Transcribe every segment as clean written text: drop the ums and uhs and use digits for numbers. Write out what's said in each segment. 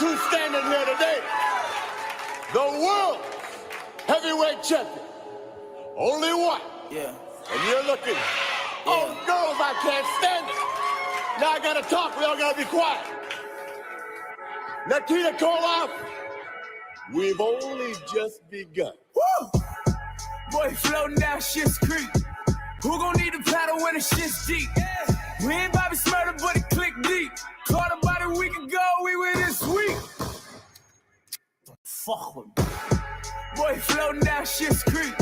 who's standing here today, the world heavyweight champion. Only one. Yeah. And you're looking, oh no, I can't stand it. Now I gotta talk, we all gotta be quiet. Nikita Koloff, we've only just begun. Woo! Boy, floating down shit's creek. Who gon' need a paddle when the shit's deep? Yeah. We ain't Bobby Smurder, but it click deep. Caught about a week ago, we were this week. Fuck with me. Boy, floating down shit's creek.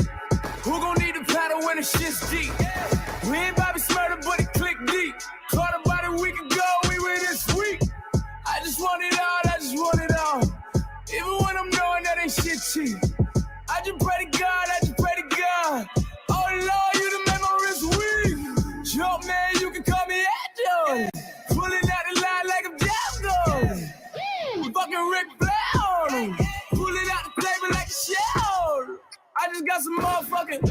Who gon' need a paddle when the shit's deep? Yeah. We ain't Bobby Smurder, but it click deep. Caught about a week ago, we were this week. I just want it all, I just want it all. Even when I'm knowing that ain't shit cheap. I just pray to God, I just pray to God. Oh Lord, you done made my wrist weak. Jump man, you can call me Agile. Pulling out the line like I'm Jabdo. Fucking Rick Flair on him. Pulling out the flavor like a shell. I just got some motherfucking.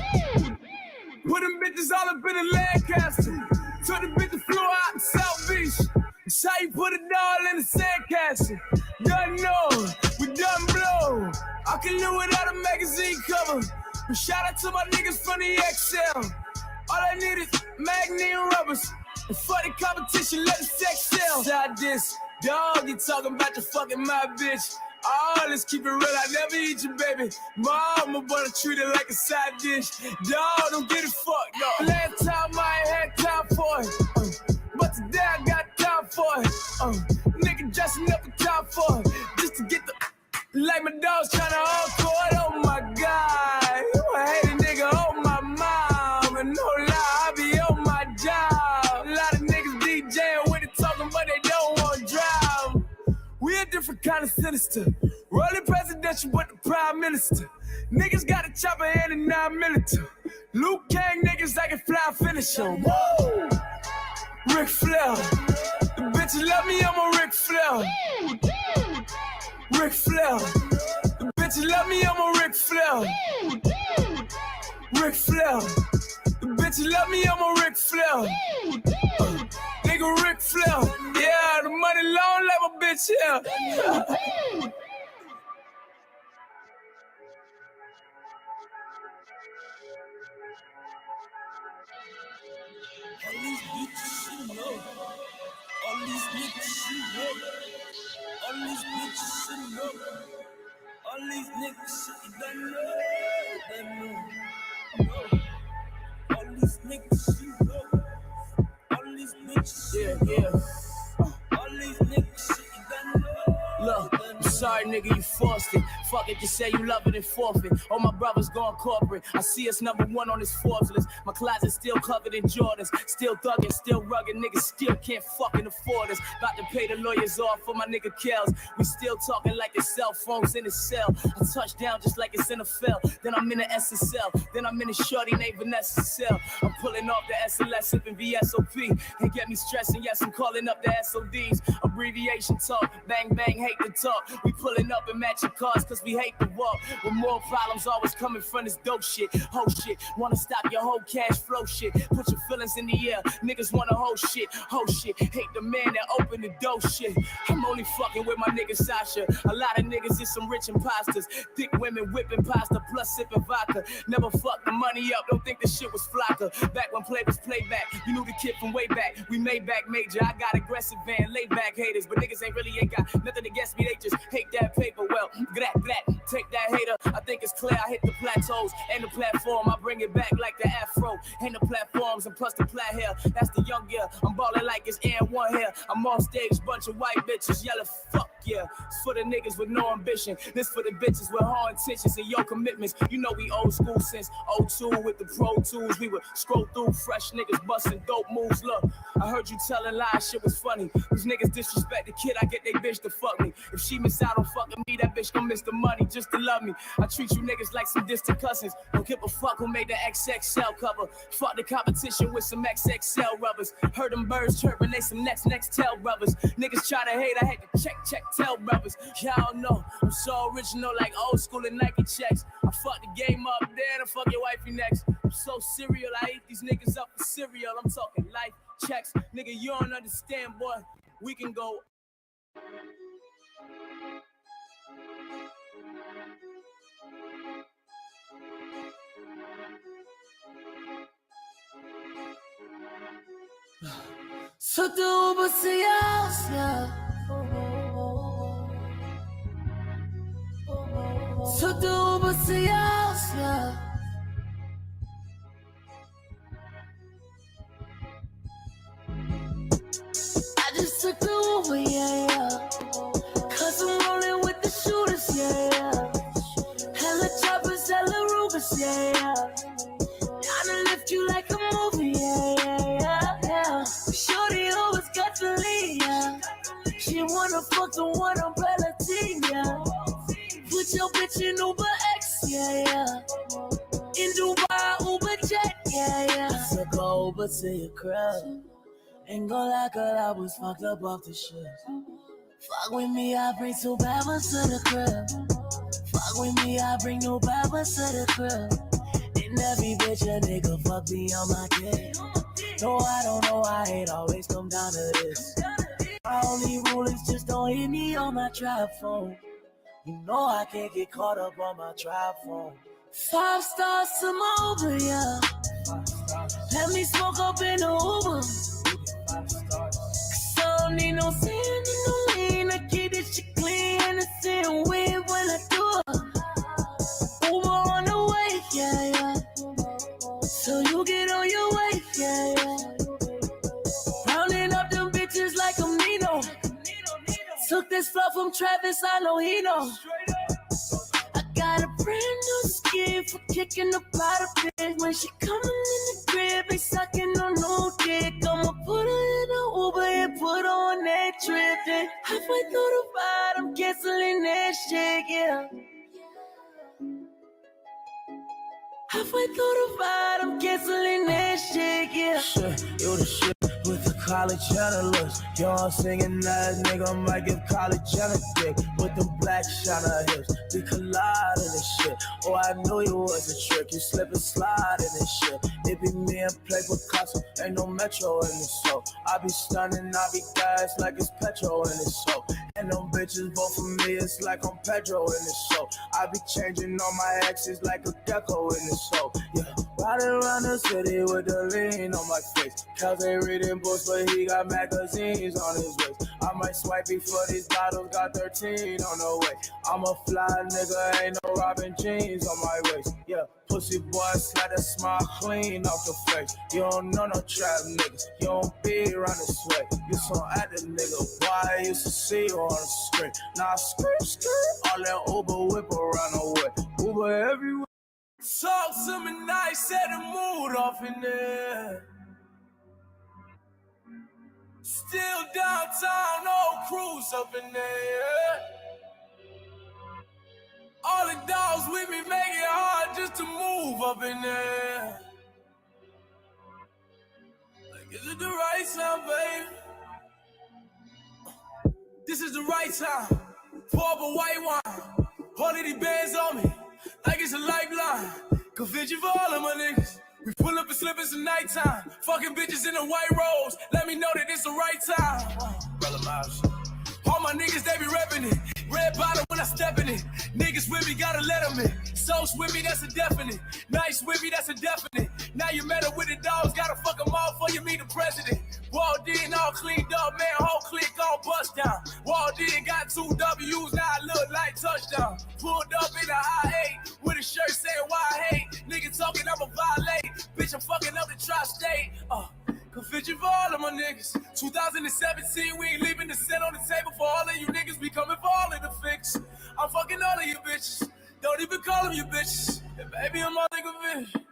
Put them bitches all up in the Lancaster. Took the bitch flew out in South Beach. That's how you put it all in the sandcastle. Done know, we done blow. I can live without a magazine cover. But shout out to my niggas from the XL. All I need is magnesium rubbers. And for the competition, let us excel. Side this, dog, you talking about the fucking my bitch. Oh, let's keep it real, I never eat you, baby. Mama, but I treat it like a side dish. Dog, don't get it fucked up. Last time I ain't had time for it. But today I got time for it. Nigga dressing up in time for it. Just to get the. Like my dog's tryna encore it. Oh my God. You a hating nigga, oh my mom. And no lie, I be on my job. A lot of niggas DJing with it talking, but they don't want to drive. We a different kind of sinister. Rolling presidential, but the prime minister. Niggas got a chopper and a 9mm. Luke Kang niggas, I can fly finish 'em. Woo! Ric Flair. The bitches love me, I'm a Ric Flair. Ric Flair. The bitches love me, I'm a Ric Flair. Ric Flair. The bitches love me, I'm a Ric Flair. Nigga Ric Flair. Yeah, the money long like my bitch here. All these bitches, you know. All these bitches, you know. All these bitches, you know. All these niggas, you don't know. They know. All these niggas, you know. All these bitches, all these niggas, you don't know. Look, I'm sorry, nigga, you forced it. Fuck it, just say you love it and forfeit. All my brothers going corporate. I see us #1 on this Forbes list. My closet still covered in Jordans. Still thuggin', still rugged. Niggas still can't fucking afford us. About to pay the lawyers off for my nigga Kells. We still talking like it's cell phones in the cell. I touch down just like it's NFL. Then I'm in the SSL. Then I'm in the shorty named Vanessa cell. I'm pulling off the SLS, sipping VSOP. They get me stressing, yes, I'm calling up the SODs. Abbreviation talk, bang, bang, hate to talk. We pulling up and matching cars cause we hate to walk. With more problems always coming from this dope shit. Whole shit, wanna stop your whole cash flow shit. Put your feelings in the air, niggas wanna whole shit. Whole shit, hate the man that opened the door shit. I'm only fucking with my nigga Sasha. A lot of niggas is some rich imposters. Thick women whipping pasta plus sipping vodka. Never fucked the money up, don't think this shit was flocker. Back when play was playback, you knew the kid from way back. We made back major, I got aggressive van, laid back haters. But niggas ain't got nothing against me, they just hate that paper. Well, take that hater. I think it's clear I hit the plateaus and the platform. I bring it back like the afro. And the platforms and plus the plat hair. That's the young year. I'm balling like it's N1 here. I'm off stage, bunch of white bitches yelling fuck yeah. It's for the niggas with no ambition. This for the bitches with hard intentions and your commitments. You know we old school since 02 with the Pro Tools. We would scroll through fresh niggas busting dope moves. Look, I heard you telling lies, shit was funny. These niggas disrespect the kid, I get they bitch to fuck me. If she miss out on fucking me, that bitch gon' miss the money just to love me. I treat you niggas like some distant cousins. Don't give a fuck who made the XXL cover. Fuck the competition with some XXL rubbers. Heard them birds chirping, they some next tail rubbers. Niggas try to hate, I had to check tail rubbers. Y'all know I'm so original like old school and Nike checks. I fuck the game up there and fuck your wifey next. I'm so serial, I eat these niggas up for cereal. I'm talking life checks. Nigga, you don't understand, boy. We can go. Took the Uber to your house, yeah. Took the Uber to your house, yeah. I just took the Uber, yeah, yeah. Cause I'm rolling with the shooters, yeah, yeah. Hella choppers, hella Rubers, yeah, yeah. I'ma lift you like a movie, yeah, yeah, yeah, yeah. Shorty always got the lead, yeah. She wanna fuck the one umbrella team, yeah. Put your bitch in Uber X, yeah, yeah. In Dubai, Uber Jet, yeah, yeah. I took her Uber to your crib. Ain't gon' lie, girl, I was fucked up off the shit. Fuck with me, I bring two bad ones to the crib. Fuck with me, I bring no bad ones to the crib. And every bitch a nigga fuck me on my dick. No, I don't know why it always come down to this. My only rule is just don't hit me on my trap phone. You know I can't get caught up on my trap phone. 5 stars to my Uber, yeah. Let me smoke up in the Uber. Cause I don't need no sand and no lean. I keep this shit clean and it's in weird when I do it. Uber on the way, yeah, yeah. So you get on your way, yeah, yeah. Rounding up them bitches like a Nino. Took this flow from Travis, I know he know. I got a brand new skin for kicking up out of bitch. When she coming in the crib, they sucking on no dick. I'ma put her in a Uber and put her on that trip. Then halfway through the ride, I'm canceling that shit, yeah. Halfway through the ride, I'm canceling that shit, yeah. Shit, you the shit with the college journalists. Y'all singing that nigga might give college a dick with them black shiner hips. We collide in this shit. Oh, I knew you was a trick. You slip and slide in this shit. It be me and play Picasso. Ain't no metro in this show. I be stunning, I be gas like it's petrol in this show. And them bitches vote for me, it's like I'm Pedro in this show. I be changing all my exes like a gecko in this show. Yeah, riding around the city with the lean on my face. Cause ain't reading books, but he got magazines on his waist. I might swipe before these bottles, got 13 on the way. I'm a fly nigga, ain't no robbing jeans on my waist. Yeah, pussy boy, slide that smile clean off the face. You don't know no trap niggas, you don't be around this way. You some active nigga, boy, I used to see you on the screen. Now scream, all that Uber whip around the way. Uber everywhere. Talk to me nice, set the mood off in there. Still downtown, old cruise up in there. All the dogs with me make it hard just to move up in there. Like, is it the right time, baby? This is the right time. Pour up a white wine. All of these bands on me, like it's a lifeline. Conviction for all of my niggas. We pull up and slip, it's the nighttime. Fucking bitches in the white robes. Let me know that it's the right time. Brother Miles. All my niggas, they be reppin' it. Red bottom when I step in it. Niggas with me, gotta let them in. Sauce with me, that's a definite. Nice with me, that's a definite. Now you met up with the dogs, gotta fuck them all before you meet the president. Walled in, all cleaned up, man, whole clique all bust down. Walled in, got 2 W's, now I look like touchdown. Pulled up in a I-8, with a shirt saying why I hate. Nigga talking, I'm a violate. Bitch, I'm fucking up the tri-state. Conviction for all of my niggas. 2017, we ain't leaving the cent on the table for all of you niggas. We coming for all of the fix. I'm fucking all of you bitches. Don't even call them you bitches. And baby, I'm all nigga bitch.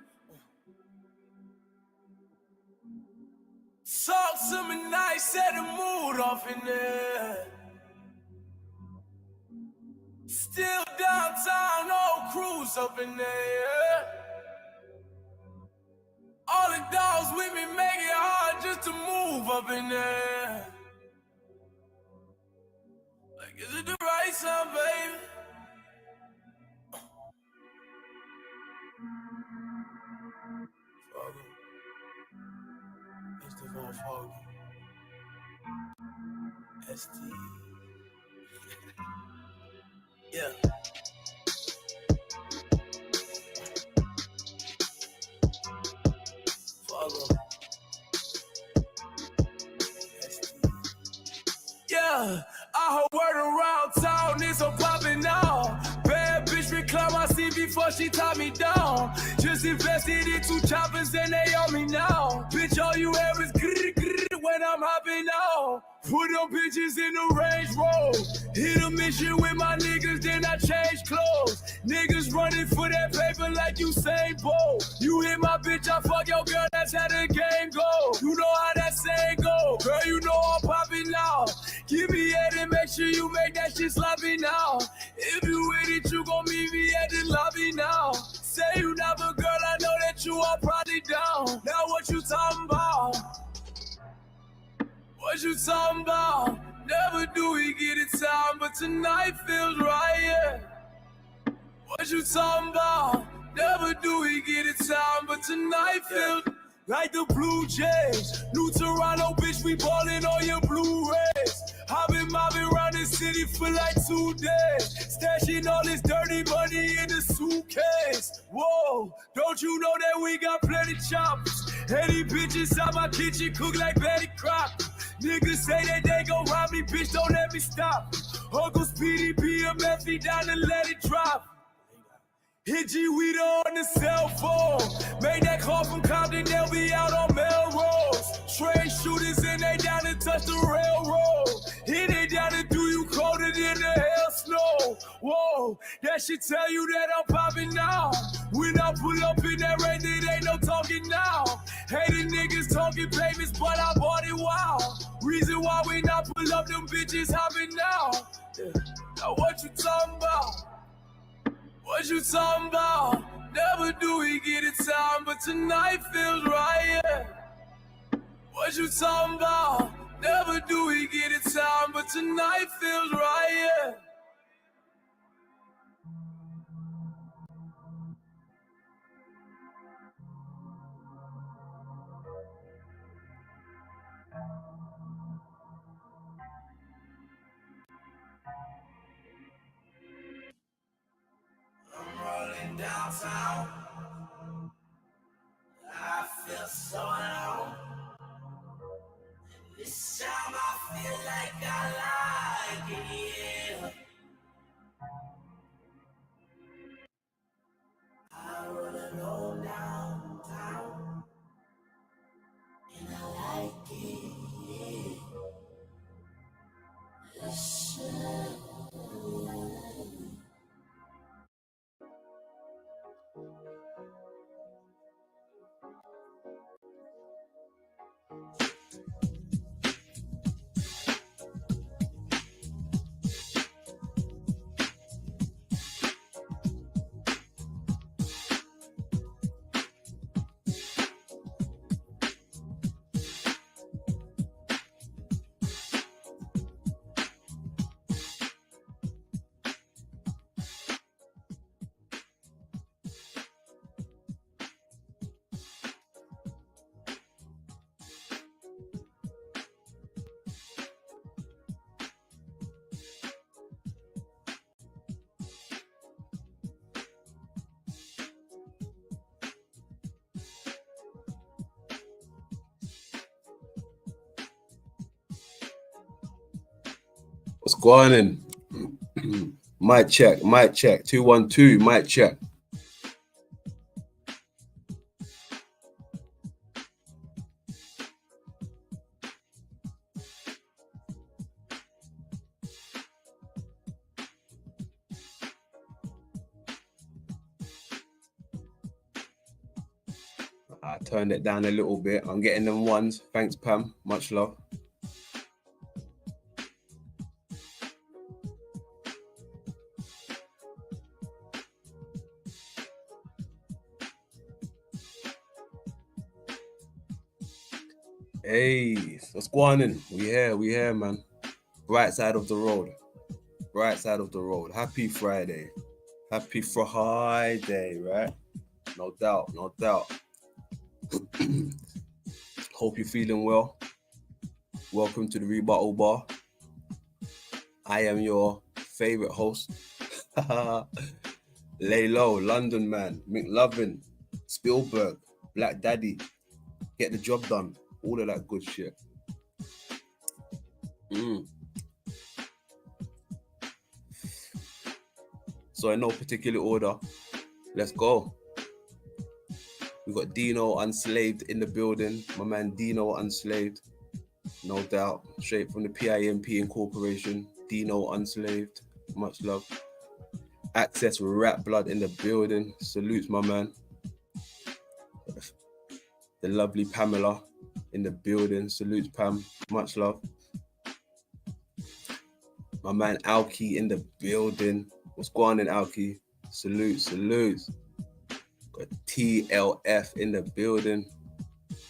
Talk to me nice, set the mood off in there. Still downtown, old cruise up in there. All the dogs with me make it hard just to move up in there. Like, is it the right time, baby? Foggy. It's the Foggy. ST. Yeah. Follow. Yeah, I heard word around town, it's a poppin' now. Bad bitch recline my seat before she tie me down. Just invested in 2 choppers and they on me now. Bitch, all you have is grrr, grrr when I'm hopping out. Put them bitches in the Range Road. Hit a mission with my niggas, then I change clothes. Niggas running for that paper like Usain Bolt. You hit my bitch, I fuck your girl, that's how the game go. You know how that saying go. Girl, you know I'm popping now. Give me head and make sure you make that shit sloppy now. If you with it, you gon' meet me at the lobby now. Say you never, girl, I know that you are probably down. Now what you talking about? What you talking about? Never do we get it time, but tonight feels right, yeah. What you talking about? Never do we get it time, but tonight feels like the Blue Jays. New Toronto, bitch, we ballin' on your Blu-rays. I've been mobbing around the city for like 2 days. Stashing all this dirty money in the suitcase. Whoa, don't you know that we got plenty choppers? Any bitches out my kitchen cook like Betty Crocker. Niggas say that they gon' rob me, bitch, don't let me stop. Uncle Speedy be a method down and let it drop. Hit G Weeder on the cell phone. Made that call from Compton, they'll be out on Melrose. Train shooters and they down to touch the railroad. Hit it down to do you colder than the hell snow. Whoa, that should tell you that I'm popping now. When I pull up in that rain, it ain't no talking now. Hating niggas talking payments, but I bought it wow. Reason why we not pull up, them bitches hopping now. Yeah. Now what you talking about? What you talking about? Never do we get it time, but tonight feels right, yeah. What you talking about? Never do we get it time, but tonight feels right, yeah. I'm rolling downtown. I feel so alone. This time I feel like I like it, yeah. I roll alone downtown, and I like it, yeah. Listen. What's going on? Mic check, 212, mic check. I turned it down a little bit. I'm getting them ones. Thanks, Pam. Much love. Hey, what's going on? We here, man. Right side of the road. Right side of the road. Happy Friday. Happy Friday, right? No doubt, no doubt. Hope you're feeling well. Welcome to the Rebuttal Bar. I am your favorite host, Lay Low, London Man, McLovin, Spielberg, Black Daddy, Get the Job Done, all of that good shit. So in no particular order, let's go. We got Dino Unslaved in the building. My man Dino Unslaved, no doubt. Straight from the PIMP Incorporation. Dino Unslaved, much love. Access Rap Blood in the building. Salutes, my man. The lovely Pamela in the building. Salutes, Pam. Much love. My man Alki in the building. What's going on, Alki? Salutes. Got TLF in the building.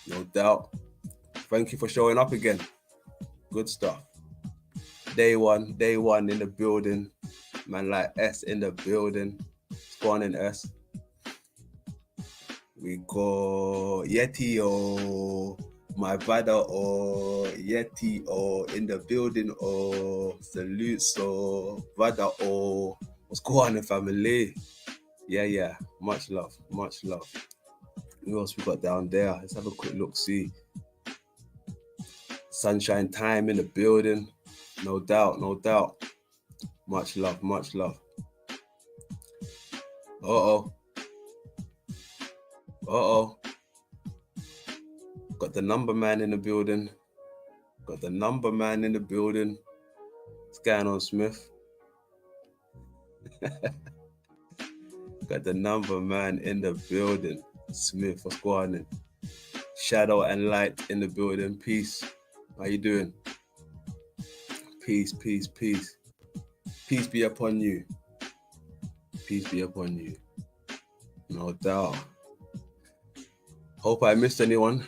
No doubt. Thank you for showing up again. Good stuff. Day one in the building. Man like S in the building. What's going on, S? We go Yeti my brother Yeti in the building salutes brother what's going on, family? Yeah, much love. Who else we got down there? Let's have a quick look, see. Sunshine Time in the building, no doubt. Much love. Got the number man in the building. What's going on, Smith? Got the number man in the building. Smith, what's going on? Shadow and Light in the building. Peace. How you doing? Peace. Peace be upon you. No doubt. Hope I missed anyone.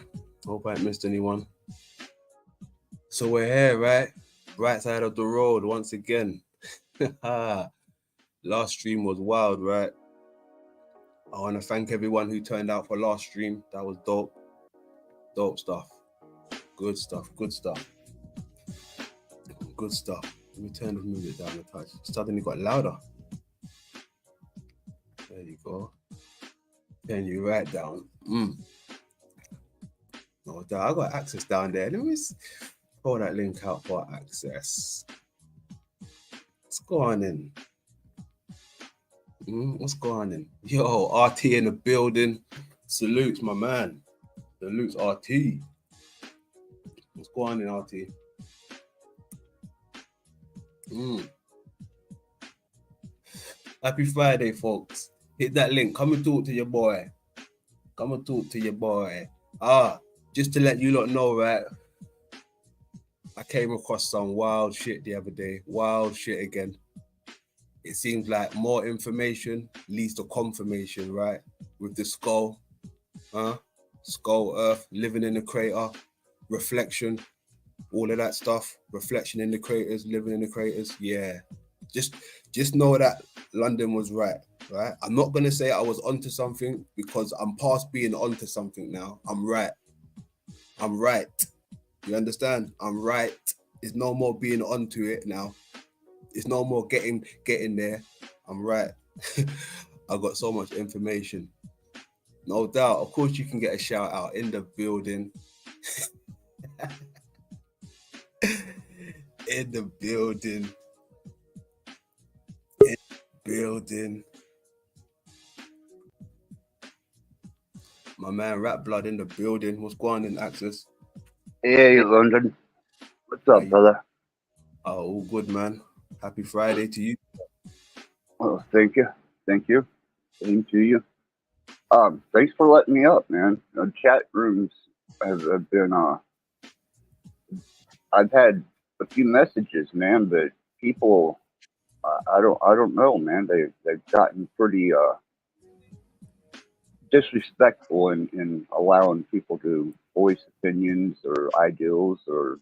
So we're here, right? Right side of the road once again. Last stream was wild, right? I want to thank everyone who turned out for last stream. That was dope. Dope stuff. Good stuff. Let me turn the music down a touch. Suddenly got louder. There you go. Then you write down. No doubt. I got access down there. Let me pull that link out for access. What's going on? What's going on? Yo, RT in the building. Salutes, my man. Salutes, RT. What's going on, RT? Happy Friday, folks. Hit that link. Come and talk to your boy. Just to let you lot know, right? I came across some wild shit the other day. Wild shit again. It seems like more information leads to confirmation, right? With the skull, skull Earth, living in the crater, reflection, all of that stuff. Reflection in the craters, living in the craters. Yeah. Just know that London was right? I'm not going to say I was onto something because I'm past being onto something now. I'm right. You understand? I'm right. It's no more being onto it now. It's no more getting there. I'm right. I got so much information. No doubt. Of course, you can get a shout out in the building. In the building. My man Rap Blood in the building. What's going on, Access? Hey, London. What's up, brother? Oh, all good, man. Happy Friday to you. Oh, thank you. Same to you. Thanks for letting me up, man. Chat rooms have been I've had a few messages, man, but people, I don't know, man. They've gotten pretty disrespectful in allowing people to voice opinions or ideals, or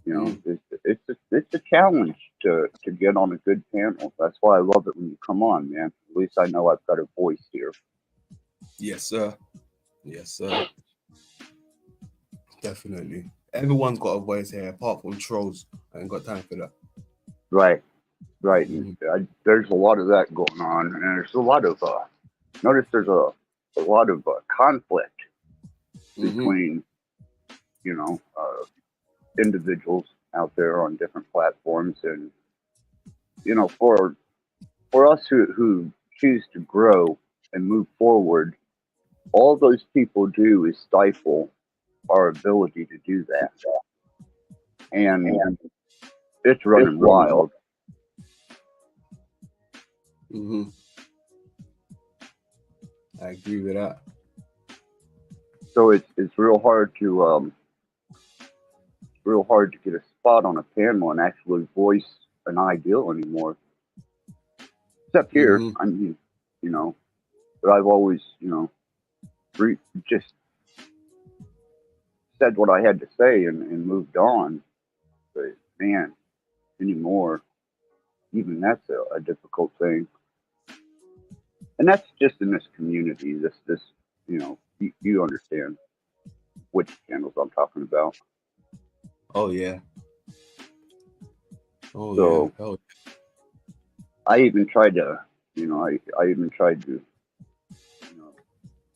it's a challenge to get on a good panel. That's why I love it when you come on, man. At least I know I've got a voice here. Yes, sir. Definitely. Everyone's got a voice here, apart from trolls. I ain't got time for that. Right. Right. And there's a lot of that going on, and there's a lot of notice there's a lot of conflict between individuals out there on different platforms, and for us who choose to grow and move forward, all those people do is stifle our ability to do that, and it's running wild. I agree with that. So it's real hard to get a spot on a panel and actually voice an ideal anymore. Except here, I mean, but I've always, just said what I had to say and moved on. But man, anymore, even that's a difficult thing. And that's just in this community. This, you understand which channels I'm talking about. Oh yeah. So I even tried to, I even tried to,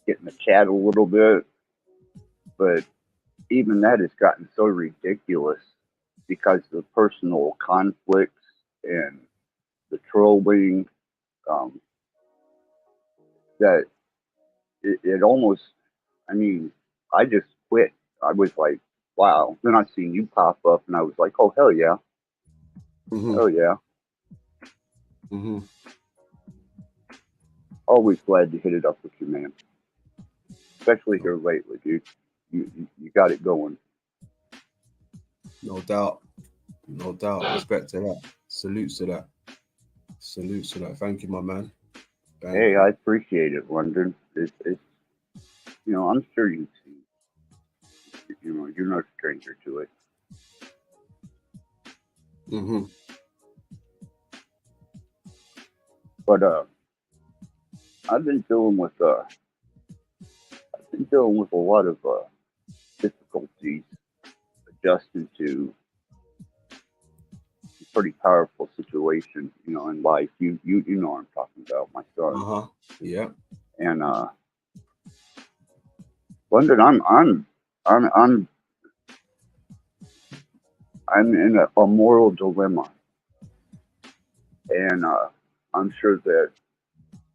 get in the chat a little bit, but even that has gotten so ridiculous because of the personal conflicts and the trolling, that it almost, I mean, I just quit. I was like, wow. Then I seen you pop up and I was like, oh, hell yeah. Hell yeah. Always glad to hit it up with you, man. Especially here lately, dude. You got it going. No doubt. No doubt. Respect to that. Salutes to that. Salutes to that. Thank you, my man. Hey, I appreciate it, London. It's I'm sure you've seen. You're no stranger to it. But I've been dealing with a lot of difficulties adjusting to a pretty powerful situation, in life. You know what I'm talking about, my son. Yeah. And London, I'm in a moral dilemma, and I'm sure that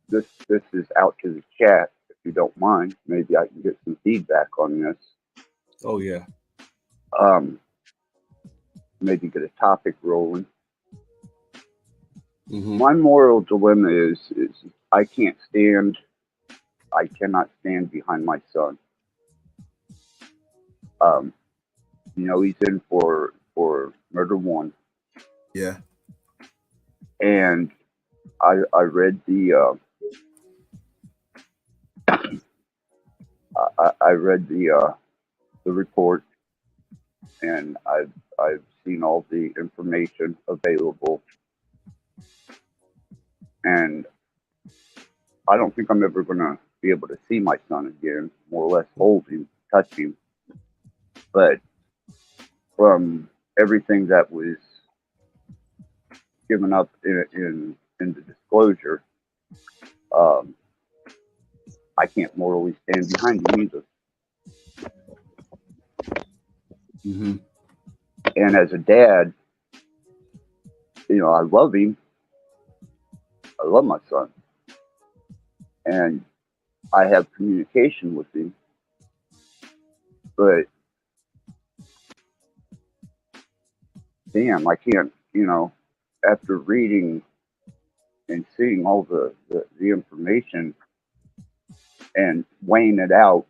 this is out to the chat. If you don't mind, maybe I can get some feedback on this. Oh yeah. Maybe get a topic rolling. My moral dilemma is I cannot stand behind my son. He's in for murder one. Yeah. And I read the I read the report, and I've seen all the information available, and I don't think I'm ever gonna be able to see my son again, more or less hold him, touch him. But from everything that was given up in the disclosure, I can't morally stand behind him either. And as a dad, I love him. I love my son. And I have communication with him. But damn, I can't, after reading and seeing all the information and weighing it out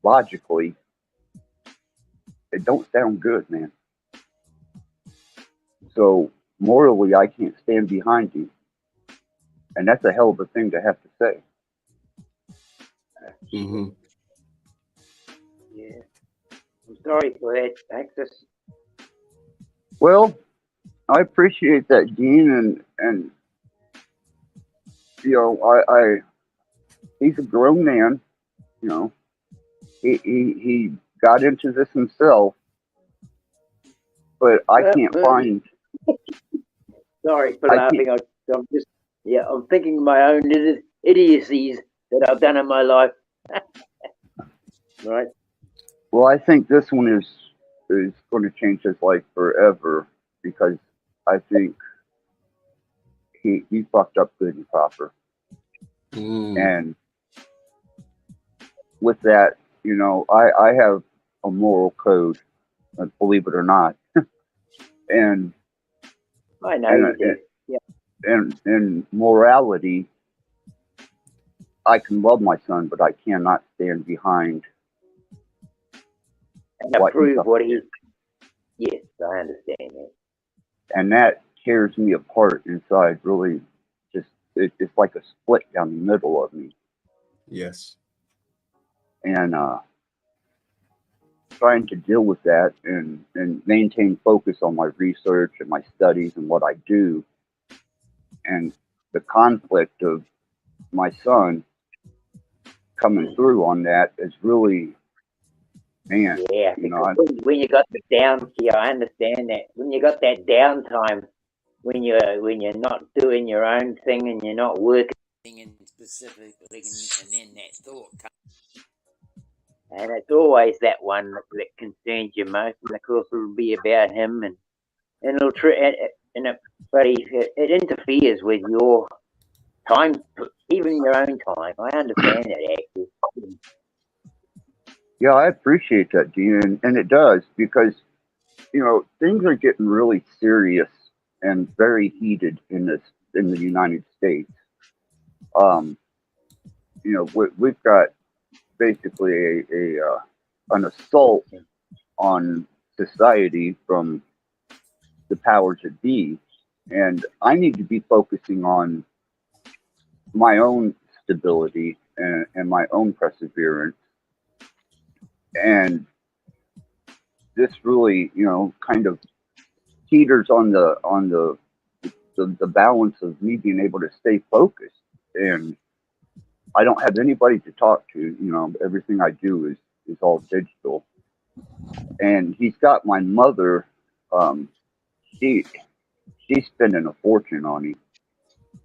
logically, it don't sound good, man. So morally, I can't stand behind you. And that's a hell of a thing to have to say. Yeah. I'm sorry for that, Texas. Well, I appreciate that, Dean, and I he's a grown man. He got into this himself, but I can't find. Sorry for I laughing. I'm just, I'm thinking of my own idiocies that I've done in my life. Right? well, I think this one is going to change his life forever because I think he fucked up good and proper. And with that, I have a moral code, believe it or not, and I know and you do. Yeah. and morality. I can love my son, but I cannot stand behind And what he's approve up what to. he. Yes, I understand that. And that tears me apart inside. Really, just it's like a split down the middle of me. Yes. And trying to deal with that and maintain focus on my research and my studies and what I do, and the conflict of my son coming through on that is really, man. Yeah, because when you got the I understand that. When you got that downtime, when you're not doing your own thing and you're not working in specifically, and then that thought comes. And it's always that one that concerns you most, and of course it'll be about him, and it'll but it interferes with your time, even your own time. I understand that actually. Yeah, I appreciate that, Dean, and it does because things are getting really serious and very heated in the United States. Um, we've got basically an assault on society from the powers that be, and I need to be focusing on my own stability and my own perseverance. And this really, kind of teeters on the balance of me being able to stay focused. And I don't have anybody to talk to. Everything I do is all digital. And he's got my mother. Um, she she's spending a fortune on him.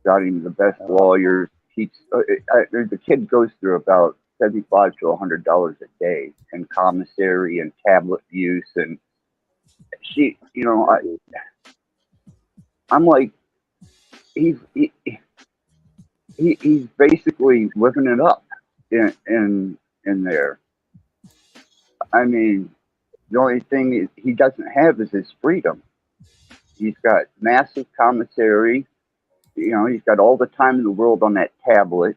Got him the best lawyers. The kid goes through about $75 to $100 a day in commissary and tablet use, and I'm like, he's basically living it up in there. I mean, the only thing he doesn't have is his freedom. He's got massive commissary. He's got all the time in the world on that tablet.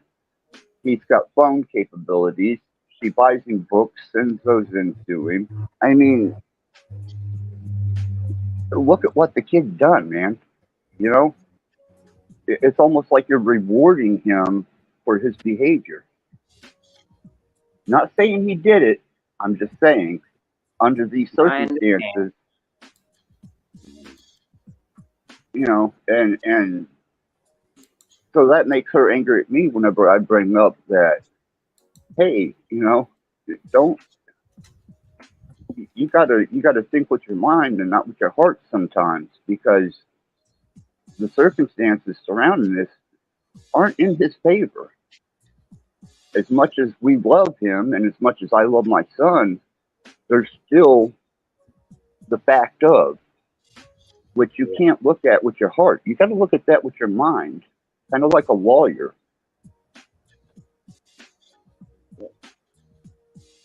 He's got phone capabilities. She buys him books, sends those into him. I mean, look at what the kid's done, man. It's almost like you're rewarding him for his behavior. Not saying he did it. I'm just saying, under these circumstances, and so that makes her angry at me whenever I bring up that, hey, don't you gotta think with your mind and not with your heart sometimes, because the circumstances surrounding this aren't in his favor. As much as we love him and as much as I love my son, there's still the fact of which you can't look at with your heart. You got to look at that with your mind, kind of like a lawyer.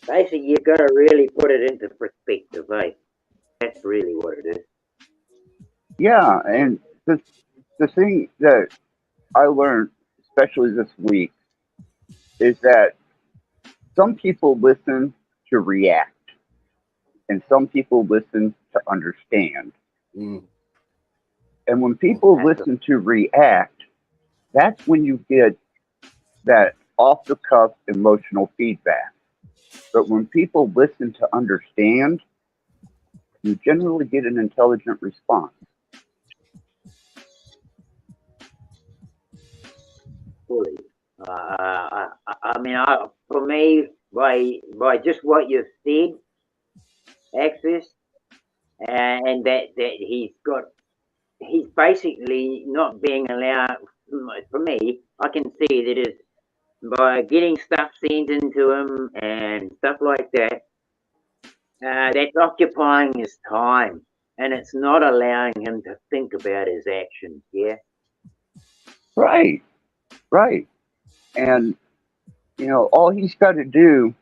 Basically, you've got to really put it into perspective, eh? That's really what it is. Yeah, and the thing that I learned, especially this week, is that some people listen to react, and some people listen to understand. And when people listen to react, that's when you get that off the cuff emotional feedback. But when people listen to understand, you generally get an intelligent response. Fully. I mean, for me, by just what you've said, Access, and that he's basically not being allowed. For me, I can see that is by getting stuff sent into him and stuff like that. That's occupying his time, and it's not allowing him to think about his actions. Yeah. Right, right. And, all he's got to do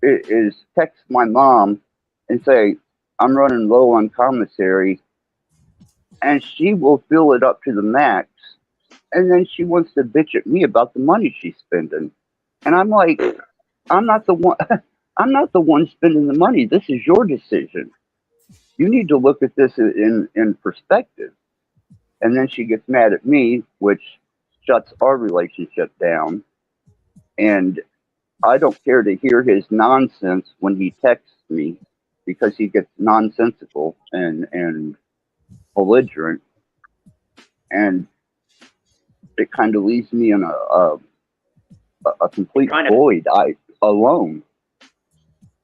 is text my mom and say, I'm running low on commissary, and she will fill it up to the max. And then she wants to bitch at me about the money she's spending. And I'm like, I'm not the one. I'm not the one spending the money. This is your decision. You need to look at this in perspective. And then she gets mad at me, which shuts our relationship down. And I don't care to hear his nonsense when he texts me because he gets nonsensical and belligerent. And it kind of leaves me in a complete void. Alone.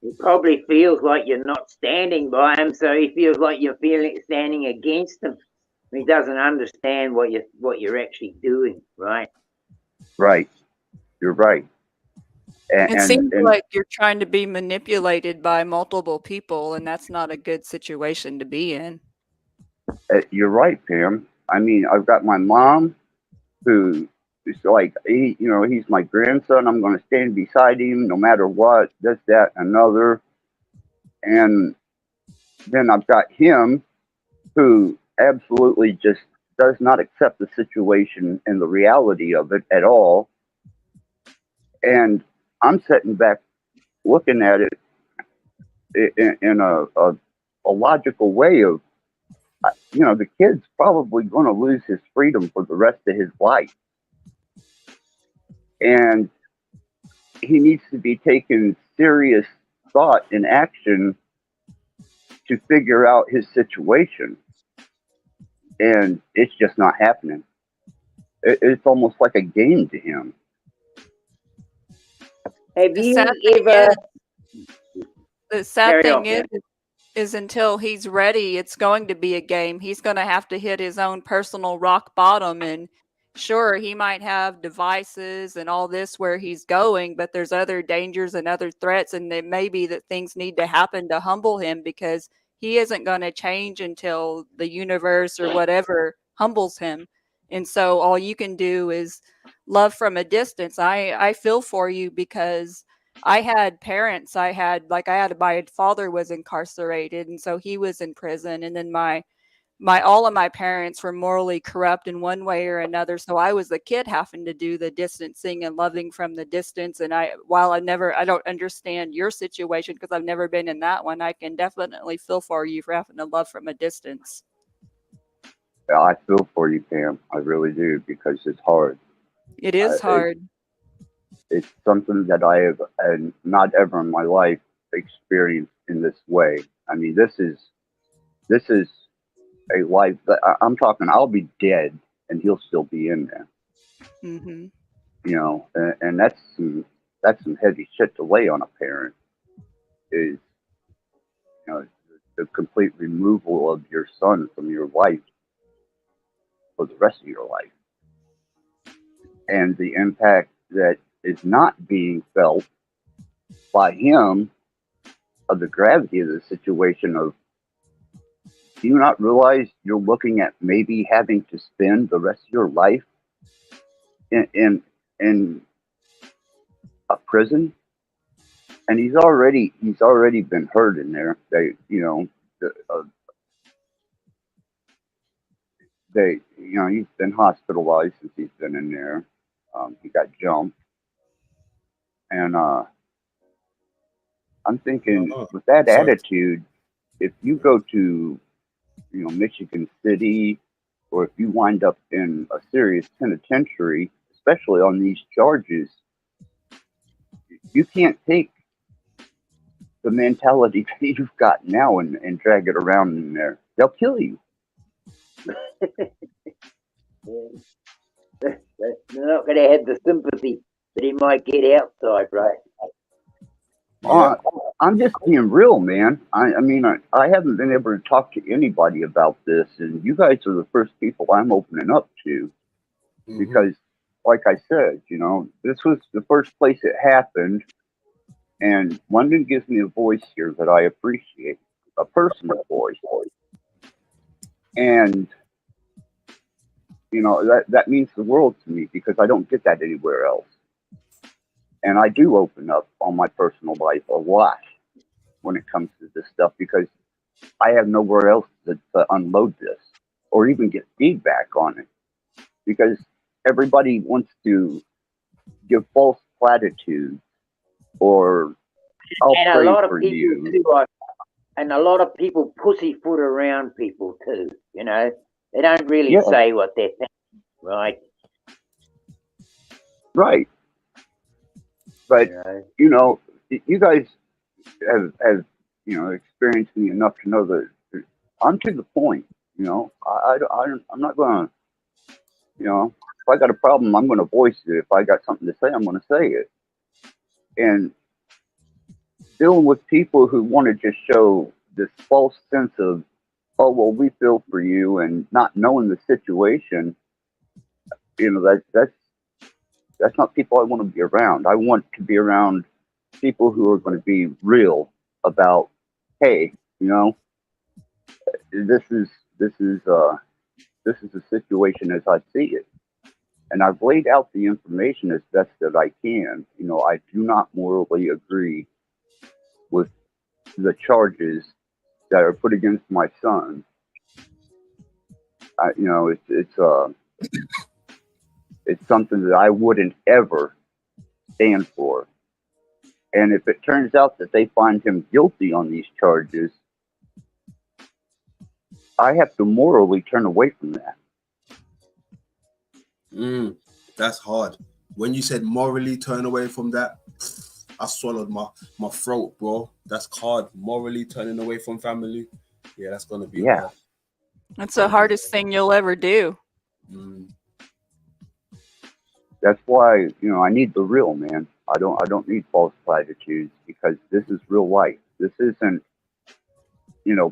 He probably feels like you're not standing by him, so he feels like you're standing against him. He doesn't understand what you're actually doing, right? Right. You're right. It seems like you're trying to be manipulated by multiple people, and that's not a good situation to be in. You're right, Pam. I mean, I've got my mom who is like, he's my grandson. I'm going to stand beside him no matter what, this, that, another. And then I've got him who absolutely just does not accept the situation and the reality of it at all. And I'm sitting back looking at it in a logical way of, the kid's probably going to lose his freedom for the rest of his life. And he needs to be taking serious thought and action to figure out his situation. And it's just not happening. It's almost like a game to him. Have you ever? The sad thing is until he's ready, it's going to be a game. He's going to have to hit his own personal rock bottom. And sure, he might have devices and all this where he's going, but there's other dangers and other threats. And it may be that things need to happen to humble him, because he isn't going to change until the universe or whatever humbles him. And so all you can do is love from a distance. I feel for you, because I had parents. My father was incarcerated, and so he was in prison. And then all of my parents were morally corrupt in one way or another. So I was the kid having to do the distancing and loving from the distance. And I don't understand your situation because I've never been in that one. I can definitely feel for you for having to love from a distance. Yeah, I feel for you, Pam. I really do, because it's hard. It is hard. It's something that I have not ever in my life experienced in this way. I mean, this is a life that I'm talking. I'll be dead, and he'll still be in there. Mm-hmm. And that's some heavy shit to lay on a parent. Is the complete removal of your son from your life for the rest of your life, and the impact that is not being felt by him of the gravity of the situation. Of, do you not realize you're looking at maybe having to spend the rest of your life in a prison? And he's already been hurt in there. He's been hospitalized since he's been in there. He got jumped. And I'm thinking, with that attitude, if you go to, Michigan City, or if you wind up in a serious penitentiary, especially on these charges, you can't take the mentality that you've got now and drag it around in there. They'll kill you. They're not going to have the sympathy that he might get outside, right? I'm just being real, man. I mean, I haven't been able to talk to anybody about this, and you guys are the first people I'm opening up to because, like I said, this was the first place it happened, and London gives me a voice here that I appreciate, a personal voice, and that means the world to me because I don't get that anywhere else, and I do open up on my personal life a lot when it comes to this stuff because I have nowhere else to unload this or even get feedback on it because everybody wants to give false platitudes or I'll And a pray lot of for people you. too, and a lot of people pussyfoot around people too. They don't really Yeah. say what they're thinking, right? Right. But you guys have experienced me enough to know that I'm to the point. I'm not gonna. If I got a problem, I'm gonna voice it. If I got something to say, I'm gonna say it. And dealing with people who want to just show this false sense of, oh well, we feel for you, and not knowing the situation, that's not people I want to be around. I want to be around people who are going to be real about, hey, this is this is this is the situation as I see it, and I've laid out the information as best that I can. I do not morally agree with the charges that are put against my son. It's something that I wouldn't ever stand for. And if it turns out that they find him guilty on these charges, I have to morally turn away from that. That's hard. When you said morally turn away from that, I swallowed my throat, bro. That's hard. Morally turning away from family. Yeah, that's gonna be hard. That's the hardest thing you'll ever do. That's why, I need the real, man. I don't need false platitudes because this is real life. This isn't,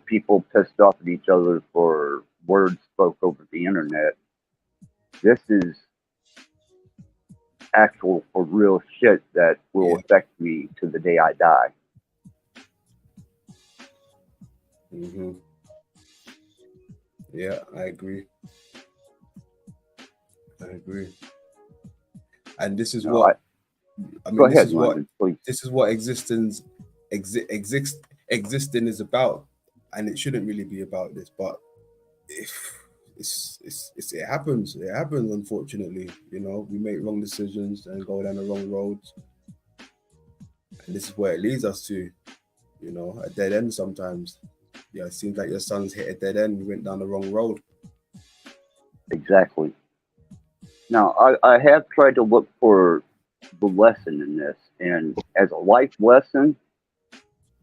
people pissed off at each other for words spoke over the internet. This is actual for real shit that will affect me to the day I die. Yeah, I agree. And this is what I mean. Go This ahead, is what London, please. This is what existing is about, and it shouldn't really be about this, but if it happens. It happens, unfortunately. We make wrong decisions and go down the wrong roads, and this is where it leads us to, a dead end sometimes. Yeah, it seems like your son's hit a dead end. You went down the wrong road. Exactly. Now, I have tried to look for the lesson in this, and as a life lesson,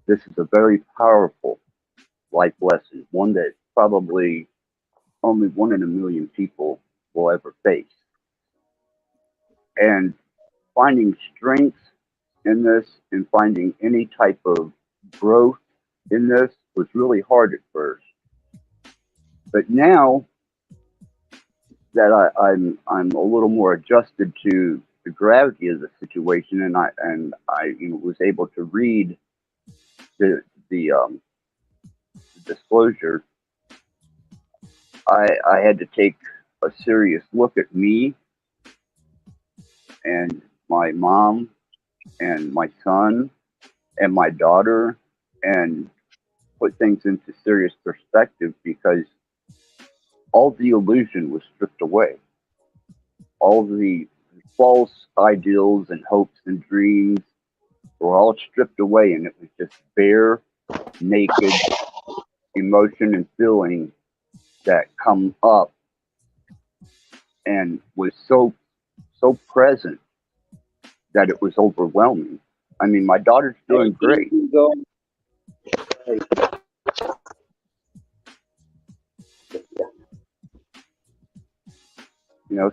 this is a very powerful life lesson, one that probably only 1 in a million people will ever face. And finding strength in this and finding any type of growth in this was really hard at first. But now that I'm a little more adjusted to the gravity of the situation, and I was able to read the disclosure, I had to take a serious look at me and my mom and my son and my daughter and put things into serious perspective because all the illusion was stripped away. All the false ideals and hopes and dreams were all stripped away, and it was just bare, naked emotion and feeling that come up and was so present that it was overwhelming. I mean, my daughter's doing great.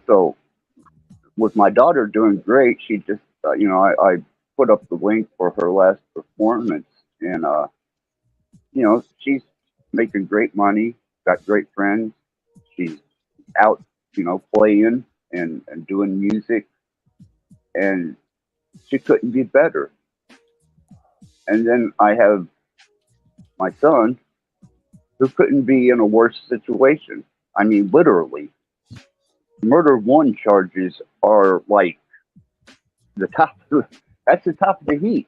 So with my daughter doing great, she just, I put up the link for her last performance and you know, she's making great money, got great friends. She's out, you know, playing and doing music, and she couldn't be better. And then I have my son who couldn't be in a worse situation. I mean, literally, murder one charges are like the top. That's the top of the heap.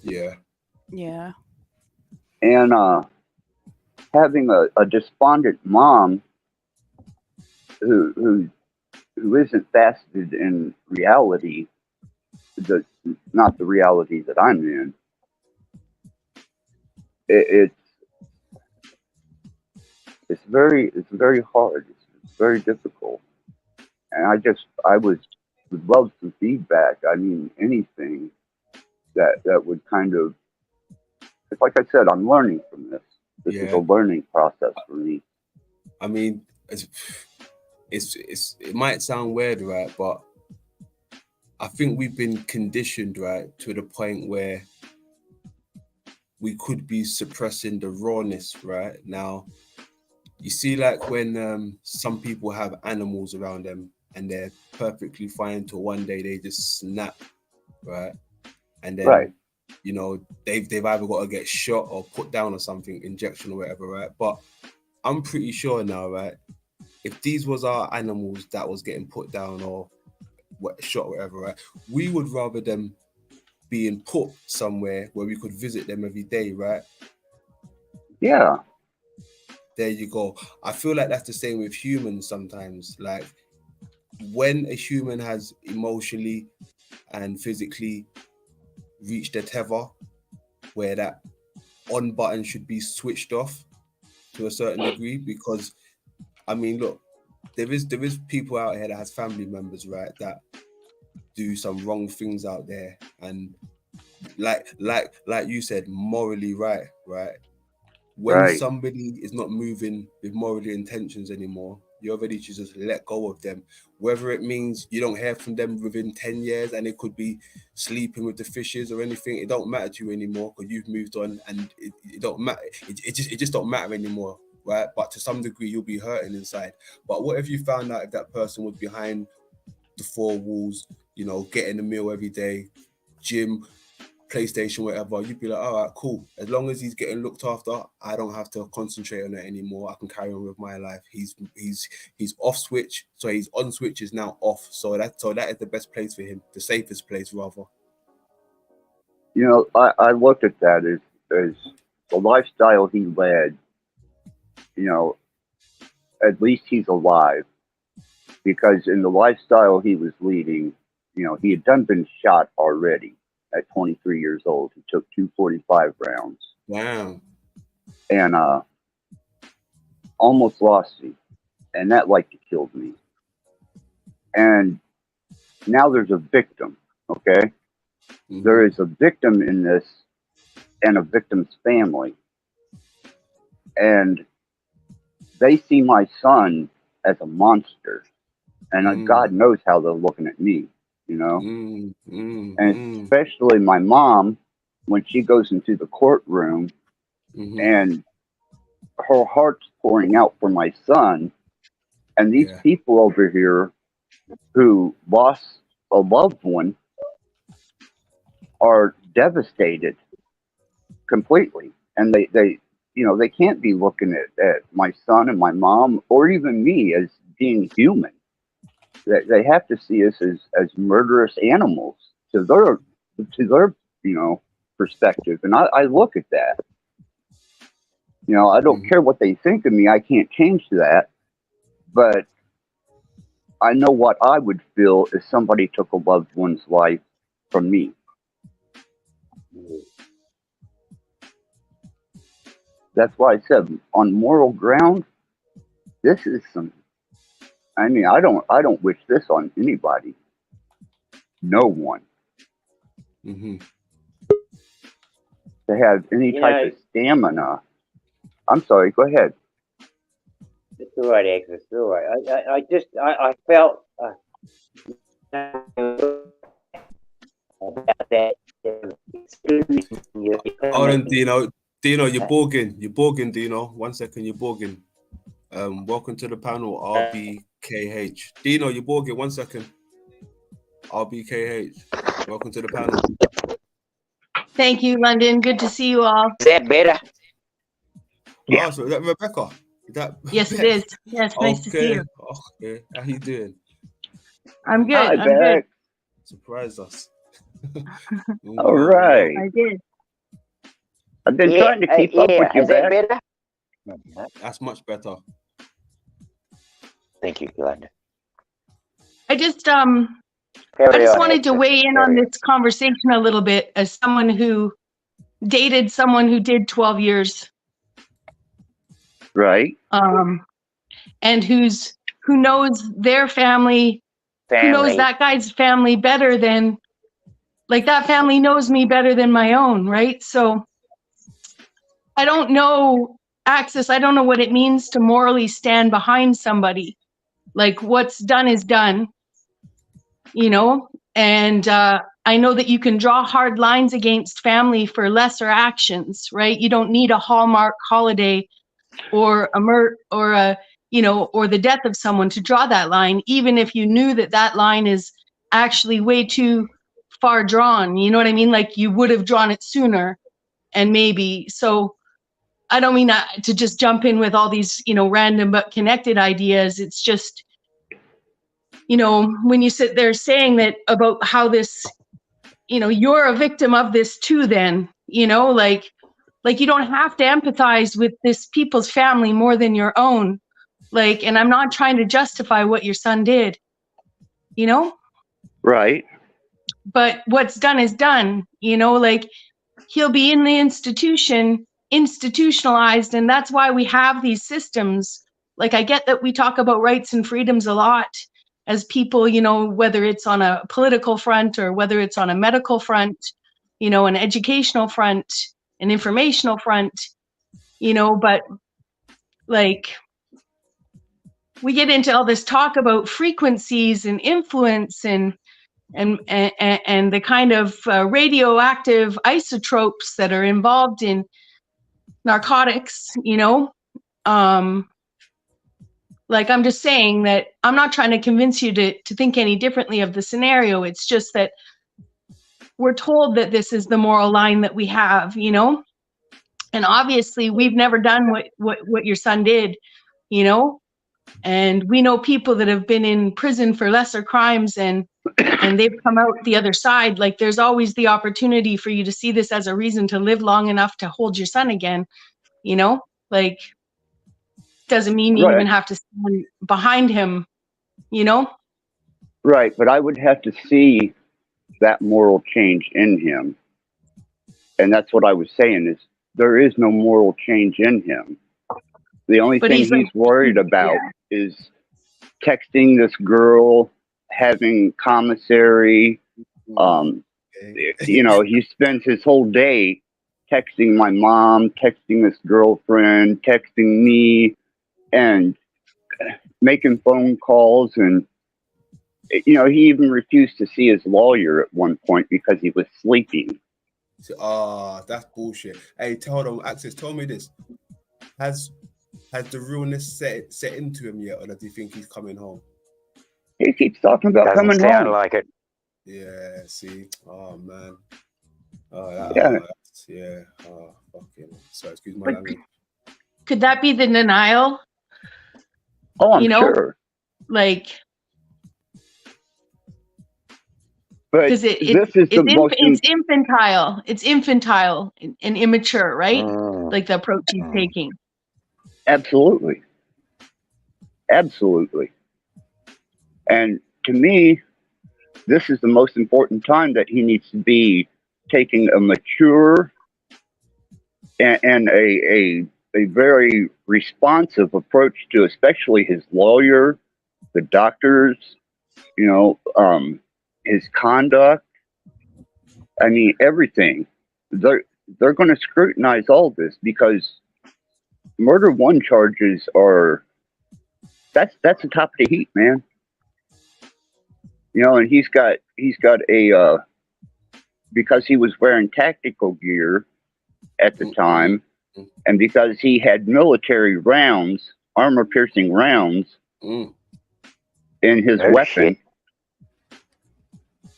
Yeah. Yeah. And having a despondent mom who who isn't fasted in reality, the not the reality that I'm in. It's it's very hard. It's very difficult, and I would love some feedback. I mean, anything that would kind of, it's like I said, I'm learning from this. This is a Yeah. learning process for me. I mean, it might sound weird, right? But I think we've been conditioned, right, to the point where we could be suppressing the rawness, right? Now, you see, like when some people have animals around them and they're perfectly fine till one day they just snap, right? And Right. then, you know, they've either got to get shot or put down or something, injection or whatever, right? But I'm pretty sure now, right, if these was our animals that was getting put down or shot or whatever, right, we would rather them being put somewhere where we could visit them every day, right? Yeah. There you go. I feel like that's the same with humans sometimes. Like when a human has emotionally and physically reached a tether where that on button should be switched off to a certain degree, because I mean, look, there is people out here that has family members, right, that do some wrong things out there, and like you said, morally right. When Right. somebody is not moving with morally intentions anymore, you're ready to just let go of them. Whether it means you don't hear from them within 10 years and it could be sleeping with the fishes or anything, it don't matter to you anymore because you've moved on, and it don't matter. It just don't matter anymore, right? But to some degree, you'll be hurting inside. But what if you found out if that person was behind the four walls, you know, getting a meal every day, gym, PlayStation, whatever, you'd be like, all right, cool. As long as he's getting looked after, I don't have to concentrate on it anymore. I can carry on with my life. He's off switch, so he's on switch is now off. So that is the best place for him, the safest place rather. You know, I looked at that as the lifestyle he led. You know, at least he's alive, because in the lifestyle he was leading, you know, he had been shot already at 23 years old. He took 245 rounds Wow. and almost lost me, and that like killed me. And now there's a victim. Okay, Mm-hmm. there is a victim in this, and a victim's family, and they see my son as a monster, and God knows how they're looking at me, you know. And especially my mom, when she goes into the courtroom and her heart's pouring out for my son, and these people over here who lost a loved one are devastated completely, and they you know, they can't be looking at my son and my mom or even me as being human. They have to see us as murderous animals to their you know, perspective, and I look at that. You know, I don't care what they think of me. I can't change that, but I know what I would feel if somebody took a loved one's life from me. That's why I said, on moral ground, this is some. I mean, I don't wish this on anybody. No one. To have any type of stamina. I'm sorry. Go ahead. It's all right, X. It's all right. I felt about that Hold on, Dino. Dino, you're borging. You're borging, Dino. 1 second, you're borging. Welcome to the panel, RBKH. Dino, you're borging. 1 second. RBKH. Welcome to the panel. Thank you, London. Good to see you all. Is that better? Yeah. Oh, so is that Rebecca? Is that Yes, it is. Yes, nice to see you. Okay. How you doing? I'm good. Hi, I'm good. Beck. Surprised us. All right. I did. I've been trying to keep up with you, Is that Beck. better? That's much better. Thank you, Glenda. I just wanted to weigh in on this conversation a little bit as someone who dated someone who did 12 years. Right. And who knows their family, who knows that guy's family better than, like, that family knows me better than my own, right? So I don't know, Axis, I don't know what it means to morally stand behind somebody. Like, what's done is done, you know? And I know that you can draw hard lines against family for lesser actions, right? You don't need a Hallmark holiday or or the death of someone to draw that line, even if you knew that that line is actually way too far drawn. You know what I mean? Like, you would have drawn it sooner, and maybe. So I don't mean to just jump in with all these, random but connected ideas. It's just, when you sit there saying that about how this, you're a victim of this too, then, like you don't have to empathize with this people's family more than your own. Like, and I'm not trying to justify what your son did, Right. But what's done is done, like, he'll be in the institutionalized, and that's why we have these systems. Like, I get that we talk about rights and freedoms a lot as people, whether it's on a political front or whether it's on a medical front, an educational front, an informational front, but like, we get into all this talk about frequencies and influence and the kind of radioactive isotopes that are involved in narcotics, like, I'm just saying that I'm not trying to convince you to think any differently of the scenario. It's just that we're told that this is the moral line that we have, and obviously we've never done what your son did, and we know people that have been in prison for lesser crimes and they've come out the other side. Like, there's always the opportunity for you to see this as a reason to live long enough to hold your son again, like, doesn't mean you even have to stand behind him, Right, but I would have to see that moral change in him. And that's what I was saying, is there is no moral change in him. The only thing he's worried about is texting this girl, having commissary. He spends his whole day texting my mom, texting this girlfriend, texting me, and making phone calls. And, he even refused to see his lawyer at one point because he was sleeping. That's bullshit. Hey, Axis, tell me this. Has the realness set into him yet, or does he think he's coming home? He keeps talking about coming home. Sound like it. Yeah, see? Oh, man. Yeah. Oh, fucking. Sorry, excuse my language. Could that be the denial? Oh, I'm sure. Like, but it's infantile. It's infantile and immature, right? Like, the approach he's taking. Absolutely. And to me, this is the most important time that he needs to be taking a mature and a very responsive approach to, especially his lawyer, the doctors, his conduct. I mean, everything. They're going to scrutinize all this, because murder one charges that's the top of the heap, man. And he's got a because he was wearing tactical gear at the time, and because he had military rounds, armor-piercing rounds in his weapon,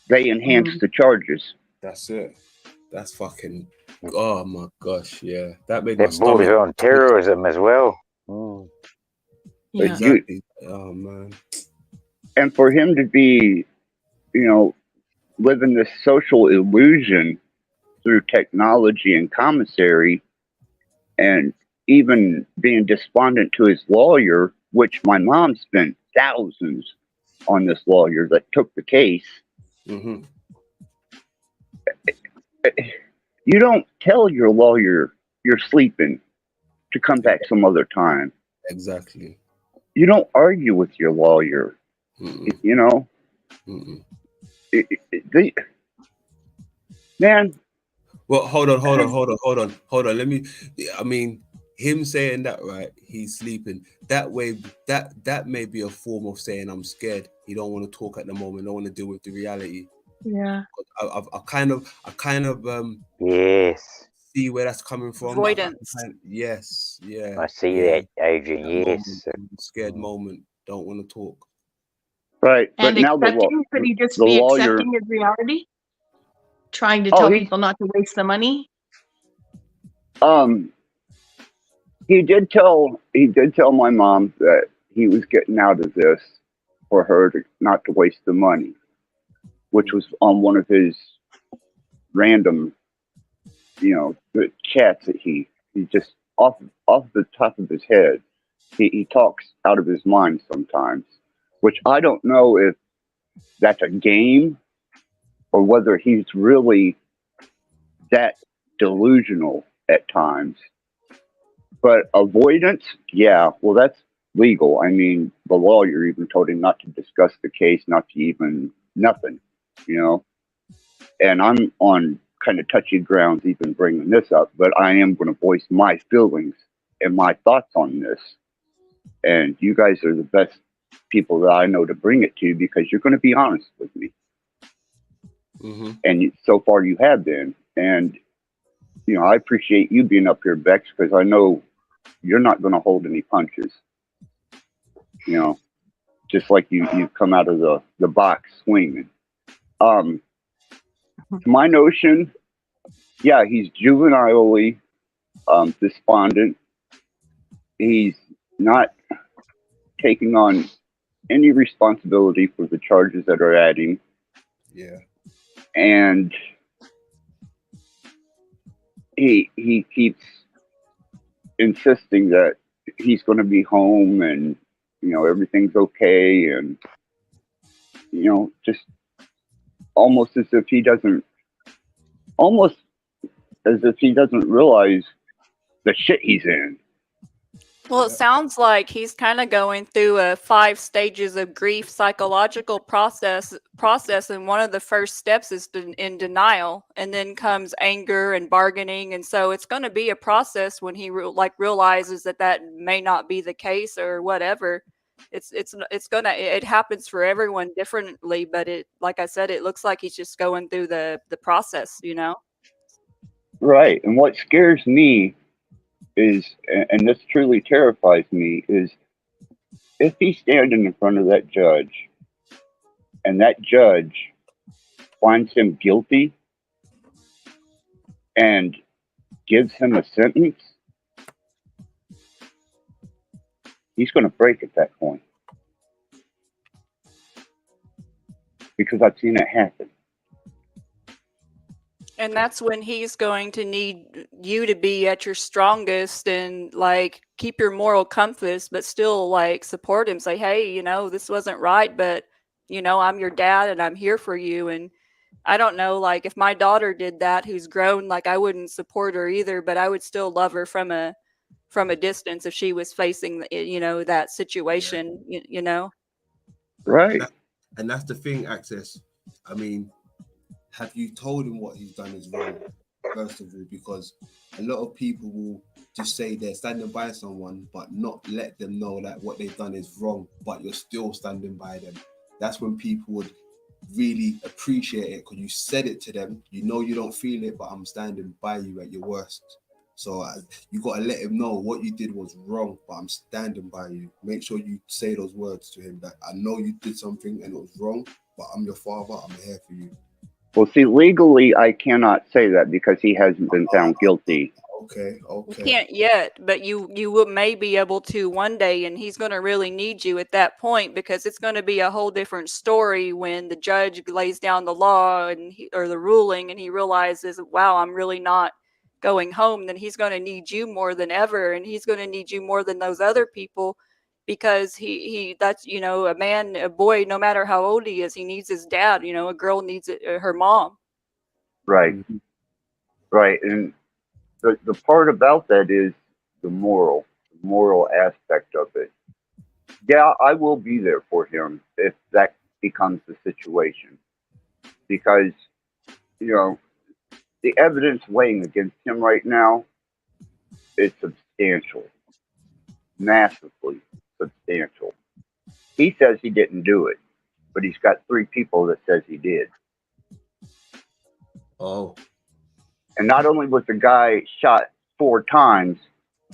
they enhanced the charges. That's it. That's fucking. Oh my gosh, yeah. That made That my stomach. borders on terrorism as well. Yeah. Exactly. Oh man. And for him to be, living this social illusion through technology and commissary, and even being despondent to his lawyer, which my mom spent thousands on this lawyer that took the case. Mm-hmm. You don't tell your lawyer you're sleeping to come back some other time. Exactly. You don't argue with your lawyer. Mm-mm. Man. Well, hold on. Let me. I mean, him saying that, right? He's sleeping. That way, that may be a form of saying I'm scared. He don't want to talk at the moment. Don't want to deal with the reality. Yeah. I kind of yes, see where that's coming from. Avoidance. Yes, yeah. I see that, Adrian. Yes, scared moment. Don't want to talk. Right, and but now accepting, could he just the be lawyer, accepting his reality? Trying to tell people not to waste the money? He did tell my mom that he was getting out of this for her not to waste the money, which was on one of his random, the chats that he just off the top of his head, he talks out of his mind sometimes, which I don't know if that's a game or whether he's really that delusional at times. But avoidance, yeah, well, that's legal. I mean, the lawyer even told him not to discuss the case, not to even nothing, And I'm on kind of touchy grounds even bringing this up, but I am going to voice my feelings and my thoughts on this. And you guys are the best people that I know to bring it to because you're going to be honest with me. Mm-hmm. And so far you have been. And, I appreciate you being up here, Bex, because I know you're not going to hold any punches. Just like you come out of the box swinging. To my notion, yeah, he's juvenilely despondent. He's not taking on any responsibility for the charges that are at him. Yeah. And he keeps insisting that he's going to be home and everything's okay, and just almost as if he doesn't realize the shit he's in. Well, it sounds like he's kind of going through a 5 stages of grief psychological process, and one of the first steps is in denial, and then comes anger and bargaining, and so it's going to be a process when he realizes that may not be the case or whatever. It happens for everyone differently, but like I said, it looks like he's just going through the process, Right, and what scares me is, and this truly terrifies me, is if he's standing in front of that judge and that judge finds him guilty and gives him a sentence, he's going to break at that point. Because I've seen it happen. And that's when he's going to need you to be at your strongest and keep your moral compass, but still support him. Say, hey, this wasn't right, but I'm your dad and I'm here for you. And I don't know, if my daughter did that, who's grown, I wouldn't support her either, but I would still love her from a distance if she was facing, that situation, Right. And that's the thing, Access. I mean, have you told him what he's done is wrong, first of all? Because a lot of people will just say they're standing by someone, but not let them know that what they've done is wrong, but you're still standing by them. That's when people would really appreciate it because you said it to them. You know you don't feel it, but I'm standing by you at your worst. So you got to let him know what you did was wrong, but I'm standing by you. Make sure you say those words to him that I know you did something and it was wrong, but I'm your father. I'm here for you. Well, see, legally, I cannot say that because he hasn't been found guilty. Okay. You can't yet, but you may be able to one day, and he's going to really need you at that point because it's going to be a whole different story when the judge lays down the law or the ruling, and he realizes, wow, I'm really not going home. Then he's going to need you more than ever, and he's going to need you more than those other people because that's a boy, no matter how old he is, he needs his dad. A girl needs her mom. Right. Mm-hmm. Right. And the part about that is the moral aspect of it. Yeah, I will be there for him if that becomes the situation. Because, the evidence weighing against him right now is substantial. Massively substantial. He says he didn't do it, but he's got 3 people that says he did. Oh. And not only was the guy shot 4 times,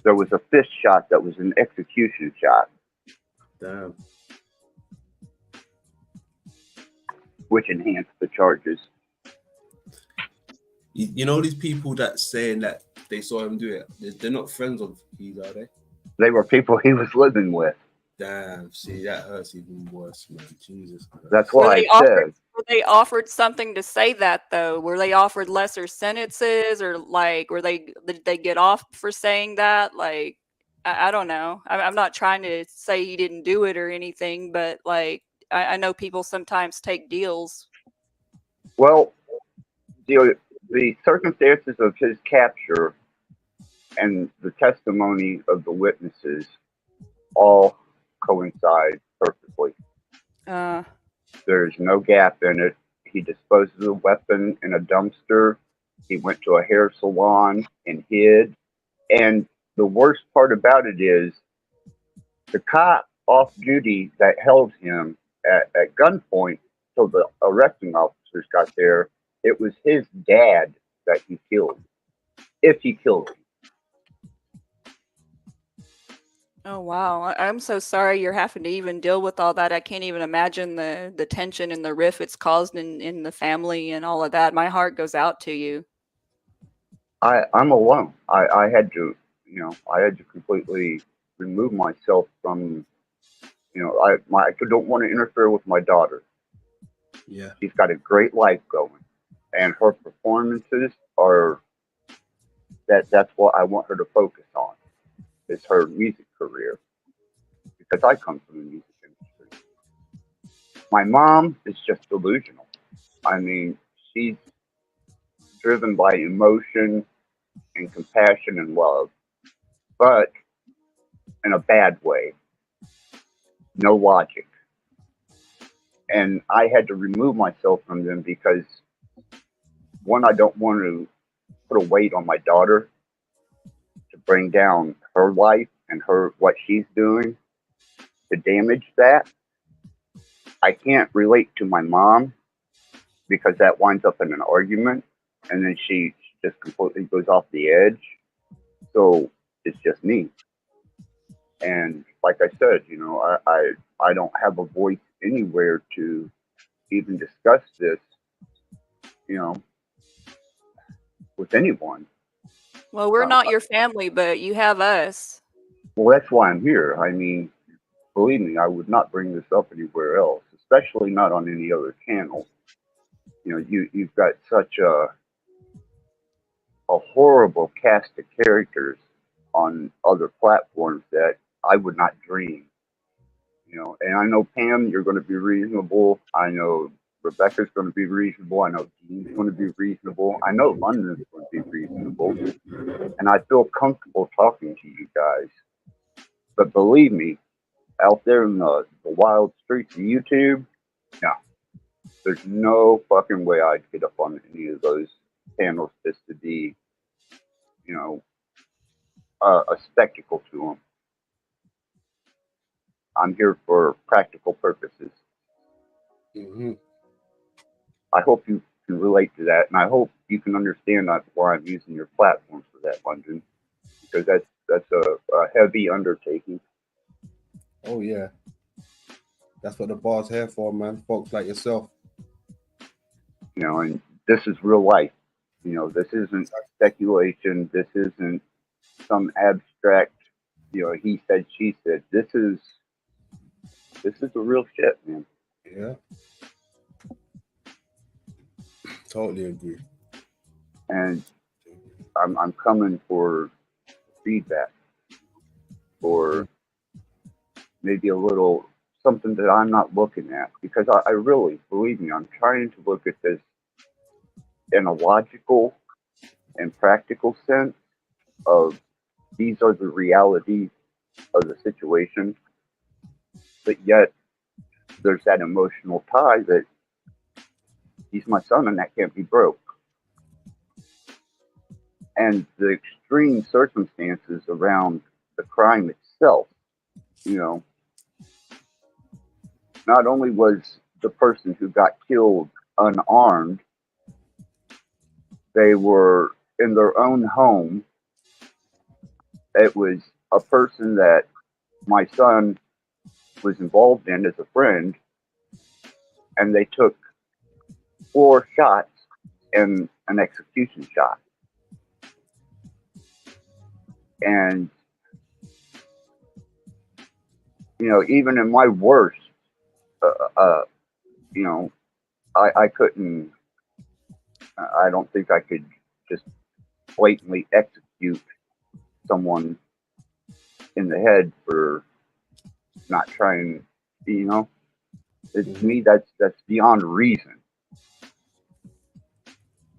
there was a 5th shot that was an execution shot. Damn. Which enhanced the charges. You know these people that saying that they saw him do it, they're not friends of his, are they? They were people he was living with. Damn, see, that hurts even worse, man. Jesus Christ. That's why I said. Were they offered something to say that though? Were they offered lesser sentences, or did they get off for saying that? Like, I don't know. I'm not trying to say he didn't do it or anything, but like, I know people sometimes take deals. Well, the circumstances of his capture and the testimony of the witnesses all coincide perfectly. There's no gap in it. He disposed of the weapon in a dumpster. He went to a hair salon and hid. And the worst part about it is the cop off duty that held him at gunpoint till the arresting officers got there, it was his dad that he killed, if he killed him. Oh wow, I'm so sorry you're having to even deal with all that. I can't even imagine the tension and the rift it's caused in the family and all of that. My heart goes out to you. I'm alone. I had to, I had to completely remove myself from, I don't want to interfere with my daughter. Yeah. She's got a great life going, and her performances are that's what I want her to focus on. Is her music career, because I come from the music industry. My mom is just delusional. I mean, she's driven by emotion and compassion and love, but in a bad way. No logic. And I had to remove myself from them because, one, I don't want to put a weight on my daughter to bring down her life and what she's doing to damage that. I can't relate to my mom because that winds up in an argument, and then she just completely goes off the edge. So it's just me. And like I said, I don't have a voice anywhere to even discuss this, with anyone. Well, we're not your family, but you have us. Well, that's why I'm here. I mean, believe me, I would not bring this up anywhere else, especially not on any other channel. You've got such a horrible cast of characters on other platforms that I would not dream. And I know, Pam, you're going to be reasonable. I know Rebecca's going to be reasonable. I know Dean's going to be reasonable. I know London's going to be reasonable. And I feel comfortable talking to you guys. But believe me, out there in the wild streets of YouTube, no. There's no fucking way I'd get up on any of those panels just to be, a spectacle to them. I'm here for practical purposes. Mm-hmm. hope you can relate to that, and I hope you can understand why I'm using your platform for that, London, because that's a heavy undertaking. Oh yeah, that's what the bar's here for, man. Folks like yourself. You know, and this is real life. You know, this isn't speculation. This isn't some abstract, you know, he said, she said. This is the real shit, man. Yeah. Totally agree. And I'm coming for feedback, or maybe a little something that I'm not looking at, because I really, believe me, I'm trying to look at this in a logical and practical sense of these are the realities of the situation, but yet there's that emotional tie that he's my son and that can't be broke. And the extreme circumstances around the crime itself, you know, not only was the person who got killed unarmed, they were in their own home. It was a person that my son was involved in as a friend, and they took 4 shots and an execution shot. And, you know, even in my worst, you know, I couldn't, I don't think I could just blatantly execute someone in the head for not trying, you know, to me, that's beyond reason.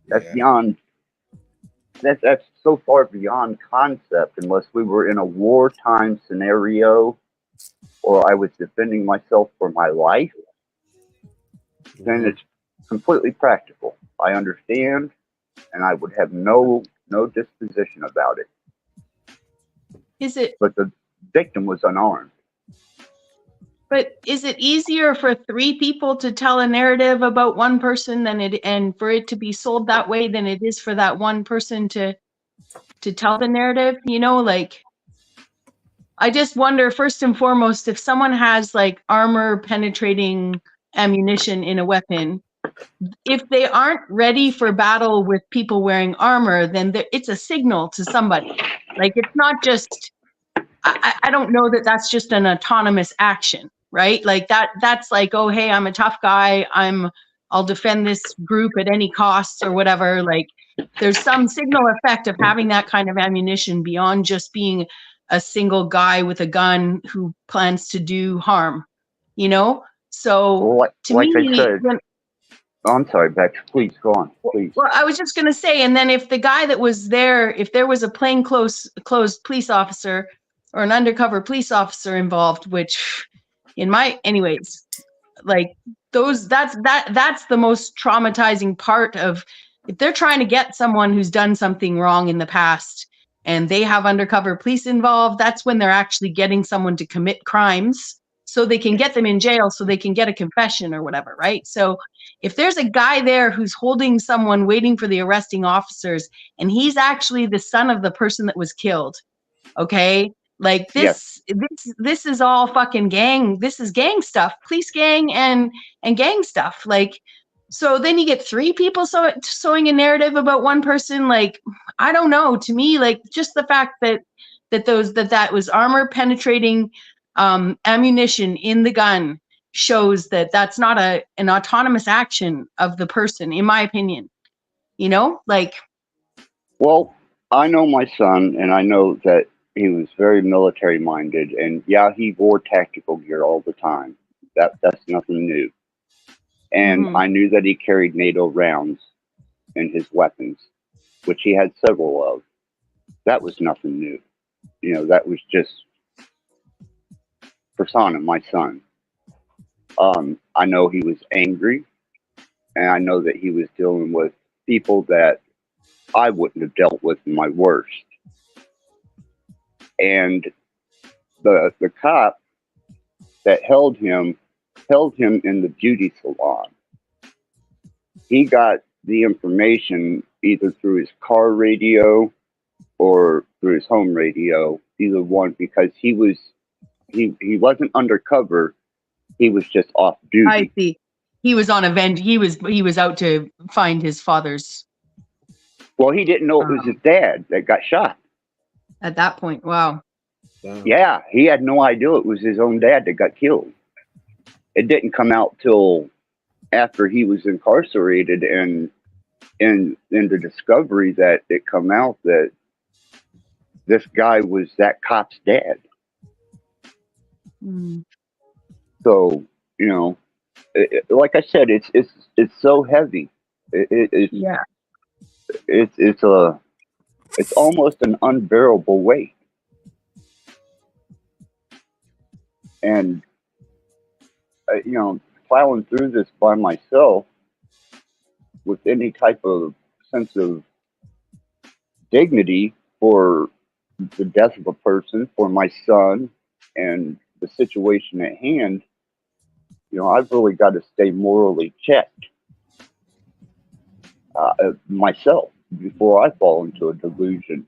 That's beyond, that's so far beyond concept, unless we were in a wartime scenario or I was defending myself for my life. Then it's completely practical. I understand, and I would have no disposition about it. Is it? But the victim was unarmed. But is it easier for 3 people to tell a narrative about one person and for it to be sold that way than it is for that one person to tell the narrative? You know, like, I just wonder, first and foremost, if someone has like armor penetrating ammunition in a weapon, if they aren't ready for battle with people wearing armor, then it's a signal to somebody. Like, it's not just, I don't know that that's just an autonomous action, right? Like that's like, oh, hey, I'm a tough guy. I'll defend this group at any costs or whatever. Like, there's some signal effect of having that kind of ammunition beyond just being a single guy with a gun who plans to do harm, you know? So to like me, I said, I'm sorry, Bex, please go on, please. Well, I was just going to say, and then if the guy that was there, if there was a plainclothes police officer or an undercover police officer involved, which anyways, like that's the most traumatizing part of, if they're trying to get someone who's done something wrong in the past and they have undercover police involved, that's when they're actually getting someone to commit crimes so they can get them in jail, so they can get a confession or whatever, right? So if there's a guy there who's holding someone waiting for the arresting officers, and he's actually the son of the person that was killed, okay? Like this is all fucking gang. This is gang stuff, police gang and gang stuff. Like, so then you get 3 people sewing a narrative about one person. Like, I don't know. To me, like, just the fact that was armor penetrating ammunition in the gun shows that that's not an autonomous action of the person, in my opinion. You know, like. Well, I know my son, and I know that he was very military minded, and yeah, he wore tactical gear all the time. That's nothing new. And I knew that he carried NATO rounds in his weapons, which he had several of. That was nothing new. You know, that was just persona, my son. I know he was angry, and I know that he was dealing with people that I wouldn't have dealt with in my worst. And the cop that held him in the beauty salon. he got the information either through his car radio or through his home radio, either one, because he wasn't undercover. He was just off duty. I see. He was on a vent. He was out to find his father's. Well, he didn't know it was his dad that got shot. At that point, wow. Yeah, he had no idea it was his own dad that got killed. It didn't come out till after he was incarcerated, and in the discovery that it come out that this guy was that cop's dad. Mm. So, you know, like I said, it's so heavy. Yeah. It's almost an unbearable weight. And you know, plowing through this by myself with any type of sense of dignity for the death of a person, for my son, and the situation at hand, you know, I've really got to stay morally checked myself before I fall into a delusion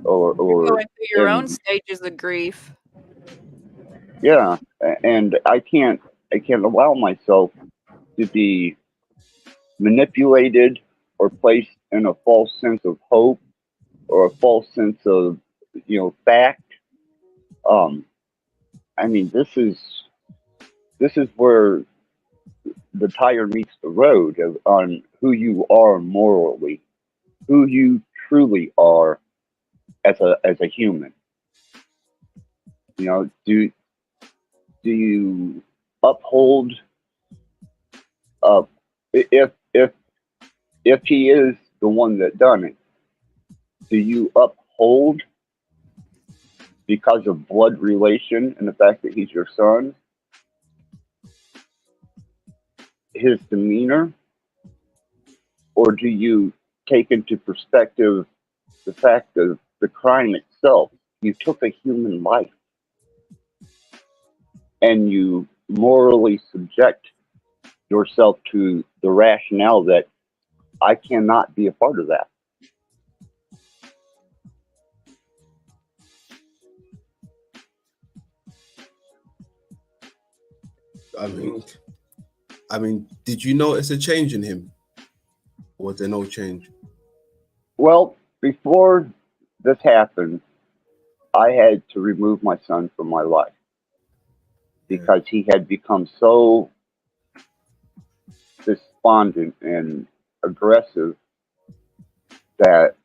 or You're going through your own stages of grief. Yeah, and I can't allow myself to be manipulated or placed in a false sense of hope or a false sense of, you know, fact. I mean, this is where the tire meets the road on who you are morally, who you truly are as a human. You know, do you uphold if he is the one that done it, do you uphold because of blood relation and the fact that he's your son, his demeanor, or do you take into perspective the fact of the crime itself? You took a human life and you morally subject yourself to the rationale that I cannot be a part of that. I mean, did you notice a change in him? Or was there no change? Well, before this happened, I had to remove my son from my life because he had become so despondent and aggressive that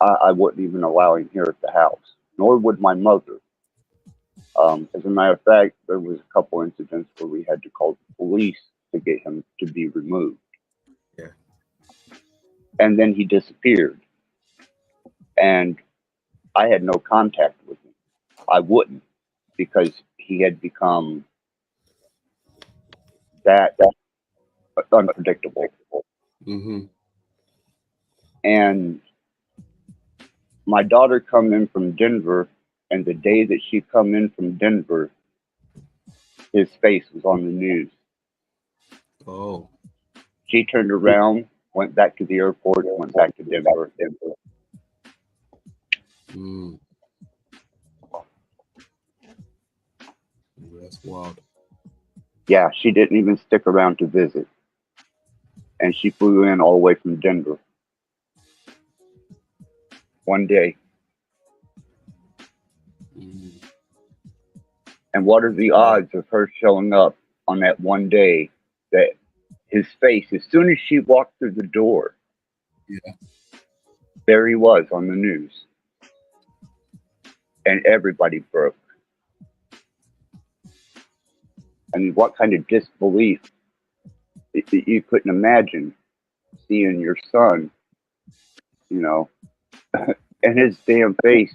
I wouldn't even allow him here at the house, nor would my mother. As a matter of fact, there was a couple incidents where we had to call the police to get him to be removed. Yeah. And then he disappeared. And I had no contact with him. I wouldn't, because he had become that unpredictable. Mm-hmm. And my daughter come in from Denver, and the day that she come in from Denver, his face was on the news. Oh. She turned around, went back to the airport, and went back to Denver. Mm. That's wild. Yeah, she didn't even stick around to visit. And she flew in all the way from Denver. One day. Mm. And what are the odds of her showing up on that one day that his face, as soon as she walked through the door, there he was on the news. And everybody broke. I mean, what kind of disbelief you couldn't imagine seeing your son, you know, and his damn face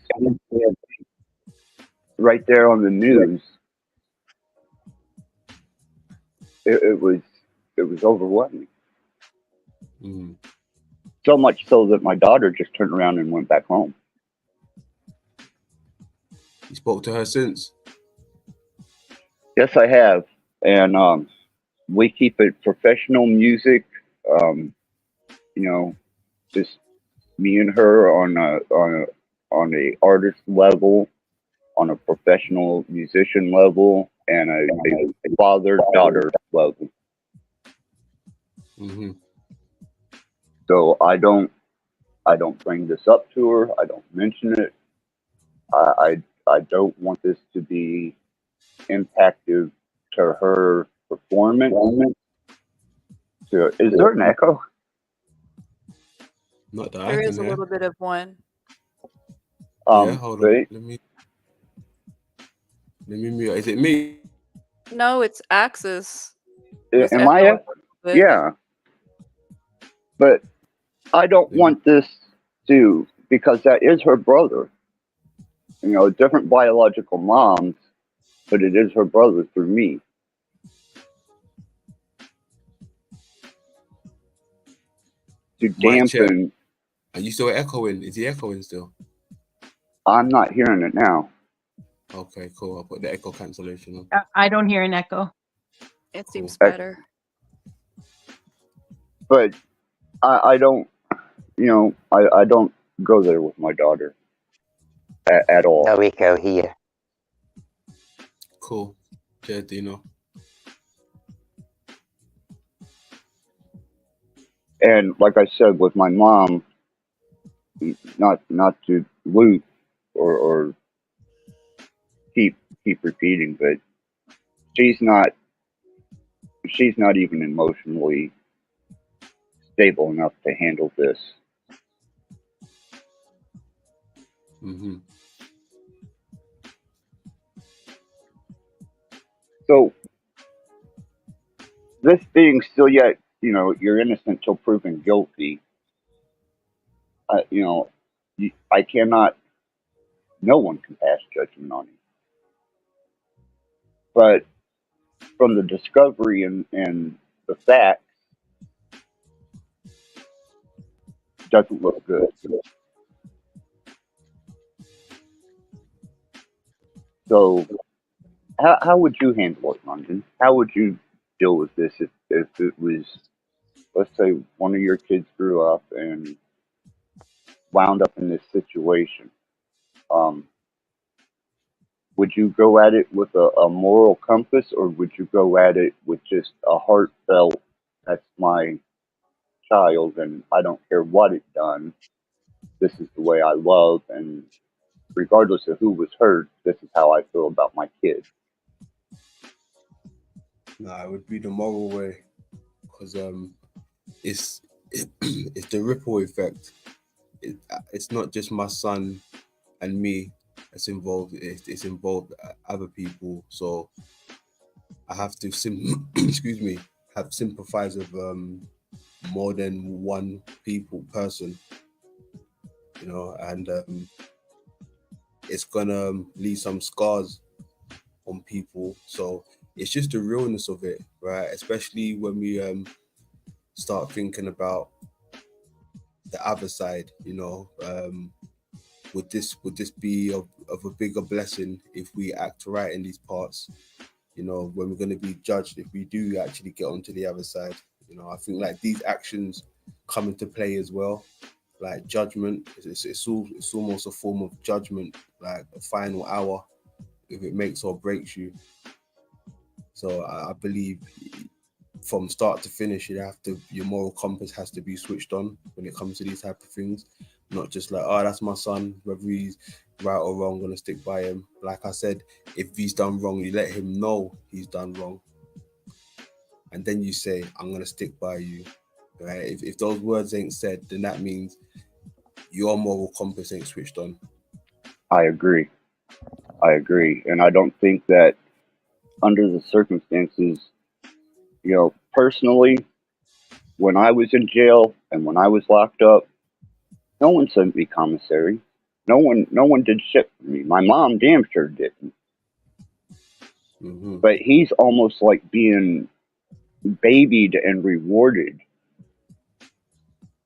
right there on the news. It was overwhelming. Mm. So much so that my daughter just turned around and went back home. You spoke to her since? Yes, I have. And we keep it professional music. You know, just me and her on a artist level, on a professional musician level, and a father daughter level. Mm-hmm. So I don't bring this up to her. I don't mention it. I don't want this to be impacted to her performance. So, is there an echo? Not that I There can is a hear. little bit of one. Yeah, hold on. But Let me mute. Is it me? No, it's Axis was am I? echoing a little bit. Yeah, but I don't Let me, want this to, because that is her brother. You know, different biological moms, but it is her brother through me. To mic check. dampen, Are you still echoing? Is he echoing still? I'm not hearing it now. Okay, cool. I'll put the echo cancellation on. I don't hear an echo. It Cool. seems better. But I don't, you know, I don't go there with my daughter at all. No echo here. Cool. Okay, Dino. And like I said, with my mom, not to loop or keep repeating, but she's not even emotionally stable enough to handle this. Mm-hmm. So this being still yet, you know, you're innocent till proven guilty. You know, I cannot. No one can pass judgment on you. But from the discovery and the facts, doesn't look good. So how would you handle it, London? How would you deal with this if it was, let's say, one of your kids grew up and wound up in this situation? Um, would you go at it with a moral compass, or would you go at it with just a heartfelt, that's my child, and I don't care what it done. This is the way I love, and regardless of who was hurt, this is how I feel about my kid. Nah, it would be the moral way, because it's it's the ripple effect. It's not just my son and me that's involved. It's involved other people. So I have to excuse me, have sympathize with more than one person, you know, and it's gonna leave some scars on people. So it's just the realness of it, right? Especially when we start thinking about the other side, you know. Would this be of a bigger blessing if we act right in these parts? You know, when we're going to be judged if we do actually get onto the other side. You know, I think like these actions come into play as well. Like judgment, it's almost a form of judgment, like a final hour, if it makes or breaks you. So I believe from start to finish, your moral compass has to be switched on when it comes to these type of things. Not just like, oh, that's my son, whether he's right or wrong, I'm gonna stick by him. Like I said, if he's done wrong, you let him know he's done wrong, and then you say, I'm gonna stick by you. Right? If those words ain't said, then that means your moral compass ain't switched on. I agree, and I don't think that under the circumstances, you know, personally, when I was in jail and when I was locked up, no one sent me commissary. No one did shit for me. My mom damn sure didn't. Mm-hmm. But he's almost like being babied and rewarded,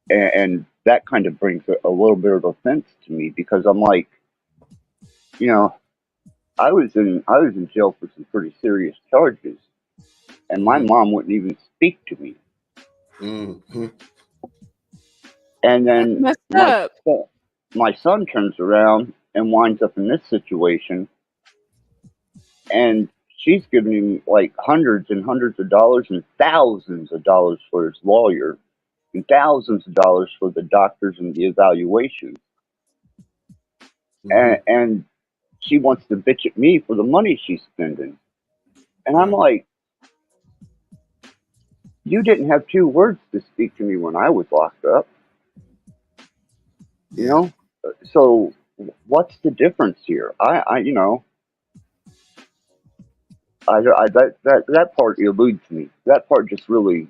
and that kind of brings a little bit of offense to me, because I'm like, you know, I was in jail for some pretty serious charges, and my mom wouldn't even speak to me. Mm-hmm. And then Messed up. my son turns around and winds up in this situation, and she's giving him like hundreds and hundreds of dollars and thousands of dollars for his lawyer and thousands of dollars for the doctors and the evaluation. Mm-hmm. And she wants to bitch at me for the money she's spending. And I'm Right. like, you didn't have two words to speak to me when I was locked up, you Yeah. know? So what's the difference here? That part eludes me. That part just really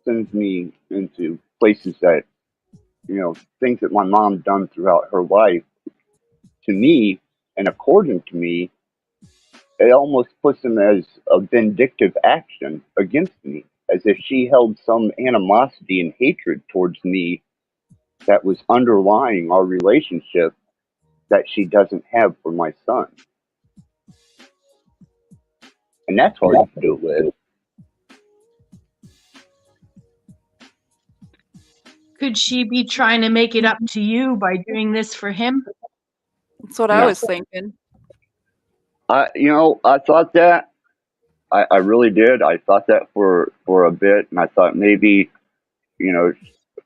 sends me into places that, things that my mom done throughout her life to me, and according to me, it almost puts them as a vindictive action against me, as if she held some animosity and hatred towards me that was underlying our relationship that she doesn't have for my son. And that's hard to deal with. Could she be trying to make it up to you by doing this for him? That's what I was thinking. I thought that. I really did. I thought that for a bit, and I thought maybe,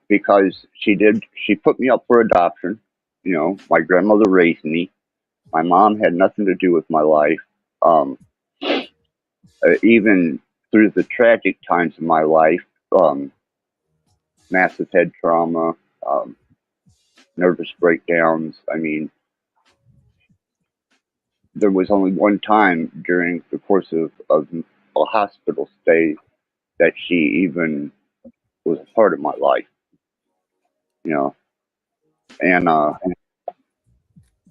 because she put me up for adoption. My grandmother raised me. My mom had nothing to do with my life. Even through the tragic times of my life, massive head trauma, nervous breakdowns. I mean, there was only one time during the course of a hospital stay that she even was a part of my life, and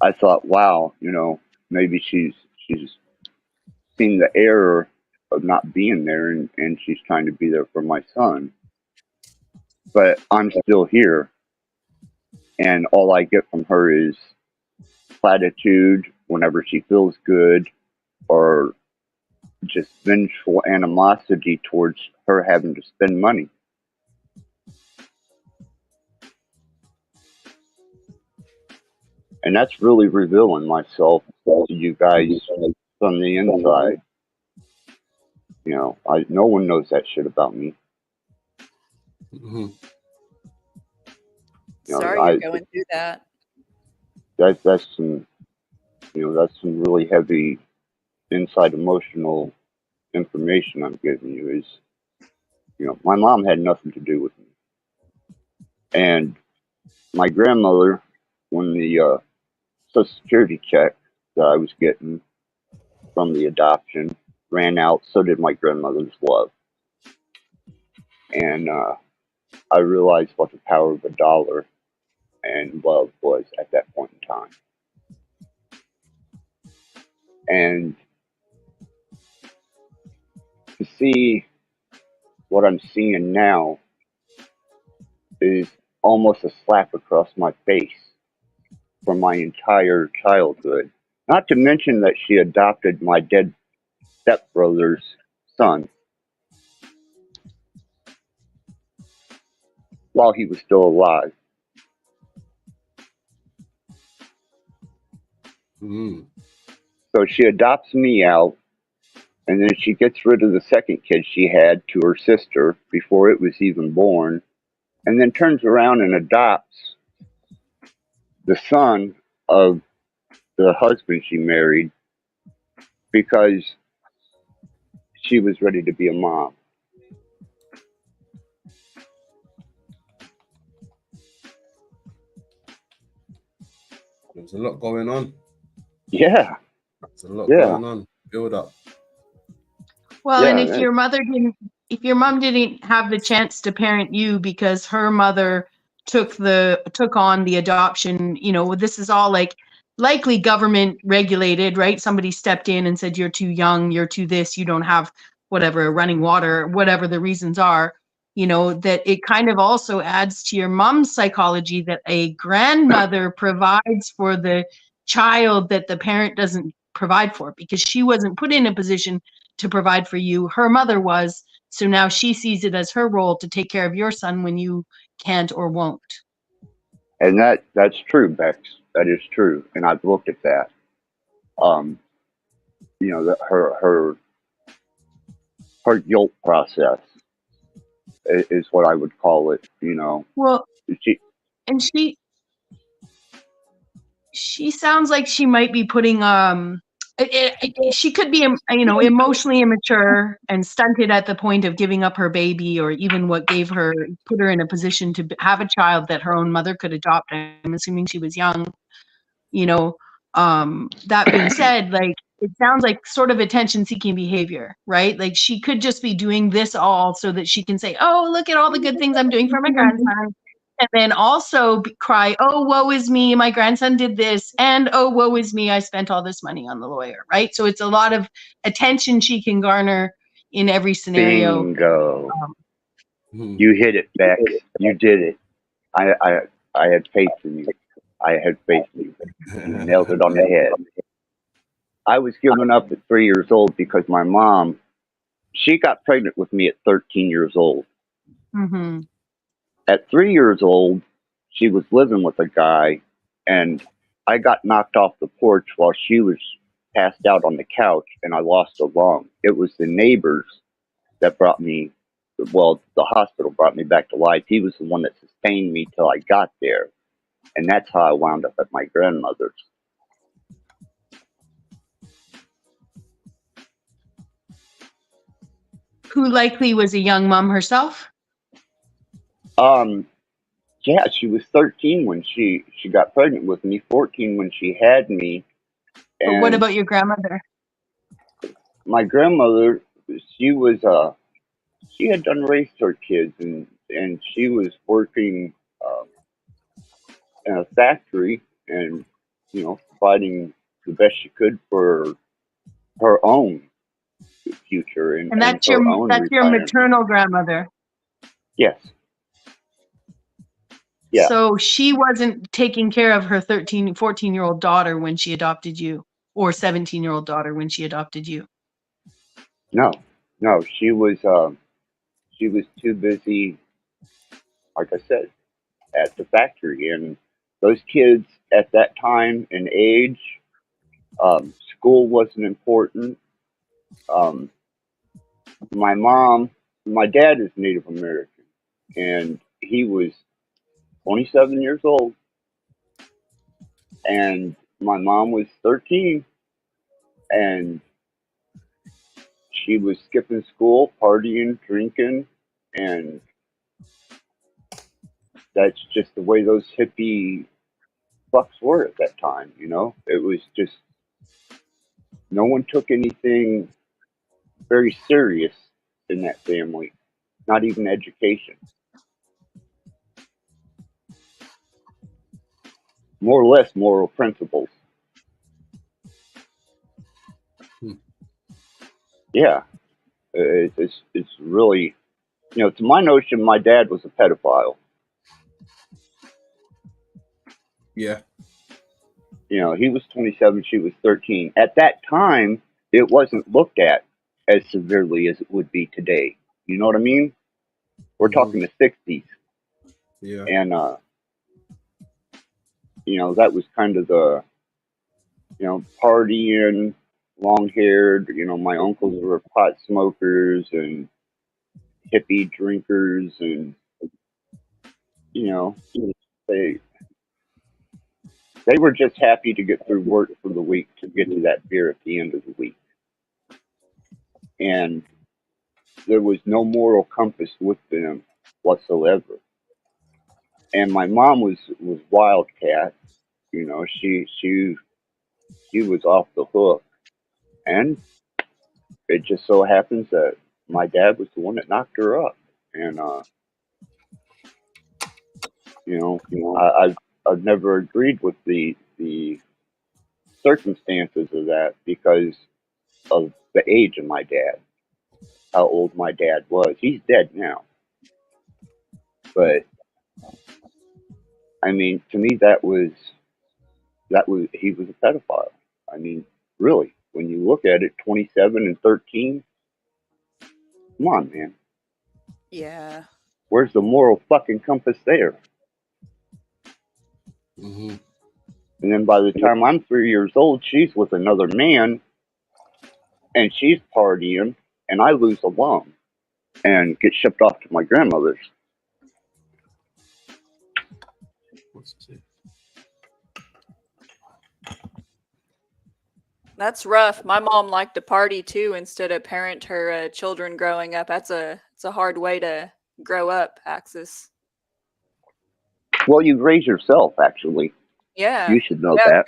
I thought, wow, maybe she's seen the error of not being there, and she's trying to be there for my son. But I'm still here, and all I get from her is platitude whenever she feels good, or just vengeful animosity towards her having to spend money. And that's really revealing myself to you guys from the inside. No one knows that shit about me. Mm-hmm. Sorry you're going through that. That's some really heavy inside emotional information I'm giving you. Is my mom had nothing to do with me, and my grandmother, when the Social Security check that I was getting from the adoption ran out, so did my grandmother's love. And I realized what the power of a dollar and love was at that point in time. And to see what I'm seeing now is almost a slap across my face from my entire childhood. Not to mention that she adopted my dead stepbrother's son while he was still alive. Mm-hmm. So she adopts me out, and then she gets rid of the second kid she had to her sister before it was even born, and then turns around and adopts the son of the husband she married because she was ready to be a mom. There's a lot going on. Yeah. There's a lot going on. Build up. Well, and if your mom didn't have the chance to parent you because her mother took on the adoption, this is all likely government regulated, right? Somebody stepped in and said, you're too young, you're too this, you don't have whatever, running water, whatever the reasons are, that it kind of also adds to your mom's psychology that a grandmother provides for the child that the parent doesn't provide for, because she wasn't put in a position to provide for you. Her mother was, So now she sees it as her role to take care of your son when you can't or won't. And that's true, Bex. That is true. And I've looked at that. You know, that her guilt process is what I would call it. You know, Well, she and she sounds like she might be putting she could be, you know, emotionally immature and stunted at the point of giving up her baby, or even what put her in a position to have a child that her own mother could adopt. I'm assuming she was young, you know. That being said, like, it sounds like sort of attention-seeking behavior, right? Like, she could just be doing this all so that she can say, oh, look at all the good things I'm doing for my grandson. And then also cry, oh, woe is me, my grandson did this. And oh, woe is me, I spent all this money on the lawyer, right? So it's a lot of attention she can garner in every scenario. bingo. You hit it, Bex. You did it. I had faith in you. I had faith in you. You nailed it on the head. I was given up at 3 years old because my mom, she got pregnant with me at 13 years old. Mm-hmm. At 3 years old, she was living with a guy, and I got knocked off the porch while she was passed out on the couch, and I lost a lung. It was the neighbors that brought me, well, the hospital brought me back to life. He was the one that sustained me till I got there. And that's how I wound up at my grandmother's. Who likely was a young mom herself? Yeah, she was 13 when she got pregnant with me, 14 when she had me. But what And about your grandmother? my grandmother, she was she had done raised her kids, and she was working in a factory, and you know, providing the best she could for her own future and that's her own your retirement. maternal grandmother. Yes. Yeah. So she wasn't taking care of her 14-year-old daughter when she adopted you, or 17-year-old daughter when she adopted you. No, she was too busy, like I said, at the factory. And those kids at that time and age, school wasn't important. Um, my dad is Native American, and he was 27 years old, and my mom was 13, and she was skipping school, partying, drinking, and that's just the way those hippie fucks were at that time. You know, it was just no one took anything very serious in that family, not even education. More or less moral principles. Yeah, it's really, you know, to my notion, my dad was a pedophile. Yeah. You know, he was 27, she was 13. At that time, it wasn't looked at as severely as it would be today. You know what I mean? We're talking the 60s. Yeah. And, you know, that was kind of the, you know, partying, long haired, you know, my uncles were pot smokers and hippie drinkers, and, you know, they, they were just happy to get through work for the week to get to that beer at the end of the week. And there was no moral compass with them whatsoever. And my mom was wildcat, you know, she was off the hook. And it just so happens that my dad was the one that knocked her up. And you know, I've never agreed with the circumstances of that because of the age of my dad, how old my dad was. He's dead now. But I mean, to me that was he was a pedophile. I mean, really, when you look at it, 27 and 13, Come on, man. Yeah. Where's the moral fucking compass there? Mm-hmm. And then by the time I'm 3 years old, she's with another man, and she's partying, and I lose a lung and get shipped off to my grandmother's. What's it? That's rough. My mom liked to party too instead of parent her children growing up. It's a hard way to grow up, Axis. Well, you raise yourself, actually. Yeah. You should know Yeah, that.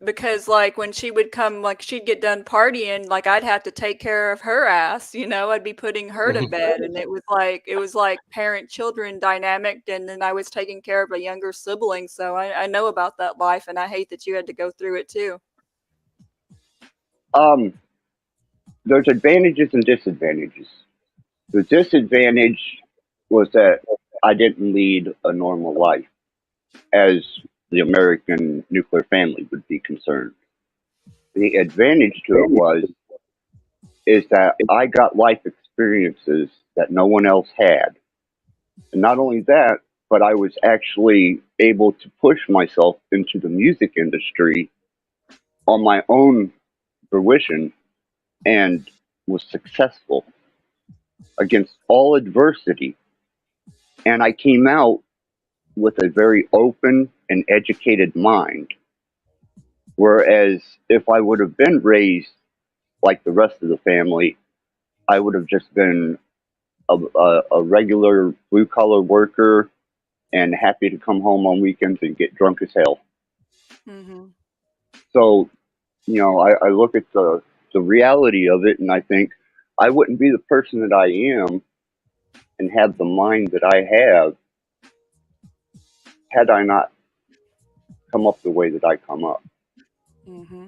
because like when she would come, like she'd get done partying, like I'd have to take care of her ass, you know, I'd be putting her to bed, and it was like parent-children dynamic, and then I was taking care of a younger sibling, so I know about that life, and I hate that you had to go through it too. There's advantages and disadvantages. The disadvantage was that I didn't lead a normal life, as the American nuclear family would be concerned. The advantage to it is that I got life experiences that no one else had. And not only that, but I was actually able to push myself into the music industry on my own fruition and was successful against all adversity. And I came out with a very open and educated mind. Whereas if I would have been raised like the rest of the family, I would have just been a regular blue collar worker and happy to come home on weekends and get drunk as hell. Mm-hmm. So, I look at the reality of it and I think I wouldn't be the person that I am and have the mind that I have had I not come up the way that I come up. Mm-hmm.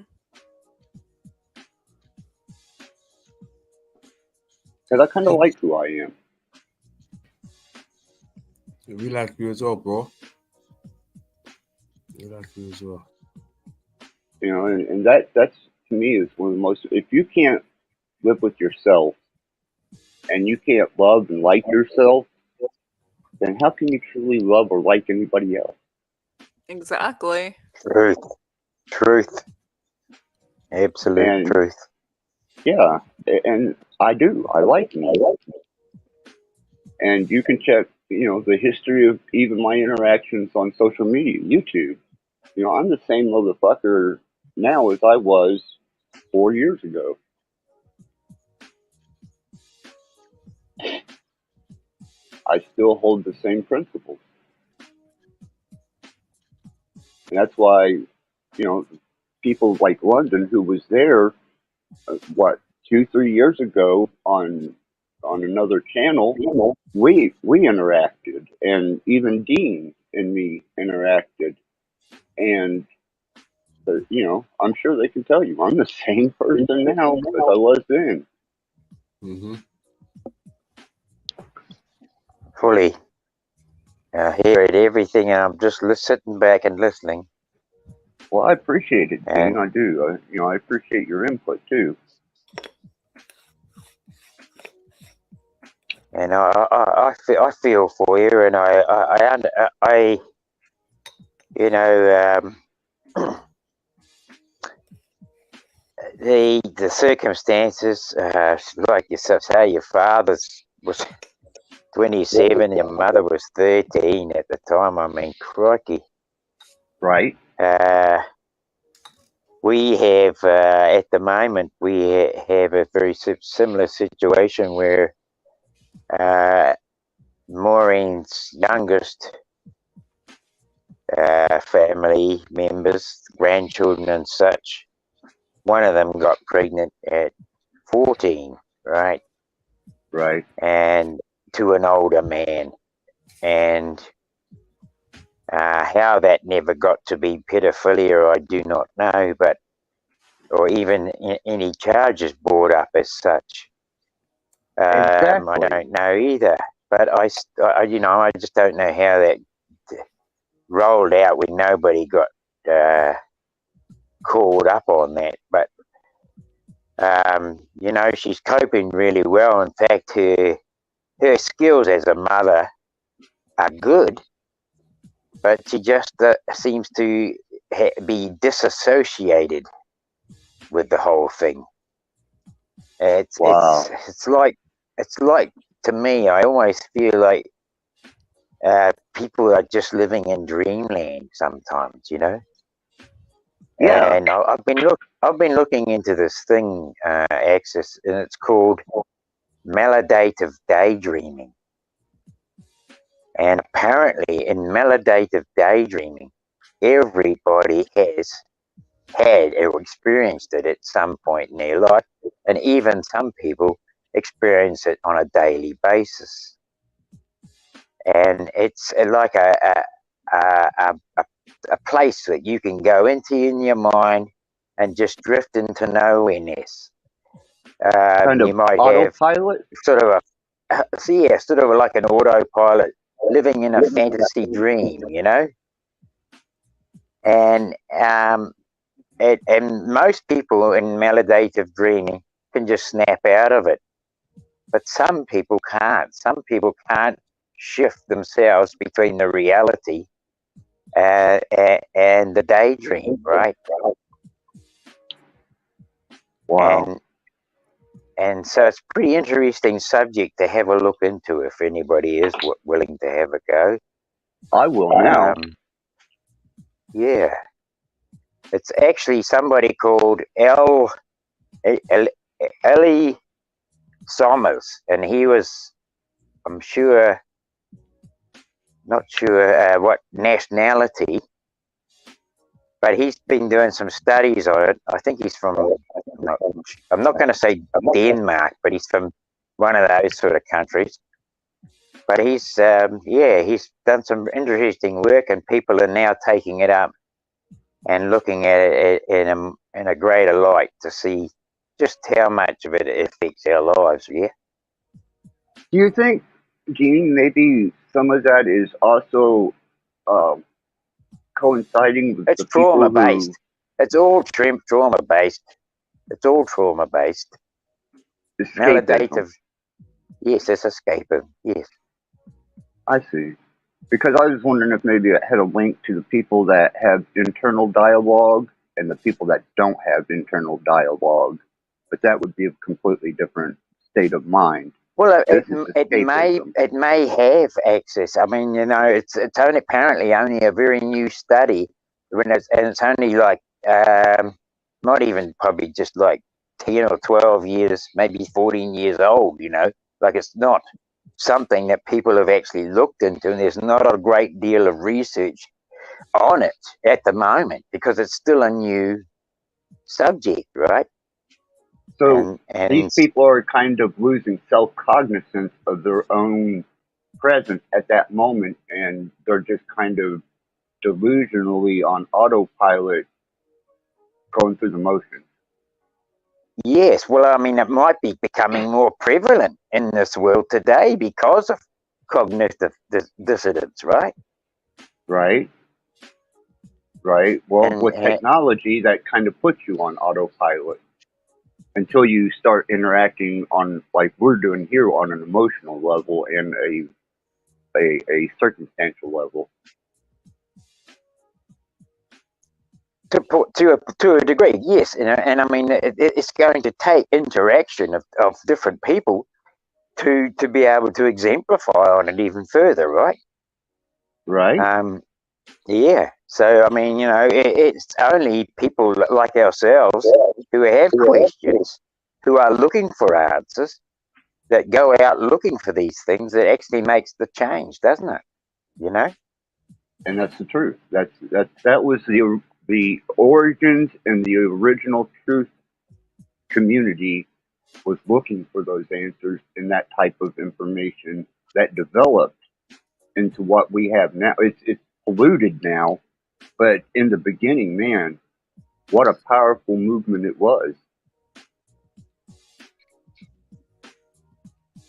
Because I kind of like who I am. We like you as well, bro. We like you as well. And that's to me is one of the most. If you can't live with yourself and you can't love and like yourself, then how can you truly love or like anybody else? Exactly. Truth. Absolute truth. Yeah, and I do. I like me. And you can check, the history of even my interactions on social media, YouTube. I'm the same motherfucker now as I was 4 years ago. I still hold the same principles. And that's why, people like London, who was there, 2-3 years ago on another channel, we interacted, and even Dean and me interacted, and I'm sure they can tell you I'm the same person now as I was then. Mm-hmm. Fully. I hear it, everything, and I'm just sitting back and listening. Well, I appreciate it, Dean. I do. I appreciate your input too. And I feel for you, and I the circumstances, like yourself say, your father was 27, your mother was 13 at the time. I mean, crikey. Right. We have, at the moment, we have a very similar situation where Maureen's youngest family members, grandchildren and such, one of them got pregnant at 14, right? Right. And to an older man. And how that never got to be pedophilia, I do not know, or even any charges brought up as such. Exactly. I don't know either. But I just don't know how that rolled out when nobody got called up on that. But You know, she's coping really well. In fact, her skills as a mother are good, but she just seems to be disassociated with the whole thing. It's like to me, I always feel like people are just living in dreamland sometimes, you know. Yeah. And I've been looking into this thing, Axis, and it's called maladaptive daydreaming. And apparently, in maladaptive daydreaming, everybody has had or experienced it at some point in their life, and even some people experience it on a daily basis. And it's like a place that you can go into in your mind and just drift into nowhereness. Kind You of might have autopilot. sort of sort of like an autopilot, living in a fantasy dream, you know. And most people in maladaptive dreaming can just snap out of it, but some people can't. Some people can't shift themselves between the reality and the daydream, right? Wow. And so it's a pretty interesting subject to have a look into if anybody is willing to have a go. I will now. Yeah, it's actually somebody called Ellie Sommers, and he was, I'm not sure what nationality, but he's been doing some studies on it. I think he's from, I'm not going to say Denmark, but he's from one of those sort of countries. But he's done some interesting work, and people are now taking it up and looking at it in a greater light to see just how much of it affects our lives. Yeah. Do you think, Gene, maybe some of that is also coinciding with It's the people trauma who based. It's all trauma based. It's all trauma based. escapism? Maladaptive. Yes, it's escapism. Yes. I see. Because I was wondering if maybe it had a link to the people that have internal dialogue and the people that don't have internal dialogue, but that would be a completely different state of mind. Well, This is escapism. it may have access. I mean, you know, it's only apparently only a very new study, and it's only like not even probably just like 10 or 12 years, maybe 14 years old. You know, like it's not something that people have actually looked into, and there's not a great deal of research on it at the moment because it's still a new subject, right? So And these people are kind of losing self-cognizance of their own presence at that moment, and they're just kind of delusionally on autopilot going through the motions. yes, well, I mean, it might be becoming more prevalent in this world today because of cognitive dissidence, right? Right? Right? Well, And with technology, that kind of puts you on autopilot until you start interacting on, like we're doing here, on an emotional level and a circumstantial level. to a degree, yes, and I mean, it's going to take interaction of different people to be able to exemplify on it even further, right? Right? Yeah. So, I mean, you know, it's only people like ourselves who have questions, who are looking for answers, that go out looking for these things that actually makes the change, doesn't it? You know? And that's the truth. That was the origins and the original truth community was looking for those answers and that type of information that developed into what we have now. It's polluted now, but in the beginning, man, what a powerful movement it was.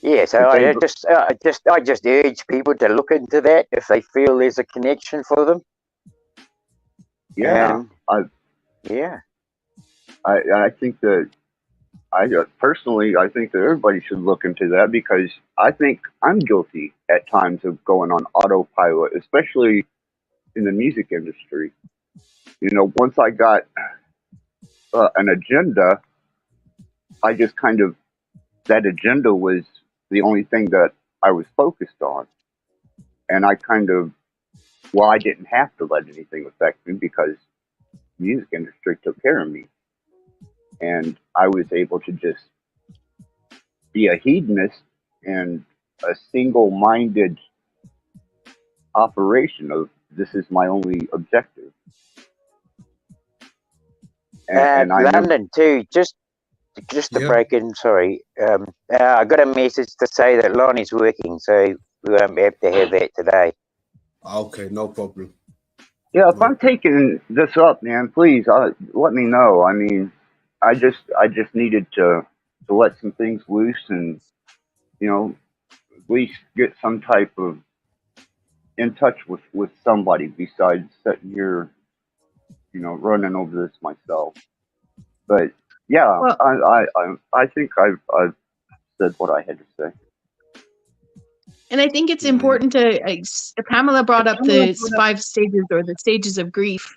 Yeah, so I just urge people to look into that if they feel there's a connection for them. Yeah, And, yeah. I think that personally, I think that everybody should look into that, because I think I'm guilty at times of going on autopilot, especially in the music industry. You know, once I got an agenda, I just kind of, that agenda was the only thing that I was focused on. And I kind of, well, I didn't have to let anything affect me because the music industry took care of me. And I was able to just be a hedonist and a single-minded operation of, this is my only objective. And I London never, too. Just to Yeah. break in. Sorry, I got a message to say that Lonnie's working, so we won't be able to have that today. Okay, no problem. yeah, if I'm taking this up, man, please let me know. I mean, I just needed to let some things loose, and you know, at least get some type of in touch with somebody besides sitting here, you know, running over this myself. But yeah, Well, I think I've said what I had to say. and I think it's important to, Pamela brought up the 5 stages, or the stages of grief.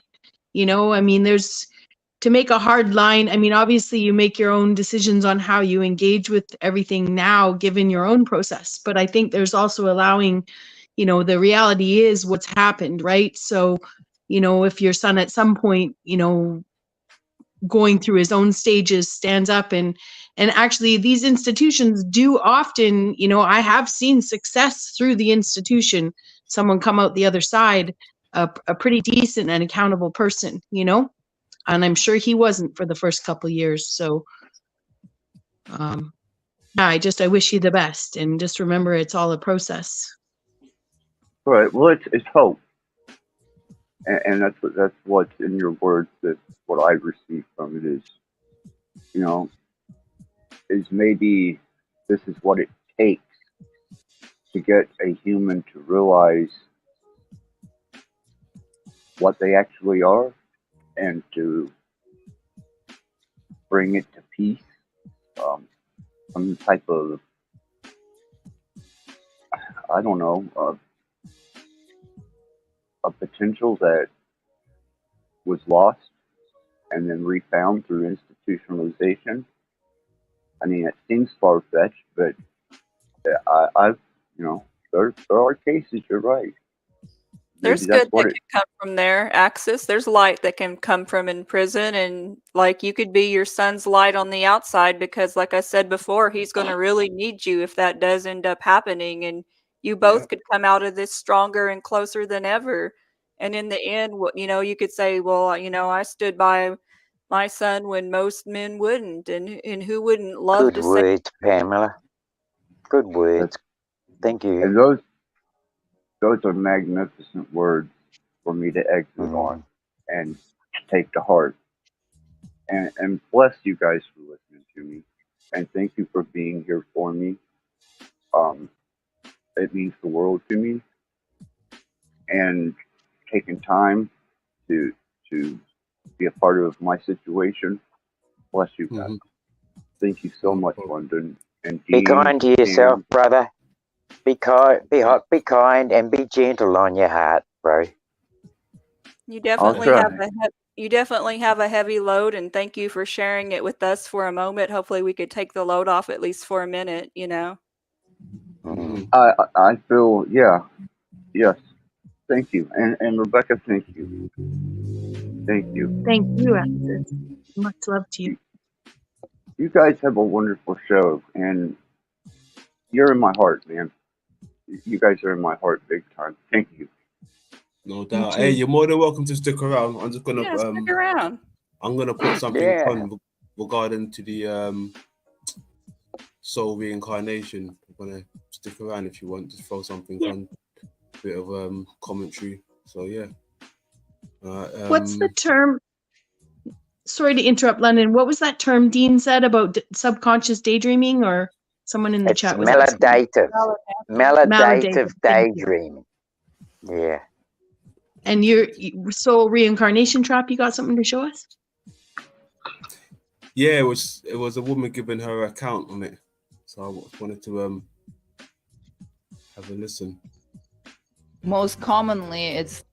You know, I mean, there's, to make a hard line. I mean, obviously you make your own decisions on how you engage with everything now, given your own process. But I think there's also allowing, you know, the reality is what's happened, right? So, you know, if your son at some point, you know, going through his own stages stands up, and actually these institutions do often, you know, I have seen success through the institution, someone come out the other side a pretty decent and accountable person, you know, and I'm sure he wasn't for the first couple years. So yeah, I wish you the best, and just remember it's all a process. Right. Well, it's hope, and that's what's in your words. That's what I received from it is, you know, is maybe this is what it takes to get a human to realize what they actually are, and to bring it to peace. Some type of, I don't know, a potential that was lost and then refound through institutionalization. I mean, it seems far fetched, but I've, you know, there are cases. You're right. There's good that can come from there, Axis. There's light that can come from in prison, and like you could be your son's light on the outside, because like I said before, he's going to really need you if that does end up happening, and you both could come out of this stronger and closer than ever. And in the end, you know, you could say, well, you know, I stood by my son when most men wouldn't, and who wouldn't love to say. Good words, Pamela. Good words. Thank you. And those are magnificent words for me to exit on and to take to heart. And bless you guys for listening to me, and thank you for being here for me. It means the world to me, and taking time to be a part of my situation. Bless you guys. Thank you so much, London. And be kind to yourself, brother. Be kind, and be gentle on your heart, bro. You definitely have a heavy load, and thank you for sharing it with us for a moment. Hopefully we could take the load off at least for a minute, you know. I feel, yes. Thank you. And Rebecca, thank you. Thank you. Thank you, Axis. Much love to you. You guys have a wonderful show, and you're in my heart, man. You guys are in my heart big time. Thank you. No doubt. Hey, you're more than welcome to stick around. I'm just gonna stick around. I'm gonna put something on regarding to the soul reincarnation. I'm gonna stick around if you want to throw something on, a bit of commentary. So yeah. What's the term? Sorry to interrupt, London. What was that term Dean said about subconscious daydreaming, or someone in the chat was maladaptive. Maladaptive daydreaming. Yeah. And your soul reincarnation trap, you got something to show us? Yeah, it was a woman giving her account on it, so I wanted to have a listen. Most commonly, it's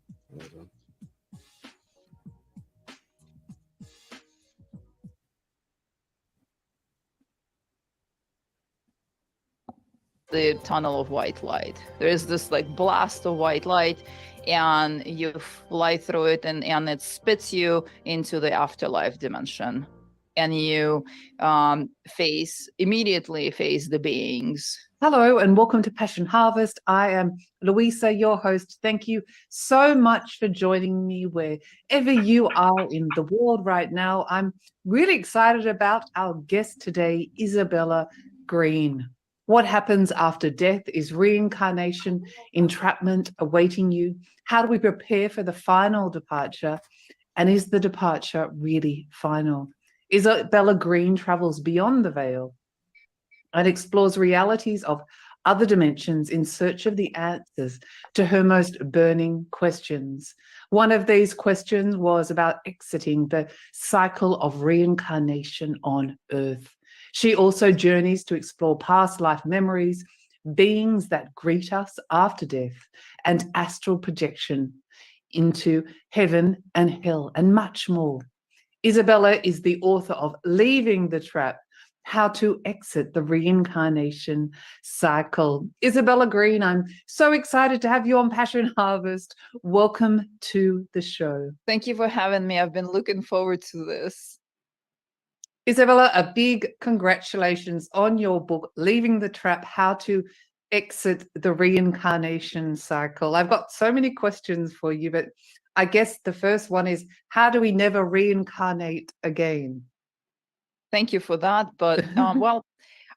the tunnel of white light. There is this like blast of white light, and you fly through it, and it spits you into the afterlife dimension, and you immediately face the beings. Hello and welcome to Passion Harvest. I am Louisa, your host. Thank you so much for joining me wherever you are in the world right now. I'm really excited about our guest today, Isabella Green. What happens after death? Is reincarnation, entrapment awaiting you? How do we prepare for the final departure? And is the departure really final? Isabella Green travels beyond the veil and explores realities of other dimensions in search of the answers to her most burning questions. One of these questions was about exiting the cycle of reincarnation on Earth. She also journeys to explore past life memories, beings that greet us after death, and astral projection into heaven and hell, and much more. Isabella is the author of Leaving the Trap: How to Exit the Reincarnation Cycle. Isabella Green, I'm so excited to have you on Passion Harvest. Welcome to the show. Thank you for having me. I've been looking forward to this. Isabella, a big congratulations on your book, Leaving the Trap: How to Exit the Reincarnation Cycle. I've got so many questions for you, but I guess the first one is, how do we never reincarnate again? Thank you for that. But well,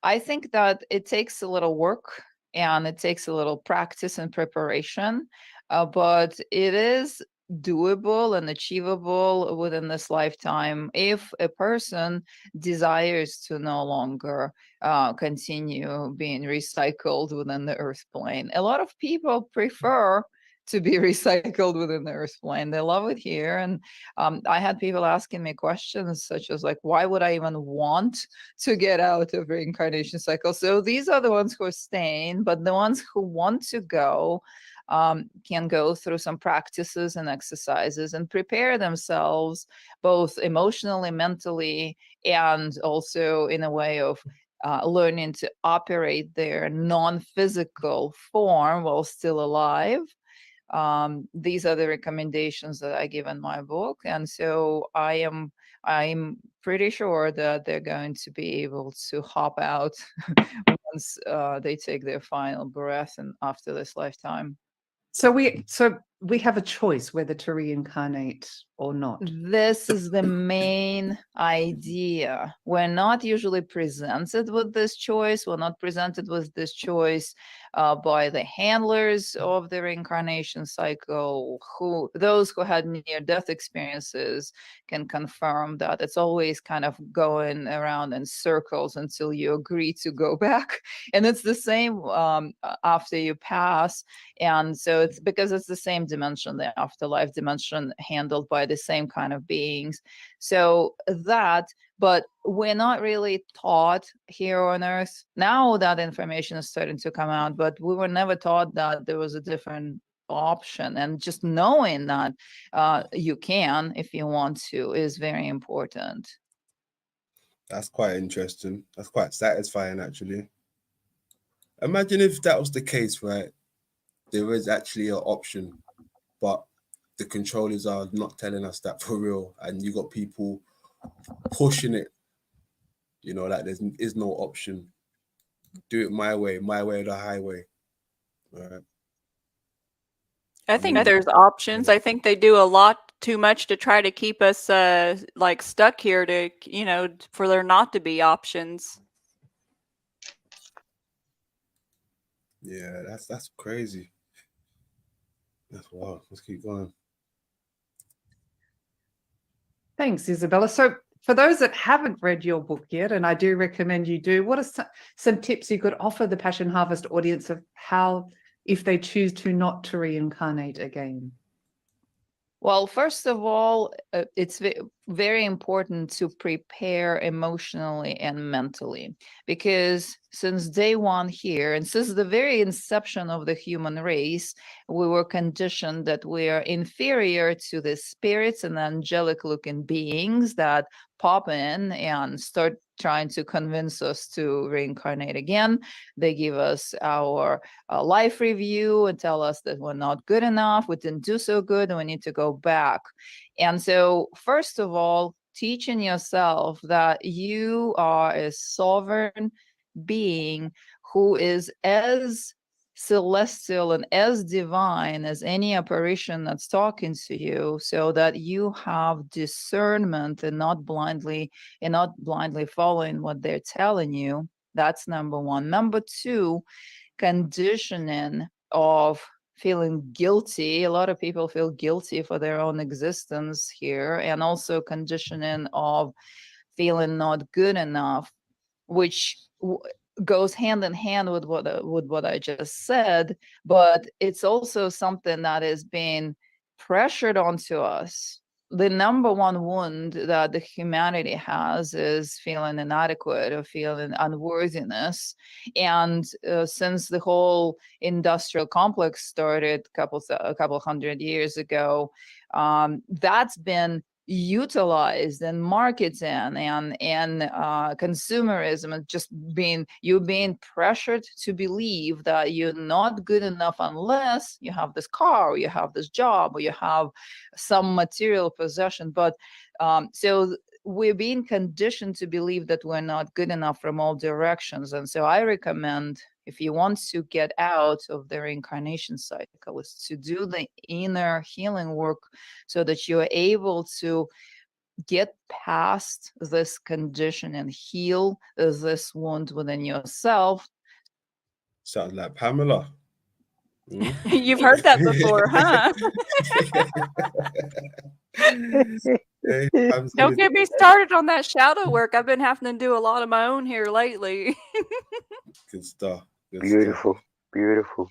I think that it takes a little work and it takes a little practice and preparation, but it is doable and achievable within this lifetime if a person desires to no longer continue being recycled within the earth plane. A lot of people prefer to be recycled within the earth plane. They love it here. And I had people asking me questions such as like, why would I even want to get out of reincarnation cycle? So these are the ones who are staying, but the ones who want to go can go through some practices and exercises and prepare themselves both emotionally, mentally, and also in a way of learning to operate their non-physical form while still alive. These are the recommendations that I give in my book, and so I'm pretty sure that they're going to be able to hop out once they take their final breath and after this lifetime. So we have a choice whether to reincarnate or not. This is the main idea. We're not usually presented with this choice. We're not presented with this choice by the handlers of the reincarnation cycle. Those who had near-death experiences can confirm that it's always kind of going around in circles until you agree to go back. And it's the same after you pass. And so it's because it's the same dimension, the afterlife dimension, handled by the same kind of beings. So but we're not really taught here on Earth. Now that information is starting to come out, but we were never taught that there was a different option. And just knowing that you can, if you want to, is very important. That's quite interesting. That's quite satisfying, actually. Imagine if that was the case, right? There is actually an option, but the controllers are not telling us that for real, and you got people pushing it, you know, like there is no option. Do it my way or the highway. All right. I think there's options. I think they do a lot too much to try to keep us like stuck here to, you know, for there not to be options. Yeah, that's crazy. That's wild. Let's keep going. Thanks, Isabella. So for those that haven't read your book yet, and I do recommend you do, what are some tips you could offer the Passion Harvest audience of how, if they choose to not to reincarnate again? Well, first of all, it's very important to prepare emotionally and mentally, because since day one here, and since the very inception of the human race, we were conditioned that we are inferior to the spirits and angelic looking beings that pop in and start trying to convince us to reincarnate again. They give us our life review and tell us that we're not good enough, we didn't do so good, and we need to go back. And so, first of all, teaching yourself that you are a sovereign being who is as celestial and as divine as any apparition that's talking to you, so that you have discernment and not blindly following what they're telling you. That's number one. Number two, conditioning of feeling guilty. A lot of people feel guilty for their own existence here, and also conditioning of feeling not good enough, which goes hand in hand with what I just said. But it's also something that is being pressured onto us. The number one wound that the humanity has is feeling inadequate or feeling unworthiness. And since the whole industrial complex started a couple hundred years ago, that's been utilized in marketing and consumerism, and just you're being pressured to believe that you're not good enough unless you have this car, or you have this job, or you have some material possession. But so we're being conditioned to believe that we're not good enough from all directions. And so I recommend, if you want to get out of the reincarnation cycle, is to do the inner healing work so that you're able to get past this condition and heal this wound within yourself. Sounds like Pamela. You've heard that before, huh? Hey, Don't get me started on that shadow work. I've been having to do a lot of my own here lately. Good stuff. Good Beautiful, stuff. beautiful.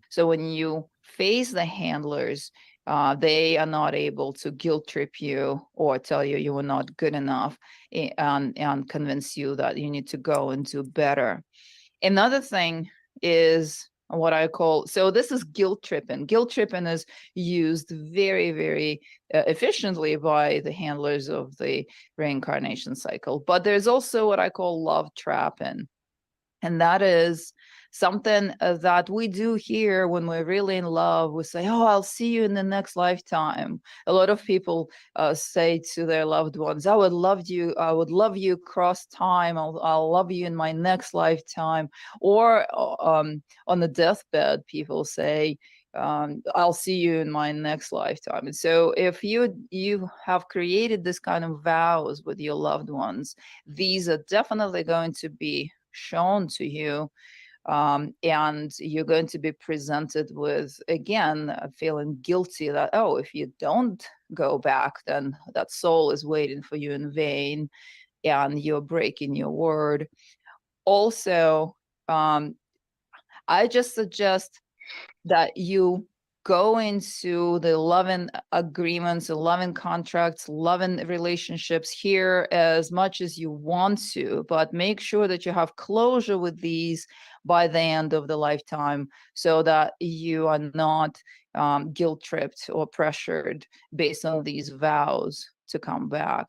So when you face the handlers, they are not able to guilt trip you or tell you you were not good enough, and convince you that you need to go and do better. Another thing is what I call, so this is guilt tripping. Guilt tripping is used very, very efficiently by the handlers of the reincarnation cycle. But there's also what I call love trapping. And that is something that we do here when we're really in love. We say, oh, I'll see you in the next lifetime. A lot of people say to their loved ones, I would love you cross time. I'll love you in my next lifetime. Or on the deathbed, people say, I'll see you in my next lifetime. And so if you have created this kind of vows with your loved ones, these are definitely going to be shown to you, and you're going to be presented with, again, feeling guilty that, oh, if you don't go back, then that soul is waiting for you in vain and you're breaking your word. Also, I just suggest that you go into the loving agreements, loving contracts, loving relationships here as much as you want to, but make sure that you have closure with these by the end of the lifetime, so that you are not guilt tripped or pressured based on these vows to come back.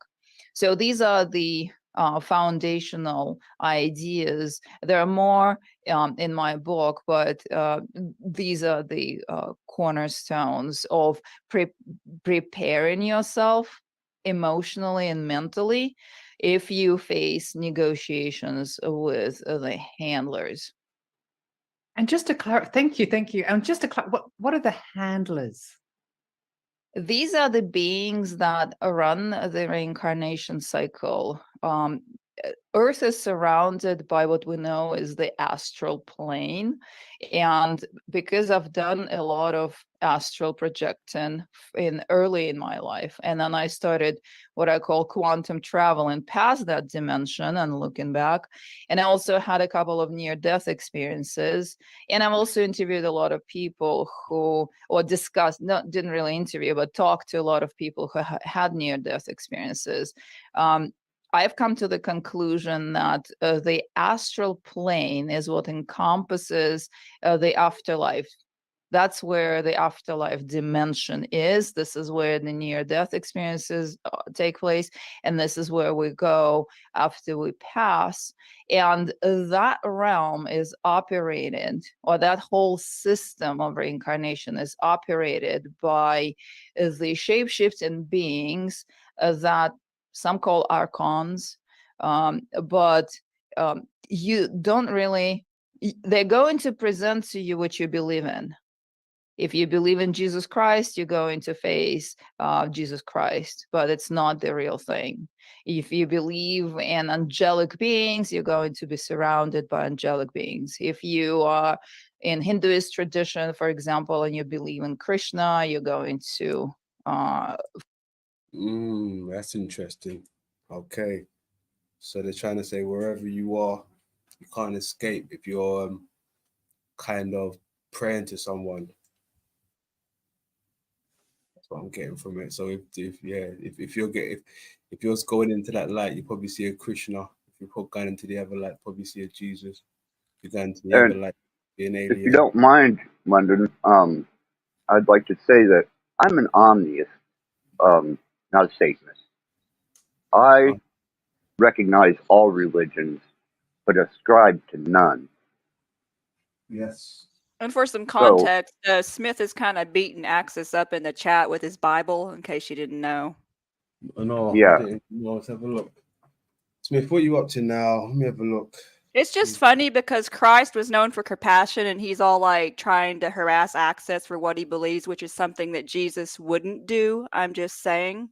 So these are the foundational ideas. There are more in my book, but these are the cornerstones of preparing yourself emotionally and mentally if you face negotiations with the handlers. And just to clarify, thank you. And just to clarify, what are the handlers? These are the beings that run the reincarnation cycle. Earth is surrounded by what we know is the astral plane. And because I've done a lot of astral projecting early in my life, and then I started what I call quantum traveling past that dimension and looking back. And I also had a couple of near-death experiences. And I've also interviewed a lot of people who, or discussed, didn't really interview, but talked to a lot of people who had near-death experiences. I've come to the conclusion that the astral plane is what encompasses the afterlife. That's where the afterlife dimension is. This is where the near-death experiences take place. And this is where we go after we pass. And that realm is operated, or that whole system of reincarnation is operated by the shape-shifting beings that some call archons, but you don't really, they're going to present to you what you believe in. If you believe in Jesus Christ, you're going to face Jesus Christ, but it's not the real thing. If you believe in angelic beings, you're going to be surrounded by angelic beings. If you are in Hinduist tradition, for example, and you believe in Krishna, you're going to That's interesting. Okay. So they're trying to say wherever you are, you can't escape if you're kind of praying to someone. That's what I'm getting from it. So if you're going into that light, you probably see a Krishna. If you're going into the other light, probably see a Jesus. If you're going into the other And light, be an if you alien. don't mind, London, I'd like to say that I'm an omniist, not a Satanist. I recognize all religions, but ascribe to none. Yes. And for some So, context, Smith is kind of beating Axis up in the chat with his Bible, in case you didn't know. No, I yeah, didn't. No, let's have a look. Smith, what are you up to now? Let me have a look. It's just funny because Christ was known for compassion, and he's all like trying to harass Axis for what he believes, which is something that Jesus wouldn't do. I'm just saying.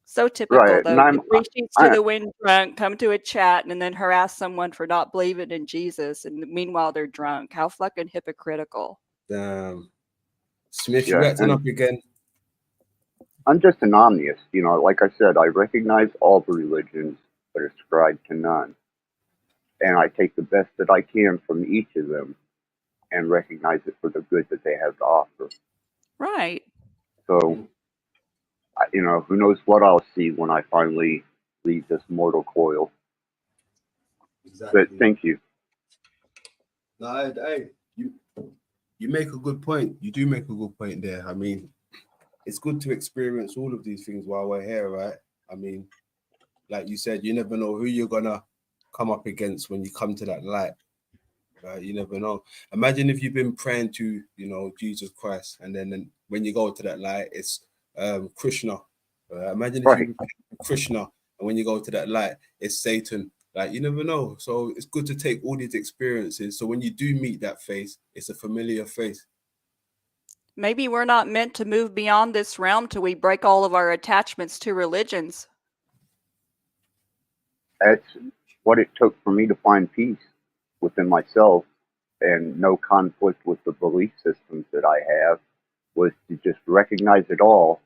So typical, right. though. And Get three sheets to the wind drunk, come to a chat, and then harass someone for not believing in Jesus, and meanwhile they're drunk. How fucking hypocritical. Damn. Smith, yeah, you acting and up again. I'm just an omniist. Like I said, I recognize all the religions, but ascribe to none. And I take the best that I can from each of them and recognize it for the good that they have to offer. Right. So, who knows what I'll see when I finally leave this mortal coil. Exactly. But thank you. No, you make a good point. You do make a good point there. I mean, it's good to experience all of these things while we're here, right? I mean, like you said, you never know who you're gonna come up against when you come to that light, right? You never know. Imagine if you've been praying to, Jesus Christ, and then when you go to that light, it's Krishna. Imagine if Right. you Krishna, and when you go to that light, it's Satan. Like, you never know. So it's good to take all these experiences. So when you do meet that face, it's a familiar face. Maybe we're not meant to move beyond this realm till we break all of our attachments to religions. That's what it took for me to find peace within myself and no conflict with the belief systems that I have, was to just recognize it all,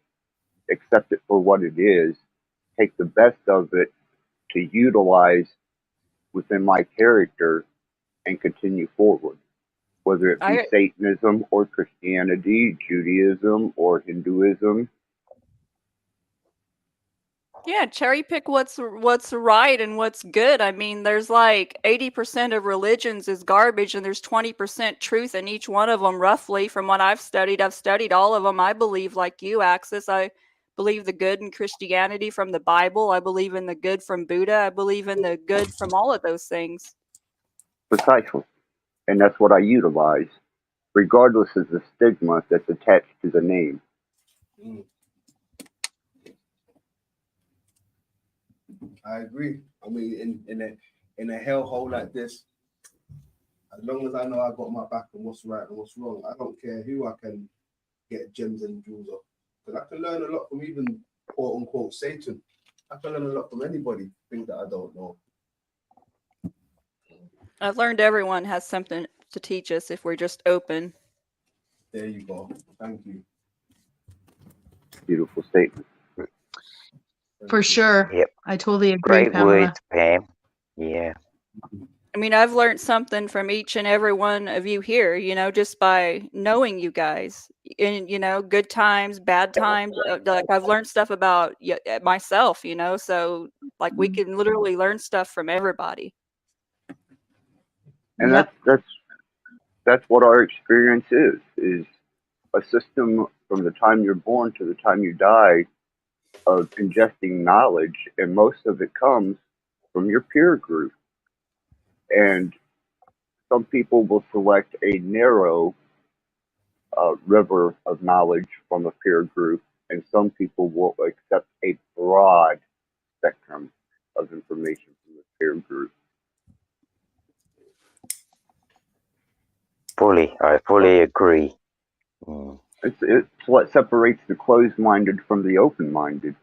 accept it for what it is, take the best of it to utilize within my character and continue forward. Whether it be Satanism or Christianity, Judaism or Hinduism. Yeah, cherry pick what's right and what's good. I mean, there's like 80% of religions is garbage, and there's 20% truth in each one of them, roughly. From what I've studied all of them. I believe, like you, Axis, I believe the good in Christianity from the Bible. I believe in the good from Buddha. I believe in the good from all of those things. Precisely. And that's what I utilize, regardless of the stigma that's attached to the name. I agree. I mean, in a hellhole like this, as long as I know I got my back and what's right and what's wrong, I don't care who I can get gems and jewels off. Because I can learn a lot from even quote unquote Satan. I can learn a lot from anybody, things that I don't know. I've learned everyone has something to teach us if we're just open. There you go. Thank you. Beautiful statement. For sure. Yep. I totally agree, Great Pamela. words, Pam. Yeah. I mean, I've learned something from each and every one of you here, you know, just by knowing you guys. And, you know, good times, bad times. Like, I've learned stuff about myself, you know, so like we can literally learn stuff from everybody. And Yep. that's what our experience is a system from the time you're born to the time you die of ingesting knowledge, and most of it comes from your peer group. And some people will select a narrow river of knowledge from a peer group, and some people will accept a broad spectrum of information from the peer group. I fully agree. Mm. It's what separates the closed-minded from the open-minded.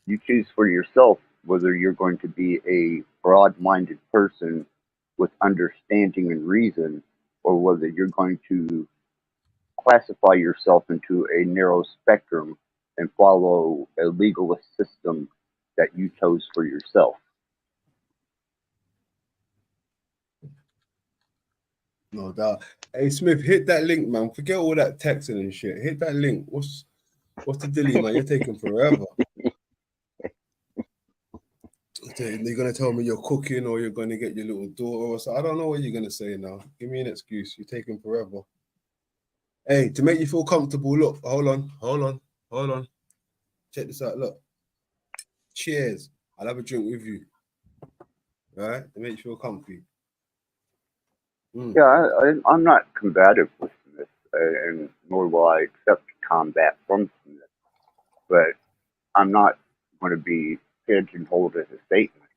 You choose for yourself whether you're going to be a broad-minded person with understanding and reason, or whether you're going to classify yourself into a narrow spectrum and follow a legalist system that you chose for yourself. No doubt. Hey Smith, hit that link, man. Forget all that texting and shit. Hit that link. What's the dilly, man? You're taking forever. You're gonna tell me you're cooking or you're gonna get your little daughter or so. I don't know what you're gonna say now. Give me an excuse. You're taking forever. Hey, to make you feel comfortable, look, hold on. Check this out. Look. Cheers. I'll have a drink with you. All right? To make you feel comfy. Yeah, I'm not combative with Smith, and nor will I accept combat from Smith. But I'm not going to be pigeonholed as a statement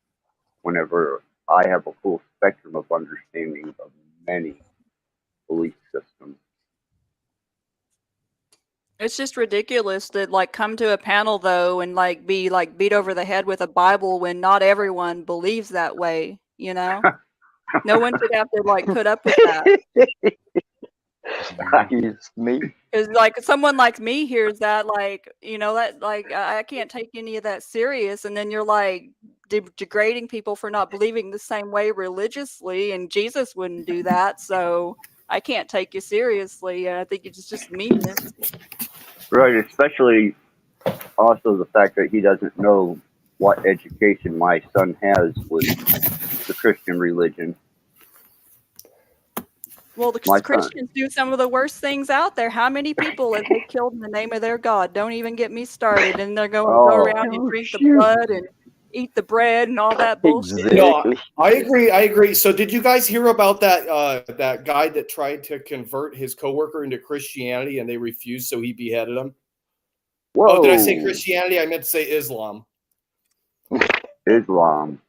whenever I have a full spectrum of understanding of many belief systems. It's just ridiculous to like come to a panel though and like be like beat over the head with a Bible when not everyone believes that way, you know? No one should have to like put up with that. It's me. Because like someone like me hears that, like, you know, that like I can't take any of that serious, and then you're like degrading people for not believing the same way religiously, and Jesus wouldn't do that, so I can't take you seriously. And I think it's just meanness. Right, especially also the fact that he doesn't know what education my son has with the Christian religion. Well, the Christians do some of the worst things out there. How many people have they killed in the name of their God? Don't even get me started. And they're going to go around and drink the blood and eat the bread and all that bullshit. No, I agree. So did you guys hear about that guy that tried to convert his coworker into Christianity and they refused, so he beheaded him? Whoa. Oh, did I say Christianity? I meant to say Islam. Islam.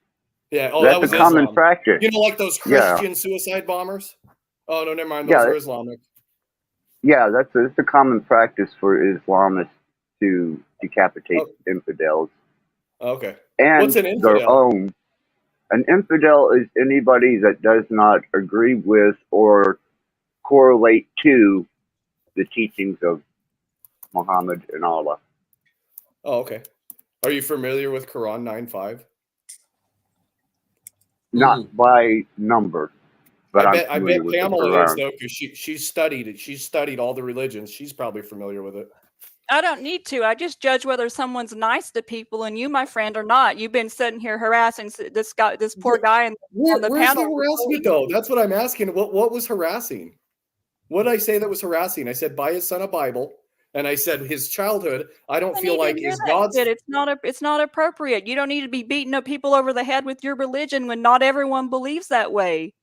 Yeah, that's that was a common Islam. practice. You know, like those Christian suicide bombers? Oh, no, never mind. Those are Islamic. Yeah, it's a common practice for Islamists to decapitate infidels. Okay. And what's an infidel? Their own. An infidel is anybody that does not agree with or correlate to the teachings of Muhammad and Allah. Oh, okay. Are you familiar with Quran 9:5? Not by number, but I bet with Pamela is though, because she's studied it. She's studied all the religions. She's probably familiar with it. I don't need to. I just judge whether someone's nice to people, and you, my friend, are not. You've been sitting here harassing this poor guy on the Where's panel. the harassment though? That's what I'm asking. What was harassing? What did I say that was harassing? I said buy his son a Bible, and I said his childhood. I don't feel like is God's. It's not appropriate. You don't need to be beating up people over the head with your religion when not everyone believes that way.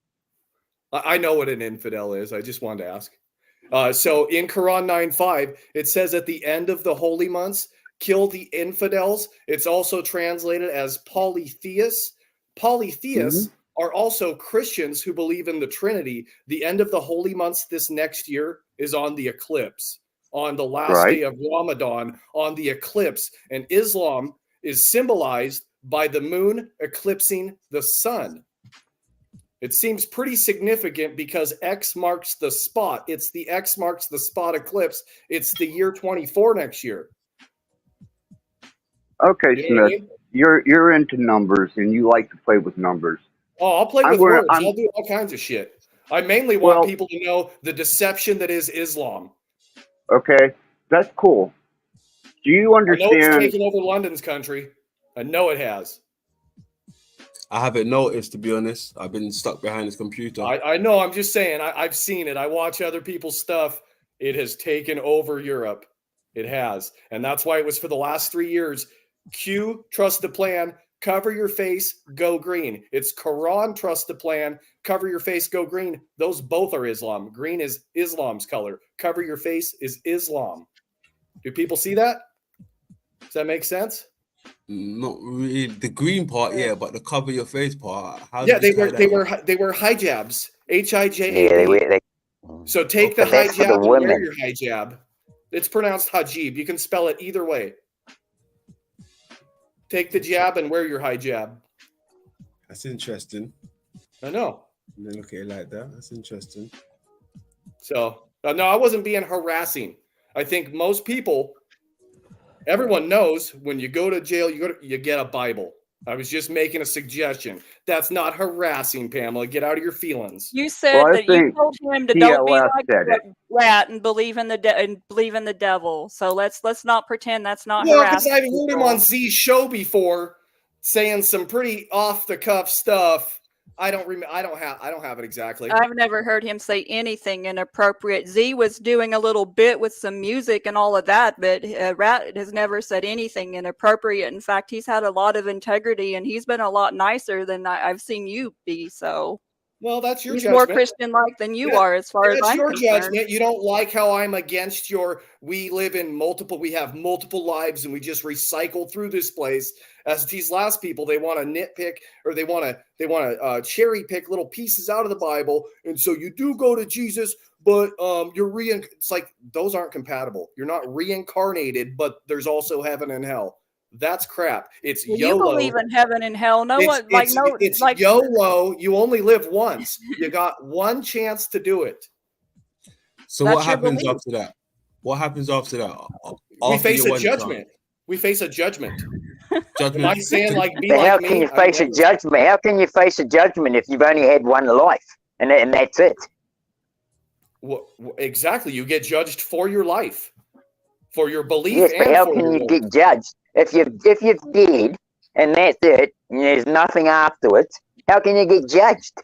I know what an infidel is. I just wanted to ask. So in Quran 9:5, it says at the end of the holy months, kill the infidels. It's also translated as polytheists. Polytheists are also Christians who believe in the Trinity. The end of the holy months this next year is on the eclipse. on the last day of Ramadan, on the eclipse. And Islam is symbolized by the moon eclipsing the sun. It seems pretty significant because X marks the spot. It's the X marks the spot eclipse. It's the year 24 next year. Okay, You know what I Smith, mean? you're into numbers and you like to play with numbers. Oh, I'll play with words. I'll do all kinds of shit. I mainly want people to know the deception that is Islam. Okay, that's cool. Do you I know it's understand? taken over London's country. I know it has. I haven't noticed, to be honest. I've been stuck behind this computer. I know. I'm just saying. I've seen it. I watch other people's stuff. It has taken over Europe. It has. And that's why it was for the last 3 years. Q, trust the plan. Cover your face, go green. It's Quran, trust the plan. Cover your face, go green. Those both are Islam. Green is Islam's color. Cover your face is Islam. Do people see that? Does that make sense? Not really. The green part, yeah, but the cover your face part. Yeah, they wear hijabs. Hijab. Yeah, So take the But that's for hijab the and wear women. your hijab. It's pronounced hajib. You can spell it either way. Take the jab and wear your hijab. That's interesting. I know. And then look at it like that. That's interesting. So, no, I wasn't being harassing. I think most people, everyone knows when you go to jail, you get a Bible. I was just making a suggestion. That's not harassing, Pamela. Get out of your feelings. You said that you told him to don't be like a rat and believe in the devil. So let's not pretend that's not Well, because harassing. I've heard him on Z's show before, saying some pretty off the cuff stuff. I don't have it exactly. I've never heard him say anything inappropriate. Z was doing a little bit with some music and all of that, but Rat has never said anything inappropriate. In fact, he's had a lot of integrity and he's been a lot nicer than I've seen you be. So, well, that's your he's judgment. more Christian-like than you are, as far as I'm your concerned. judgment. You don't like how I'm against we have multiple lives and we just recycle through this place. As these last people, they want to nitpick or they want to cherry pick little pieces out of the Bible. And so you do go to Jesus, but it's like those aren't compatible. You're not reincarnated, but there's also heaven and hell. That's crap. It's Well, YOLO. you believe in heaven and hell. It's YOLO. You only live once. You got one chance to do it. So what happens after that? What happens after that? We face a judgment. We face a judgment. Judgment. Am I saying be But like how me? can you face a judgment? How can you face a judgment if you've only had one life and that's it? Well, exactly. You get judged for your life, for your belief. Yes, but and how for can your you life. get judged if you're dead and that's it and there's nothing afterwards? How can you get judged?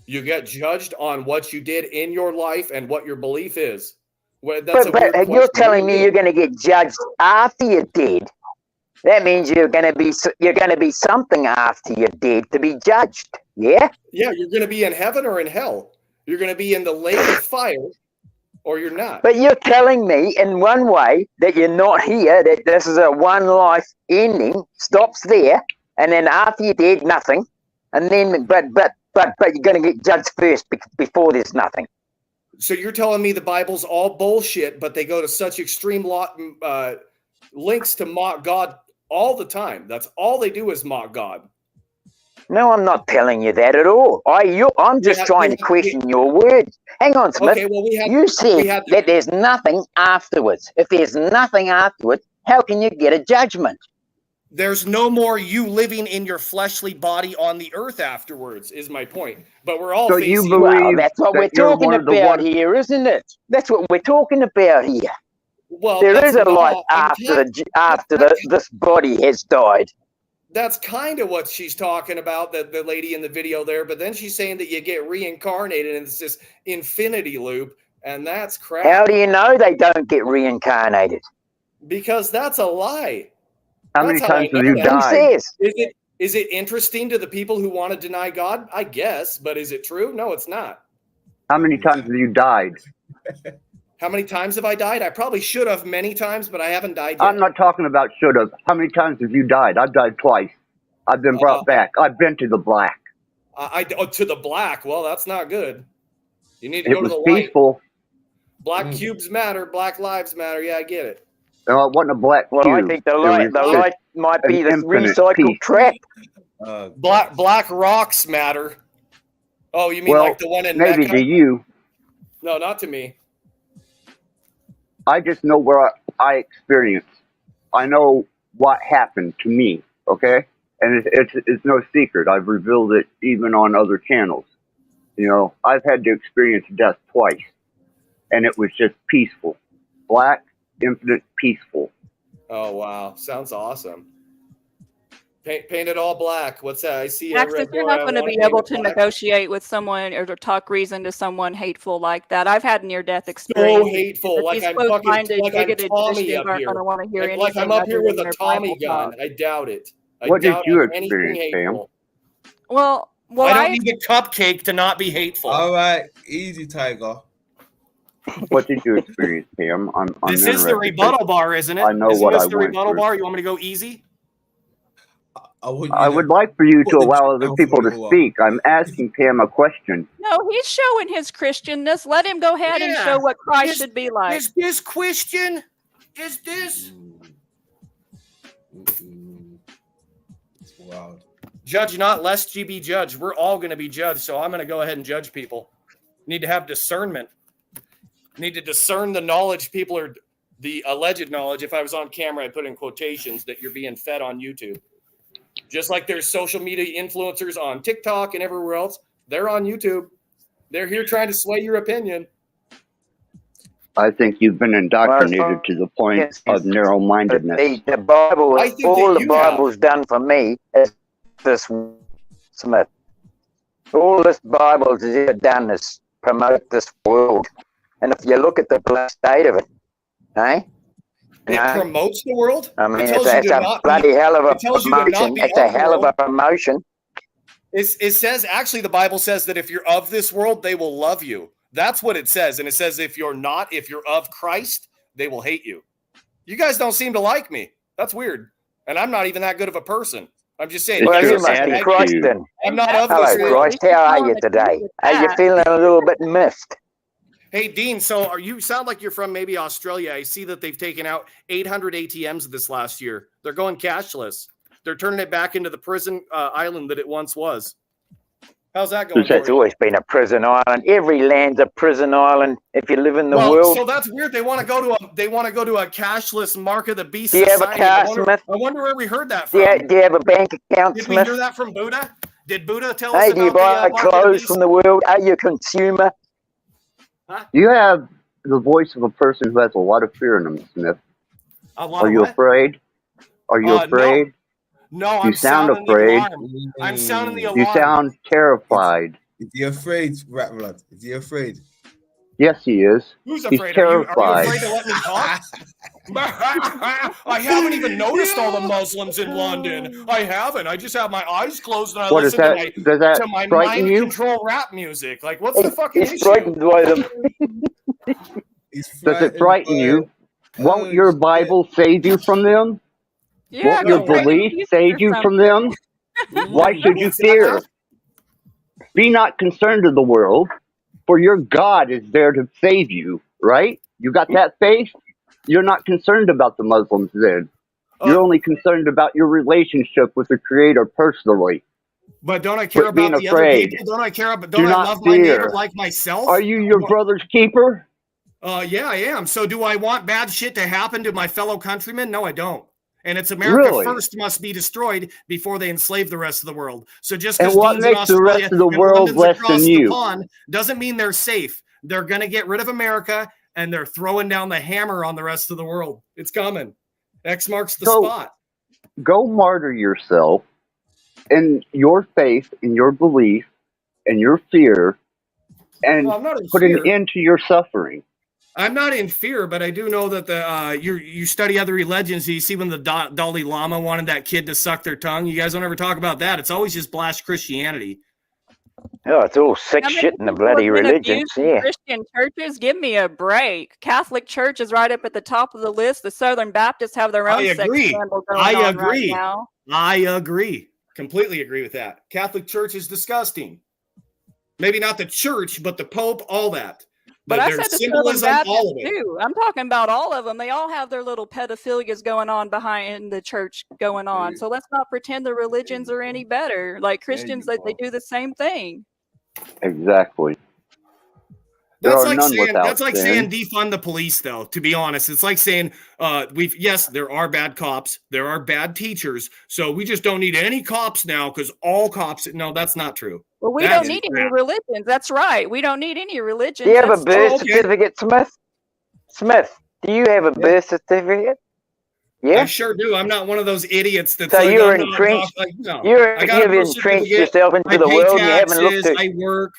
You get judged on what you did in your life and what your belief is. Well, But you're telling me you're going to get judged after you're dead. That means you're going to be something after you're dead to be judged. Yeah? Yeah, you're going to be in heaven or in hell. You're going to be in the lake of fire or you're not. But you're telling me in one way that you're not here, that this is a one life ending, stops there, and then after you're dead, nothing. And then, but you're going to get judged first before there's nothing. So you're telling me the Bible's all bullshit, but they go to such extreme links to mock God all the time. That's all they do is mock God. No, I'm not telling you that at all. I'm just trying to question your words. Hang on, Smith. Okay, well, you said that there's nothing afterwards. If there's nothing afterwards, how can you get a judgment? There's no more you living in your fleshly body on the earth afterwards, is my point. But we're all facing... you believe that's what we're talking about here, isn't it? That's what we're talking about here. Well, there is a life after this body has died. That's kind of what she's talking about, the lady in the video there. But then she's saying that you get reincarnated and it's this infinity loop, and that's crap. How do you know they don't get reincarnated? Because that's a lie. How many times have you died? Is it interesting to the people who want to deny God? I guess, but is it true? No, it's not. How many times have you died? How many times have I died? I probably should have many times, but I haven't died yet. I'm not talking about should have. How many times have you died? I've died twice. I've been brought back. I've been to the black. To the black. Well, that's not good. You need to go to the light. Peaceful. Black cubes matter. Black lives matter. Yeah, I get it. No, it wasn't a black Well, cube. I think the light might be the recycled trap. Black rocks matter. Oh, you mean Well, like the one in maybe Mecca? to you. No, not to me. I just know where I experienced. I know what happened to me, okay? And it's no secret. I've revealed it even on other channels. You know, I've had to experience death twice, and it was just peaceful. Black, infinite, peaceful. Oh, wow. Sounds awesome. Paint it all black. What's that? I see. Max, if you're not going to be able to negotiate with someone or to talk reason to someone hateful like that, I've had near-death experience. So hateful, like these I'm fucking, close-minded, like I'm bigoted Tommy Christians up aren't here. going to want to hear Like I'm anything up here other with than a their Tommy Bible gun. talk. I doubt it. What did you anything experience, Pam? hateful. Well, I don't need a cupcake to not be hateful. All right, easy, Tiger. What did you experience, Pam? I'm This is the interested. rebuttal bar, isn't it? I know Isn't what this I the went rebuttal through. bar? You want me to go easy? I would like for you to allow other people to speak. I'm asking Pam a question. No, he's showing his Christianness. Let him go ahead and show what Christ should be like. Is this Christian? Is this? It's wild. Judge not, lest ye be judged. We're all going to be judged, so I'm going to go ahead and judge people. Need to have discernment. Need to discern the knowledge people are, the alleged knowledge. If I was on camera, I'd put in quotations that you're being fed on YouTube. Just like there's social media influencers on TikTok and everywhere else, they're on YouTube. They're here trying to sway your opinion. I think you've been indoctrinated to the point of narrow-mindedness. The Bible, I think all that the you Bible's done for me is this, Smith. All this Bible has ever done is promote this world. And if you look at the state of it, eh? It promotes the world? I mean, It it's tells you a to not bloody be- hell of a it tells you to not promotion. be It's a of the hell of a world. promotion. It says, actually, the Bible says that if you're of this world, they will love you. That's what it says. And it says if you're not, if you're of Christ, they will hate you. You guys don't seem to like me. That's weird. And I'm not even that good of a person. I'm just saying. Well, guys you are must saying be I- Christ then. I'm not of Hello, this world. Christ. How are you today? Are you feeling a little bit miffed? Hey, Dean, so you sound like you're from maybe Australia. I see that they've taken out 800 ATMs this last year. They're going cashless. They're turning it back into the prison island that it once was. How's that going? It's always been a prison island. Every land's a prison island if you live in the world. So that's weird. They want to go to a cashless mark of the beast Do you have a society. car, I Smith? wonder where we heard that Do from. you have a bank account, Did we Smith? hear that from Buddha? Did Buddha tell us Hey, do you about buy the mark of the clothes beast? from the world? Are you a consumer? You have the voice of a person who has a lot of fear in them, Smith. A lot Are of you what? afraid? Are you afraid? No, You I'm sound sounding afraid. the alarm. I'm sounding the alarm. You sound terrified. Is he afraid, Rat Blood? Is he afraid? Yes, he is. Who's He's afraid? terrified. Are you afraid to let me talk? I haven't even noticed all the Muslims in London. I haven't. I just have my eyes closed and I What is listen that? to Does that my frighten mind you? control rap music. Like, what's the fucking He's issue? frightened by them. Does it frighten you? Won't your Bible save you from them? Yeah, Won't your go break a belief piece save or you from them? Why should you What's that fear? now? Be not concerned of the world, for your God is there to save you, right? You got that faith? You're not concerned about the Muslims then. You're only concerned about your relationship with the Creator personally. But don't I care Quit being about the other afraid. people? Don't I care about? Do Don't I not love my neighbor fear. like myself? Are you your brother's keeper? Yeah, I am. So do I want bad shit to happen to my fellow countrymen? No, I don't. And it's America Really? first must be destroyed before they enslave the rest of the world. So just And because what Dean's in makes the Australia rest of the and world London's less across than the you? pond doesn't mean they're safe. They're going to get rid of America and they're throwing down the hammer on the rest of the world. It's coming. X marks the spot. Go martyr yourself in your faith, in your belief, and your fear, and Well, I'm not in put an fear. end to your suffering. I'm not in fear, but I do know that you study other religions. You see when the Dalai Lama wanted that kid to suck their tongue. You guys don't ever talk about that. It's always just blast Christianity. Oh, it's all sick How many shit in the people have bloody been religions. abused in Yeah. Christian churches? Give me a break. Catholic Church is right up at the top of the list. The Southern Baptists have their own I sex agree. scandal going I on agree. right now. I agree. Completely agree with that. Catholic Church is disgusting. Maybe not the church, but the Pope, all that. But I their said the Southern symbolism, Baptists all of it. too. I'm talking about all of them. They all have their little pedophilias going on behind the church going on. So let's not pretend the religions are any better. Like Christians, they do the same thing. Exactly. There That's are like none saying without sin. defund the police, though. To be honest, it's like saying yes, there are bad cops, there are bad teachers, so we just don't need any cops now because all cops. No, that's not true. Well, we don't need any religions. That's right. We don't need any religions. Do you have a birth certificate, Smith? Smith, do you have a birth certificate? Yeah, I sure do. I'm not one of those idiots that's so like, you're I'm not entrenched. like, no. You've entrenched yourself into the world. You haven't looked at. I work.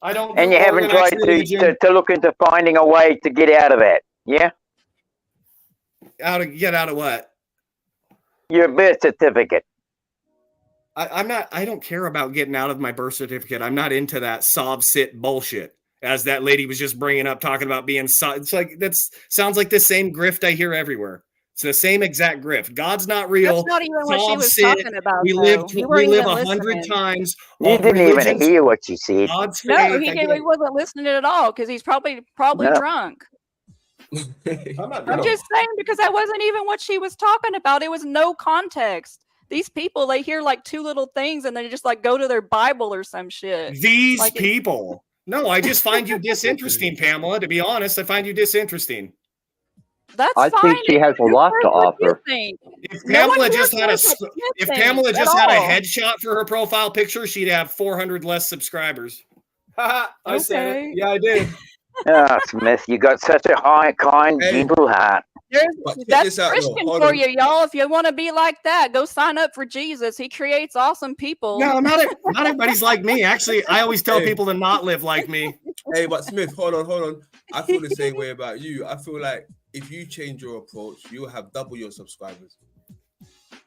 I don't. And you haven't tried to look into finding a way to get out of that. Yeah. Get out of what? Your birth certificate. I'm not. I don't care about getting out of my birth certificate. I'm not into that sob sit bullshit. As that lady was just bringing up, talking about being. It's like sounds like the same grift I hear everywhere. It's the same exact grift. God's not real. That's not even what she was talking about. We live 100 times. You didn't even hear what she said. No, he wasn't listening at all because he's probably drunk. I'm just saying because that wasn't even what she was talking about. It was no context. These people, they hear like two little things and they just like go to their Bible or some shit. These people. No, I just find you disinteresting, Pamela. To be honest, I find you disinteresting. That's I fine. think she has a lot to offer. If Pamela just had a headshot for her profile picture, she'd have 400 less subscribers. I said it. Yeah, I did. Ah, Smith, you got such a high, kind, gentle heart. That's Christian for you, y'all. If you want to be like that, go sign up for Jesus. He creates awesome people. No, not everybody's like me. Actually, I always tell people to not live like me. Hey, but Smith, hold on. I feel the same way about you. I feel like if you change your approach, you'll have double your subscribers.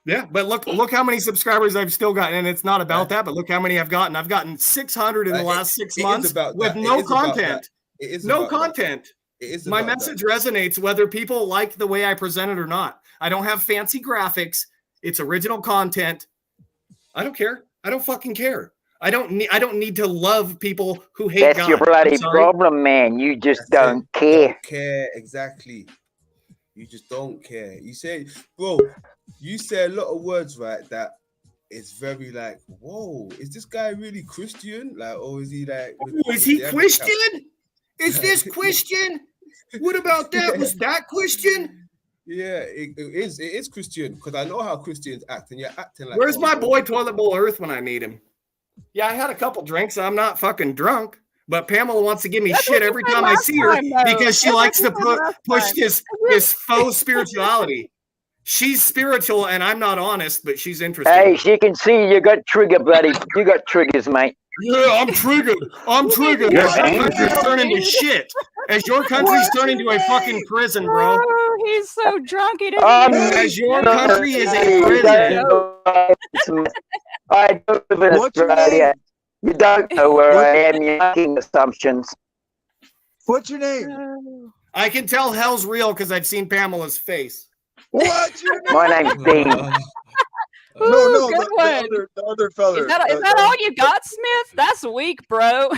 Yeah, but look how many subscribers I've still gotten, and it's not about that. But look how many I've gotten. I've gotten 600 in the last 6 months with no content. No content. My message resonates whether people like the way I present it or not. I don't have fancy graphics. It's original content. I don't care. I don't fucking care. I don't need to love people who hate God. That's your bloody problem, man. You just don't care. Don't care, exactly. You just don't care. You say, bro, you say a lot of words, right, that it's very like, whoa, is this guy really Christian? Like, or is he like... is he Christian? Is this Christian? What about that? Was that Christian? Yeah, it is Christian because I know how Christians act, and you're acting like. Where's my boy Toilet Bowl Earth when I need him? Yeah, I had a couple drinks. I'm not fucking drunk, but Pamela wants to give me shit every time I see her because she likes to push this faux spirituality. She's spiritual and I'm not honest, but she's interested. Hey, she can see you got trigger, buddy. You got triggers, mate. Yeah, I'm triggered. I'm triggered. As your country's turning to shit. As your country's turning to a fucking prison, bro. Oh, he's so drunk. He doesn't as your country is a prison. I don't live in Australia. You don't know where I am. You're making assumptions. What's your name? I can tell hell's real because I've seen Pamela's face. What's your name? My name's Dean. No, good one. The other fella. Is that all you got, Smith? That's weak, bro.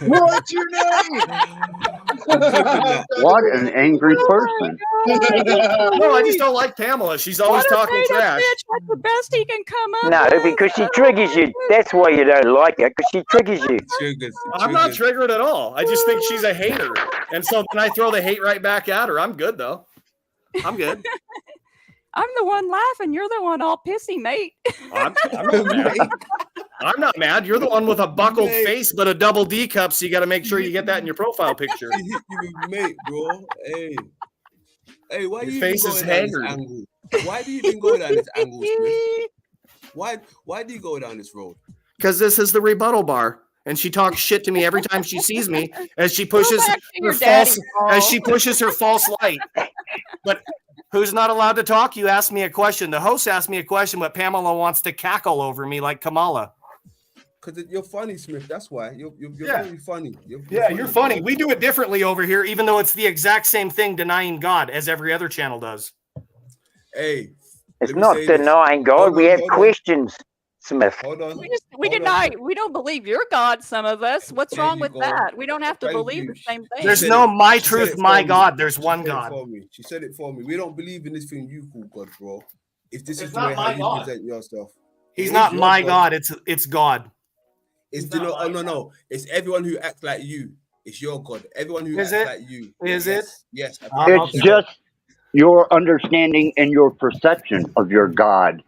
What's your name? What an angry person. No, I just don't like Pamela. She's always talking trash. That's the best he can come up No, with. because she triggers you. That's why you don't like her, because she triggers you. I'm not triggered at all. I just think she's a hater. And so then I throw the hate right back at her. I'm good, though. I'm good. I'm the one laughing. You're the one all pissy, mate. I'm not mad. I'm not mad. You're the one with a buckled face, but a double D cup, so you got to make sure you get that in your profile picture. Mate, bro. Hey, why your you face is haggard? Why do you even go down this angle, Smith? Why do you go down this road? Because this is the rebuttal bar. And she talks shit to me every time she sees me as she pushes her false light. But who's not allowed to talk? You asked me a question. The host asked me a question, but Pamela wants to cackle over me like Kamala. Because you're funny, Smith. That's why. You're very funny. You're funny. We do it differently over here, even though it's the exact same thing denying God as every other channel does. Hey. It's not denying God. We have questions. Smith. Hold on. We don't believe your God, some of us. What's There wrong you with go. that? We don't have to Thank believe you. the same thing. There's said no it. my She said truth, it my for me. God. There's She one said it God. for me. She said it for me. We don't believe in this thing you call God, bro. If this It's is the way not how my you God. present yourself. He's It not is your my God. It's God. It's not oh my no. It's everyone who acts like you. It's your God. Everyone who Is acts it? like you. Is it? Yes. It's just your understanding and your perception of your God.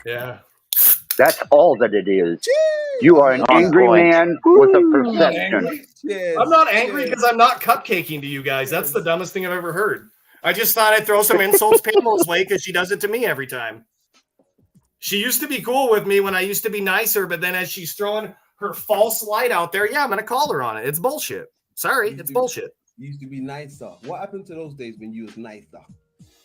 Yeah. That's all that it is. You are an On angry point. man with a I'm not perception. angry. Cheers. I'm not angry because I'm not cupcaking to you guys. That's the dumbest thing I've ever heard. I just thought I'd throw some insults Pamela's way because she does it to me every time. She used to be cool with me when I used to be nicer, but then as she's throwing her false light out there, yeah, I'm going to call her on it. It's bullshit. Sorry, it's bullshit. You used to be nicer. What happened to those days when you was nicer?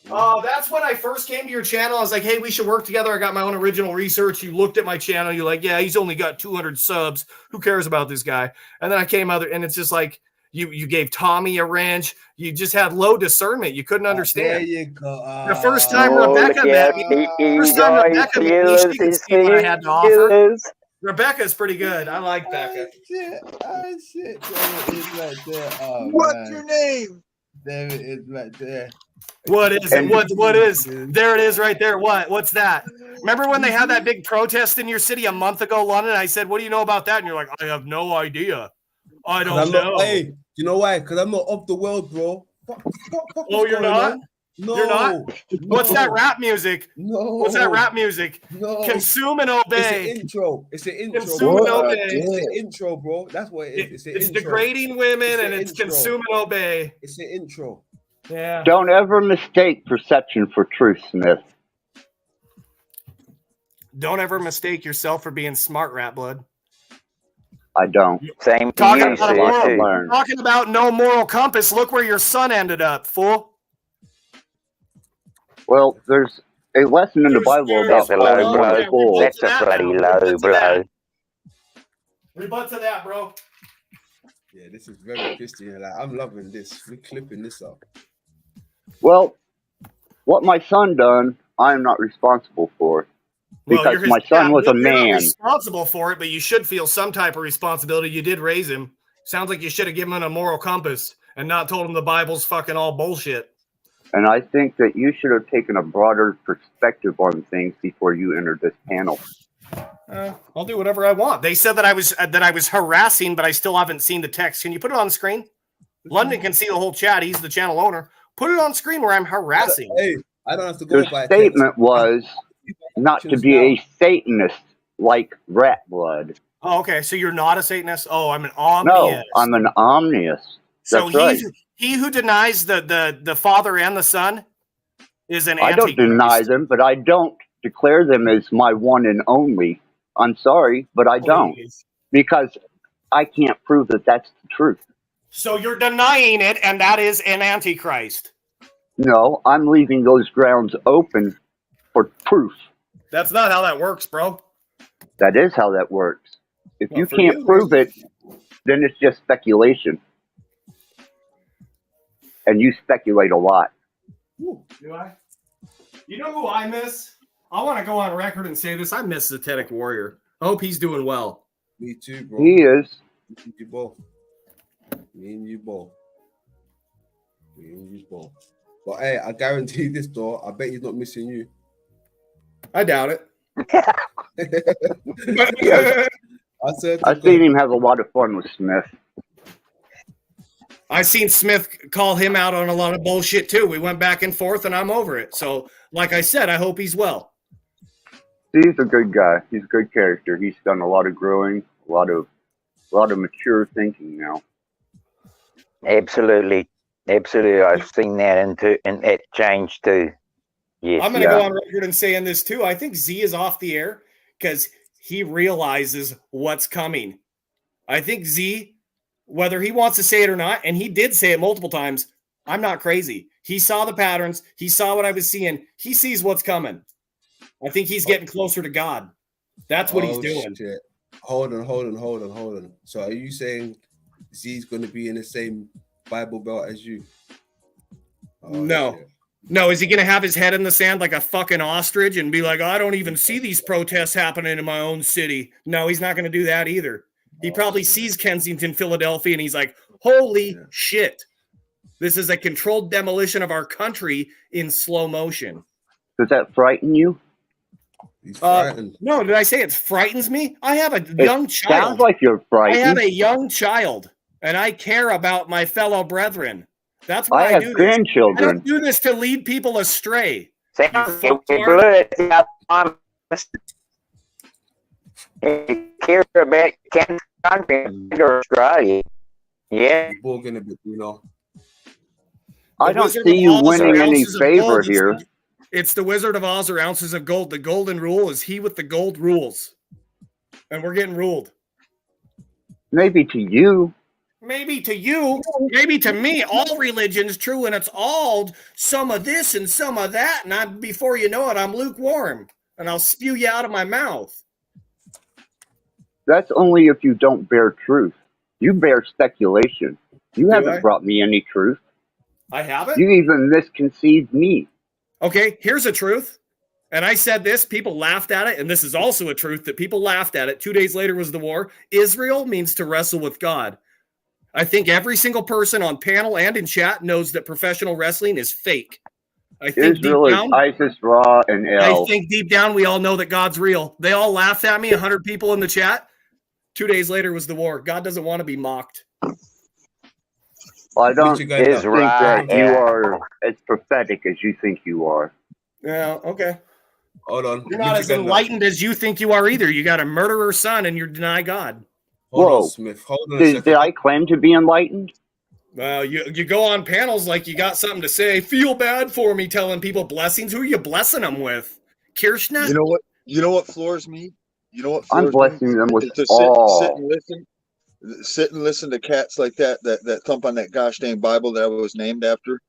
Oh, that's when I first came to your channel. I was like, hey, we should work together. I got my own original research. You looked at my channel. You're like, yeah, he's only got 200 subs. Who cares about this guy? And then I came out there, and it's just like you gave Tommy a wrench. You just had low discernment. You couldn't understand. There you go. The first time Rebecca met me, she could see what I had to offer. Rebecca's pretty good. I like Becca. Shit. There it is right there. Oh, What's man. your name? There it is right there. What is it? What is? There it is right there. What's that? Remember when they had that big protest in your city a month ago, London? I said, what do you know about that? And you're like, I have no idea. I don't know. Hey, you know why? Because I'm not of the world, bro. Oh, you're not? No. You're not? What's that rap music? No. What's that rap music? No. Consume and obey. It's an intro. Consume and obey. It's an intro, bro. That's what it is. It's degrading women and it's consume and obey. It's an intro. Yeah. Don't ever mistake perception for truth, Smith. Don't ever mistake yourself for being smart, Rat Blood. I don't. Same Talking to about, talking about no moral compass. Look where your son ended up, fool. Well, there's a lesson in the Bible about falling on the bull. That's a bloody low blow. Rebut to that, bro. Yeah, this is very Christian. Like, I'm loving this. We're clipping this up. Well, what my son done, I am not responsible for. Because my son was a You're not man. responsible for it, but you should feel some type of responsibility. You did raise him. Sounds like you should have given him a moral compass and not told him the Bible's fucking all bullshit. And I think that you should have taken a broader perspective on things before you entered this panel. I'll do whatever I want. They said that I was harassing, but I still haven't seen the text. Can you put it on the screen? London can see the whole chat. He's the channel owner. Put it on screen where I'm harassing. Hey, I don't have to go by the statement was not to be a Satanist like Rat Blood. Oh, okay. So you're not a Satanist? Oh, I'm an omniist. No, I'm an omniist. So That's right. he who denies the Father and the Son is an I don't deny them, but I don't declare them as my one and only. I'm sorry, but I don't. Because I can't prove that that's the truth. So you're denying it, and that is an antichrist. No, I'm leaving those grounds open for proof. That's not how that works, bro. That is how that works. If you can't prove it, then it's just speculation. And you speculate a lot. Do I? You know who I miss? I want to go on record and say this. I miss Satanic Warrior. I hope he's doing well. Me too, bro. He is. Me and you both. Me and you both. Me and you both. But hey, I guarantee this, though. I bet he's not missing you. I doubt it. I've seen him have a lot of fun with Smith. I've seen Smith call him out on a lot of bullshit too. We went back and forth, and I'm over it. So, like I said, I hope he's well. He's a good guy. He's a good character. He's done a lot of growing, a lot of mature thinking now. Absolutely. I've seen that and that change too. Yes. I'm going to go on record and saying this too. I think Z is off the air because he realizes what's coming. I think Z, whether he wants to say it or not, and he did say it multiple times, I'm not crazy. He saw the patterns. He saw what I was seeing. He sees what's coming. I think he's getting closer to God. That's what he's doing. Shit. Hold on. So are you saying Z's going to be in the same Bible belt as you? No. No, is he going to have his head in the sand like a fucking ostrich and be like, I don't even see these protests happening in my own city? No, he's not going to do that either. He probably sees Kensington, Philadelphia, and he's like, holy shit. This is a controlled demolition of our country in slow motion. Does that frighten you? He's frightened. No, did I say it frightens me? I have a young child. Sounds like you're frightened. I have a young child, and I care about my fellow brethren. That's why I have do grandchildren. this. I don't do this to lead people astray. Care about country or Australia. Yeah. Borging a bit, you know. I don't see you winning any favor here. It's the Wizard of Oz or Ounces of Gold. The golden rule is he with the gold rules. And we're getting ruled. Maybe to you. Maybe to you. Maybe to me. All religion's true, and it's all some of this and some of that. And before you know it, I'm lukewarm. And I'll spew you out of my mouth. That's only if you don't bear truth. You bear speculation. You haven't brought me any truth. I haven't? You even misconceived me. Okay, here's a truth. And I said this, people laughed at it, and this is also a truth that people laughed at it. 2 days later was the war. Israel means to wrestle with God. I think every single person on panel and in chat knows that professional wrestling is fake. I think Israel deep is down, Isis, Ra, and El. I think deep down we all know that God's real. They all laughed at me, 100 people in the chat. 2 days later was the war. God doesn't want to be mocked. I don't think that you are as prophetic as you think you are. Yeah, okay. Hold on. You're not as enlightened as you think you are either. You got a murderer son and you deny God. Whoa, Smith. Did I claim to be enlightened? Well, you go on panels like you got something to say. Feel bad for me telling people blessings. Who are you blessing them with? Kirshna? You know what? You know what floors me? You know what? Floors I'm blessing them with to all. Sit and listen to cats like that thump on that gosh dang Bible that I was named after,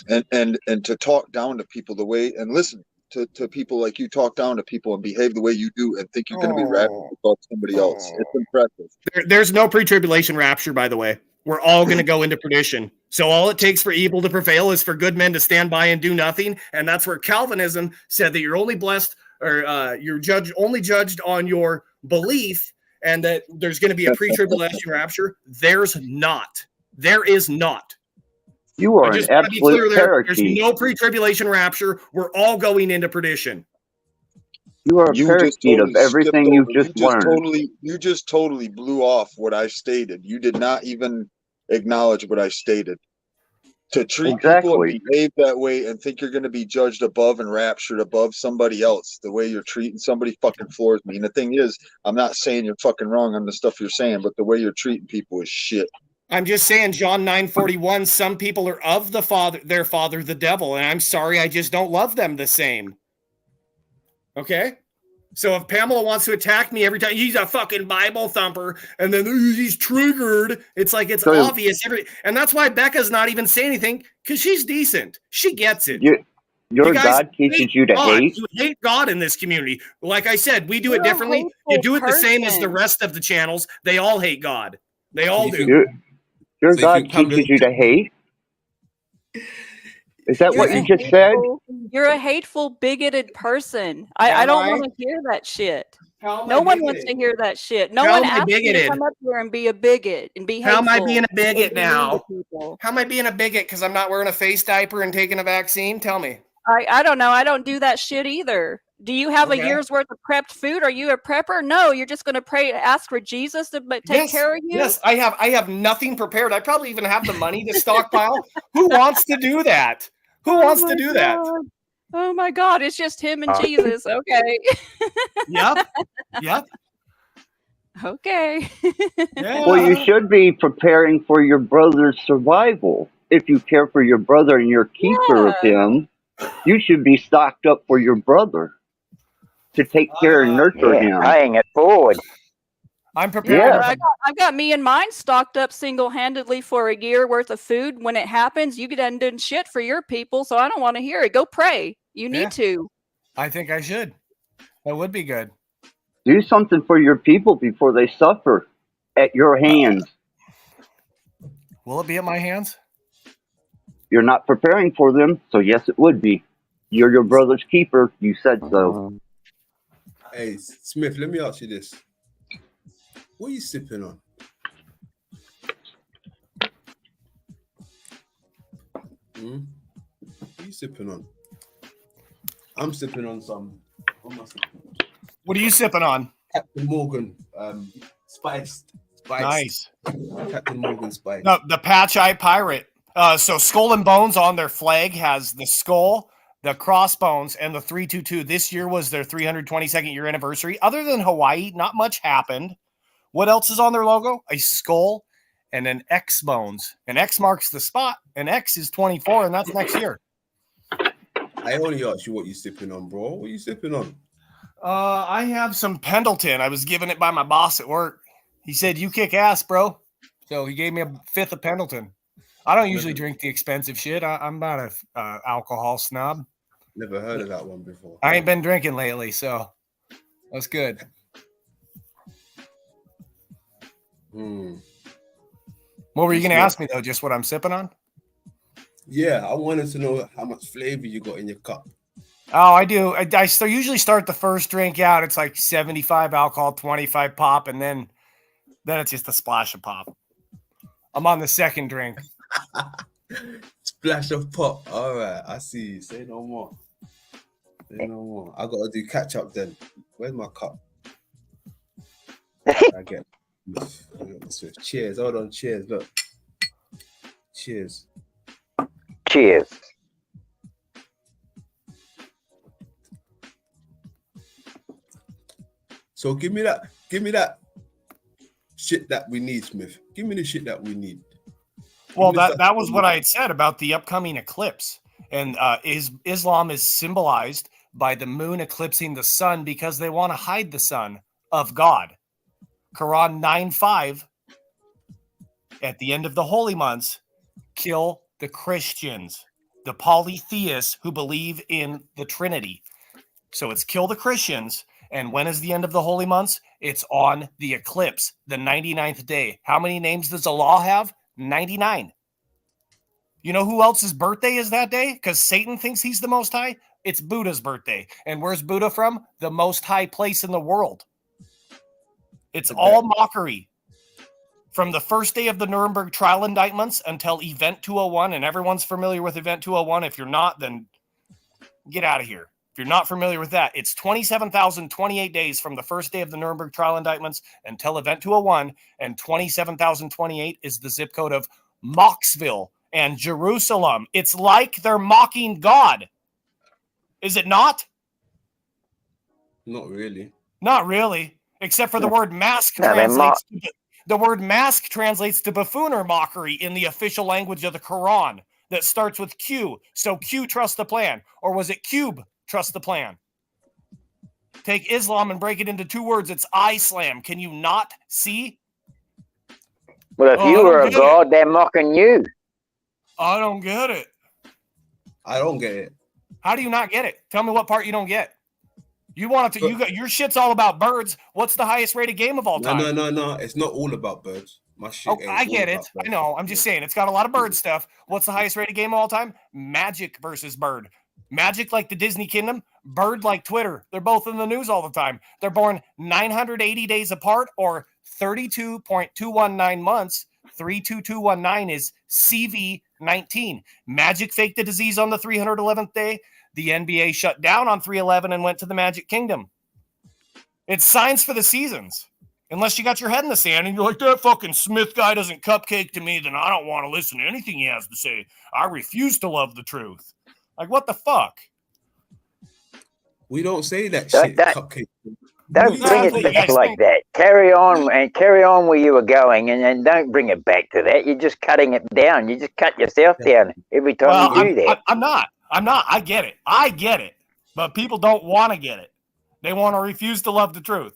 and to talk down to people the way and listen to people like you talk down to people and behave the way you do and think you're going to be radical about somebody else. It's impressive. There's no pre-tribulation rapture, by the way. We're all going to go into perdition. So all it takes for evil to prevail is for good men to stand by and do nothing. And that's where Calvinism said that you're only blessed or you're only judged on your belief, and that there's going to be a pre-tribulation rapture. There's not. There is not. You are an absolute parakeet. There's no pre-tribulation rapture. We're all going into perdition. You are a parakeet of everything you've just learned. You just totally blew off what I stated. You did not even acknowledge what I stated. To treat people and behave that way and think you're going to be judged above and raptured above somebody else, the way you're treating somebody fucking floors me. And the thing is, I'm not saying you're fucking wrong on the stuff you're saying, but the way you're treating people is shit. I'm just saying, John 9:41, some people are of their father, the devil. And I'm sorry, I just don't love them the same. Okay? So if Pamela wants to attack me every time, he's a fucking Bible thumper, and then he's triggered, it's like it's obvious. And that's why Becca's not even saying anything, because she's decent. She gets it. Your God teaches you to hate? You hate God in this community. Like I said, we do it differently. You do it the same as the rest of the channels. They all hate God. They all do. Your God teaches you to hate? Is that what you just said? You're a hateful, bigoted person. I don't want to hear that shit. No one wants to hear that shit. No one asked you to come up here and be a bigot and be hateful. How am I being a bigot now? How am I being a bigot because I'm not wearing a face diaper and taking a vaccine? Tell me. I don't know. I don't do that shit either. Do you have a year's worth of prepped food? Are you a prepper? No, you're just going to pray, ask for Jesus to take care of you? Yes, I have nothing prepared. I probably even have the money to stockpile. Who wants to do that? Who wants to do that? Oh my God, it's just him and Jesus. Okay. Yep. Okay. Well, you should be preparing for your brother's survival. If you care for your brother and you're keeper of him, you should be stocked up for your brother to take care and nurture him. Paying it forward. I'm prepared. Yeah. I've got me and mine stocked up single-handedly for a year worth of food. When it happens, you get done doing shit for your people, so I don't want to hear it. Go pray. You need to. I think I should. That would be good. Do something for your people before they suffer at your hands. Will it be at my hands? You're not preparing for them, so yes, it would be. You're your brother's keeper. You said so. Hey, Smith, let me ask you this. What are you sipping on? What are you sipping on? I'm sipping on some. What are you sipping on? Captain Morgan, spiced. Nice. Captain Morgan spice. No, the Patch Eye Pirate. So Skull and Bones on their flag has the skull, the crossbones, and the 322. This year was their 322nd year anniversary. Other than Hawaii, not much happened. What else is on their logo? A skull and an X bones. An X marks the spot. An X is 24, and that's next year. I only asked you what you sipping on, bro. What are you sipping on? I have some Pendleton. I was given it by my boss at work. He said, "You kick ass, bro." So he gave me a fifth of Pendleton. I don't usually drink the expensive shit. I'm not a alcohol snob. Never heard of that one before. I ain't been drinking lately, so that's good. What were you going to ask me, though? Just what I'm sipping on? Yeah, I wanted to know how much flavor you got in your cup. Oh, I do. I usually start the first drink out. It's like 75 alcohol, 25 pop, and then it's just a splash of pop. I'm on the second drink. Splash of pop. All right, I see you. Say no more. Say no more. I got to do catch up then. Where's my cup? I get this. Cheers. Hold on. Cheers. Look. Cheers. Cheers. So give me that shit that we need, Smith. Give me the shit that we need. Well, that was what I had said about the upcoming eclipse. And Islam is symbolized by the moon eclipsing the sun because they want to hide the sun of God. Quran 9:5, at the end of the holy months, kill the Christians, the polytheists who believe in the Trinity. So it's kill the Christians. And when is the end of the holy months? It's on the eclipse, the 99th day. How many names does Allah have? 99. You know who else's birthday is that day? Because Satan thinks he's the Most High? It's Buddha's birthday. And where's Buddha from? The most high place in the world. It's all mockery. From the first day of the Nuremberg trial indictments until Event 201, and everyone's familiar with Event 201. If you're not, then get out of here. If you're not familiar with that, it's 27,028 days from the first day of the Nuremberg trial indictments until Event 201, and 27,028 is the zip code of Mocksville and Jerusalem. It's like they're mocking God. Is it not? Not really. Not really, except for the word mask translates the word mask translates to buffoon or mockery in the official language of the Quran that starts with Q. So Q, trust the plan. Or was it Cube, trust the plan? Take Islam and break it into two words. It's Islam. Can you not see? Well, if you were a god, they're mocking you. I don't get it. I don't get it. How do you not get it? Tell me what part you don't get. You want it to, you got your shit's all about birds. What's the highest rated game of all time? No. It's not all about birds. My shit. I get it. I know. I'm just saying it's got a lot of bird stuff. What's the highest rated game of all time? Magic versus Bird. Magic like the Disney Kingdom, Bird like Twitter. They're both in the news all the time. They're born 980 days apart or 32.219 months. 32219 is CV19. Magic faked the disease on the 311th day. The NBA shut down on 3/11 and went to the Magic Kingdom. It's signs for the seasons. Unless you got your head in the sand and you're like, that fucking Smith guy doesn't cupcake to me, then I don't want to listen to anything he has to say. I refuse to love the truth. Like, what the fuck? We don't say that shit, cupcake. Don't bring it back like that. Carry on where you were going, and then don't bring it back to that. You're just cutting it down. You just cut yourself down every time you do that. I'm not. I get it. But people don't want to get it. They want to refuse to love the truth.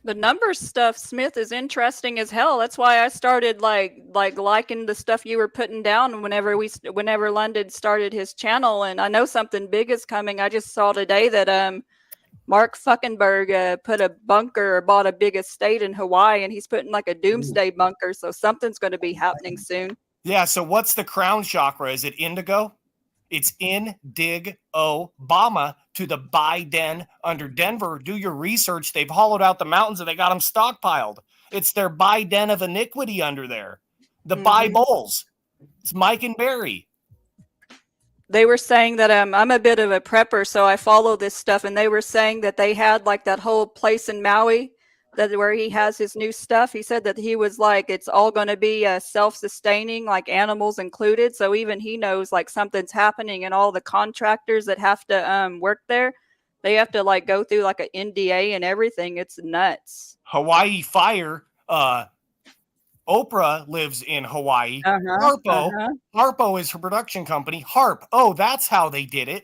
The numbers stuff, Smith, is interesting as hell. That's why I started like liking the stuff you were putting down whenever London started his channel. And I know something big is coming. I just saw today that Mark Fuckenberg put a bunker or bought a big estate in Hawaii, and he's putting like a doomsday bunker. So something's going to be happening soon. Yeah, so what's the crown chakra? Is it indigo? It's Obama to the Biden under Denver. Do your research. They've hollowed out the mountains and they got them stockpiled. It's their Biden of iniquity under there. The Bibles. It's Mike and Barry. They were saying that I'm a bit of a prepper, so I follow this stuff, and they were saying that they had like that whole place in Maui that where he has his new stuff. He said that he was like, it's all going to be self-sustaining, like animals included. So even he knows like something's happening, and all the contractors that have to work there, they have to like go through like an NDA and everything. It's nuts. Hawaii Fire. Oprah lives in Hawaii. Harpo is her production company. Harp. Oh, that's how they did it.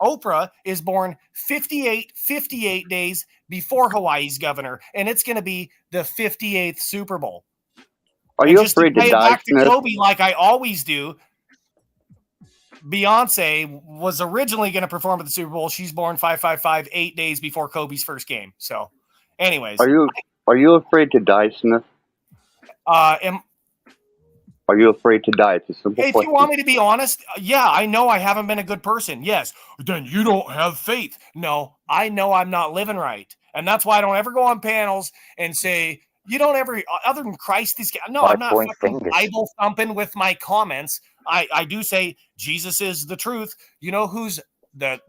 Oprah is born 58 days before Hawaii's governor, and it's going to be the 58th Super Bowl. Are you afraid to die, back to Smith? Kobe, like I always do. Beyonce was originally going to perform at the Super Bowl. She's born 555, 8 days before Kobe's first game. So, anyways, Are you afraid to die, Smith? Are you afraid to die? It's a simple Hey, if question. you want me to be honest, yeah, I know I haven't been a good person. Yes. Then you don't have faith. No, I know I'm not living right. And that's why I don't ever go on panels and say, you don't ever, other than Christ is, no, I'm not fucking Bible thumping with my comments. I do say Jesus is the truth. You know who's the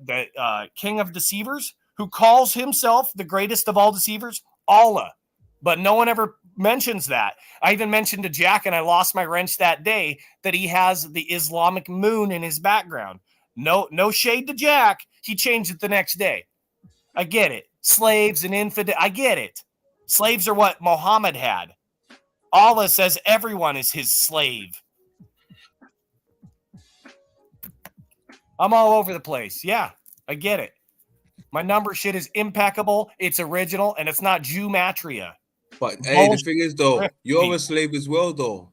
king of deceivers? Who calls himself the greatest of all deceivers? Allah. But no one ever mentions that. I even mentioned to Jack, and I lost my wrench that day, that he has the Islamic moon in his background. No shade to Jack. He changed it the next day. I get it. Slaves and infidel. I get it. Slaves are what Muhammad had. Allah says everyone is his slave. I'm all over the place. Yeah, I get it. My number shit is impeccable. It's original, and it's not Jew-matria. But hey, the thing is though, you're a slave as well though.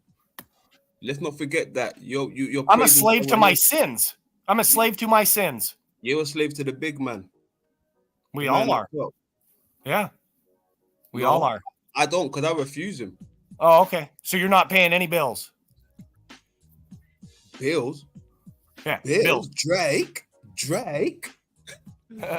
Let's not forget that you're I'm a slave to my sins. I'm a slave to my sins. You're a slave to the big man. We all are. Yeah. We all are. I don't, because I refuse him. Oh, okay. So you're not paying any bills. Bills? Yeah. Bills. Drake.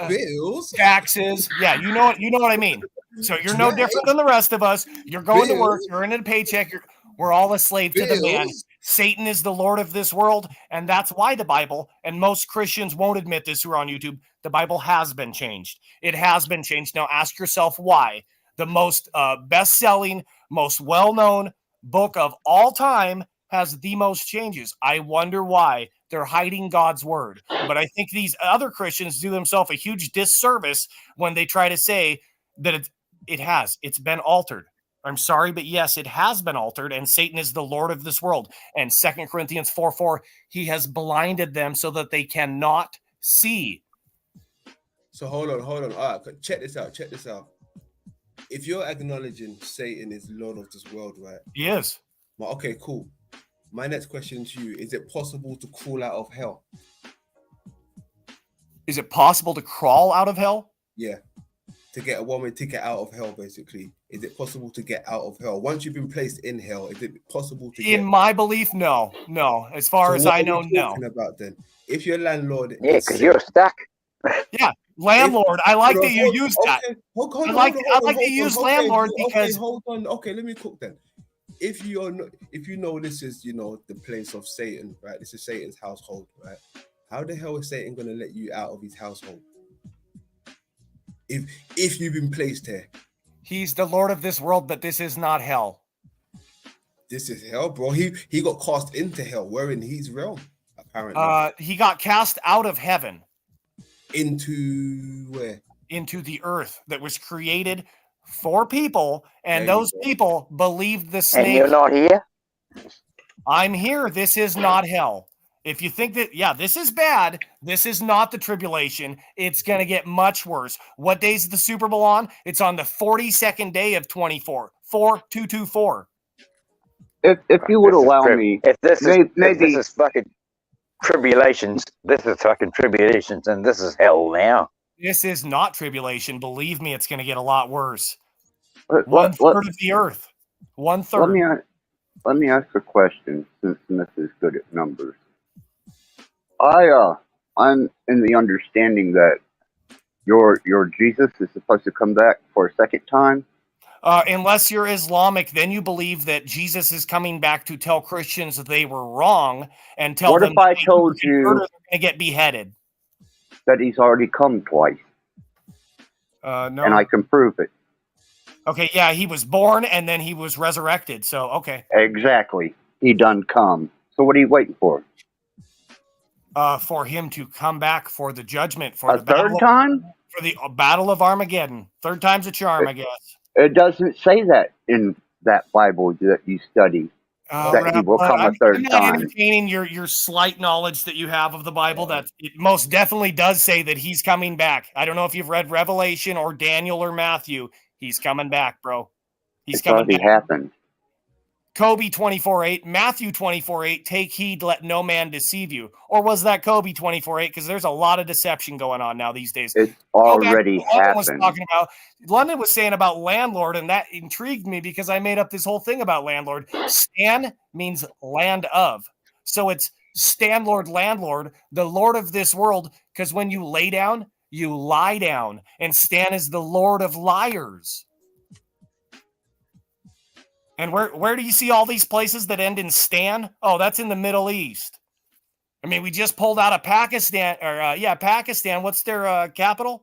Bills. Taxes. Yeah, you know what I mean. So you're no different than the rest of us. You're going to work, you're earning a paycheck, we're all a slave to the man. Satan is the Lord of this world, and that's why the Bible, and most Christians won't admit this who are on YouTube, the Bible has been changed. It has been changed. Now ask yourself why. The most best-selling, most well-known book of all time has the most changes. I wonder why. They're hiding God's word. But I think these other Christians do themselves a huge disservice when they try to say that it's been altered. I'm sorry, but yes, it has been altered, and Satan is the Lord of this world. And 2 Corinthians 4:4, he has blinded them so that they cannot see. So hold on. All right, check this out. If you're acknowledging Satan is Lord of this world, right? He is. Well, okay, cool. My next question to you, is it possible to crawl out of hell? Is it possible to crawl out of hell? Yeah. To get a one-way ticket out of hell, basically. Is it possible to get out of hell? Once you've been placed in hell, is it possible to In my belief, no. As far as I know, no. About then, if your landlord... Yeah, because you're stuck. Yeah, landlord. I like that you use that. I like to use landlord because... Hold on. Okay, let me cook then. If you know this is, the place of Satan, right? This is Satan's household, right? How the hell is Satan going to let you out of his household? If you've been placed here. He's the Lord of this world, but this is not hell. This is hell, bro. He got cast into hell. We're in his realm, apparently. He got cast out of heaven. Into where? Into the earth that was created for people, and those people believed the snake. And you're not here? I'm here. This is not hell. If you think that, this is bad, this is not the tribulation, it's going to get much worse. What day is the Super Bowl on? It's on the 42nd day of 24. 4224. If you would allow me, if this is fucking tribulations, this is fucking tribulations, and this is hell now. This is not tribulation. Believe me, it's going to get a lot worse. One third of the earth. 1/3. Let me ask a question, since Smith is good at numbers. I'm in the understanding that your Jesus is supposed to come back for a second time. Unless you're Islamic, then you believe that Jesus is coming back to tell Christians that they were wrong and tell What them if I that told they're you going to get beheaded? that he's already come twice, No. and I can prove it? Okay, yeah, he was born and then he was resurrected. So, okay. Exactly. He done come. So what are you waiting for? For him to come back for the judgment, A third time? for the Battle of Armageddon. Third time's a charm, I guess. It doesn't say that in that Bible that you study. That he will come a third I'm not time. entertaining your slight knowledge that you have of the Bible. That it most definitely does say that he's coming back. I don't know if you've read Revelation or Daniel or Matthew. He's coming back, bro. He's It's coming already back. happened. Kobe 24:8, Matthew 24:8, take heed, let no man deceive you. Or was that Kobe 24:8? Because there's a lot of deception going on now these days. It's Go back to already what London was happened. talking about. London was saying about landlord, and that intrigued me because I made up this whole thing about landlord. Stan means land of. So it's Stanlord, landlord, the lord of this world, because when you lay down, you lie down. And Stan is the lord of liars. And where do you see all these places that end in Stan? Oh, that's in the Middle East. I mean, we just pulled out of Pakistan, Pakistan. What's their capital?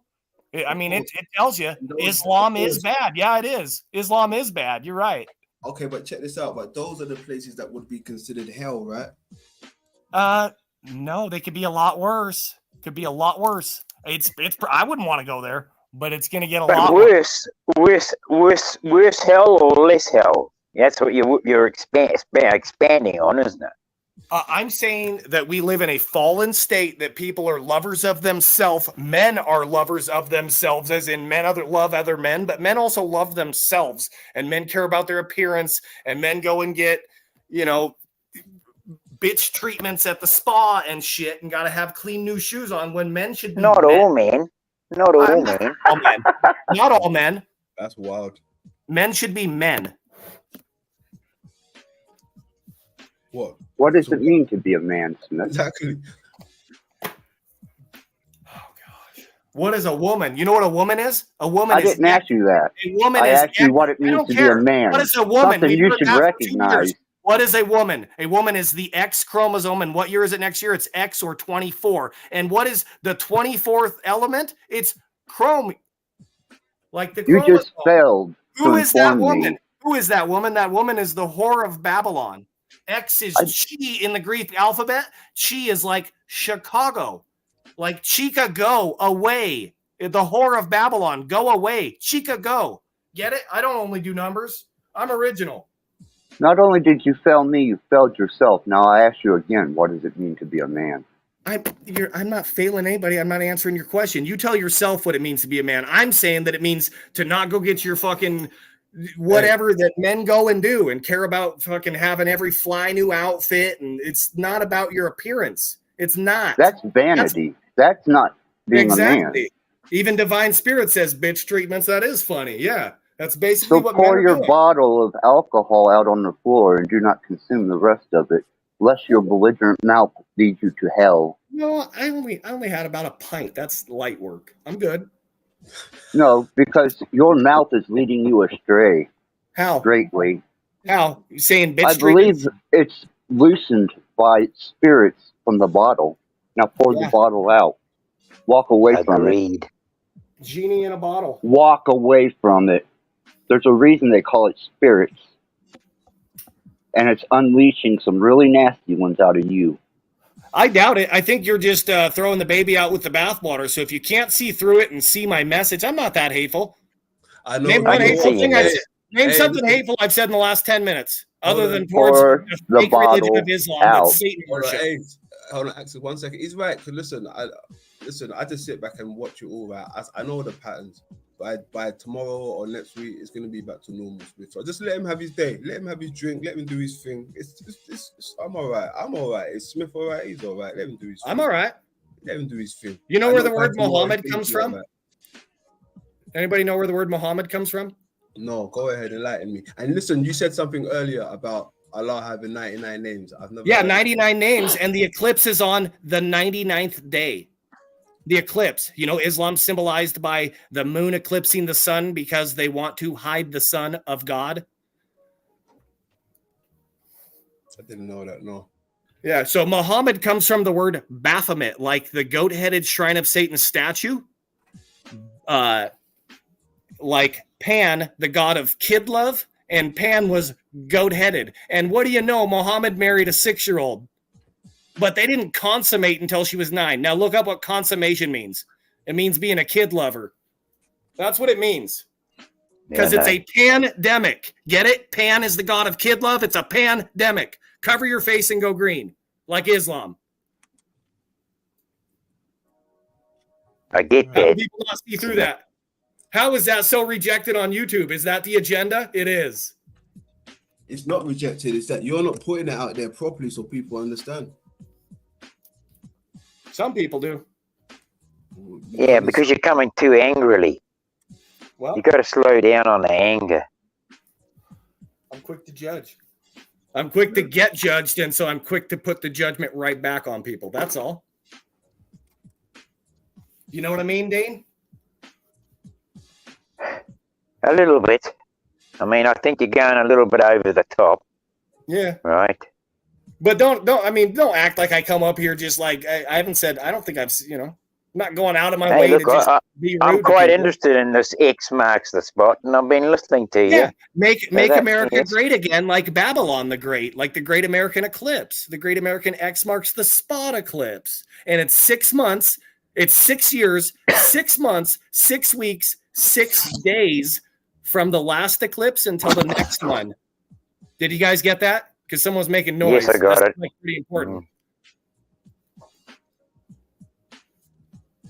I mean, it tells you Islam is bad. Yeah, it is. Islam is bad. You're right. Okay, but check this out. But those are the places that would be considered hell, right? No, they could be a lot worse. Could be a lot worse. It's. I wouldn't want to go there, but it's going to get a lot worse hell or less hell. That's what you're expanding on, isn't it? I'm saying that we live in a fallen state, that people are lovers of themselves. Men are lovers of themselves, as in men love other men, but men also love themselves, and men care about their appearance, and men go and get, bitch treatments at the spa and shit, and got to have clean new shoes on, when men should be Not all men. Not all men. Not all men. That's wild. Men should be men. What does it mean to be a man, Smith? Exactly. Oh gosh. What is a woman? You know what a woman is? A woman I didn't ask you that. A woman I is asked you what it means to be a man. What is a woman? Something you should recognize. What is a woman? A woman is the X chromosome. And what year is it next year? It's X or 24. And what is the 24th element? It's chrome. Like the chromosome. You just failed. Who is that woman? Who is that woman? That woman is the whore of Babylon. X is chi in the Greek alphabet. Chi is like Chicago. Like Chica, go away. The whore of Babylon, go away. Chica, go. Get it? I don't only do numbers. I'm original. Not only did you fail me, you failed yourself. Now I ask you again, what does it mean to be a man? I'm not failing anybody. I'm not answering your question. You tell yourself what it means to be a man. I'm saying that it means to not go get your fucking whatever that men go and do and care about fucking having every fly new outfit. And it's not about your appearance. It's not. That's vanity. That's not being a man. Even Divine Spirit says bitch treatments. That is funny. Yeah. That's basically what pour men are your doing. bottle of alcohol out on the floor and do not consume the rest of it, lest your belligerent mouth lead you to hell. No, I only had about a pint. That's light work. I'm good. No, because your mouth is leading you astray. How? Greatly. How? You saying bitch I treatments? believe it's loosened by spirits from the bottle. Now pour the bottle out. Walk away from it. Genie in a bottle. Walk away from it. There's a reason they call it spirits. And it's unleashing some really nasty ones out of you. I doubt it. I think you're just throwing the baby out with the bathwater. So if you can't see through it and see my message, I'm not that hateful. I know. Name one hateful thing I said. Name something hateful I've said in the last 10 minutes, other than towards the fake religion of Islam that's Satan worship. Hold on, Axel, 1 second. He's right. Listen, I just sit back and watch you all right. I know the patterns. By tomorrow or next week, it's going to be back to normal. So just let him have his day. Let him have his drink. Let him do his thing. I'm all right. I'm all right. Is Smith all right? He's all right. Let him do his thing. I'm all right. Let him do his thing. You know where the word Muhammad comes from? Anybody know where the word Muhammad comes from? No, go ahead, enlighten me. And listen, you said something earlier about Allah having 99 names. I've never. Yeah, 99 names, and the eclipse is on the 99th day. The eclipse, you know, Islam symbolized by the moon eclipsing the sun because they want to hide the son of God. I didn't know that. No. Yeah, so Muhammad comes from the word Baphomet, like the goat-headed shrine of Satan statue. Like Pan, the god of kid love, and Pan was goat-headed. And what do you know? Muhammad married a 6-year-old, but they didn't consummate until she was 9. Now look up what consummation means. It means being a kid lover. That's what it means. Because it's a pandemic. Get it? Pan is the god of kid love. It's a pandemic. Cover your face and go green, like Islam. I get How do that. people not see through that? How is that so rejected on YouTube? Is that the agenda? It is. It's not rejected. It's that you're not putting it out there properly so people understand. Some people do. Yeah, because you're coming too angrily. Well, You got to slow down on the anger. I'm quick to judge. I'm quick to get judged, and so I'm quick to put the judgment right back on people. That's all. You know what I mean, Dane? A little bit. I mean, I think you're going a little bit over the top. Yeah. Right. But don't act like I come up here just like I haven't said. I don't think I've, I'm not going out of my way Look, to just be rude. I'm quite interested in this X marks the spot, and I've been listening to you. Yeah, make that- America yes. great again, like Babylon the Great, like the Great American Eclipse. The Great American X marks the spot eclipse, and it's 6 months. It's 6 years, 6 months, 6 weeks, 6 days from the last eclipse until the next one. Did you guys get that? Because someone was making noise. Yes, I got That's it. like pretty important.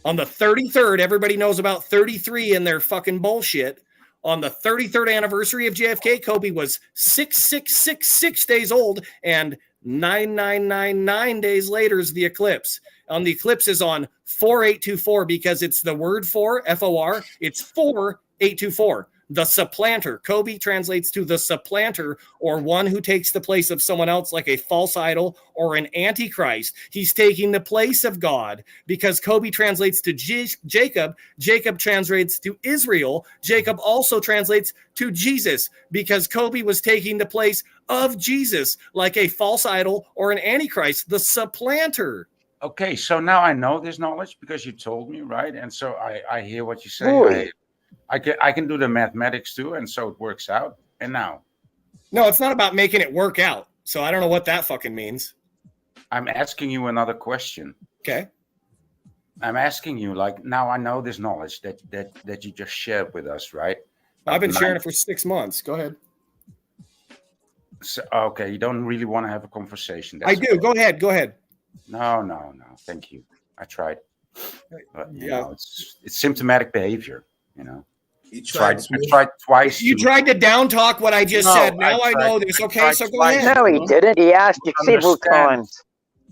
On the 33rd, everybody knows about 33 and their fucking bullshit. On the 33rd anniversary of JFK, Kobe was 6666 days old, and 9999 days later is the eclipse. The eclipse is on 4824 because it's the word for, F-O-R, it's 4824. The supplanter. Kobe translates to the supplanter, or one who takes the place of someone else, like a false idol or an antichrist. He's taking the place of God because Kobe translates to Jacob. Jacob translates to Israel. Jacob also translates to Jesus because Kobe was taking the place of Jesus, like a false idol or an antichrist, the supplanter. Okay, so now I know this knowledge because you told me, right? And so I hear what you say. Boy. I can do the mathematics too, and so it works out. And now, no, it's not about making it work out. So I don't know what that fucking means. I'm asking you another question. Okay. I'm asking you, like, now I know this knowledge that you just shared with us, right? I've been sharing it for 6 months. Go ahead. So, okay, you don't really want to have a conversation. I do. Okay. Go ahead. Go ahead. No. Thank you. I tried. But, you Yeah. know, it's symptomatic behavior, you know. You I tried twice. You tried to down talk what I just No, said. Now I tried- know this. I Okay, tried so go twice. ahead. No, he didn't. He asked you several times.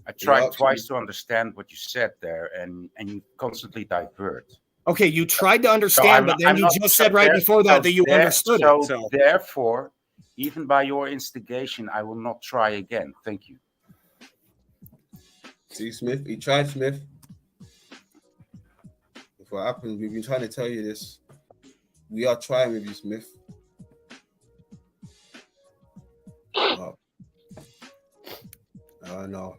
I tried twice to understand what you said there, and you constantly divert. Okay, you tried to understand, but then you just said right before that you understood it. So Therefore, even by your instigation, I will not try again. Thank you. See, Smith, he tried, Smith. If what happened, we've been trying to tell you this. We are trying with you, Smith. Oh. I know.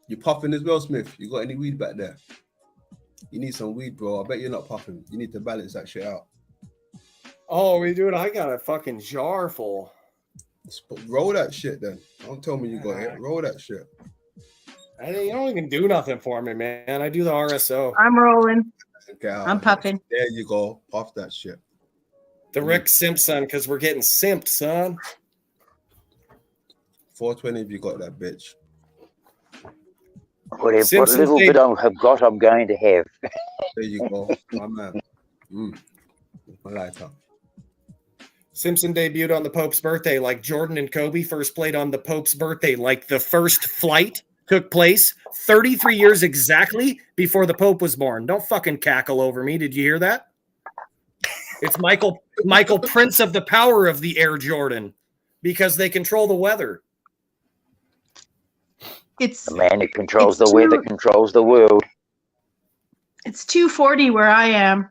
You popping as well, Smith? You got any weed back there? You need some weed, bro. I bet you're not popping. You need to balance that shit out. oh, we do it. I got a fucking jar full. Roll that shit then. Don't tell me you got it. Roll that shit. You don't even do nothing for me, man. I do the RSO. I'm rolling. Okay, I'm puffing. There you go. Puff that shit. The Rick Simpson, because we're getting simped, son. 420 if you got that bitch. What Simpsons little Day- bit I've got, I'm going to have. There you go. My man. My lighter. Simpson debuted on the Pope's birthday, like Jordan and Kobe first played on the Pope's birthday, like the first flight took place 33 years exactly before the Pope was born. Don't fucking cackle over me. Did you hear that? It's Michael Michael, Prince of the Power of the Air Jordan, because they control the weather. It's The man who controls the weather controls the world. It's 2:40 where I am.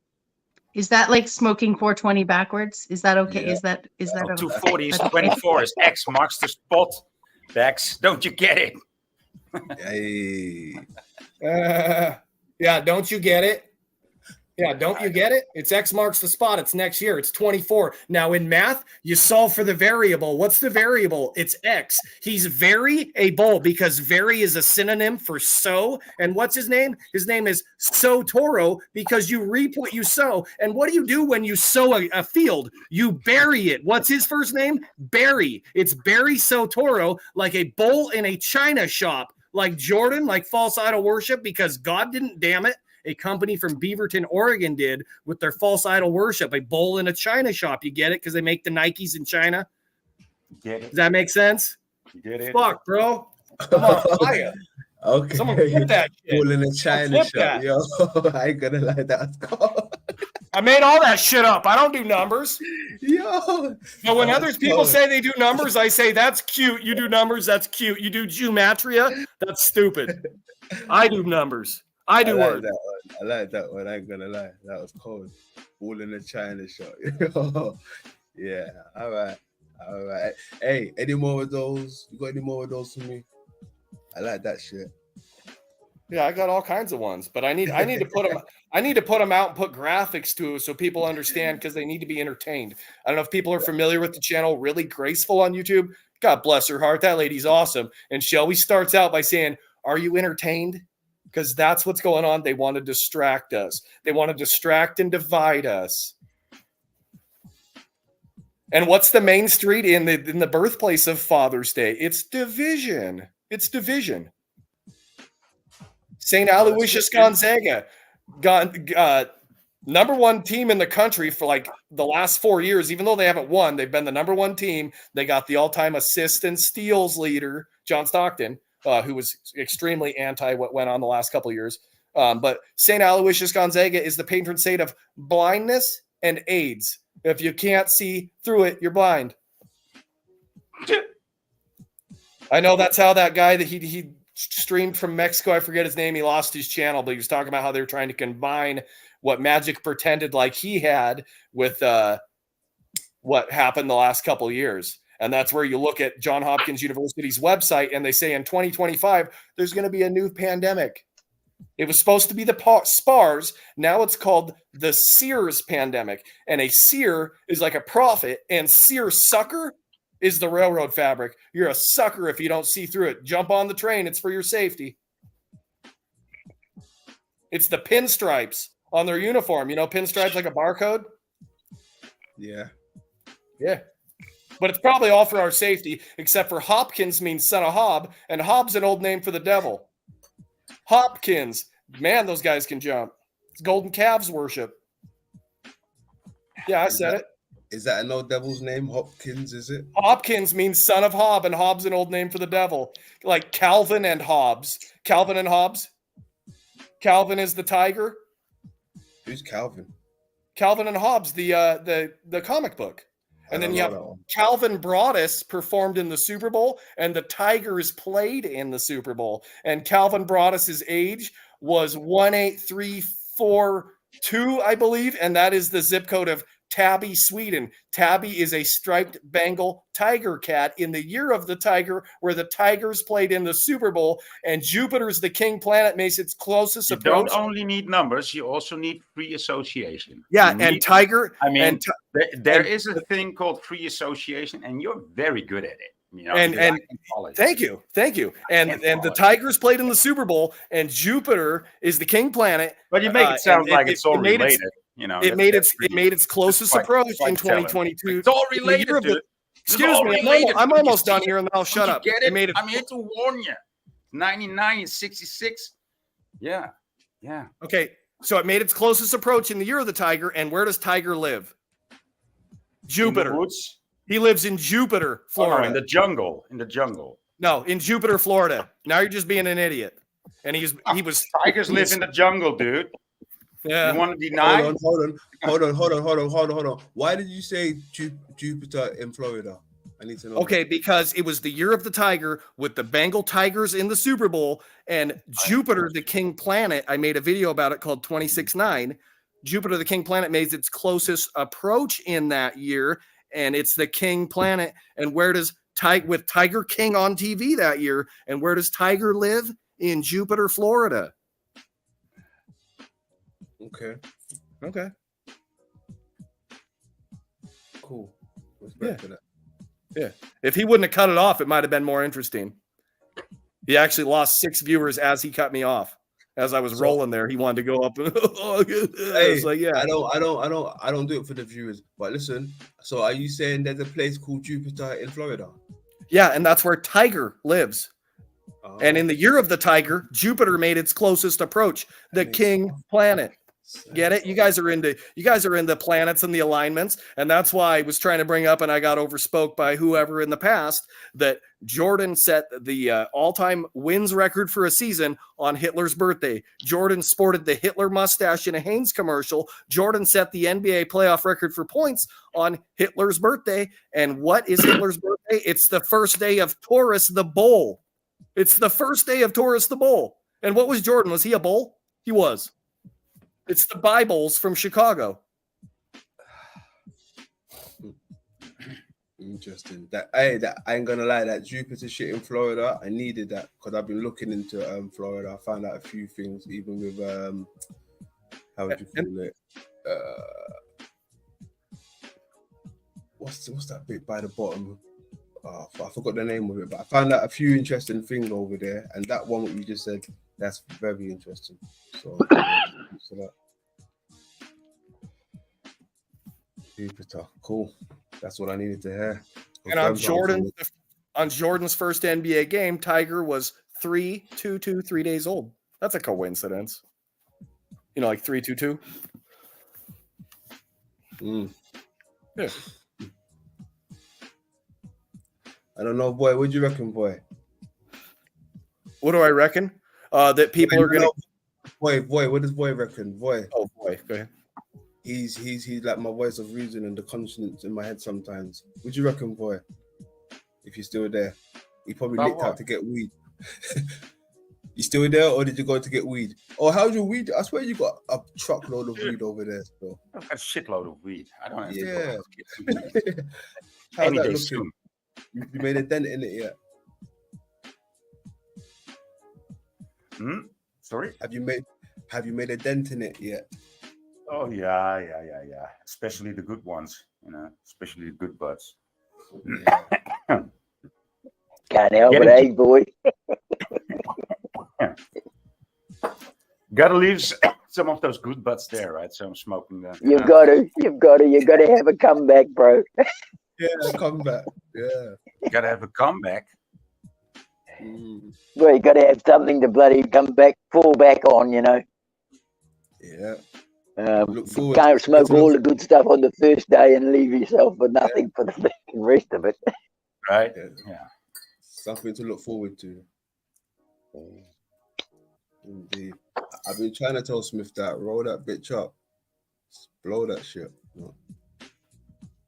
Is that like smoking 420 backwards? Is that okay? Yeah. Is that 240 is 24. Is X marks the spot. Bex, don't you get it? Hey. Yeah, don't you get it? Yeah, don't you get it? It's X marks the spot. It's next year. It's 24. Now in math, you solve for the variable. What's the variable? It's X. He's variable because vary is a synonym for sow. And what's his name? His name is Sow Toro because you reap what you sow. And what do you do when you sow a field? You bury it. What's his first name? Barry. It's Barry Sow Toro, like a bowl in a china shop, like Jordan, like false idol worship, because God didn't, damn it. A company from Beaverton, Oregon did with their false idol worship, a bowl in a china shop. You get it? Because they make the Nikes in China. Get it? Does that make sense? Get it? Fuck, bro. Come on, fire. Okay. Someone flip that shit. Bowl in a china shop. That. Yo, I ain't gonna lie, that's cool. I made all that shit up. I don't do numbers. Yo. But when other people say they do numbers, I say, that's cute. You do numbers, that's cute. You do geometria, that's stupid. I do numbers. I do words. I like that one. I ain't gonna lie. That was cold. All in the China shop. Yeah. All right. Hey, any more of those? You got any more of those for me? I like that shit. Yeah, I got all kinds of ones, but I need to put them. I need to put them out and put graphics to it so people understand, because they need to be entertained. I don't know if people are familiar with the channel. Really Graceful on YouTube. God bless her heart. That lady's awesome. And she always starts out by saying, "Are you entertained?" Because that's what's going on. They want to distract us. They want to distract and divide us. And what's the main street in the birthplace of Father's Day? It's division. It's division. St. Aloysius Gonzaga got number one team in the country for like the last 4 years. Even though they haven't won, they've been the number one team. They got the all-time assist and steals leader, John Stockton, who was extremely anti what went on the last couple of years. But St. Aloysius Gonzaga is the patron saint of blindness and AIDS. If you can't see through it, you're blind. I know that's how that guy that he streamed from Mexico, I forget his name, he lost his channel, but he was talking about how they were trying to combine what Magic pretended like he had with what happened the last couple of years. And that's where you look at Johns Hopkins University's website and they say in 2025, there's going to be a new pandemic. It was supposed to be the SPARS. Now it's called the Sears pandemic. And a seer is like a prophet, and seersucker is the railroad fabric. You're a sucker if you don't see through it. Jump on the train. It's for your safety. It's the pinstripes on their uniform. You know, pinstripes like a barcode? Yeah. Yeah. But it's probably all for our safety, except for Hopkins means son of Hob, and Hob's an old name for the devil. Hopkins. Man, those guys can jump. It's golden calves worship. Yeah, I said it. Is that an old devil's name? Hopkins, is it? Hopkins means son of Hob, and Hob's an old name for the devil. Like Calvin and Hobbes. Calvin and Hobbes. Calvin is the tiger. Who's Calvin? Calvin and Hobbes, the comic book. And then you have Calvin Broadus performed in the Super Bowl, and the Tigers played in the Super Bowl. And Calvin Broadus's age was 18342, I believe, and that is the zip code of Tabby, Sweden. Tabby is a striped Bengal tiger cat in the year of the tiger, where the Tigers played in the Super Bowl, and Jupiter's the king planet makes its closest approach. You don't only need numbers, you also need free association. Yeah, and Tiger. I mean, there is a thing called free association, and you're very good at it. You know, and thank you. And the Tigers played in the Super Bowl, and Jupiter is the king planet. But you make it sound like it's all related. You know, it made its closest approach in 2022. It's all related, dude. Excuse me, I'm almost done here, and then I'll shut up. Get it? I'm here to warn you. 99 and 66. Yeah. Okay, so it made its closest approach in the year of the tiger, and where does Tiger live? Jupiter. In the woods? He lives in Jupiter, Florida. Oh, in the jungle. No, in Jupiter, Florida. Now you're just being an idiot. And he was Tigers live in the jungle, dude. Yeah. You want to deny? Hold on. Why did you say Jupiter in Florida? I need to know. Okay, because it was the year of the tiger with the Bengal Tigers in the Super Bowl, and Jupiter, the king planet, I made a video about it called 26-9. Jupiter, the king planet, made its closest approach in that year, and it's the king planet. And where does with Tiger King on TV that year, and where does Tiger live? In Jupiter, Florida. Okay. Cool. Respect for that. Yeah. If he wouldn't have cut it off, it might have been more interesting. He actually lost 6 viewers as he cut me off. As I was rolling there, he wanted to go up. Hey, like, yeah. I don't do it for the viewers. But listen, so are you saying there's a place called Jupiter in Florida? Yeah, and that's where Tiger lives. And in the year of the tiger, Jupiter made its closest approach, the king planet. Get it? You guys are into planets and the alignments, and that's why I was trying to bring up, and I got overspoke by whoever in the past, that Jordan set the all-time wins record for a season on Hitler's birthday. Jordan sported the Hitler mustache in a Hanes commercial. Jordan set the NBA playoff record for points on Hitler's birthday. And what is Hitler's birthday? It's the first day of Taurus the Bull. It's the first day of Taurus the Bull. And what was Jordan? Was he a bull? He was. It's the Bibles from Chicago. Interesting. That I ain't gonna lie, that Jupiter shit in Florida, I needed that because I've been looking into Florida. I found out a few things, even with how would you call it? What's that bit by the bottom? Oh, I forgot the name of it, but I found out a few interesting things over there, and that one what you just said, that's very interesting. So that. Jupiter, cool. That's what I needed to hear. And on Jordan's first NBA game, Tiger was 3 days old. That's a coincidence. You know, like 3-2-2. Yeah. I don't know, boy. What do you reckon, boy? What do I reckon? That people are gonna. Boy. What does boy reckon? Boy. Oh boy, go ahead. He's like my voice of reason and the conscience in my head sometimes. What do you reckon, boy? If you're still there, he probably licked out to get weed. You still there, or did you go to get weed? Or how's your weed? I swear you got a truckload of weed over there. So. I've got a shitload of weed. I don't have yeah. to go. How's Any that day looking? soon. You made a dent in it yet? Sorry? Have you made a dent in it yet? Oh yeah. Especially the good ones, especially the good buds. Yeah. Can't help it, eh, boy? Gotta leave some of those good buds there, right? So I'm smoking them. You've got to have a comeback, bro. Yeah, comeback. Yeah. Gotta have a comeback. Well, you got to have something to bloody fall back on, Yeah. Can't smoke all the good stuff on the first day and leave yourself with nothing for the rest of it. Right? Yeah. Something to look forward to. Indeed. I've been trying to tell Smith that roll that bitch up. Blow that shit.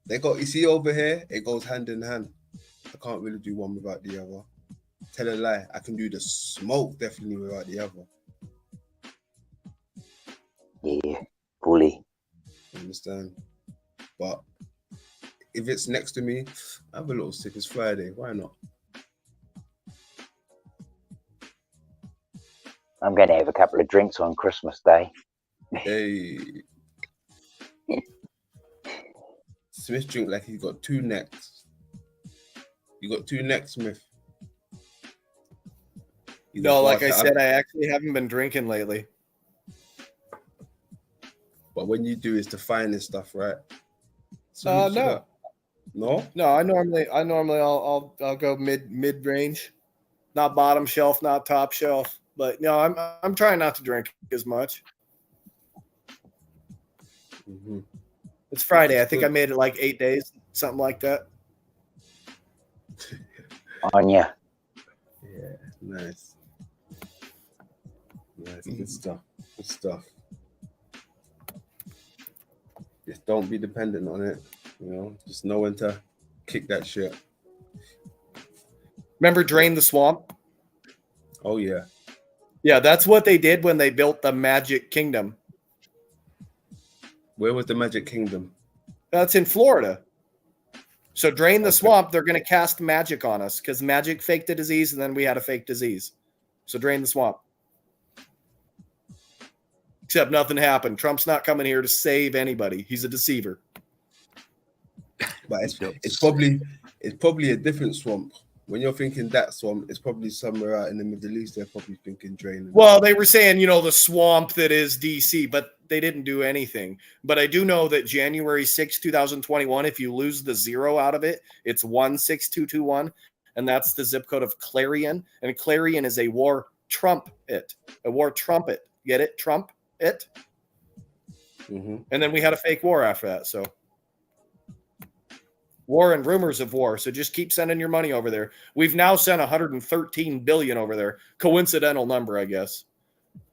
You see over here, it goes hand in hand. I can't really do one without the other. Tell a lie, I can do the smoke definitely without the other. Yeah, fully. Understand? But if it's next to me, I have a little sick. It's Friday. Why not? I'm going to have a couple of drinks on Christmas Day. Hey. Smith drink like he's got 2 necks. You got 2 necks, Smith. No, like I said, I actually haven't been drinking lately. But when you do, it's the finest stuff, right? No. No? No, I normally I'll go mid range, not bottom shelf, not top shelf. But no, I'm trying not to drink as much. Mm-hmm. It's Friday. I think I made it like 8 days, something like that. On ya. Yeah, nice. Nice, good stuff. Good stuff. Just don't be dependent on it. You know, just know when to kick that shit. Remember Drain the Swamp? Oh yeah. Yeah, that's what they did when they built the Magic Kingdom. Where was the Magic Kingdom? That's in Florida. So Drain the Swamp, they're going to cast magic on us because magic faked a disease, and then we had a fake disease. So Drain the Swamp. Except nothing happened. Trump's not coming here to save anybody. He's a deceiver. But it's probably a different swamp. When you're thinking that swamp, it's probably somewhere out in the Middle East. They're probably thinking Drain. Well, they were saying, the swamp that is DC, but they didn't do anything. But I do know that January 6, 2021, if you lose the 0 out of it, it's 16221. And that's the zip code of Clarion. And Clarion is a war trumpet. A war trumpet. Get it? Trump it. Mm-hmm. And then we had a fake war after that. So war and rumors of war. So just keep sending your money over there. We've now sent 113 billion over there. Coincidental number, I guess.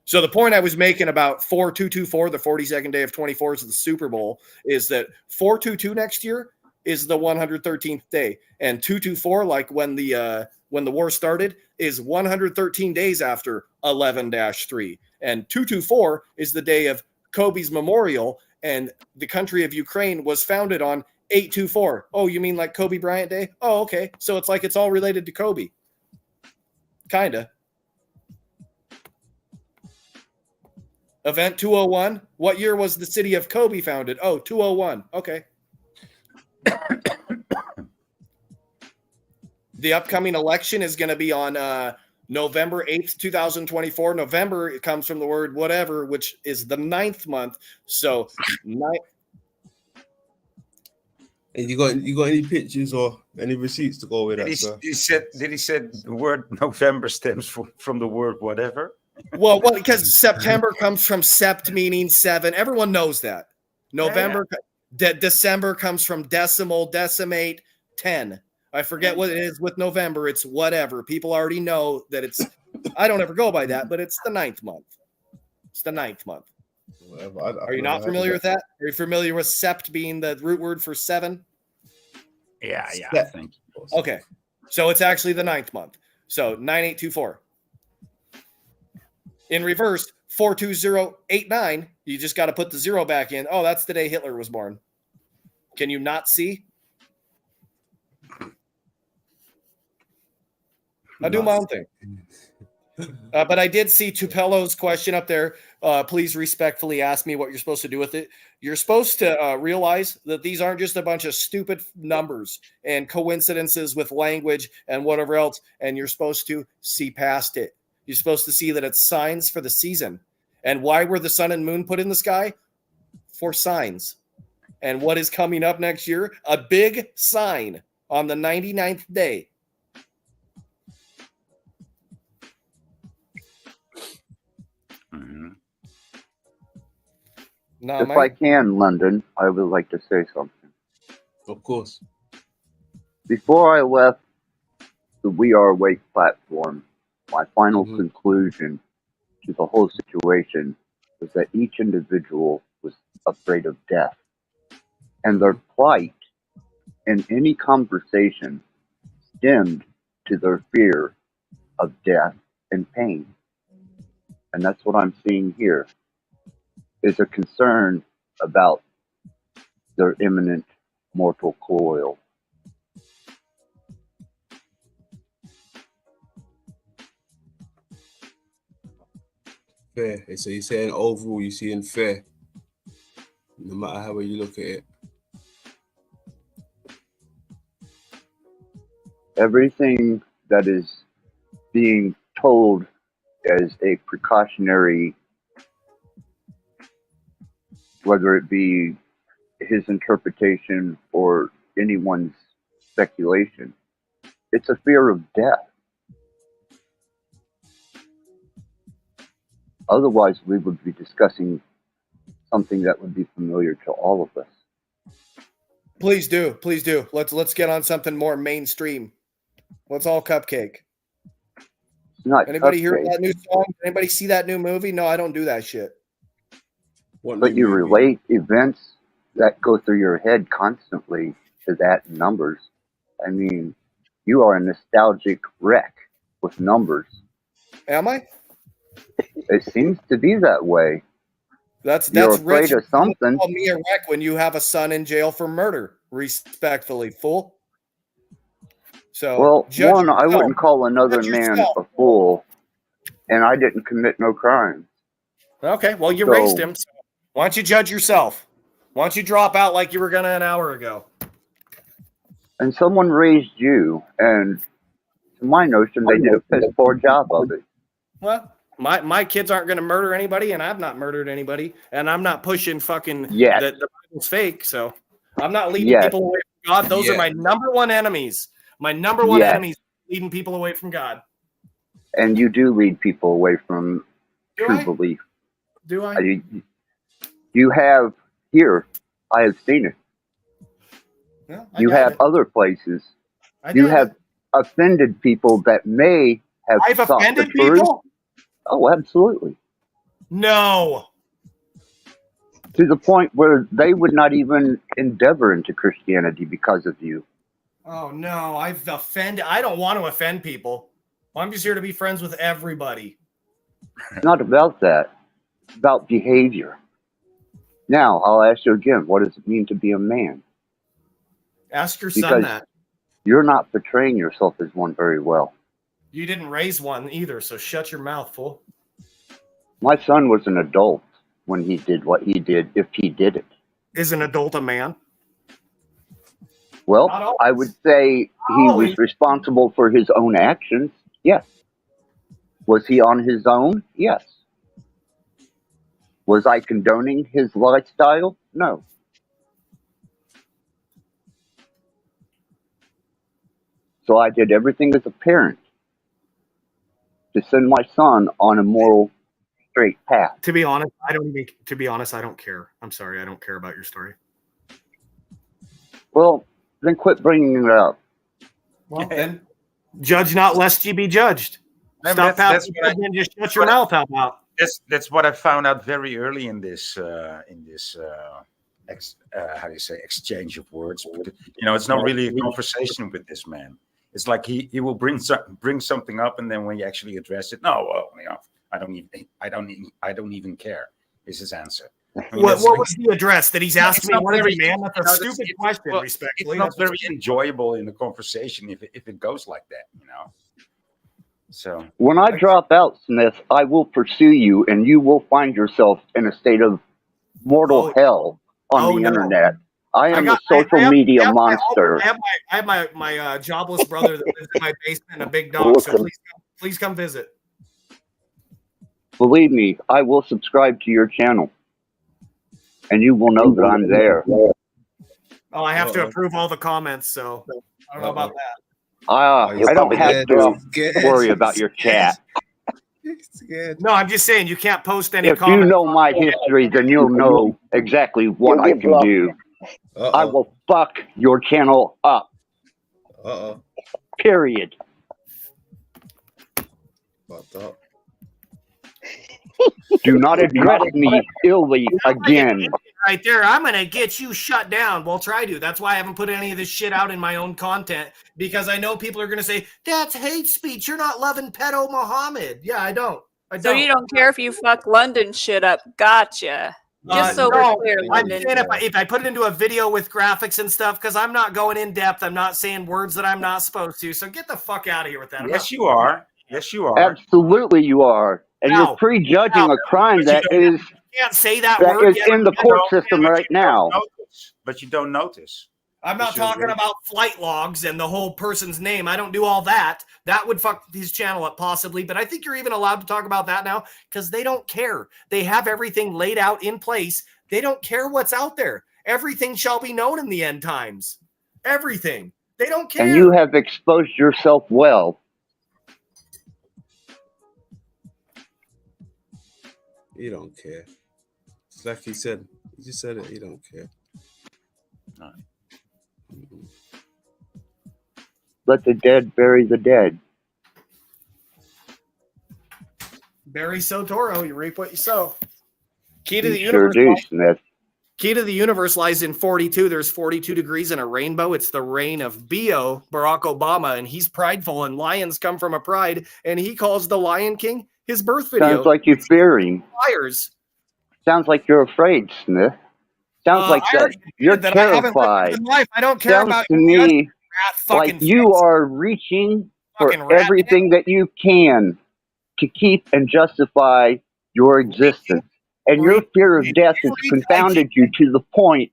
So the point I was making about 4224, the 42nd day of 24s of the Super Bowl, is that 422 next year is the 113th day, and 224, like when the war started, is 113 days after 11-3, and 224 is the day of Kobe's memorial, and the country of Ukraine was founded on 824. Oh, you mean like Kobe Bryant Day? Oh, okay. So it's like it's all related to Kobe. Kinda. Event 201. What year was the city of Kobe founded? Oh, 201. Okay. The upcoming election is going to be on November 8th, 2024. November, it comes from the word whatever, which is the 9th month. So, And you got any pictures or any receipts to go with that, sir? Did he said the word November stems from the word whatever? Well, because September comes from sept, meaning 7. Everyone knows that. November, December comes from decimal, decimate, 10. I forget what it is with November. It's whatever. People already know that it's. I don't ever go by that, but it's the 9th month. It's the 9th month. Are you not familiar with that? Are you familiar with sept being the root word for 7? Yeah, I think. Okay, so it's actually the 9th month. So 9824. In reverse, 42089. You just got to put the 0 back in. Oh, that's the day Hitler was born. Can you not see? I do my own thing. But I did see Tupello's question up there. Please respectfully ask me what you're supposed to do with it. You're supposed to realize that these aren't just a bunch of stupid numbers and coincidences with language and whatever else, and you're supposed to see past it. You're supposed to see that it's signs for the season. And why were the sun and moon put in the sky? For signs. And what is coming up next year? A big sign on the 99th day. If I can, London, I would like to say something. Of course. Before I left the We Are Awake platform, my final conclusion to the whole situation was that each individual was afraid of death. And their plight in any conversation stemmed to their fear of death and pain. And that's what I'm seeing here, is a concern about their imminent mortal coil. Fair. So you're saying overall, you're seeing fair, no matter how you look at it. Everything that is being told as a precautionary, whether it be his interpretation or anyone's speculation, it's a fear of death. Otherwise, we would be discussing something that would be familiar to all of us. Please do. Please do. Let's get on something more mainstream. Let's all cupcake. It's not Anybody cupcake. hear that new song? Anybody see that new movie? No, I don't do that shit. But you relate events that go through your head constantly to that numbers. I mean, you are a nostalgic wreck with numbers. Am I? It seems to be that way. That's You're rich. afraid of something. Call me a wreck when you have a son in jail for murder. Respectfully, fool. So, Well, judge one, I yourself. wouldn't call another Judge man yourself. a fool, and I didn't commit no crimes. Okay, well, you So- raised him. So why don't you judge yourself? Why don't you drop out like you were gonna an hour ago? And someone raised you, and to my notion, they did a piss poor job of it. Well, my kids aren't gonna murder anybody, and I've not murdered anybody, and I'm not pushing fucking Yes. the Bible's fake. So I'm not leading Yes. people away from God. Those are Yeah. my number one enemies. My number one Yes. enemies leading people away from God. And you do lead people away from Do true I? belief. Do I? You have here, I have seen it. Well, I You got have it. other places. I You got have it. offended people that may have I've sought the offended truth. people? Oh, absolutely. No. To the point where they would not even endeavor into Christianity because of you. Oh no, I've offended. I don't want to offend people. I'm just here to be friends with everybody. It's not about that. It's about behavior. Now, I'll ask you again, what does it mean to be a man? Ask your son Because that. you're not portraying yourself as one very well. You didn't raise one either, so shut your mouth, fool. My son was an adult when he did what he did, if he did it. Is an adult a man? Well, Not always. I would say he was responsible for his own actions. Yes. Was he on his own? Yes. Was I condoning his lifestyle? No. So I did everything as a parent to send my son on a moral straight path. To be honest, I don't even. To be honest, I don't care. I'm sorry, I don't care about your story. Well, then quit bringing it up. Well, then judge not, lest ye be judged. No, Stop that's passing what I- and just shut your mouth. How about? That's what I found out very early in this how do you say, exchange of words. But, it's not really a conversation with this man. It's like he will bring something up, and then when you actually address it, no, well, I don't even care. Is his answer. I mean, What that's- was the address that he's asking me? not What is very- he, man? That's a it's- stupid it's- question, well, respectfully. It's not That's- very enjoyable in the conversation if it goes like that, So When I drop out, Smith, I will pursue you, and you will find yourself in a state of mortal hell on the internet. I am a social media monster. I have my jobless brother that lives in my basement and a big dog. So please come visit. Believe me, I will subscribe to your channel, and you will know that I'm there. Oh, I have to approve all the comments, so I don't know about that. I don't have to worry about your chat. No, I'm just saying you can't post any If you comments. know my history, then you'll know exactly what I can do. I will fuck your channel up. Period. Do not address me illy again. Right there, I'm gonna get you shut down. Well, try to. That's why I haven't put any of this shit out in my own content, because I know people are gonna say that's hate speech. You're not loving pedo Muhammad. Yeah, I don't. So you don't care if you fuck London shit up. Gotcha. Just so no, we're clear, I'm London. saying if I put it into a video with graphics and stuff, because I'm not going in depth. I'm not saying words that I'm not supposed to. So get the fuck out of here with that. Yes, you are. Yes, you are. Absolutely, you are. And you're prejudging a crime that is can't say that word yet. in the court system right now. But you don't notice. I'm not talking about flight logs and the whole person's name. I don't do all that. That would fuck his channel up possibly, but I think you're even allowed to talk about that now because they don't care. They have everything laid out in place. They don't care what's out there. Everything shall be known in the end times. Everything. They don't care. And you have exposed yourself well. You don't care. It's like he said. He just said it. You don't care. No. Let the dead bury the dead. Barry Sotoro, you reap what you sow. Key to You the sure universe. do, Smith. Key to the universe lies in 42. There's 42 degrees in a rainbow. It's the reign of B.O., Barack Obama, and he's prideful, and lions come from a pride, and he calls the Lion King his birth video. Sounds like you're fearing. Fires. Sounds like you're afraid, Smith. Sounds like that you're that I haven't terrified. lived in life. I don't care Sounds about to your me like you are reaching for everything that you can to keep and justify your existence. And your fear of death has confounded you to the point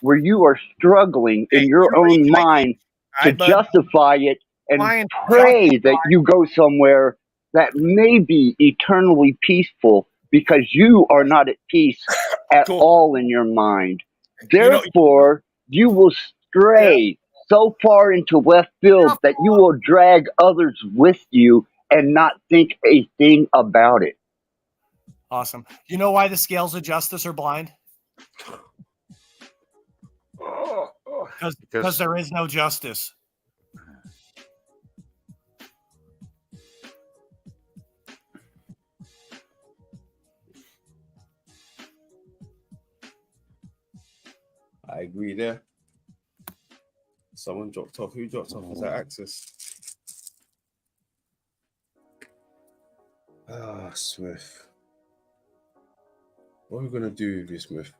where you are struggling in your own mind to justify it and pray that you go somewhere that may be eternally peaceful because you are not at peace at all in your mind. Therefore, you will stray so far into left field that you will drag others with you and not think a thing about it. Awesome. You know why the scales of justice are blind? Because there is no justice. I agree there. Someone dropped off. Who dropped off? Was that Axis? Smith. What are we going to do with you, Smith?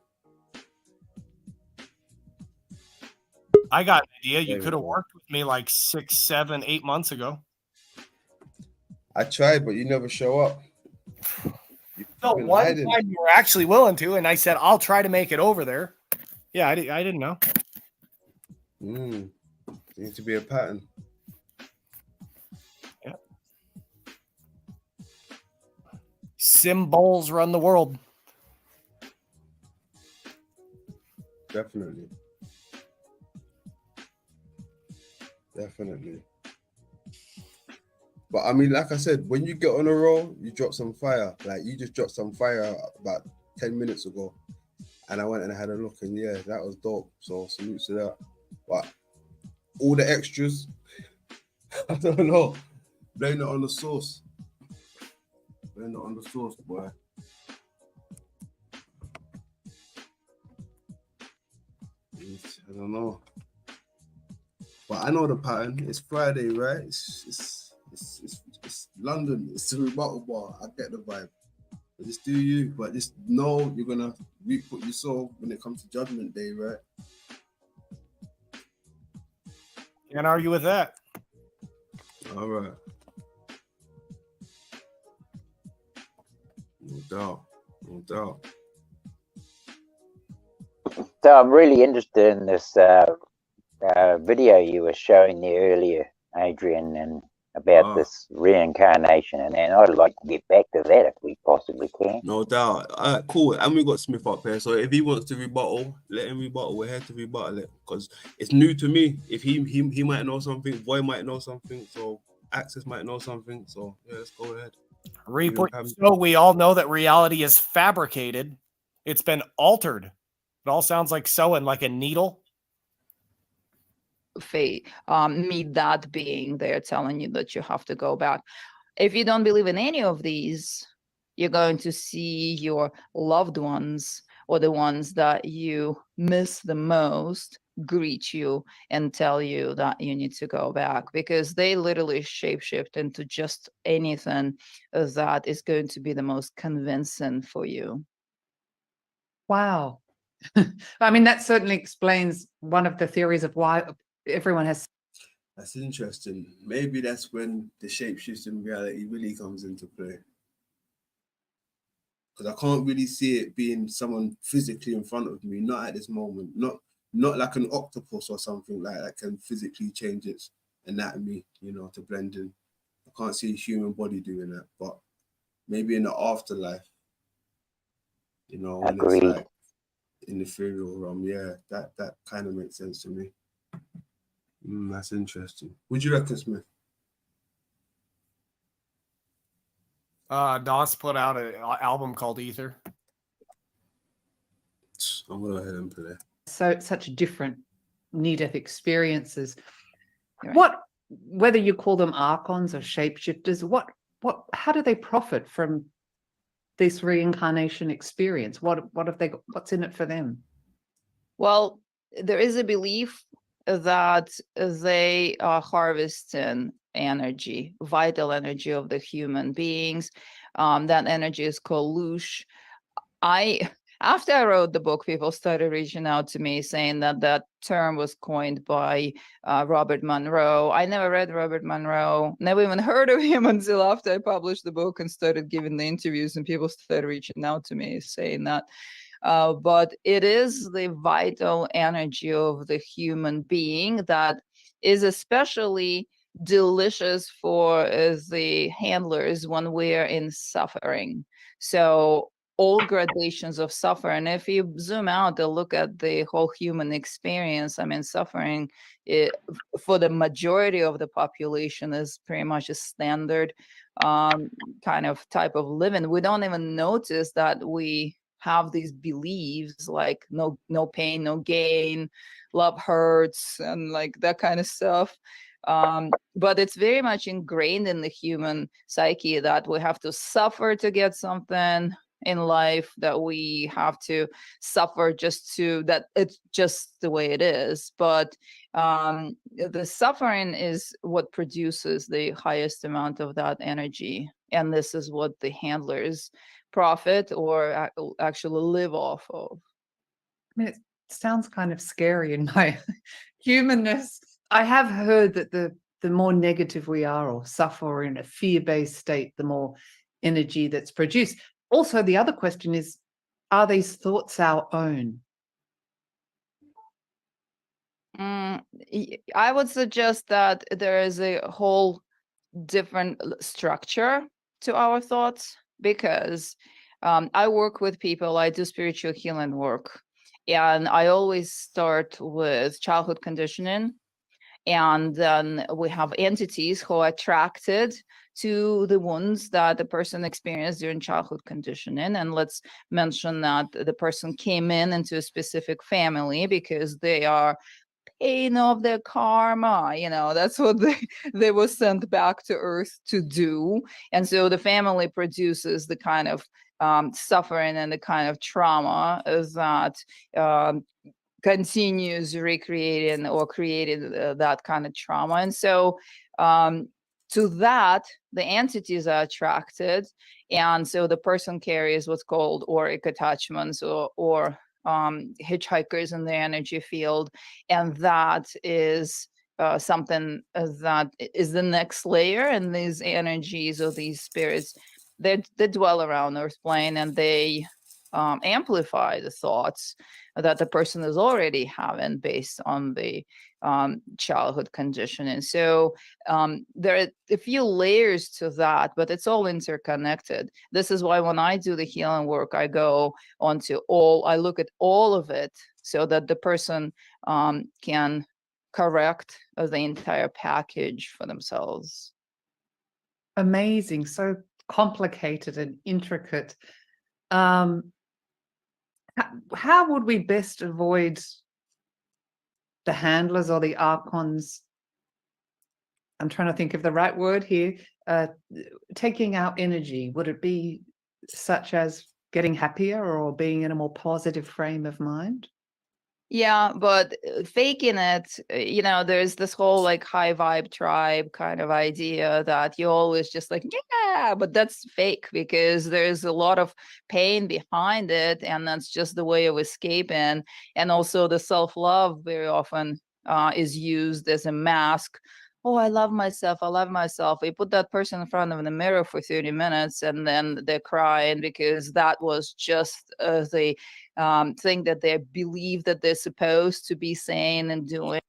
I got an idea. You could have worked with me like 6, 7, 8 months ago. I tried, but you never show up. No, one time you were actually willing to, and I said, I'll try to make it over there. Yeah, I didn't know. Needs to be a pattern. Yeah. Symbols run the world. Definitely. But I mean, like I said, when you get on a roll, you drop some fire. Like you just dropped some fire about 10 minutes ago. And I went and I had a look, and yeah, that was dope. So salute to that. But all the extras, I don't know. Blame it on the sauce. Blame it on the sauce, boy. I don't know. But I know the pattern. It's Friday, right? It's London. It's the Rebuttal Bar. I get the vibe. But just do you. But just know you're gonna reap what you sow when it comes to Judgment Day, right? Can't argue with that. All right. No doubt. No doubt. So I'm really interested in this video you were showing me earlier, Adrian, and about this reincarnation, and I'd like to get back to that if we possibly can. No doubt. All right, cool. And we got Smith up here, so if he wants to rebuttal, let him rebuttal. We're here to rebuttal it because it's new to me. If he might know something, Boy might know something, so Axis might know something. So yeah, let's go ahead. So we all know that reality is fabricated. It's been altered. It all sounds like sewing, like a needle. Me, that being there telling you that you have to go back. If you don't believe in any of these, you're going to see your loved ones or the ones that you miss the most greet you and tell you that you need to go back, because they literally shapeshift into just anything that is going to be the most convincing for you. Wow. I mean, that certainly explains one of the theories of why everyone has. That's interesting. Maybe that's when the shapeshifting reality really comes into play. Because I can't really see it being someone physically in front of me, not at this moment. Not like an octopus or something like that can physically change its anatomy, to blend in. I can't see a human body doing that, but maybe in the afterlife, when Agreed. It's like in the ethereal realm, yeah, that kind of makes sense to me. That's interesting. What do you reckon, Smith? Doss put out an album called Ether. I'm gonna go ahead and play that. So such different near-death experiences. Right. Whether you call them archons or shapeshifters, how do they profit from this reincarnation experience? What have they got? What's in it for them? Well, there is a belief that they are harvesting energy, vital energy of the human beings. That energy is called loosh. After I wrote the book, people started reaching out to me saying that that term was coined by Robert Monroe. I never read Robert Monroe, never even heard of him until after I published the book and started giving the interviews, and people started reaching out to me saying that. But it is the vital energy of the human being that is especially delicious for the handlers when we're in suffering. So all gradations of suffering, if you zoom out and look at the whole human experience, I mean, suffering for the majority of the population is pretty much a standard kind of type of living. We don't even notice that we have these beliefs like no pain, no gain, love hurts, and like that kind of stuff. But it's very much ingrained in the human psyche that we have to suffer to get something in life, that we have to suffer just to, that it's just the way it is. But the suffering is what produces the highest amount of that energy, and this is what the handlers profit or actually live off of. I mean, it sounds kind of scary in my humanness. I have heard that the more negative we are or suffer or in a fear-based state, the more energy that's produced. Also, the other question is, are these thoughts our own? I would suggest that there is a whole different structure to our thoughts, because I work with people, I do spiritual healing work, and I always start with childhood conditioning. And then we have entities who are attracted to the wounds that the person experienced during childhood conditioning. And let's mention that the person came into a specific family because they are paying off their karma, that's what they were sent back to earth to do. And so the family produces the kind of suffering and the kind of trauma that continues recreating or creating that kind of trauma. And so to that, the entities are attracted. And so the person carries what's called auric attachments or hitchhikers in the energy field. And that is something that is the next layer. And these energies or these spirits, they dwell around Earth plane, and they amplify the thoughts that the person is already having based on the childhood conditioning. So there are a few layers to that, but it's all interconnected. This is why when I do the healing work, I go onto I look at all of it so that the person can correct the entire package for themselves. Amazing. So complicated and intricate. How would we best avoid the handlers or the archons? I'm trying to think of the right word here. Taking our energy. Would it be such as getting happier or being in a more positive frame of mind? Yeah, but faking it, there's this whole like high vibe tribe kind of idea that you always just like, yeah, but that's fake because there's a lot of pain behind it. And that's just the way of escaping. And also the self-love very often is used as a mask. Oh, I love myself. I love myself. We put that person in front of the mirror for 30 minutes and then they're crying because that was just the thing that they believe that they're supposed to be saying and doing.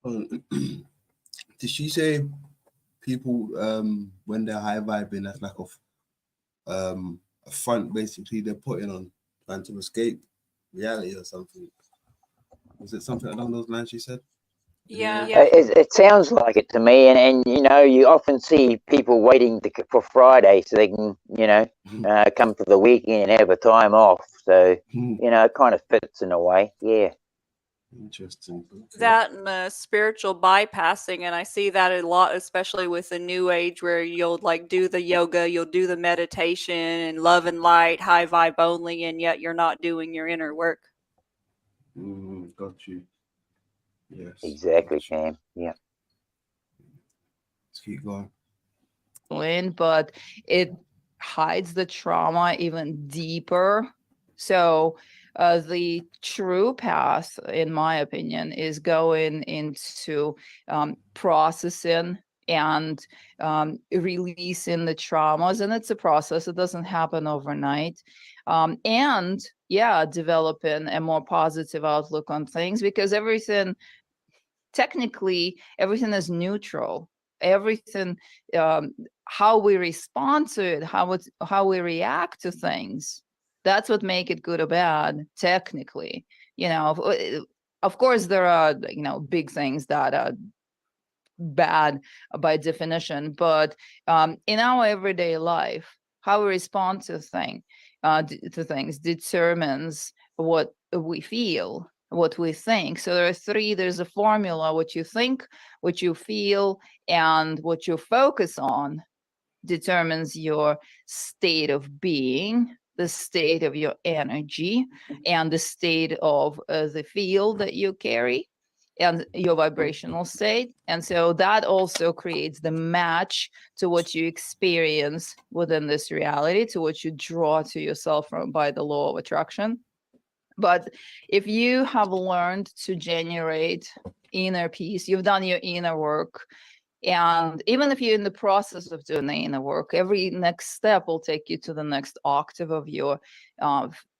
Did she say people when they're high vibing, that's like a front basically they're putting on trying to escape reality or something? Was it something along those lines she said? Yeah. It sounds like it to me, and you often see people waiting for Friday so they can come for the weekend and have a time off. So it kind of fits in a way. Yeah. Interesting. That and the spiritual bypassing, and I see that a lot, especially with the new age, where you'll like do the yoga, you'll do the meditation and love and light, high vibe only, and yet you're not doing your inner work. got you. Yes. Exactly, Pam. Yeah. Let's keep going. But it hides the trauma even deeper. So the true path, in my opinion, is going into processing and releasing the traumas. And it's a process, it doesn't happen overnight. And yeah, developing a more positive outlook on things, because technically everything is neutral. Everything, how we respond to it, how we react to things, that's what make it good or bad. Technically, of course there are big things that are bad by definition, but in our everyday life, how we respond to things determines what we feel, what we think. So there's a formula: what you think, what you feel, and what you focus on determines your state of being, the state of your energy, and the state of the field that you carry, and your vibrational state. And so that also creates the match to what you experience within this reality, to what you draw to yourself by the law of attraction. But if you have learned to generate inner peace, you've done your inner work, and even if you're in the process of doing the inner work, every next step will take you to the next octave of your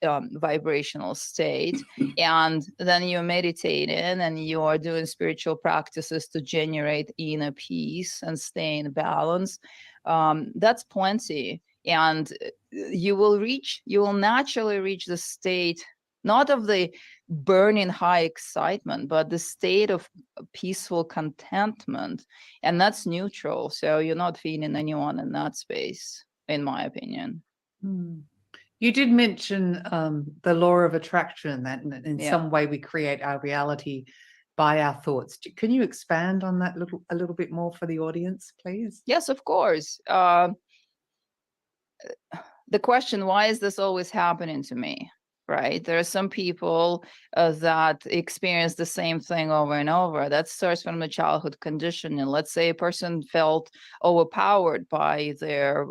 vibrational state. And then you're meditating and you are doing spiritual practices to generate inner peace and stay in balance. That's plenty. And you will naturally reach the state, not of the burning high excitement, but the state of peaceful contentment. And that's neutral. So you're not feeding anyone in that space, in my opinion. You did mention the law of attraction, that in Yeah. some way we create our reality by our thoughts. Can you expand on that a little bit more for the audience, please? Yes, of course. The question, why is this always happening to me? Right? There are some people that experience the same thing over and over. That starts from the childhood conditioning. Let's say a person felt overpowered by their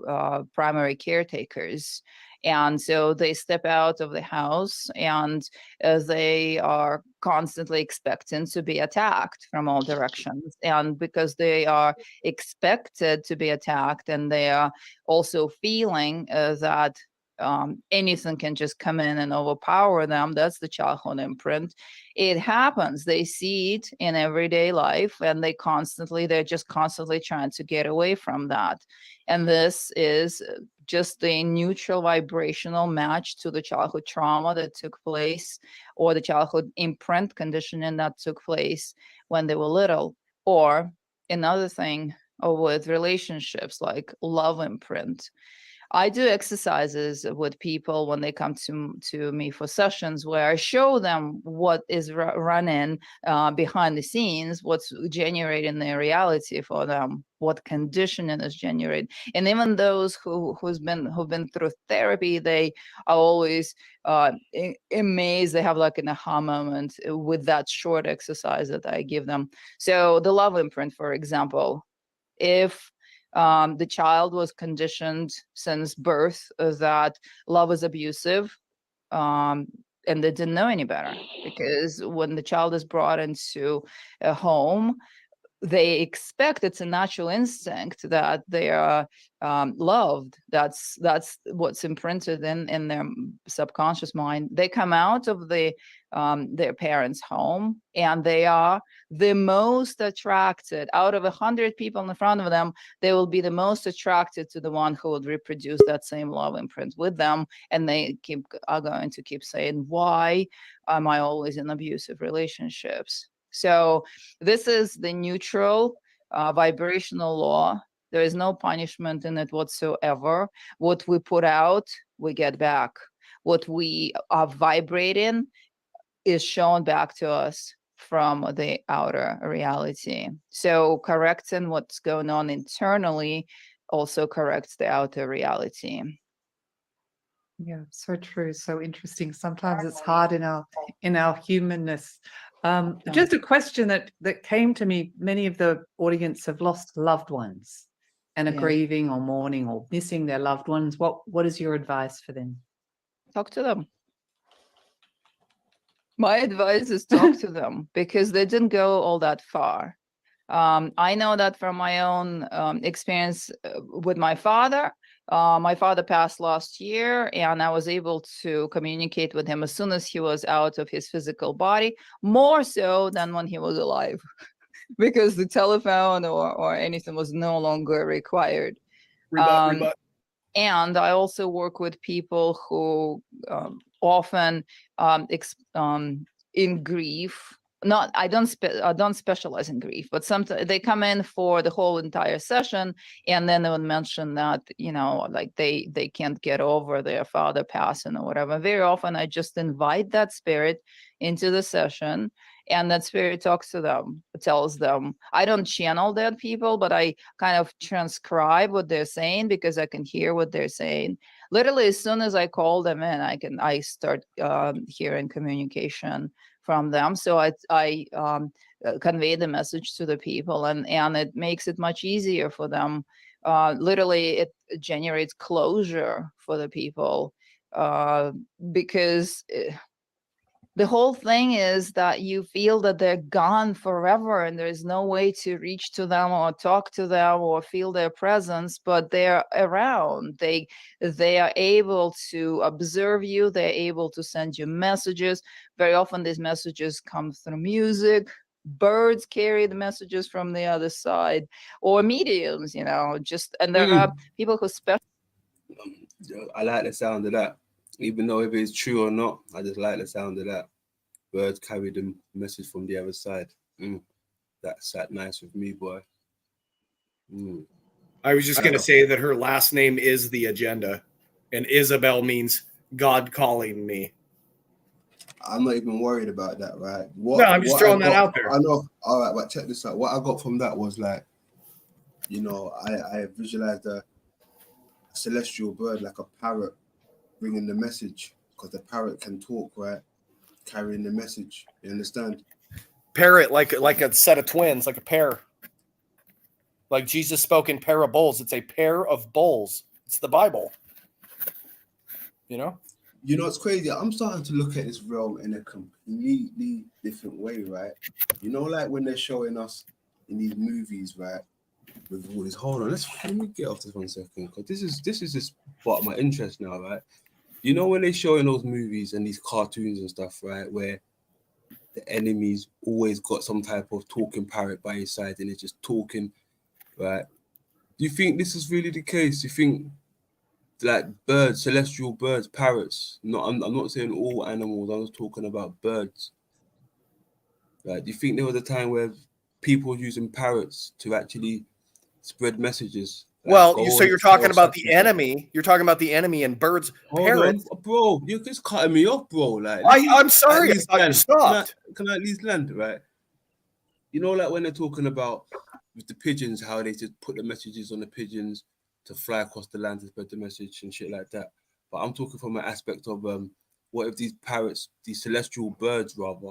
primary caretakers. And so they step out of the house and they are constantly expecting to be attacked from all directions. And because they are expected to be attacked, and they are also feeling that anything can just come in and overpower them, that's the childhood imprint. It happens. They see it in everyday life, and they're just constantly trying to get away from that. And this is just the neutral vibrational match to the childhood trauma that took place, or the childhood imprint conditioning that took place when they were little. Or another thing with relationships, like love imprint. I do exercises with people when they come to me for sessions, where I show them what is running behind the scenes, what's generating their reality for them, what conditioning is generated. And even those who've been through therapy, they are always amazed. They have like an aha moment with that short exercise that I give them. So the love imprint, for example, if the child was conditioned since birth that love is abusive, and they didn't know any better, because when the child is brought into a home, they expect, it's a natural instinct that they are loved. That's what's imprinted in their subconscious mind. They come out of their parents' home, and they are the most attracted out of 100 people in front of them. They will be the most attracted to the one who would reproduce that same love imprint with them. And they are going to keep saying, why am I always in abusive relationships? So this is the neutral vibrational law. There is no punishment in it whatsoever. What we put out, we get back. What we are vibrating is shown back to us from the outer reality. So correcting what's going on internally also corrects the outer reality. Yeah, so true, so interesting. Sometimes it's hard in our humanness. Just a question that came to me. Many of the audience have lost loved ones and are Yeah. grieving or mourning or missing their loved ones. What is your advice for them? Talk to them. My advice is talk to them, because they didn't go all that far. I know that from my own experience with my father. My father passed last year, and I was able to communicate with him as soon as he was out of his physical body, more so than when he was alive, because the telephone or anything was no longer required. Rebut. And I also work with people who often in grief. I don't specialize in grief, but sometimes they come in for the whole entire session, and then they would mention that, like they can't get over their father passing or whatever. Very often I just invite that spirit into the session, and that spirit talks to them, tells them. I don't channel dead people, but I kind of transcribe what they're saying, because I can hear what they're saying. Literally, as soon as I call them in, I start hearing communication from them. So I convey the message to the people, and it makes it much easier for them. Literally, it generates closure for the people, because the whole thing is that you feel that they're gone forever and there's no way to reach to them or talk to them or feel their presence, but they're around. They are able to observe you. They're able to send you messages. Very often these messages come through music. Birds carry the messages from the other side, or mediums, and there are people who I like the sound of that. Even though if it's true or not, I just like the sound of that. Birds carry the message from the other side. That sat nice with me, boy. I was just going to say that her last name is the agenda, and Isabel means God calling me. I'm not even worried about that, right? I'm just throwing that out there. I know. All right, but check this out. What I got from that was like, I visualized a celestial bird, like a parrot, bringing the message, because the parrot can talk, right? Carrying the message. You understand? Parrot, like a set of twins, like a pair. Like Jesus spoke in parables. It's a pair of bulls. It's the Bible. It's crazy. I'm starting to look at this realm in a completely different way, right? Like when they're showing us in these movies, right? With all this, hold on, let me get off this 1 second, because this is just part of my interest now, right? When they show in those movies and these cartoons and stuff, right, where the enemy's always got some type of talking parrot by his side and it's just talking, right? Do you think this is really the case? Do you think like birds, celestial birds, parrots? I'm not saying all animals. I was talking about birds. Like, do you think there was a time where people were using parrots to actually spread messages? Well, so you're talking about the enemy. You're talking about the enemy and birds. Parrots. On, bro. You're just cutting me off, bro. Like, I'm sorry. I thought you stopped. Can I at least land, right? Like when they're talking about with the pigeons, how they just put the messages on the pigeons to fly across the land to spread the message and shit like that. But I'm talking from an aspect of what if these parrots, these celestial birds, rather,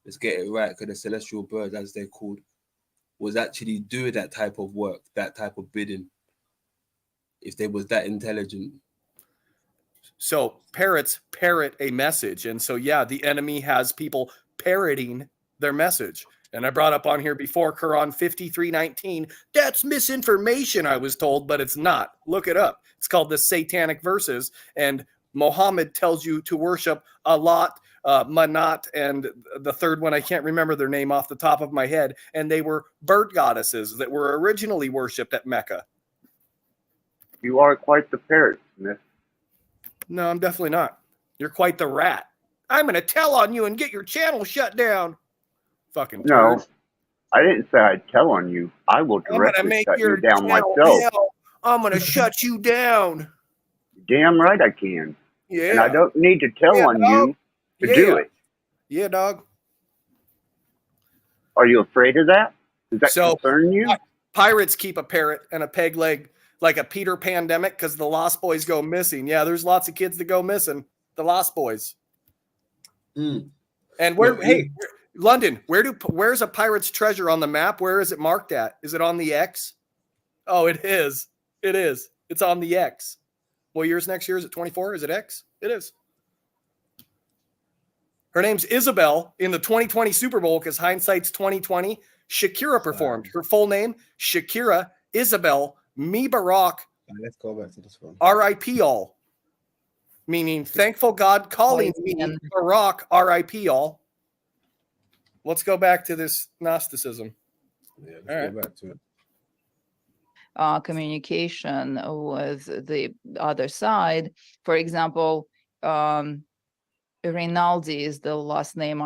let's get it right, because the celestial birds, as they're called, was actually doing that type of work, that type of bidding, if they was that intelligent. So parrots parrot a message. And so, yeah, the enemy has people parroting their message. And I brought up on here before, Quran 53:19. That's misinformation, I was told, but it's not. Look it up. It's called the Satanic Verses. And Muhammad tells you to worship Allah, Manat, and the third one, I can't remember their name off the top of my head. And they were bird goddesses that were originally worshipped at Mecca. You are quite the parrot, Smith. No, I'm definitely not. You're quite the rat. I'm going to tell on you and get your channel shut down. Fucking turd. No, I didn't say I'd tell on you. I will directly shut you down myself. I'm going to shut you down. Damn right I can. Yeah. And I don't need to tell on you to do it. Yeah, dog. Are you afraid of that? Does that concern you? Pirates keep a parrot and a peg leg like a Peter pandemic because the Lost Boys go missing. Yeah, there's lots of kids that go missing. The Lost Boys. And London, where's a pirate's treasure on the map? Where is it marked at? Is it on the X? Oh, it is. It is. It's on the X. What year's next year? Is it 24? Is it X? It is. Her name's Isabel in the 2020 Super Bowl because hindsight's 2020. Shakira performed. Her full name, Shakira Isabel Mebarak. Let's go back to this one. R.I.P. all. Meaning thankful God calling me Barack R.I.P. all. Let's go back to this Gnosticism. Yeah, let's go back to it. Communication with the other side. For example, Rinaldi is the last name.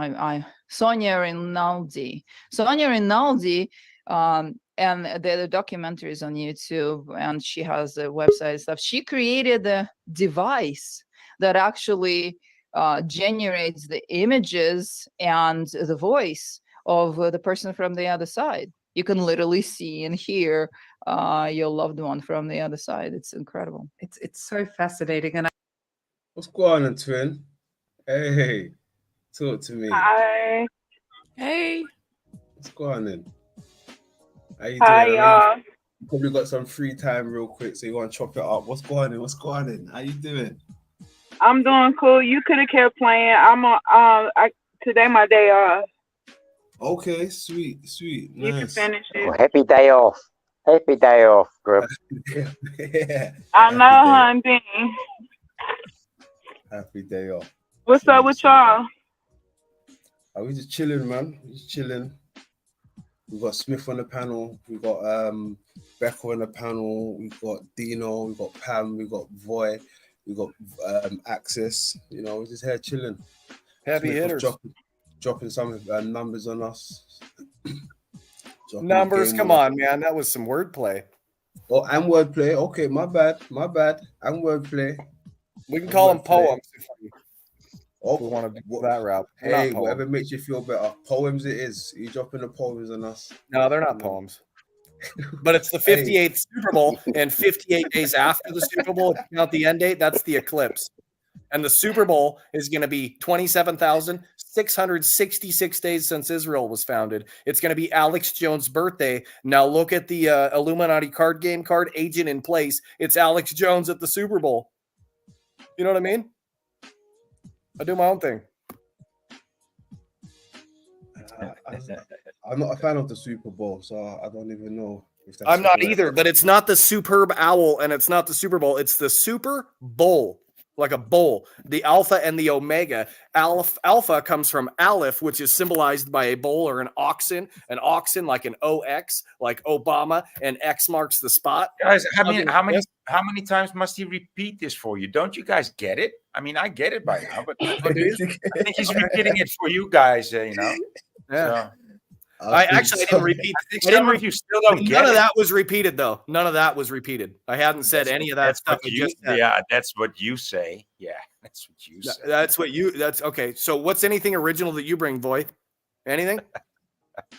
Sonia Rinaldi. Sonia Rinaldi, and the documentaries on YouTube, and she has a website and stuff. She created a device that actually generates the images and the voice of the person from the other side. You can literally see and hear your loved one from the other side. It's incredible. It's so fascinating. And what's going on, twin? Hey, talk to me. Hi. Hey. What's going on? How you doing? Hi, y'all. You probably got some free time real quick, so you want to chop it up. What's going on? What's going on? How you doing? I'm doing cool. You could have kept playing. I'm on. Today my day off. Okay, sweet. You can finish it. Well, happy day off. Happy day off, group. Yeah. I know, honey. Happy day off. What's up with y'all? We just chilling, man. Just chilling. We got Smith on the panel. We got Becca on the panel. We got Dino. We got Pam. We got Voy. We got Access. You know, we're just here chilling. Heavy Smith hitters. Dropping some numbers on us. Numbers, come on, man. That was some wordplay. Oh, and wordplay. Okay, my bad. And wordplay. We can call them poems if we want to go that route. Hey, whatever makes you feel better. Poems it is. You dropping the poems on us. No, they're not poems. But it's the 58th Super Bowl, and 58 days after the Super Bowl, if you count the end date, that's the eclipse. And the Super Bowl is going to be 27,666 days since Israel was founded. It's going to be Alex Jones' birthday. Now look at the Illuminati card game card, agent in place. It's Alex Jones at the Super Bowl. You know what I mean? I do my own thing. I'm not a fan of the Super Bowl, so I don't even know. If that's I'm not correct. either, but it's not the superb owl and it's not the Super Bowl. It's the Super Bowl, like a bowl, the Alpha and the Omega. Alpha comes from Aleph, which is symbolized by a bull or an oxen like an OX, like Obama, and X marks the spot. Guys, how many times must he repeat this for you? Don't you guys get it? I mean, I get it by now, but I think he's repeating it for you guys, you know. Yeah. So, I didn't repeat. Some of you still don't get None of it. that was repeated, though. None of that was repeated. I hadn't said any of that That's stuff. what you, yeah, that's what you say. Yeah, that's what you say. That's okay. So what's anything original that you bring, Voy? Anything?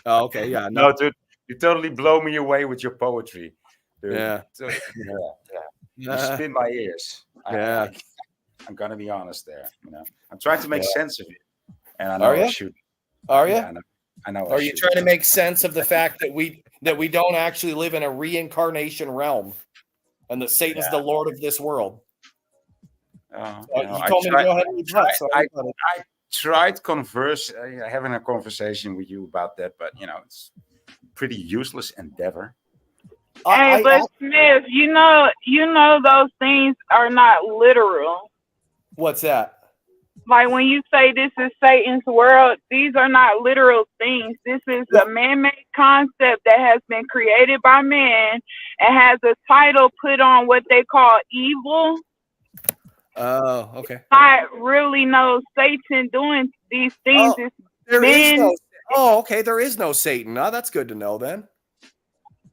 Oh, okay. Yeah. No, dude, you totally blow me away with your poetry. Dude. Yeah. So, you spin my ears. Yeah. I'm gonna be honest there. You know, I'm trying to make sense of it, and I know Are I you? should. Are you? Yeah, I know. Are you trying to make sense of the fact that we don't actually live in a reincarnation realm, and that Satan's the Lord of this world? You know, you told me to go ahead and read so I tried having a conversation with you about that, but you know, it's pretty useless endeavor. Hey, but Smith, you know those things are not literal. What's that? Like when you say this is Satan's world, these are not literal things. This is a man-made concept that has been created by man and has a title put on what they call evil. Oh, okay. Not really no Satan doing these things. Okay. There is no Satan. Oh, that's good to know then.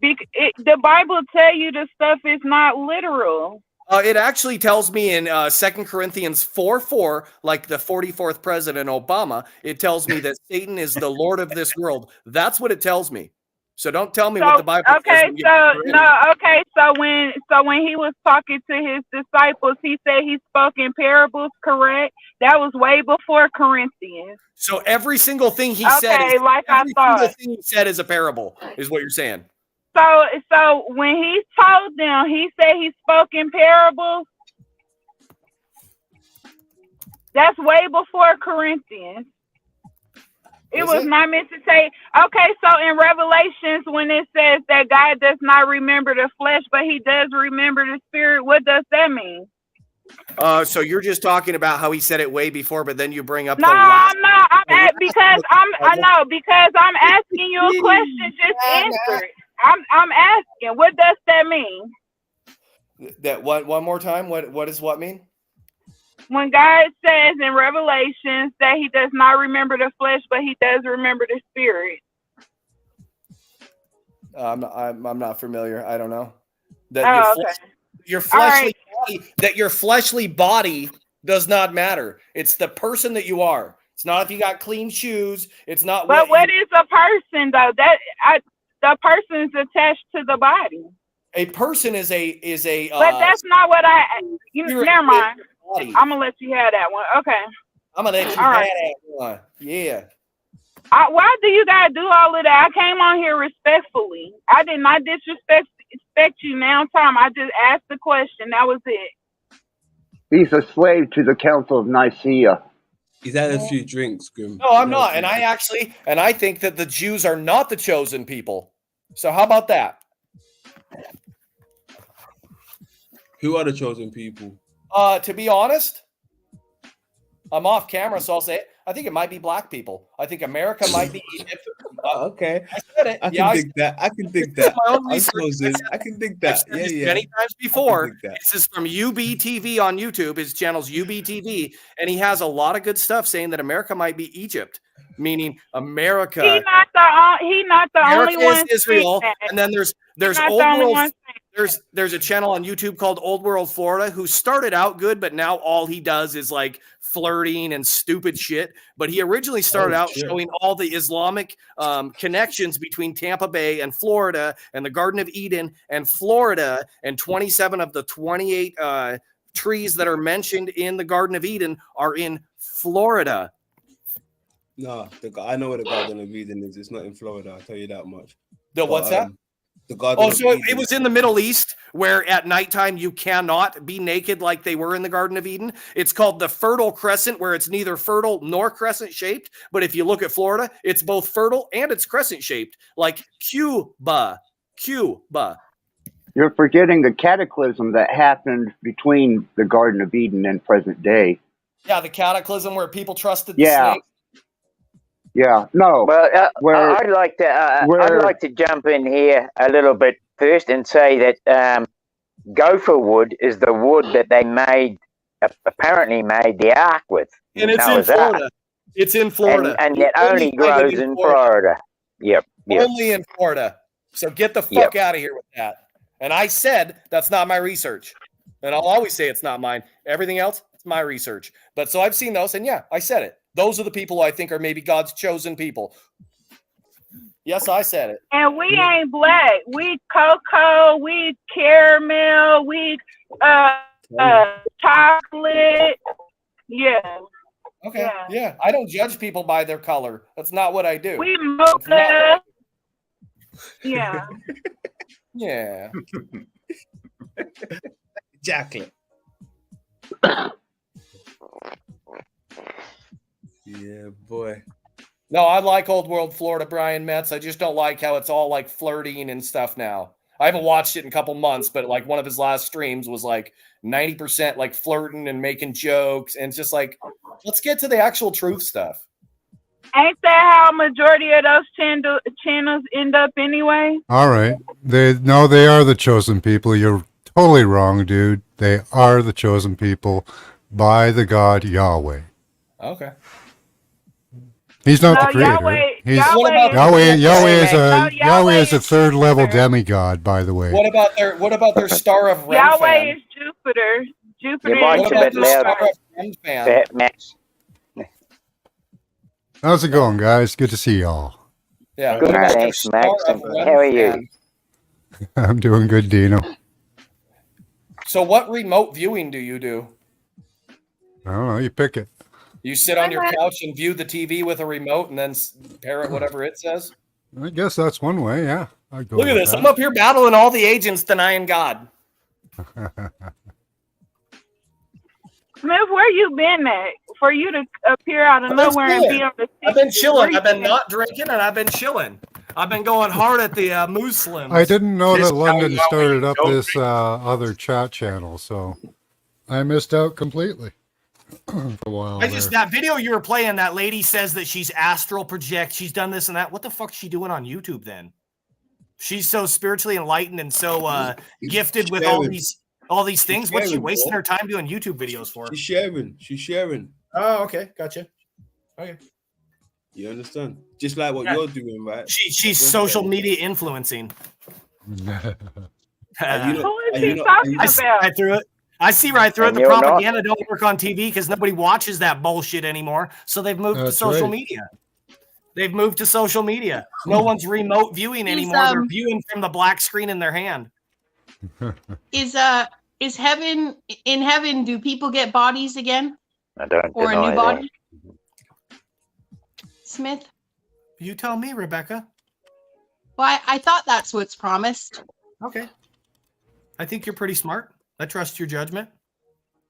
The Bible tell you the stuff is not literal. It actually tells me in 2 Corinthians 4:4, like the 44th President Obama, it tells me that Satan is the Lord of this world. That's what it tells me. So don't tell me what the Bible says. Okay, when you so read it. no, okay, so when he was talking to his disciples, he said he spoke in parables, correct? That was way before Corinthians. So every single thing he said Okay, is like I every single thought. thing he said is a parable, is what you're saying. So when he told them, he said he spoke in parables. That's way before Corinthians. It was not meant to say, okay, so in Revelations, when it says that God does not remember the flesh, but he does remember the spirit, what does that mean? So you're just talking about how he said it way before, but then you bring up No, the last. I'm not. Because I'm asking you a question. Just answer it. I'm asking, what does that mean? That one more time? What does what mean? When God says in Revelations that he does not remember the flesh, but he does remember the spirit. I'm not familiar. I don't know. Your fleshly body does not matter. It's the person that you are. It's not if you got clean shoes. It's not. But what is a person though? The person is attached to the body. A person is a. But that's not what never mind. Body. I'm gonna let you have that one. Okay. I'm gonna let you All have right. that one. Yeah. Why do you gotta do all of that? I came on here respectfully. I did not disrespect you now, Tom. I just asked the question. That was it. He's a slave to the Council of Nicaea. He's had a few drinks, Grim. No, I'm not. And I think that the Jews are not the chosen people. So how about that? Who are the chosen people? To be honest, I'm off camera, so I'll say it. I think it might be black people. I think America might be Egypt. Okay. I said it. I can dig that. I can dig that. I can dig that. I've said this Yeah. many times before. This is from UBTV on YouTube. His channel's UBTV, and he has a lot of good stuff saying that America might be Egypt, meaning America. He not the America only one. is Israel, and then there's not Old the only World. one. There's a channel on YouTube called Old World Florida who started out good, but now all he does is like flirting and stupid shit. But he originally started out showing all the Islamic connections between Tampa Bay and Florida and the Garden of Eden and Florida, and 27 of the 28 trees that are mentioned in the Garden of Eden are in Florida. No, I know where the Garden of Eden is. It's not in Florida. I'll tell you that much. What's that? The Garden of so Eden. it was in the Middle East where at nighttime you cannot be naked like they were in the Garden of Eden. It's called the Fertile Crescent, where it's neither fertile nor crescent shaped. But if you look at Florida, it's both fertile and it's crescent shaped, like Cuba. You're forgetting the cataclysm that happened between the Garden of Eden and present day. Yeah, the cataclysm where people trusted the Yeah. snake. Yeah, no. Well, I'd like to jump in here a little bit first and say that gopher wood is the wood that they apparently made the ark with. And it's in Florida. It's in Florida. And it only grows in Florida. Yep. Only in Florida. So get the fuck out of here with that. And I said that's not my research. And I'll always say it's not mine. Everything else, it's my research. But so I've seen those, and yeah, I said it. Those are the people I think are maybe God's chosen people. Yes, I said it. And we ain't black. We cocoa, we caramel, we chocolate. Yeah. Okay. Yeah. I don't judge people by their color. That's not what I do. We mocha. Yeah. Yeah. Chocolate. Yeah, boy. No, I like Old World Florida, Brian Metz. I just don't like how it's all like flirting and stuff now. I haven't watched it in a couple months, but like one of his last streams was like 90% like flirting and making jokes. And it's just like, let's get to the actual truth stuff. Ain't that how majority of those channels end up anyway? All right. They are the chosen people. You're totally wrong, dude. They are the chosen people by the God Yahweh. Okay. He's not the creator. Yahweh is a third level demigod, by the way. What about their star of Remphan? Yahweh is Jupiter. Jupiter is How's it going, guys? Good to see y'all. Yeah. Good, What about thanks, the Max. star of And one how are you? fan? I'm doing good, Dino. So what remote viewing do you do? I don't know. You pick it. You sit on your couch and view the TV with a remote and then parrot whatever it says? I guess that's one way. Yeah. I'd go Look at with this. that. I'm up here battling all the agents denying God. Smith, where you been at for you to appear out of I've been nowhere and be chilling. on the I've been chilling. I've been region? not drinking and I've been chilling. I've been going hard at the Muslims. I didn't know This that is how London you know when started you up don't this other chat channel, so I missed out completely for a while. That video you were playing, that lady says that she's astral project, she's done this and that. What the fuck is she doing on YouTube then? She's so spiritually enlightened and so gifted with all these things. What's she wasting her time doing YouTube videos for? She's sharing. She's sharing. Oh, okay, gotcha. Okay. You understand? Just like what you're doing, right? She's social media influencing. I see right through it. And The you're not. propaganda don't work on TV because nobody watches that bullshit anymore. So they've moved to That's social right. media. They've moved to social media. No one's remote viewing anymore. They're viewing from the black screen in their hand. Is heaven in heaven? Do people get bodies again I don't or a deny new that. body? Smith. You tell me, Rebecca. Well, I thought that's what's promised. Okay. I think you're pretty smart. I trust your judgment.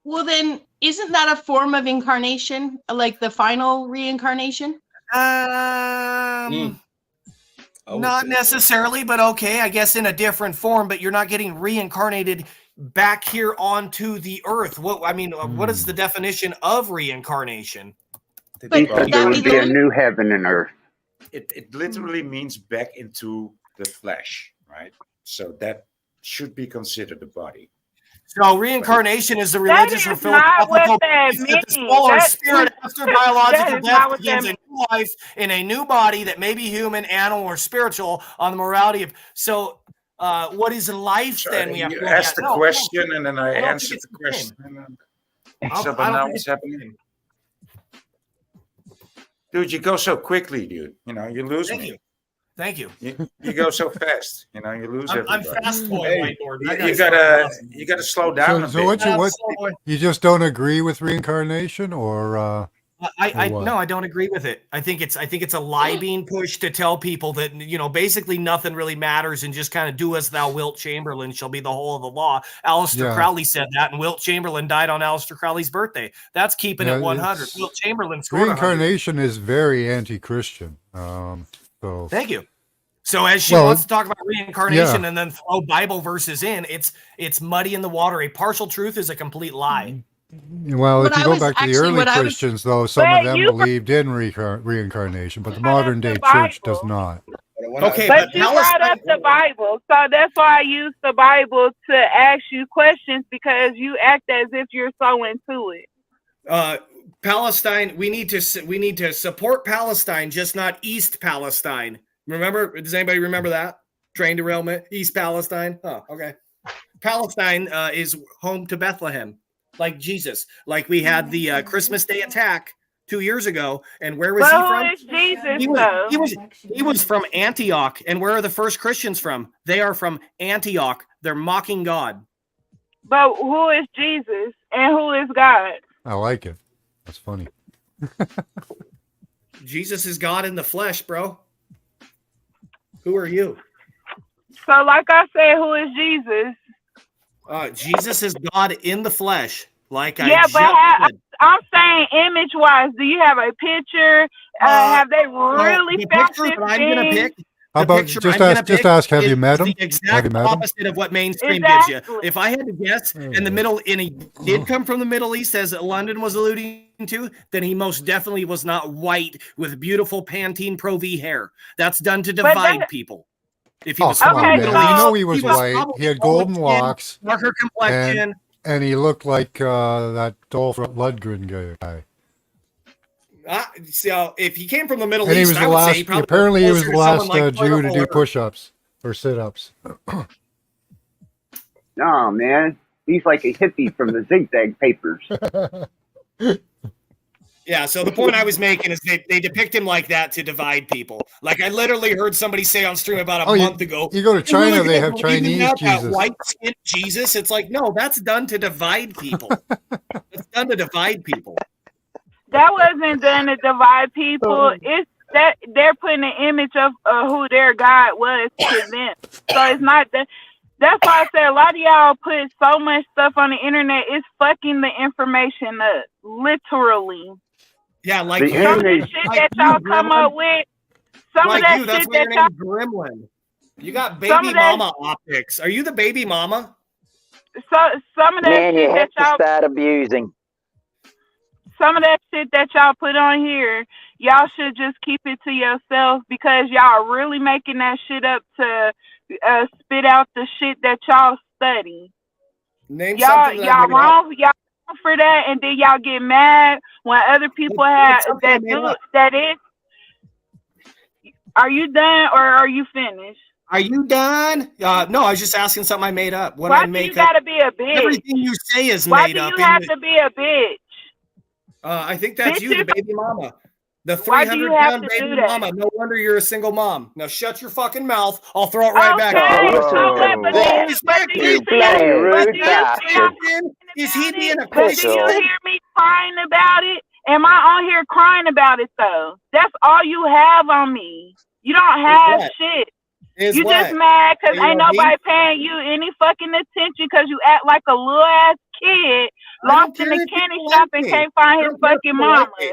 Well, then, isn't that a form of incarnation, like the final reincarnation? Not necessarily, but okay. I guess in a different form. But you're not getting reincarnated back here onto the earth. What is the definition of reincarnation? He said there would be a new heaven and earth. It literally means back into the flesh, right? So that should be considered a body. So reincarnation is the religious or That is not what philosophical that belief that the means. soul or That- spirit after that biological is death not what begins that a new life in a new body that may be human, animal, or spiritual on the morality of. So, what is life then? We have to You look asked at. the question and then I don't think answered it's the the same. question. I So, don't but now think what's it's the happening? Dude, you go so quickly, dude. You know, you lose me. Thank you. You go so fast. You know, you lose I'm everybody. fast boy, Hey, whiteboard. you gotta slow down a So bit. you just don't agree with reincarnation, or I what? no, I don't agree with it. I think it's a lie being pushed to tell people that basically nothing really matters and just kind of do as thou wilt. Chamberlain shall be the whole of the law. Aleister Yeah. Crowley said that, and Wilt Chamberlain died on Aleister Crowley's birthday. That's keeping Yeah, it 100. it's- Wilt Chamberlain scored 100. Reincarnation is very anti-Christian. So Thank you. So as she Well, wants to talk about reincarnation yeah. and then throw Bible verses in, it's muddy in the water. A partial truth is a complete lie. Well, if What you I go was- back to the actually, early what I was- Christians, though, some But of them you- believed in reincarnation, but the modern day church does not. Okay, But you brought up the Bible, so that's why I use the Bible to ask you questions because you act as if you're so into it. Palestine, we need to support Palestine, just not East Palestine. Remember? Does anybody remember that? Train derailment, East Palestine. Oh, okay. Palestine is home to Bethlehem, like Jesus. Like we had the Christmas Day attack 2 years ago, and where was But he who from? is Jesus, He though? was from Antioch, and where are the first Christians from? They are from Antioch. They're mocking God. But who is Jesus and who is God? I like it. That's funny. Jesus is God in the flesh, bro. Who are you? So, like I said, who is Jesus? Jesus is God in the flesh, like I Yeah, just but said. I'm saying image-wise. Do you have a picture? Have they really the found picture this that I'm gonna thing? pick. How The about picture just I'm gonna ask? Just pick ask. Have is you met him? The Have you exact met him? opposite of what mainstream gives you. Exactly. If I had to guess, and he did come from the Middle East, as London was alluding to, then he most definitely was not white with beautiful Pantene Pro V hair. That's done to divide people. If he Oh, was come from on, the man. Middle You East, know he was white. probably He had olive golden skin, locks. darker complexion. And he looked like that Dolph Lundgren guy. So if he came from the Middle And he East, was I the would say last. he probably Apparently, he was closer the to someone last like Jew to do Fuller. push-ups or sit-ups. No, man. He's like a hippie from the Zigzag Papers. Yeah, so the point I was making is they depict him like that to divide people. Like I literally heard somebody say on stream about a month ago. You go to "You're really China, they gonna have believe in Chinese that Jesus. white skinned Jesus. It's like, no, that's done to divide people. It's done to divide people. That wasn't done to divide people. It's that they're putting an image of who their God was to them. So it's not that. That's why I said a lot of y'all put so much stuff on the internet. It's fucking the information up, literally. Yeah, like some of this shit that y'all come up with. Some like of that you, that's shit why that your y'all. name's Gremlin. You got Some baby of that- mama optics. Are you the baby mama? So some of that Man, you shit have that to y'all. start abusing. Some of that shit that y'all put on here, y'all should just keep it to yourself because y'all really making that shit up to spit out the shit that y'all study. Name Y'all something that I made wrong. Y'all wrong for that, and then y'all get mad when other people have something I that made do up. that is. Are you done or are you finished? Are you done? No, I was just asking something I made up. What Why I do make you up? gotta be a bitch? Everything you say is Why made do up. you have to be a bitch? I think that's you, the Bitches- baby mama. The Why do you 300 have pound to baby do that? mama. No wonder you're a single mom. Now shut your fucking mouth. I'll throw it right back. Okay, Listen so what? to But me. do you, Exactly. but do you see? bloody But rude do you see? bastard. Is he being a But do you Christian? hear me crying about it? Am I on here crying about it though? That's all you have on me. You don't have what? shit. Is You what? just mad because Are you ain't a nobody me? paying you any fucking attention because you act like a little ass kid lost in care the if candy people shop like and me. can't find I his don't care if fucking people like mama. me.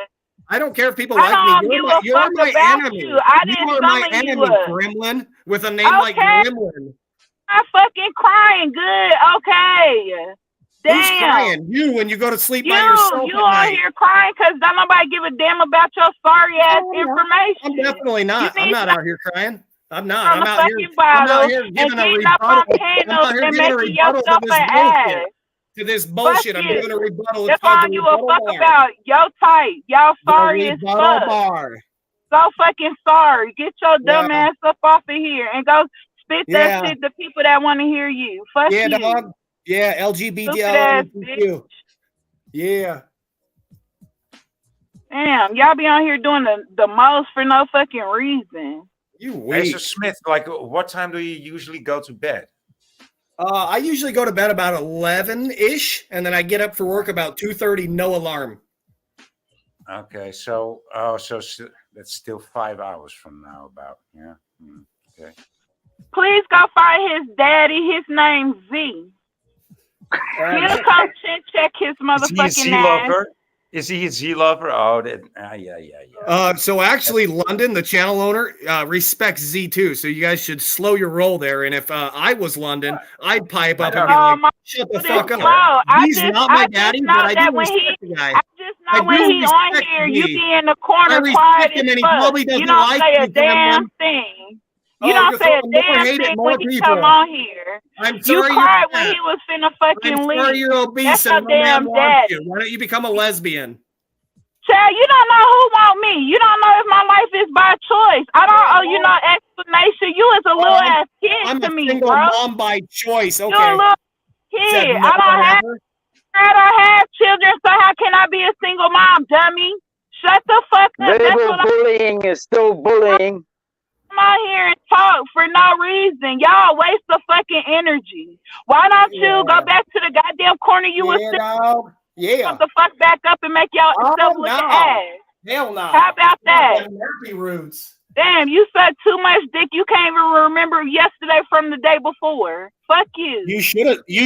I don't care if people I like me. don't give a You're fuck my about enemy. you. I You didn't are my summon you enemy, up. Gremlin, with a name like Okay. Gremlin. I'm fucking crying. Good. Okay. Damn. Who's crying? You when you go to sleep by You yourself at on night. here crying because don't nobody give a damn about your sorry ass information. I'm definitely not. You I'm need not to out here crying. I'm not. on I'm the out here. fucking I'm bottle out here and giving a getting up on rebuttal. I'm panels out here and giving a making rebuttal to yourself this an bullshit. ass. To this Fuck bullshit. I'm you. doing a rebuttal. It's That's called all the you a Rebuttal fuck Bar. about. Yo type. Y'all The sorry as Rebuttal fuck. Bar. So fucking sorry. Get your dumb Yeah. ass up off of here and go spit Yeah. that shit to people that want to hear you. Fuck Yeah, you. dog. Yeah, Stupid ass bitch. LGBTQ. Yeah. Damn, y'all be on here doing the most for no fucking reason. You Hey, so weak. Smith, like, what time do you usually go to bed? I usually go to bed about 11-ish, and then I get up for work about 2:30, no alarm. Okay, so that's still 5 hours from now, about okay. Please go find his daddy. His name's Z. He'll come chin check his Is he a motherfucking Z ass. lover? Is he a Z lover? Oh, yeah. So actually, London, the channel owner, respects Z2. So you guys should slow your roll there. And if I was London, I'd pipe up and be like, "Shut the fuck up." He's not my daddy, but I do respect the guy. I know when he on here, you be in the corner I respect quiet him, as and he fuck. probably You doesn't don't like say a me, damn Gremlin. thing. Oh, You don't you're say a throwing more damn hate at thing more when he people. come on here. I'm You sorry cried you're when fat. he was finna fucking I'm leave. sorry you're obese That's your and no man damn wants daddy. you. Why don't you become a lesbian? Child, you don't know who want me. You don't know if my life is by choice. I don't owe you no explanation. You is a little ass kid I'm to a me, single bro. mom by choice. Okay. You a little Said kid. never I don't have children, so how can I be a single mom, dummy? Shut the fuck up. That's Verbal what bullying is still bullying. I'm out here and talk for no reason. Y'all waste the fucking energy. Why don't you go back to the goddamn corner you was sitting? Yeah. Shut the fuck back up and make y'all self look ass. Hell no. How about that? Nappy roots. Damn, you suck too much dick. You can't even remember yesterday from the day before. Fuck you. You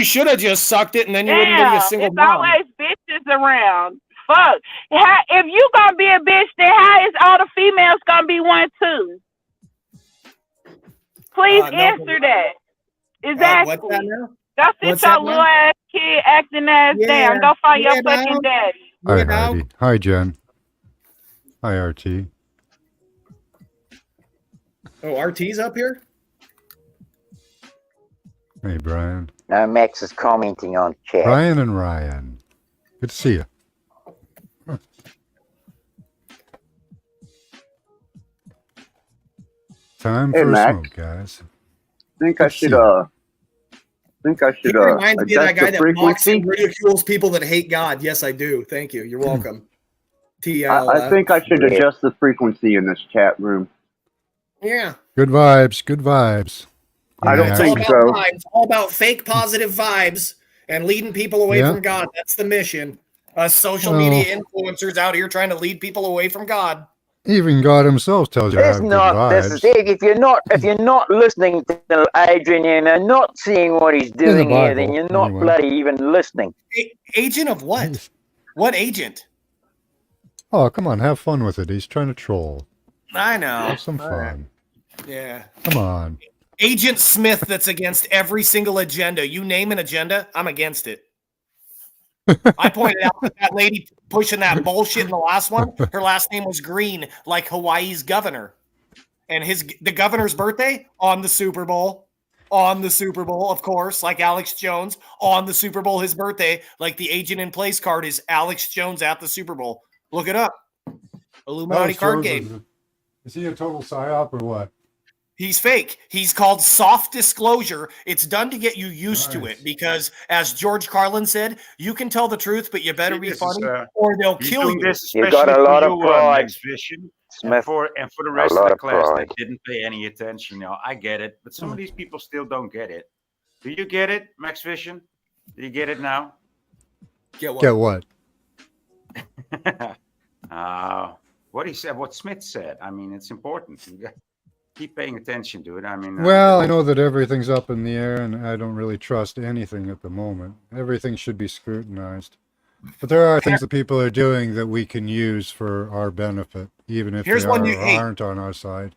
should have just sucked it, and then you wouldn't be a Damn, single it's mom. always bitches around. Fuck. If you gonna be a bitch, then how is all the females gonna be one too? Please answer that. Exactly. What's that now? Go sit What's your that little now? ass kid acting ass down. Go find your fucking daddy. Hi, Heidi. Hi, Jen. Hi, RT. Oh, RT's up here? Hey, Brian. Max is commenting on chat. Brian and Ryan. Good to see you. Time Hey, for a Max. smoke, guys. Think I should He reminds me of that adjust guy the that mocks frequency. and ridicules people that hate God. Yes, I do. Thank you. You're welcome. I think I should adjust the frequency in this chat room. Yeah. Good vibes. Good vibes. I don't It's think all about so. vibes, all about fake positive vibes and leading people away Yeah. from God. That's the mission. Us social Well- media influencers out here trying to lead people away from God. Even God himself tells you to There's have good not. This vibes. is if you're not listening to Adrian and not seeing what he's doing here, then Bible, you're not anyway. bloody even listening. Agent of what? What agent? Oh, come on. Have fun with it. He's trying to troll. I know. Have some fun. Yeah. Come on. Agent Smith that's against every single agenda. You name an agenda, I'm against it. I pointed out that lady pushing that bullshit in the last one. Her last name was Green, like Hawaii's governor. And the governor's birthday on the Super Bowl. On the Super Bowl, of course, like Alex Jones. On the Super Bowl, his birthday, like the agent in place card is Alex Jones at the Super Bowl. Look it up. Illuminati Alex card Jones game. Is he a total psyop or what? He's fake. He's called soft disclosure. It's done to get you used to it because, as George Carlin said, you can tell the truth, but you better be funny or they'll kill you. You got a lot of pride, Max Vision. Smith. And for the A rest of lot the of class pride. that didn't pay any attention, I get it. But some of these people still don't get it. Do you get it, Max Vision? Do you get it now? Get what? Get what? What he said, what Smith said. I mean, it's important. You got keep paying attention to it. I mean, Well, I know that everything's up in the air, and I don't really trust anything at the moment. Everything should be scrutinized. But there are things that people are doing that we can use for our benefit, even if Here's they one you- hey. aren't on our side.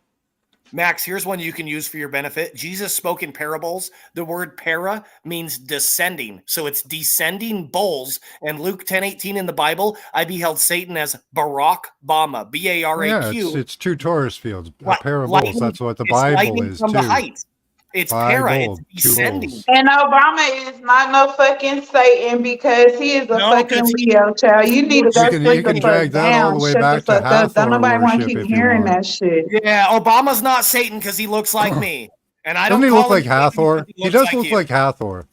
Max, here's one you can use for your benefit. Jesus spoke in parables. The word para means descending. So it's descending bulls. And Luke 10:18 in the Bible, I beheld Satan as Barack Bama, Yeah, B-A-R-A-Q. it's two Taurus fields, a Li- pair of lightning- bulls. That's what the it's Bible lightning is, from too. the heights. It's Five para. It's bulls, two descending. bulls. And Obama is not no fucking Satan because he is a No, fucking 'cause he- Leo child. You need to go You sit can the drag fuck that all down. the way Shut the back to fuck up. Don't Hathor nobody want to worship keep if you hearing want. that shit. Yeah, Obama's not Satan because he looks like me. And I Doesn't don't he look call him like Satan Hathor? because He looks does look him. like Hathor.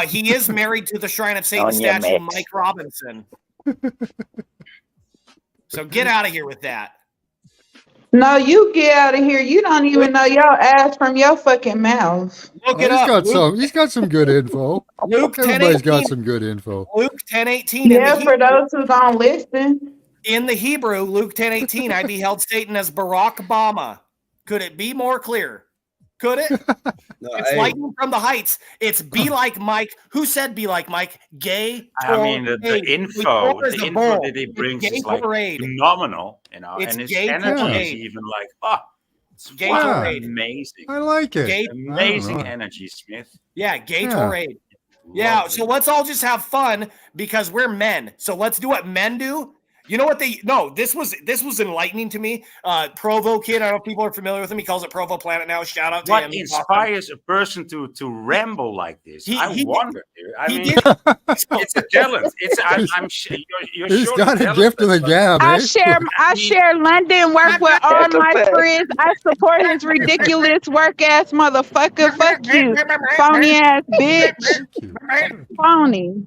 He is married to the Shrine of Satan On your statue, mix. Mike Robinson. So get out of here with that. No, you get out of here. You don't even know your ass from your fucking mouth. Look Oh, it up. he's got some good info. Luke Everybody's got 10:18. some good info. Luke 10:18 in the Yeah, for Hebrew. those who don't listen. In the Hebrew, Luke 10:18, I beheld Satan as Barack Obama. Could it be more clear? Could it? It's lightning from the heights. It's be like Mike. Who said be like Mike? Gay. I mean, the Torade. info, Torade is the a info bull. that he brings It's gay is like Torade. phenomenal, It's and his gay energy is Torade. even like, it's Gay wow, Torade. amazing. I like it. Gay- Amazing I don't know. energy, Smith. Yeah, gay Yeah. Torade. Yeah, Lovely. so let's all just have fun because we're men. So let's do what men do. You know what this was enlightening to me. Provo kid, I don't know if people are familiar with him. He calls it Provo Planet now. Shout out to What him. inspires a person to ramble like this? He I did- wonder. Dude. I he mean, did- it's a talent. You're He's sure got a gift of the gab, I eh? share London work with all That's a my fact. friends. I support his ridiculous work ass motherfucker. Fuck you, phony ass bitch. Phony.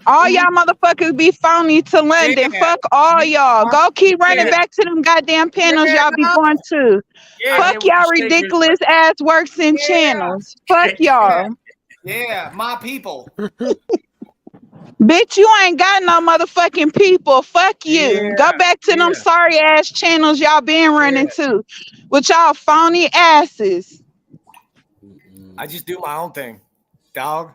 All y'all motherfuckers be phony to London. Yeah. Fuck all y'all. Go keep running Yeah. back to them goddamn panels y'all be going to. Yeah, Fuck they y'all would say there's ridiculous ass works and channels. Fuck y'all. Yeah, my people. Bitch, you ain't got no motherfucking people. Fuck you. Yeah, Go back to them yeah. sorry ass channels y'all been running to with y'all phony asses. I just do my own thing, dog.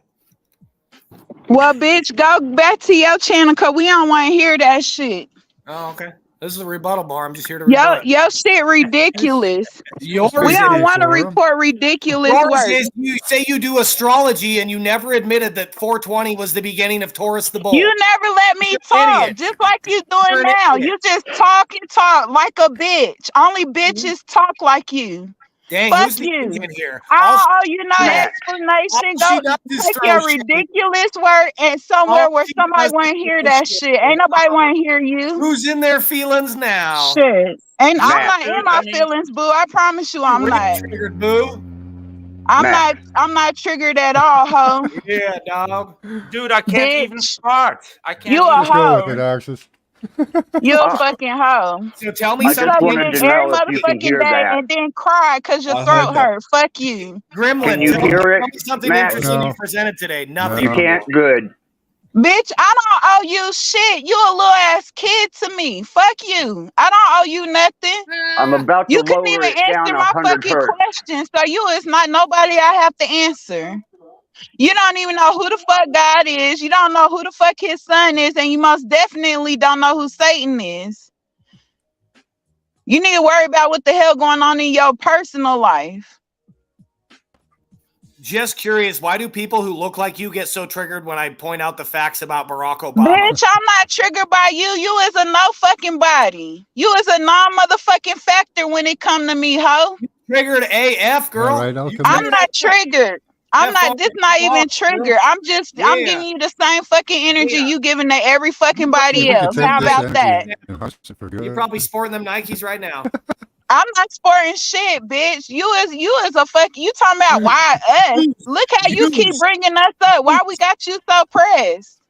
Well, bitch, go back to your channel because we don't want to hear that shit. Oh, okay. This is a rebuttal bar. I'm just here to Yo, rebut. your shit ridiculous. Yours We is- don't want to for 'em. report ridiculous Yours work. is you say you do astrology and you never admitted that 420 was the beginning of Taurus the Bull. You never let me You're an talk, idiot. just like you You're doing an now. idiot. You just talk and talk like a bitch. Only bitches talk like you. Dang, Fuck who's the you. idiot here? All Oh, you know Yeah. explanation. all she Go does is take throw your shade. ridiculous work and somewhere All where she somebody does want is to hear throw that shade. shit. Ain't nobody want to hear you. Who's in their feelings now? Shit. And I'm Matt, not in my feelings, boo. I promise you I'm We're not. triggered, boo. Matt. I'm not triggered at all, ho. Yeah, dog. Dude, I can't even Bitch. start. I can't You a even Just go hoe. with it, Axis. You're a fucking hoe. So tell me You something. suck wanted dick to every know if you can motherfucking hear day that. and then cry because your I heard throat that. hurt. Fuck you. Gremlin, Can you tell hear it, me something Matt? interesting No. you presented today. Nothing. You No. can't. Good. Bitch, I don't owe you shit. You a little ass kid to me. Fuck you. I don't owe you nothing. I'm about to You couldn't lower even it down answer my 100 fucking hertz. question, so you is not nobody I have to answer. You don't even know who the fuck God is. You don't know who the fuck his son is, and you most definitely don't know who Satan is. You need to worry about what the hell going on in your personal life. Just curious, why do people who look like you get so triggered when I point out the facts about Barack Obama? Bitch, I'm not triggered by you. You is a no fucking body. You is a non-motherfucking factor when it come to me, ho. Triggered AF, girl. All right, I'll come I'm back. not triggered. I'm not, this not even triggered. I'm Yeah. giving you the same fucking energy Yeah. you giving to every fucking body We could else. take How this about that? energy and hush it for You're good. probably sporting them Nikes right now. I'm not sporting shit, bitch. You is a fuck. You talking about why us? Look how you keep bringing us up. Why we got you so pressed?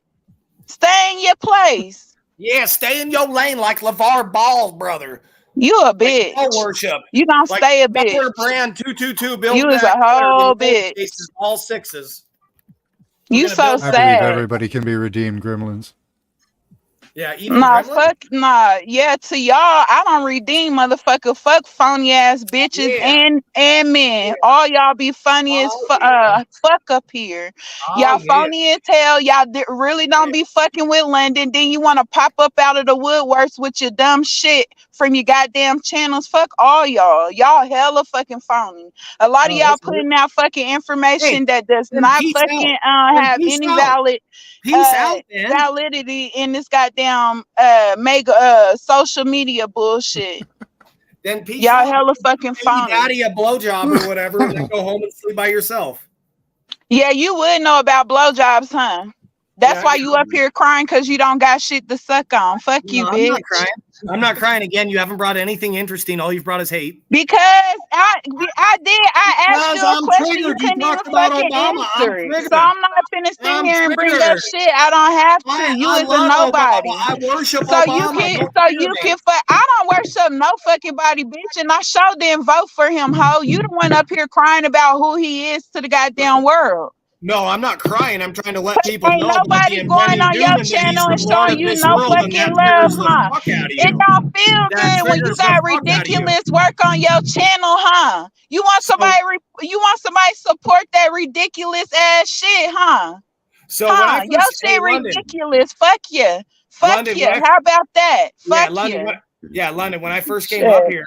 Stay in your place. Yeah, stay in your lane like LeVar Ball, brother. You a bitch. Like worship. You don't Like stay a Delaware bitch. Brand 222 build You is back a whole better than bitch. cases, all sixes. You gonna so build I believe sad. everybody can be redeemed, gremlins. Yeah, even Nah, Gremlin? fuck, nah. Yeah, to y'all, I don't redeem, motherfucker. Fuck phony ass bitches Yeah. and men. All y'all be funny as fuck up here. Y'all phony as hell. Y'all really don't be fucking with London. Then you want to pop up out of the woodworks with your dumb shit from your goddamn channels. Fuck all y'all. Y'all hella fucking phony. A lot of y'all that's putting out fucking information that does then not peace fucking out. Then have peace any out. Peace out, man. validity in this goddamn social media bullshit. Then peace Y'all out. hella fucking Pay your phony. daddy a blowjob or whatever, and then go home and sleep by yourself. Yeah, you would know about blowjobs, huh? That's Yeah, why yeah. you up here crying because you don't got shit to suck on. Fuck you, No, I'm bitch. not crying. I'm not crying again. You haven't brought anything interesting. All you've brought is hate. Because I asked Because you a I'm question you triggered. You couldn't even talked about fucking Obama. I'm answer it. triggered. So I'm not finna sit I'm here and bring up triggered. shit I don't have to. You I is a love nobody. Obama. I worship So you Obama. can Don't trigger me. I don't worship no fucking body, bitch, and I sure didn't vote for him, ho. You the one up here crying about who he is to the goddamn world. No, I'm not crying. I'm trying to let people Ain't know about the nobody going impending on doom your and that he's channel the and Lord showing of you this no world, and fucking that love, triggers the huh? fuck out of It you. don't feel That good when you triggers the got fuck out of you. ridiculous work on your channel, huh? You want somebody support that ridiculous ass shit, huh? So when I Your first, hey, shit London, ridiculous. Fuck you. Fuck London, you. when I, How about that? yeah, Fuck London, you. London, when I first came up Shit. here,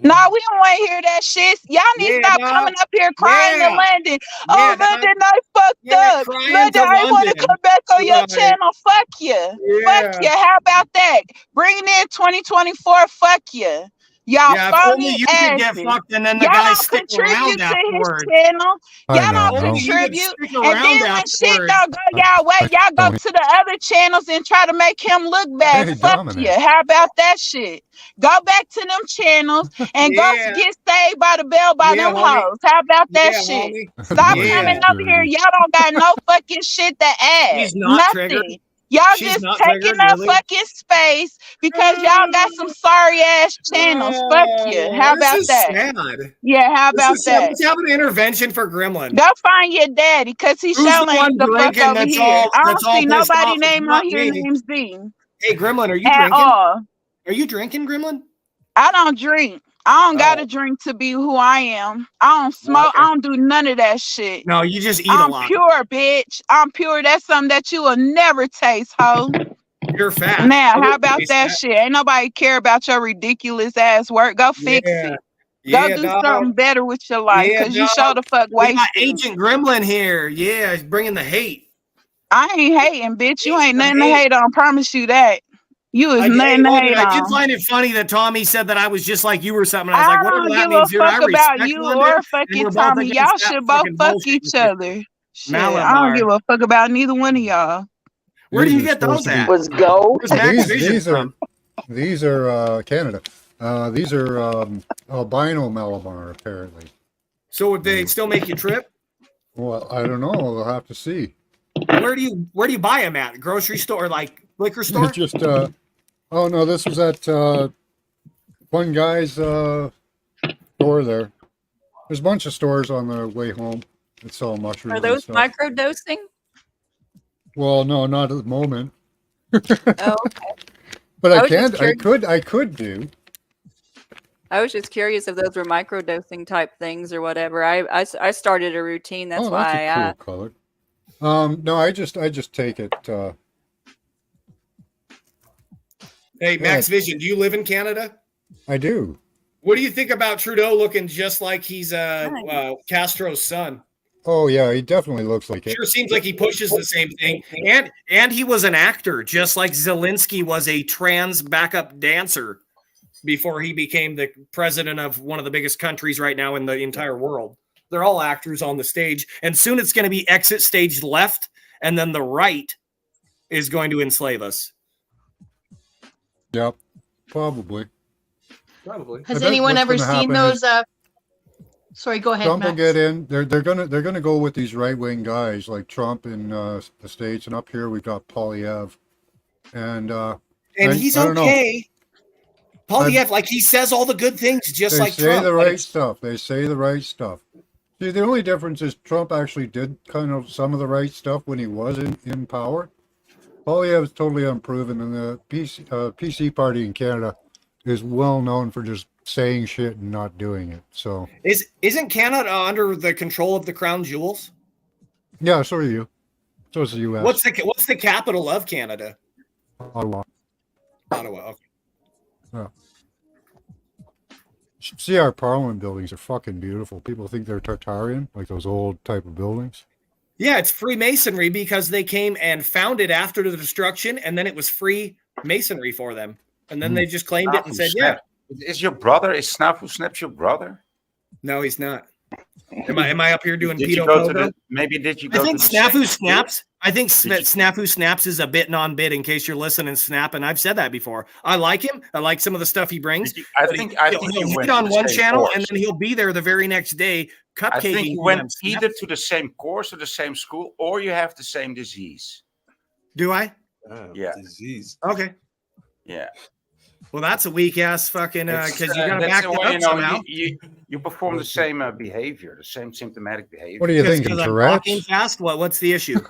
No, we don't want to hear that shit. Y'all need to yeah, stop dog. coming up here crying to Yeah, London. yeah, Oh, dog. London, I fucked Yeah, up. crying London, to I want to London. come back on your Right. channel. Fuck you. Fuck Yeah. you. How about that? Bringing in 2024. Fuck you. Y'all Yeah, if only phony you could get asses. fucked and then the Y'all guys don't stick contribute around to his afterwards. channel. I Y'all know. don't Only you could contribute. stick And around then when shit afterwards. don't go y'all way, y'all go Tony. to the other channels and try to make him look bad. Hey, Fuck Dominic. you. How about that shit? Go back to them channels and go Yeah. get saved by the bell by Yeah, them homie. hoes. How about that Yeah, shit? homie. Stop Boy, coming Yeah. up here. dirty. Y'all don't got no fucking shit to add. She's not triggered. Nothing. Y'all She's just not taking triggered, up really. fucking space because y'all got some sorry ass channels. Fuck you. How This about is that? sad. Yeah, how This about is sad. that? Let's have an intervention for Gremlin. Go find your daddy, cause he Who's the showing one the fuck drinking over that's here. all I that's don't all see pissed nobody off? It's name not on here me. named Z Hey, Gremlin, are you at drinking? all. Are you drinking, Gremlin? I don't drink. I don't gotta Oh. drink to be who I am. I don't smoke. Okay. I don't do none of that shit. No, you just eat a I'm lot. pure, bitch. I'm pure. That's something that you will never taste, ho. You're fat. Now, I how wouldn't about taste that shit? Ain't nobody care about your ridiculous ass work. Go fix Yeah. it. Go Yeah, do dog. something better with your life, Yeah, cause you dog. sure the fuck We got wasting it. Agent Gremlin here. Yeah, he's bringing the hate. I ain't hating, bitch. You ain't Some nothing to hate. hate on. Promise you that. You is Hey, nothing to London, hate I did on. find it funny that Tommy said that I was just like you or something. I was I like, whatever don't that give a means, dude. I fuck about respect you London, or and fucking we're both Tommy. against Y'all that should both fucking fuck bullshit. each other. Shit, I don't Malabar. give a fuck about neither one of y'all. Where do These you are get supposed those to be- at? Was gold. Where's Max Vision These from? are Canada. These are albino Malabar, apparently. So would they still make you trip? Well, I don't know. We'll have to see. Where do you buy them at? Grocery store, like liquor store? Just Oh no, this was at one guy's store there. There's a bunch of stores on the way home that sell mushrooms. Are those and stuff. microdosing? Well, no, not at the moment. Oh, okay. But I was just can't. curious. I could do. I was just curious if those were microdosing type things or whatever. I started a routine. That's Oh, why that's I a asked. cool color. No, I just take it. Hey, Max Yeah. Vision, do you live in Canada? I do. What do you think about Trudeau looking just like he's Castro's son? Oh yeah, he definitely looks like it. Sure seems like he pushes the same thing. And he was an actor, just like Zelensky was a trans backup dancer before he became the president of one of the biggest countries right now in the entire world. They're all actors on the stage. And soon it's going to be exit stage left, and then the right is going to enslave us. Yep, probably. Probably. Has anyone ever seen those? Sorry, go ahead, Trump will Max. get in. They're gonna go with these right wing guys like Trump in the States, and up here we've got Polyev, and he's I don't know. okay. Polyev, like he says all the good things, just They like say Trump. the but right it's- stuff. They say the right stuff. See, the only difference is Trump actually did kind of some of the right stuff when he was in power. Polyev is totally unproven, and the PC party in Canada is well known for just saying shit and not doing it. So Isn't Canada under the control of the Crown Jewels? yeah, so are you. So is the U.S. What's the capital of Canada? Ottawa. Ottawa. Okay. Yeah. You should see our Parliament buildings are fucking beautiful. People think they're Tartarian, like those old type of buildings. Yeah, it's Freemasonry because they came and found it after the destruction, and then it was free masonry for them. And then they just claimed it and said, yeah. Is your brother, is Snafu Snaps your brother? No, he's not. Am I up here doing Did you pedo go to pogo? the, maybe did you go I think to the Snafu same Snaps. I think Did you- Snafu Snaps is a bit non-bit. In case you're listening, Snap, and I've said that before. I like him. I like some of the stuff he brings. I but think he'll you hit went on to the one same channel, course. and then he'll be there the very next day cupcaking. I think you them went Snaps. either to the same course or the same school, or you have the same disease. Do I? Yeah. Disease. Okay. Yeah. Well, that's a weak ass fucking It's, because you gotta that's back the it way, up somehow. you perform the same behavior, the same symptomatic behavior. What do you think, Because I'm Tourette's? talking fast. What's the issue?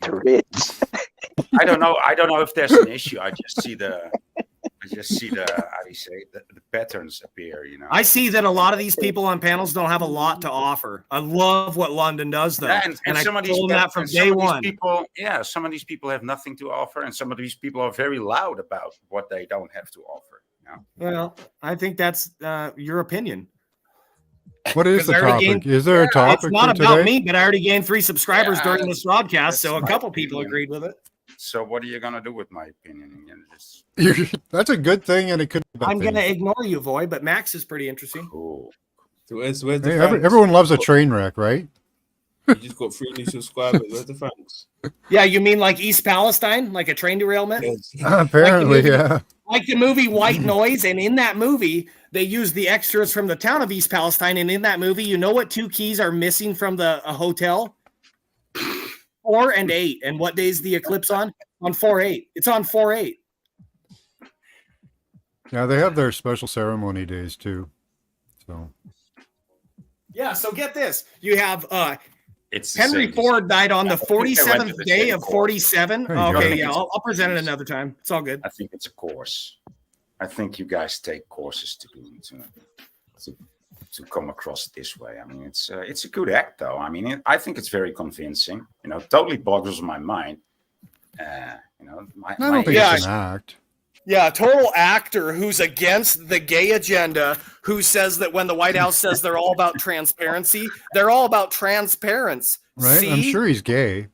Tourette's. I don't know if there's an issue. I just see the how do you say it? The patterns appear, you know. I see that a lot of these people on panels don't have a lot to offer. I love what London does, though, Yeah, and I some of these told them that from and day some of these one. people, yeah, some of these people have nothing to offer, and some of these people are very loud about what they don't have to offer. You know? Well, I think that's your opinion. What is 'Cause the I already topic? gained- Is there a topic It's not for about today? me, but I already gained 3 subscribers Yeah, during this broadcast, so a my couple people opinion. agreed with it. So what are you gonna do with my opinion? Just That's a good thing, and it could be a bad I'm thing. gonna ignore you, Voy, but Max is pretty interesting. cool. So where's the Hey, thanks? everyone loves a train wreck, right? You just got 3 new subscribers. Where's the thanks? Yeah, you mean like East Palestine, like a train derailment? Yes. Apparently, yeah. Like the movie White Noise, and in that movie, they use the extras from the town of East Palestine. And in that movie, you know what 2 keys are missing from the hotel? 4 and 8. And what day is the eclipse on? On 4/8. It's on 4/8. Yeah, they have their special ceremony days too. So Yeah, so get this. You have It's the Henry same. Ford died on the I think they went to 47th the day same of course. 47. There you go. Okay, yeah, I'll present it another time. It's all good. I think it's a course. I think you guys take courses to come across this way. I mean, it's a good act, though. I mean, I think it's very convincing. You know, totally boggles my mind. You know, I don't think Yeah, it's an act. Yeah, total actor who's against the gay agenda, who says that when the White House says they're all about transparency, they're all about transparency. Right? I'm sure he's gay.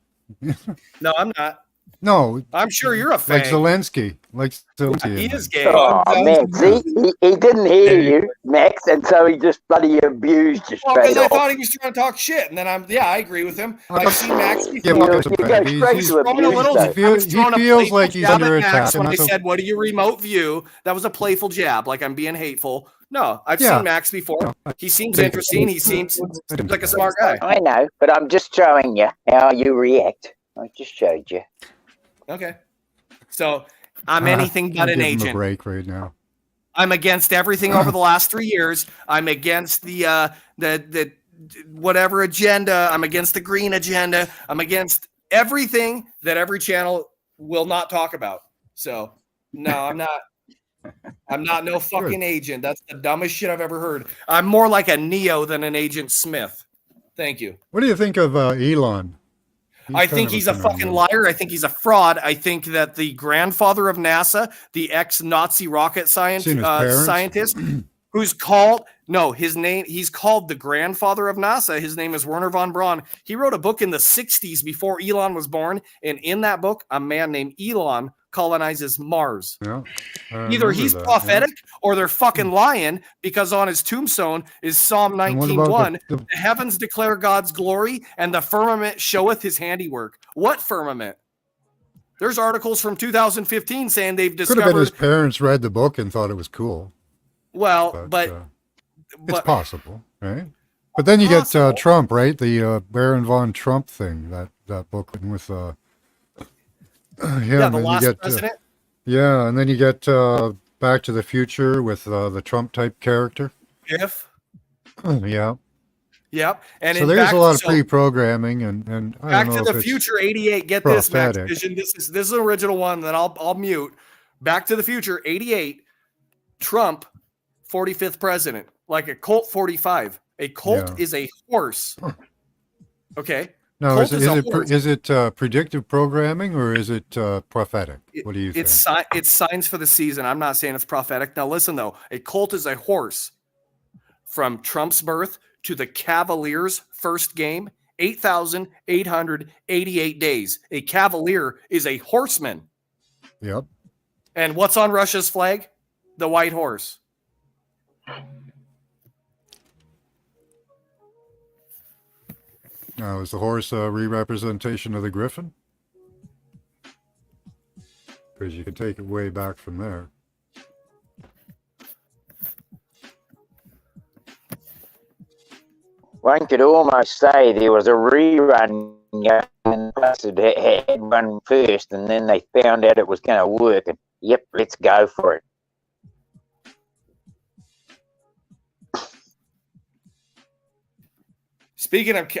No, I'm not. No, I'm sure you're a like fag. Zelensky. Like Zelensky. He is gay. Oh, Max, he didn't hear you, Max, and so he just bloody abused you Well, straight because I off. thought he was trying to talk shit, and then I agree with him. I've seen Max Yeah, before. but You go straight he's to Throwing a abuse, little, though. I was he throwing a feels playful like he's jab under at Max attack, when and I that's said, "What do you remote view?" That was a playful jab, like I'm being hateful. No, I've Yeah. seen Max before. He seems interesting. He seems like a smart guy. I know, but I'm just showing you how you react. I just showed you. Okay. So I'm anything but an give him a agent. break right now. I'm against everything over the last 3 years. I'm against the whatever agenda. I'm against the green agenda. I'm against everything that every channel will not talk about. So no, I'm not. I'm not no fucking agent. That's the dumbest shit I've ever heard. I'm more like a Neo than an Agent Smith. Thank you. What do you think of Elon? I think he's a fucking liar. I think he's a fraud. I think that the grandfather of NASA, the ex-Nazi rocket scientist, who's called he's called the grandfather of NASA. His name is Werner von Braun. He wrote a book in the 60s before Elon was born, and in that book, a man named Elon colonizes Mars. Yeah, either he's prophetic or they're fucking lying, because on his tombstone is Psalm 19:1. The heavens declare God's glory, and the firmament showeth his handiwork. What firmament? There's articles from 2015 saying they've discovered. Could have been his parents read the book and thought it was cool. Well, but it's possible, right? But then you get Trump, right? The Baron von Trump thing, that book with the last president. And then you get Back to the Future with the Trump type character. Yeah. Yep. And so there's a lot of pre-programming and I Back don't know to if the it's Future 88. Get this, Max prophetic. Vision. This is an original one that I'll mute. Back to the Future 88. Trump, 45th president, like a Colt 45. A Colt is a horse. Okay. No, Colt is it predictive programming or is it prophetic? What do you think? It's signs for the season. I'm not saying it's prophetic. Now listen though, a colt is a horse. From Trump's birth to the Cavaliers' first game, 8,888 days. A cavalier is a horseman. Yep. And what's on Russia's flag? The white horse. Now, is the horse a re-representation of the griffin? Because you can take it way back from there. One could almost say there was a rerun and plus it had one first, and then they found out it was going to work, and yep, let's go for it. Speaking of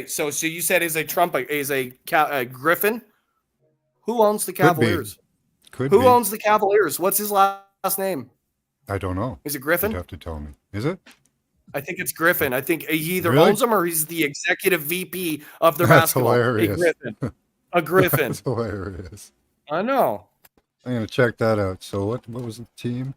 so you said is a Trump is a Griffin? Who owns the Cavaliers? Who owns the Cavaliers? What's his last name? I don't know. Is it Griffin? You'd have to tell me. Is it? I think it's Griffin. I think he either Really? owns them or he's the executive VP of their That's basketball. hilarious. A Griffin. A Griffin. That's hilarious. I know. I'm gonna check that out. So what was the team?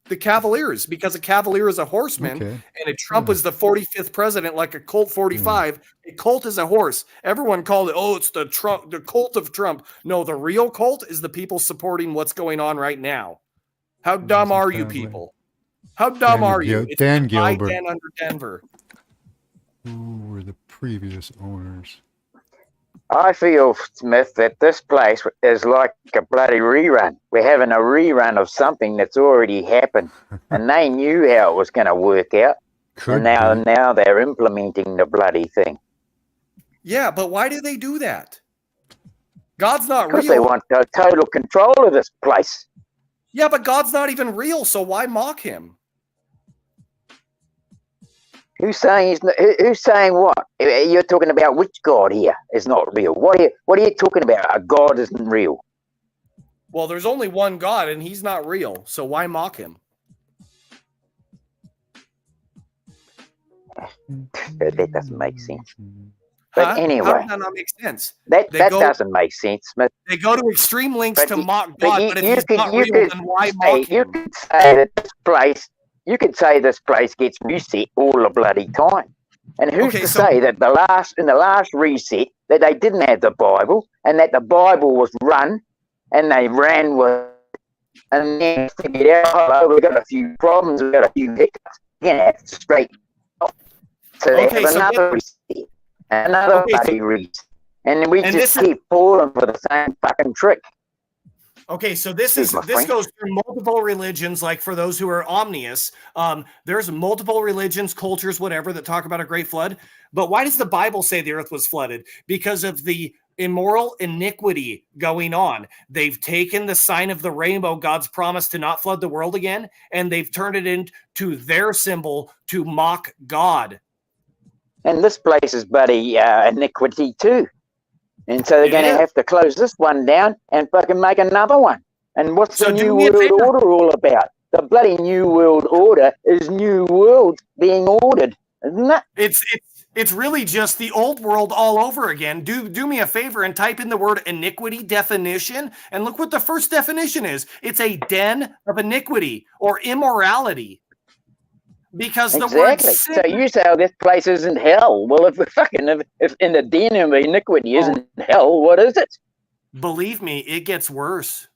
The Cavaliers, because a Cavalier is a horseman, Okay. and a Trump is the 45th president, like a Colt 45. A Colt is a horse. Everyone called it, it's the Colt of Trump. No, the real Colt is the people supporting what's going on right now. How dumb are you people? How dumb are you? It's Dan by Gilbert. 10 under Denver. Who were the previous owners? I feel, Smith, that this place is like a bloody rerun. We're having a rerun of something that's already happened, and they knew how it was going to work out. And now they're implementing the bloody thing. Yeah, but why do they do that? God's not real. Because they want total control of this place. Yeah, but God's not even real, so why mock him? Who's saying who's saying what? You're talking about which God here is not real? What are you talking about? A God isn't real. Well, there's only one God, and he's not real, so why mock him? That doesn't make sense. But anyway, how does that not make sense? That doesn't make sense, Smith. They go to extreme lengths to mock God, but if you he's could- not you real, could then why say- mock You him? could say that this place. You could say this place gets reset all the bloody time. And who's Okay, to so- say that in the last reset that they didn't have the Bible and that the Bible was run and they ran with and then figured out, hello, we've got a few problems, we've got a few hiccups. You're going to have to straighten up. So they Okay, have so another reset, another Okay, so- bloody reset. And then we And just this is- keep falling for the same fucking trick. Okay, so this Excuse my French. goes through multiple religions. Like for those who are omnious, there's multiple religions, cultures, whatever that talk about a great flood. But why does the Bible say the earth was flooded? Because of the immoral iniquity going on. They've taken the sign of the rainbow, God's promise to not flood the world again, and they've turned it into their symbol to mock God. And this place is bloody iniquity too. And so they're going to have to close this one down and fucking make another one. And what's the New World Order all about? The bloody New World Order is New World being ordered, isn't it? It's really just the old world all over again. Do me a favor and type in the word iniquity definition, and look what the first definition is. It's a den of iniquity or immorality. Because the word sin, so you say, oh, this place isn't hell. Well, if in the den of iniquity isn't hell, what is it? Believe me, it gets worse.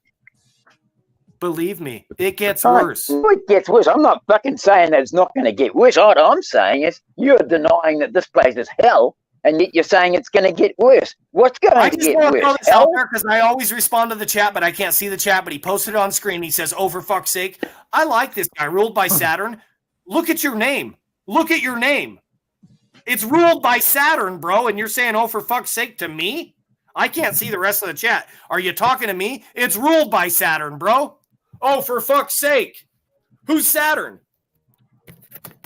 Believe me, it gets worse. It gets worse. I'm not fucking saying that it's not going to get worse. All I'm saying is you're denying that this place is hell, and yet you're saying it's going to get worse. What's going to get worse? I just want to throw this out there because I always respond to the chat, but I can't see the chat. But he posted it on screen. He says, "Oh, for fuck's sake, I like this guy. Ruled by Saturn. Look at your name. Look at your name. It's ruled by Saturn, bro. And you're saying, oh, for fuck's sake, to me? I can't see the rest of the chat. Are you talking to me? It's ruled by Saturn, bro. Oh, for fuck's sake. Who's Saturn?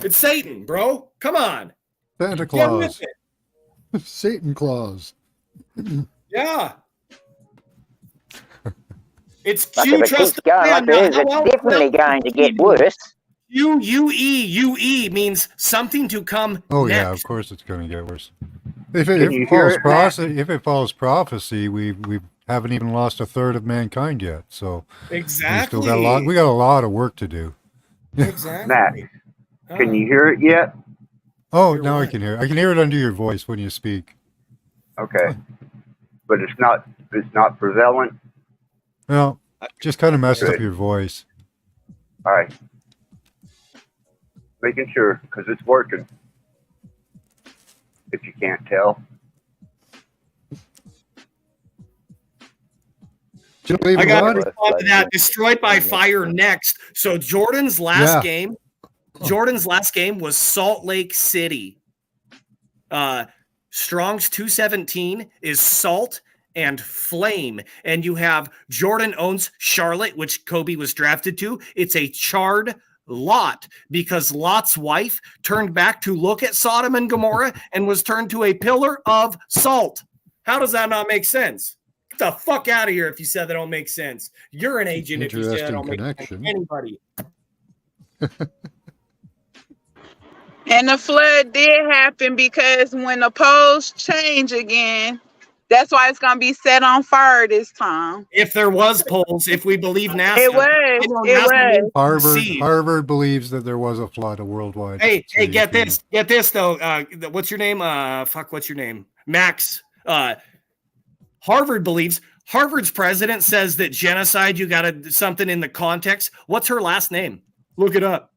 It's Satan, bro. Come on. Santa Claus. Satan Claus. Yeah. It's Look, Q if it trust keeps going like this, it's definitely going to get worse. UE means something to come Oh next. yeah, of course it's going to get worse. If it follows prophecy, we haven't even lost a third of mankind yet. So exactly, we got a lot of work to do. Exactly. Matt, can you hear it yet? Oh, now I can hear it. I can hear it under your voice when you speak. Okay, but it's not prevalent. Well, just kind of messes up your voice. All right. Making sure, because it's working. If you can't tell. I got to respond to that. Destroyed by fire next. So Jordan's last game was Salt Lake City. Strong's 217 is Salt and Flame. And you have Jordan owns Charlotte, which Kobe was drafted to. It's a charred Lot, because Lot's wife turned back to look at Sodom and Gomorrah and was turned to a pillar of salt. How does that not make sense? Get the fuck out of here if you said that don't make sense. You're an agent if you said that don't make sense to anybody. And the flood did happen because when the poles change again, that's why it's going to be set on fire this time. If there was polls, if we believe NASA. It was. Harvard believes that there was a flood, a worldwide. Hey, get this though. What's your name? What's your name? Max. Harvard believes. Harvard's president says that genocide, you got something in the context. What's her last name? Look it up.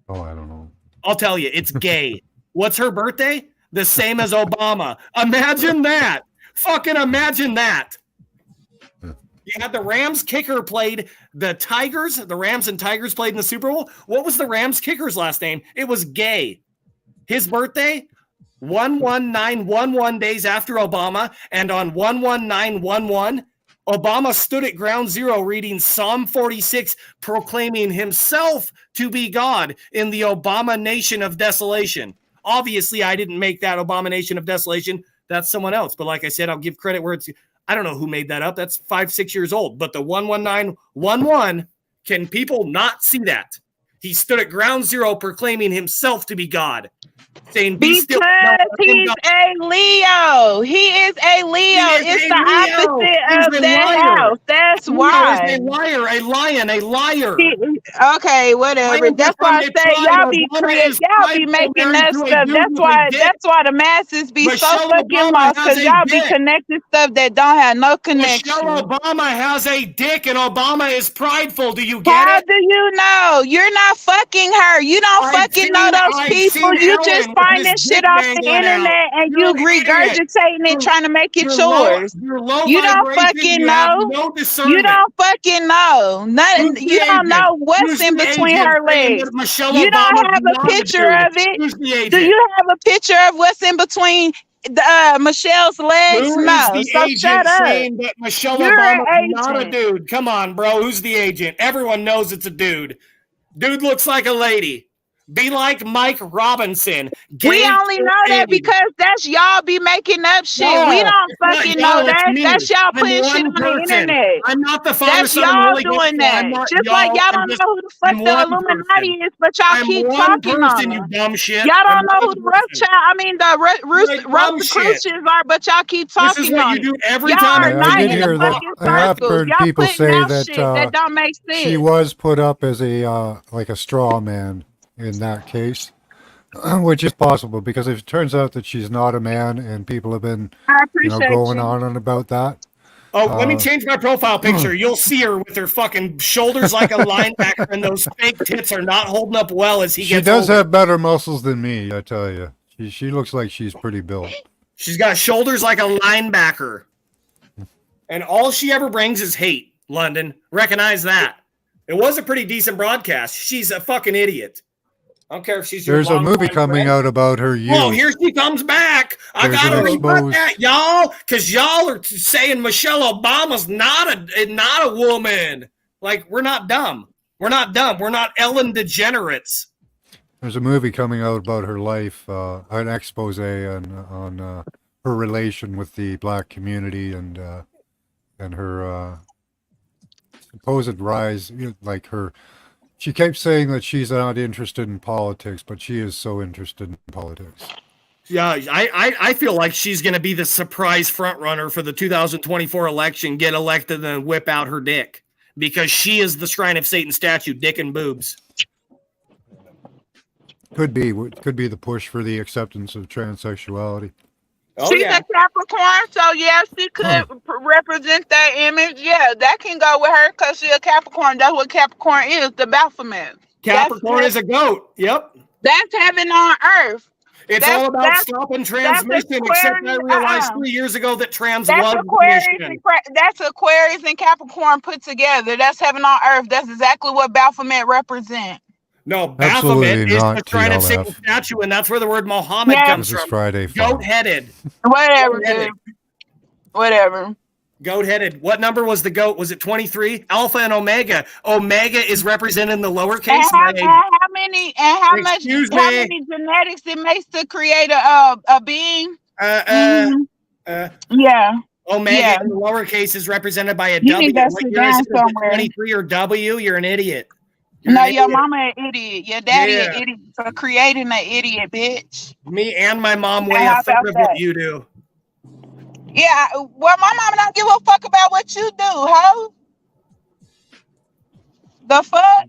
Oh, I don't know. I'll tell you. It's gay. What's her birthday? The same as Obama. Imagine that. Fucking imagine that. You had the Rams kicker played the Tigers. The Rams and Tigers played in the Super Bowl. What was the Rams kicker's last name? It was Gay. His birthday, 11911 days after Obama. And on 11911, Obama stood at ground zero reading Psalm 46, proclaiming himself to be God in the abomination of desolation. Obviously, I didn't make that abomination of desolation. That's someone else. But like I said, I'll give credit where it's, I don't know who made that up. That's 5-6 years old. But the 11911, can people not see that? He stood at ground zero proclaiming himself to be God. Saying, because he's a Leo. He is a Leo. It's the opposite of that house. That's why. He's a liar, a lion, a liar. Okay, whatever. That's why I say y'all be making that stuff. That's why the masses be so fucking lost, because y'all be connecting stuff that don't have no connection. Michelle Obama has a dick and Obama is prideful. Do you get it? How do you know? You're not fucking her. You don't fucking know those people. You just find this shit off the internet and you regurgitating it, trying to make it yours. You don't fucking know. You don't fucking know. Nothing. You don't know what's in between her legs. You don't have a picture of it. Do you have a picture of what's in between Michelle's legs? Who is No. the So agent shut up. saying that Michelle You're an Obama's not a agent. dude? Come on, bro. Who's the agent? Everyone knows it's a dude. Dude looks like a lady. Be like Mike Robinson. We only know that because that's y'all be making up shit. No, We don't it's not fucking y'all, know it's that. me. That's y'all I'm putting shit one on the person. internet. I'm not the That's father-son y'all really doing grateful. I'm that. not Just like y'all. y'all I'm don't just know who the fuck I'm the one Illuminati person. is, but y'all I'm keep one talking on person, you them. dumb shit. Y'all I'm don't know who one the person. Dumb shit. Rosicrucians are, but y'all keep This is talking what on you it. do every Y'all time are I not did in the hear that. fucking I have circles. heard Y'all people putting say out that shit that don't make she sense. was put up as a like a straw man in that case, which is possible because if it turns out that she's not a man and people have been, I you know, appreciate going you. on about that. Oh, let me change my profile picture. You'll see her with her fucking shoulders like a linebacker, and those fake tits are not holding up well as he She gets does older. have better muscles than me, I tell you. She looks like she's pretty built. She's got shoulders like a linebacker. And all she ever brings is hate, London. Recognize that. It was a pretty decent broadcast. She's a fucking idiot. I don't care if she's your There's a movie longtime coming friend. out about her youth. Oh, here she comes back. I There's gotta an rebut exposed- that, y'all, because y'all are saying Michelle Obama's not a woman. Like, we're not dumb. We're not dumb. We're not Ellen degenerates. There's a movie coming out about her life, an expose on her relation with the black community and her supposed rise, like her. She kept saying that she's not interested in politics, but she is so interested in politics. Yeah, I feel like she's going to be the surprise front runner for the 2024 election, get elected, and then whip out her dick because she is the shrine of Satan statue, dick and boobs. Could be the push for the acceptance of transsexuality. Oh, She's yeah. a Capricorn, so yeah, she could represent that image. Yeah, that can go with her because she's a Capricorn. That's what Capricorn is, the Baphomet. Capricorn is a goat. Yep. That's heaven on earth. It's all about stopping transmission, except I realized 3 years ago that trans was mission. That's Aquarius and Capricorn put together. That's heaven on earth. That's exactly what Baphomet represent. No, Baphomet Absolutely is not, the shrine of Satan TLF. statue, and that's where the word Mohammed comes This is from. Friday fun. Goat-headed. Whatever, Goat-headed. dude. Whatever. Goat-headed. What number was the goat? Was it 23? Alpha and Omega. Omega is represented in the lowercase. And how many genetics it makes to create a being? Yeah. Omega Yeah. in the lowercase is represented by a You W. need to What sit year is down it? Is it somewhere. 23 or W? You're an idiot. No, your mama an idiot. Your daddy Yeah. an idiot for creating an idiot, bitch. Me and my mom Now, weigh how a third about of what that? you do. Yeah, well, my mama don't give a fuck about what you do, ho. The fuck?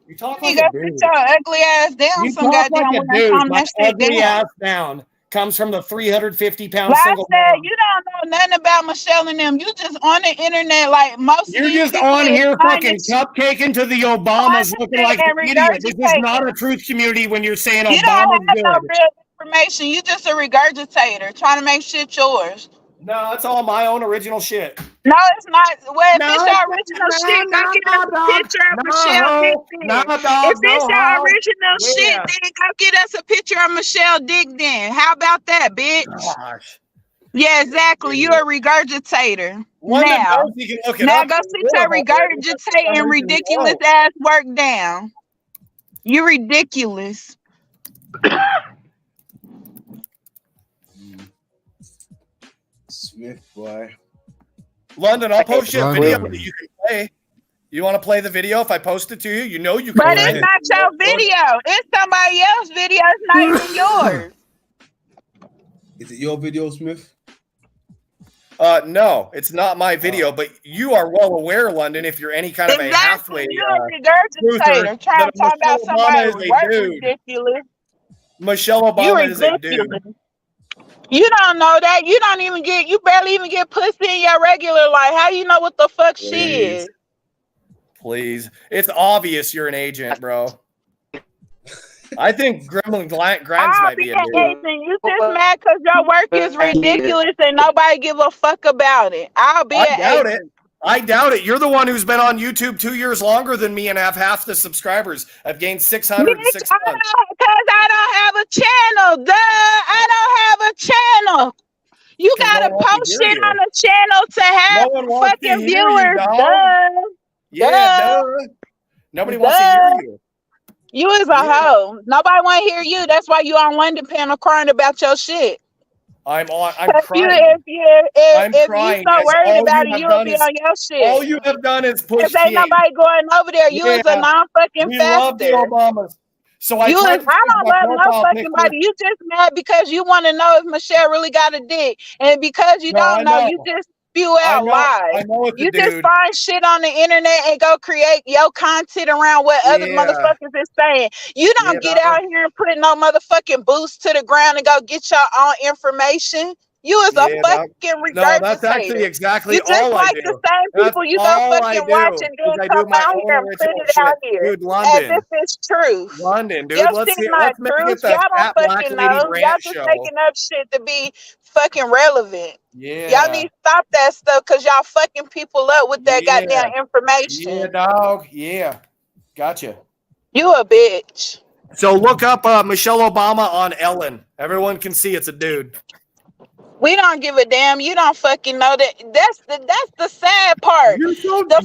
You talk You like go a sit dude. your ugly ass down You some talk goddamn like a way and dude. calm My that shit ugly down. ass down comes from the 350-pound Like I single said, mom. you don't know nothing about Michelle and them. You just on the internet like most of You're these just people on is here trying fucking to cupcaking to the Obamas looking like and an idiot. This is regurgitate not it. a truth community when you're saying You don't Obama's have no good. real information. You just a regurgitator trying to make shit yours. No, that's all my own original shit. No, it's not. Well, if No, it's your original shit, go get us a dog. picture of No, Michelle Dick no, then. dog, If it's no, your ho. original shit, Yeah. then go get us a picture of Michelle Dick then. How about that, bitch? Gosh. Yeah, exactly. You're a regurgitator. One that Now, knows he can look it now up. go sit your regurgitating ridiculous ass work down. You ridiculous. Smith, boy. London, I'll post you a video London. that you can play. You want to play the video if I post it to you? You know you can But play it's it. not your video. It's somebody else's video. It's not even yours. Is it your video, Smith? No, it's not my video, but you are well aware, London, if you're any kind of a halfway You're a regurgitator trying that to talk about Michelle Obama somebody is who's a work dude. ridiculous. Michelle You Obama is a dude. ridiculous. You don't know that. You barely even get pussy in your regular life. How you know what the fuck she is? Please. It's obvious you're an agent, bro. I think Gremlin Grimes might be a dude. You just mad because your work is ridiculous and nobody give a fuck about it. I'll be I an doubt it. agent. I doubt it. You're the one who's been on YouTube 2 years longer than me and have half the subscribers. I've gained 600 in 6 months. Because I don't have a channel, duh. I don't have channel. You 'Cause no gotta one wants to post hear shit you. on the channel to have No one wants to fucking hear you, viewers. dog. Duh. Yeah, duh. Nobody wants to hear you. You is a hoe. Nobody want to hear you. That's why you on London panel crying about your shit. I'm If crying. if I'm you crying. so As worried all about you it, have you'll done be is on your shit. all you have done is push Cause ain't TA. nobody going over there. You is a non-fucking we love the fester. Obamas. So I You tried is, to I change don't my love no profile fucking picture. body. You just mad because you want to know if Michelle really got a dick, and because you No, I don't know, know. you just spew I out know. lies. I know it's a You just dude. find shit on the internet and go create your content around what other Yeah. motherfuckers is saying. You don't get out here and put no motherfucking boots to the ground and go get your own information. You is a Yeah, fucking no, that's actually regurgitator. exactly You just all I like do. the same That's people you go all I fucking watch do and is then I come do my out own here and put original it out shit. here Dude, as London. if it's truth. London, dude. Your Let's shit not make truth. it the Y'all don't Fat Black fucking Lady know. Y'all Rant just show. making up shit to be fucking relevant. Y'all Yeah. need to stop that stuff because y'all fucking people up with that Yeah. goddamn information. Yeah, dog. Yeah. Gotcha. You a bitch. So look up Michelle Obama on Ellen. Everyone can see it's a dude. We don't give a damn. You don't fucking know that. That's the sad part. The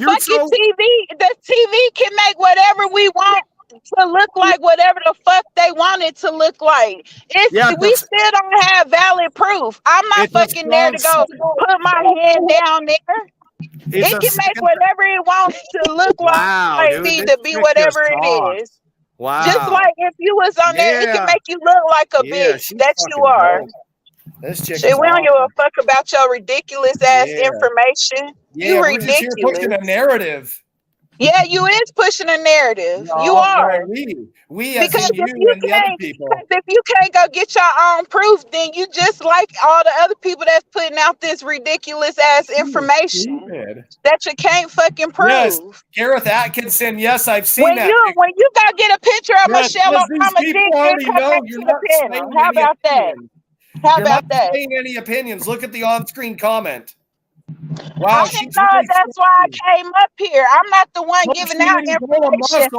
TV can make whatever we want to look like whatever the fuck they want it to look like. We still don't have valid proof. I'm not fucking there to go put my hand down there. It can make whatever it wants to look Wow, like dude, be this to be chick whatever just it talked. is. Wow. Just like if you was on there, it can make you look like a bitch she's that you fucking are. dope. This chick Shit, is we don't give awesome. a fuck about your ridiculous ass Yeah. information. Yeah, You we're just here pushing a ridiculous. narrative. Yeah, you is pushing a narrative. You No, are. we as Because in you and the other people. if you can't go get your own proof, then you just like all the other people that's putting out this ridiculous ass information that you can't fucking prove. Yes, Gareth Atkinson. Yes, I've seen that. When you go get a picture of Yes, Michelle because these Obama dick, people then already come know back you're to not the panel. saying How any about that? opinions. How You're about not that? saying any opinions. Look at the on-screen comment. Wow, I didn't know that's why I came up here. I'm not the one giving out information.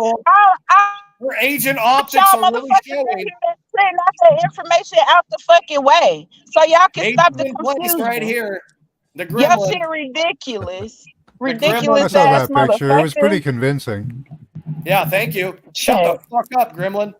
Her agent Y'all optics are really motherfuckers in showing. here that's putting out that information out the fucking way. So y'all can stop the Agent in place confusion. right here. The Your gremlin. shit ridiculous. I Ridiculous saw ass that picture. It was pretty motherfucker. convincing. Yeah, thank you. Shut the fuck up, gremlin.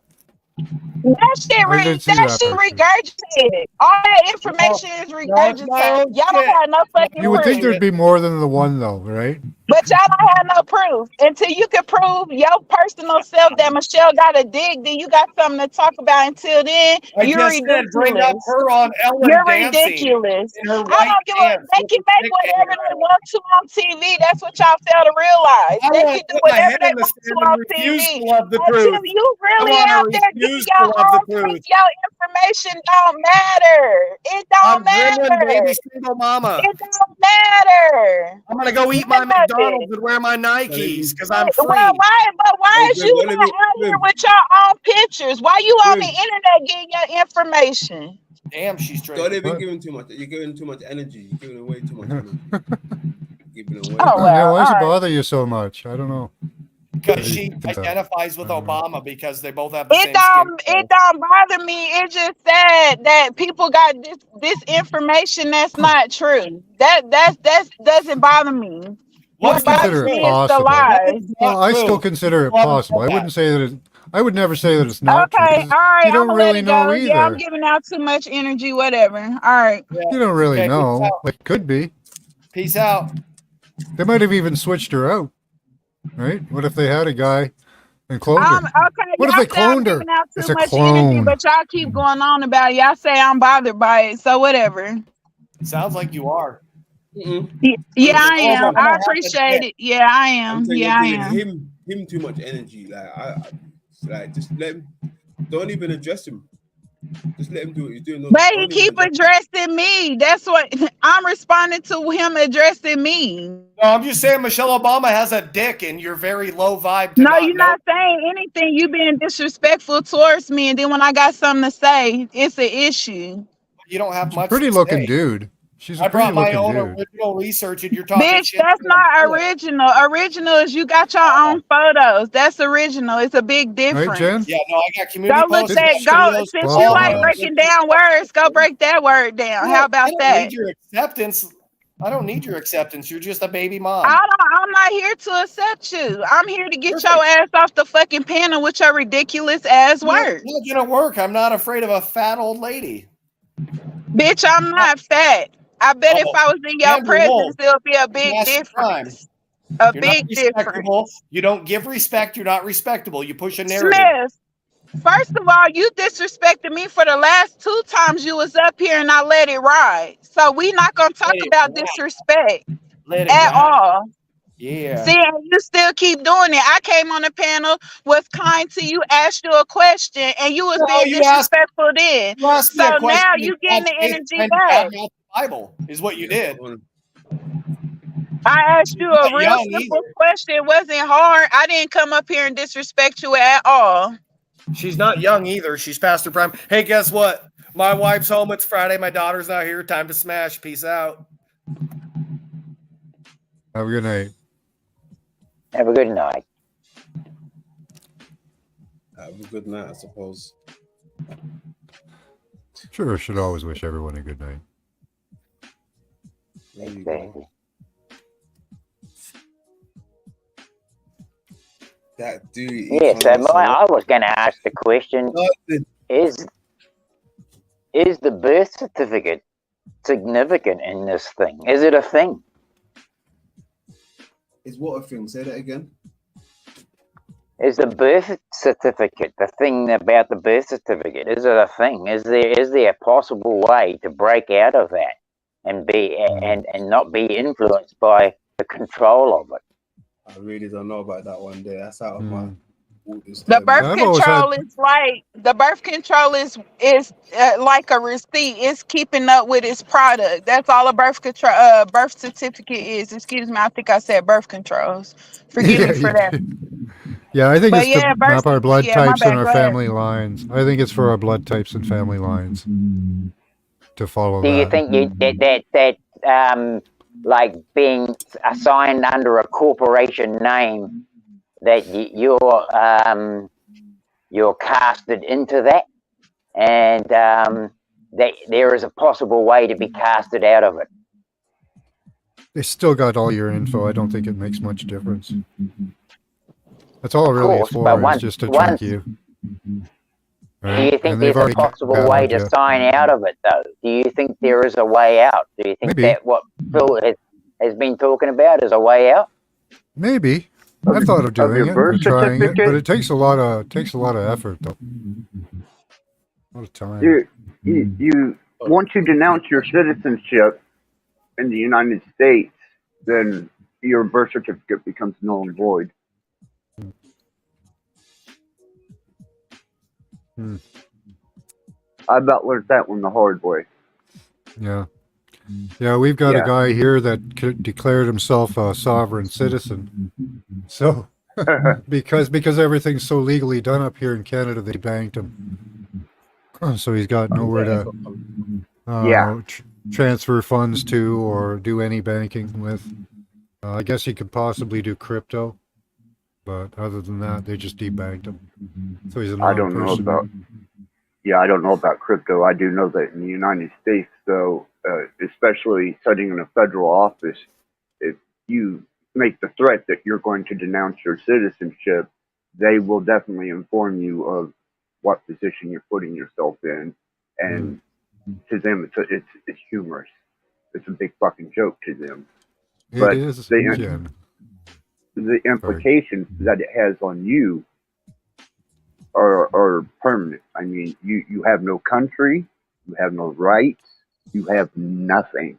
That shit, I did see that picture. regurgitated. All that information is regurgitated. Y'all don't have no fucking You would think proof. there'd be more than the one, though, right? But y'all don't have no proof. Until you can prove your personal self that Michelle got a dick, then you got something to talk about. Until then, I you're just said bring up ridiculous. her on Ellen You're dancing ridiculous. in her I white don't give a. pants They with can the make dick whatever hanging they out. want to on TV. That's what y'all fail to realize. I They want can to do put my whatever head they in the want to sand on and refuse TV. to love the Until truth. you I really want out to there refuse getting to your love the own proof, truth. your information don't matter. It I'm don't gremlin baby matter. single mama. It don't matter. I'm gonna go eat my McDonald's and wear my Nikes because I'm free. Well, why Hey, is Grim, you don't not even, out here Grim, with your own pictures? Why you on the Grim, internet getting your information? Damn, she's don't drinking. even give him too much. You're giving too much energy. You're giving away too much energy. Giving away. Oh, Yeah, well, why does it all right. bother you so much? I don't know. Because she identifies with Obama because they both have the same skin It don't bother me. It's just sad that people got this information that's not true. That doesn't bother me. I What bothers consider it me is the possible. lies. Well, I still consider it possible. I wouldn't say that. I would never say that it's not true. Okay, 'Cause all right, you I'm don't gonna let really it know go. Yeah, I'm either. giving out too much energy, whatever. All right. You don't really Okay, peace know. out. Like, could be. Peace out. They might have even switched her out. Right? What if they had a guy and cloned her? Okay, What if y'all they say I'm cloned her? giving out It's too a much energy, clone. but y'all keep going on about it. Y'all say I'm bothered by it, so whatever. Sounds like you are. Yeah, I am. I appreciate it. Yeah, I I'm am. saying Yeah, I you're am. giving him too much energy. Like just let him. Don't even address him. Just let him do what he's doing. But he Don't even keep address addressing me. That's what I'm responding to him addressing me. No, I'm just saying Michelle Obama has a dick and you're very low vibe to No, not you're know. not saying anything. You being disrespectful towards me, and then when I got something to say, it's an issue. You don't have much Pretty to looking say. dude. She's I a pretty brought my looking own dude. original research, and you're talking Bitch, shit. that's not original. Original is you got your own photos. That's original. It's a big Right, Jen? difference. Yeah, no, I got community Go look posts. that. I got Go videos. since Well, you All my like fine. breaking down words. Go break that word down. How I about don't that? need your acceptance. I don't need your acceptance. You're just a baby mom. I'm not here to accept you. I'm here to get Perfect. your ass off the fucking panel with your ridiculous ass Not words. gonna work. I'm not afraid of a fat old lady. Bitch, I'm not fat. I bet if I was in your Amber presence, Wolf, there'll be a big master crime. difference. A You're not big respectable. difference. You don't give respect. You're not respectable. You push a narrative. Smith, first of all, you disrespected me for the last 2 times you was up here and I let it ride. So we not gonna talk Let it about ride. disrespect Let it at ride. all. Yeah. See, and you still keep doing it. I came on the panel, was kind to you, asked you a question, and you was No, being you asked disrespectful then. me So a question. now in you bad getting the faith energy trying to back. badmouth the Bible is what you did. I asked you You're a not real young simple either. question. It wasn't hard. I didn't come up here and disrespect you at all. She's not young either. She's past her prime. Hey, guess what? My wife's home. It's Friday. My daughter's not here. Time to smash. Peace out. Have a good night. Have a good night. Have a good night, I suppose. Sure, should always wish everyone a good night. There you go. That dude. Yeah, so I was going to ask the question: Is the birth certificate significant in this thing? Is it a thing? Is what a thing? Say that again. Is the birth certificate the thing about the birth certificate? Is it a thing? Is there a possible way to break out of that and be and not be influenced by the control of it? I really don't know about that one day. That's out of my. The birth control is like a receipt. It's keeping up with its product. That's all a birth control birth certificate is. Excuse me, I think I said birth controls. Forgive me for that. Yeah, I think But it's yeah, to map our blood yeah, my types and bad. our Go ahead. family lines. I think it's for our blood types and family lines to follow Do you that. think that like being assigned under a corporation name that you're casted into that, and that there is a possible way to be casted out of it? They still got all your info. I don't think it makes much difference. That's all it really is for, is just to track you. Do Right? you think And they've there's a already possible gathered way to you. sign out of it, though? Do you think there is a way out? Do you think Maybe. that what Phil has been talking about is a way out? Maybe. I've thought of doing it or birth trying it, but certificate? it takes a lot of effort, though. A lot of time. You once you denounce your citizenship in the United States, then your birth certificate becomes null and void. I about learned that one the hard way. Yeah. Yeah, we've got a guy here that declared himself a sovereign citizen. So, because everything's so legally done up here in Canada, they banked him. So he's got nowhere to transfer funds to or do any banking with. I guess he could possibly do crypto, but other than that, they just debanked him. So he's a I don't know non-person. about. Yeah, I don't know about crypto. I do know that in the United States, though, especially sitting in a federal office, if you make the threat that you're going to denounce your citizenship, they will definitely inform you of what position you're putting yourself in. And to them, it's humorous. It's a big fucking joke to them. It is, Jen. The implications that it has on you are permanent. I mean, you have no country, you have no rights, you have nothing.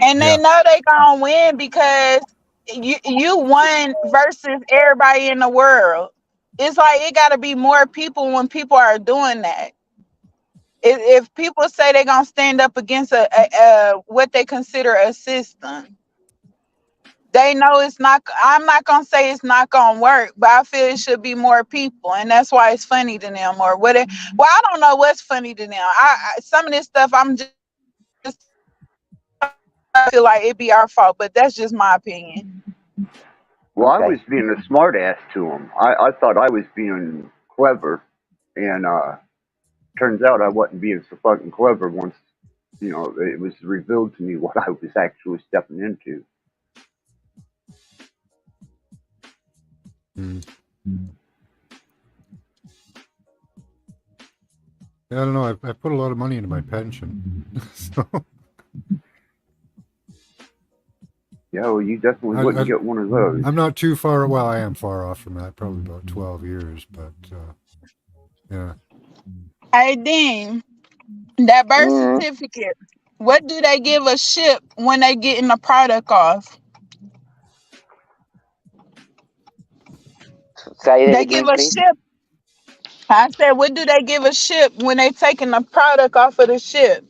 And they know they gonna win because you won versus everybody in the world. It's like it got to be more people when people are doing that. If people say they're gonna stand up against a what they consider a system, they know it's not. I'm not gonna say it's not gonna work, but I feel it should be more people, and that's why it's funny to them or what it. Well, I don't know what's funny to them. Some of this stuff I'm just I feel like it be our fault, but that's just my opinion. Well, I was being a smart ass to him. I thought I was being clever, and turns out I wasn't being so fucking clever once, it was revealed to me what I was actually stepping into. Yeah, I don't know. I put a lot of money into my pension. So. Yeah, well, you definitely wouldn't get one of those. I'm not too far. Well, I am far off from that. Probably about 12 years, but yeah. Hey, Dean, that birth certificate. What do they give a ship when they getting the product off? Say that They again, give a please. ship. I said, what do they give a ship when they taking the product off of the ship?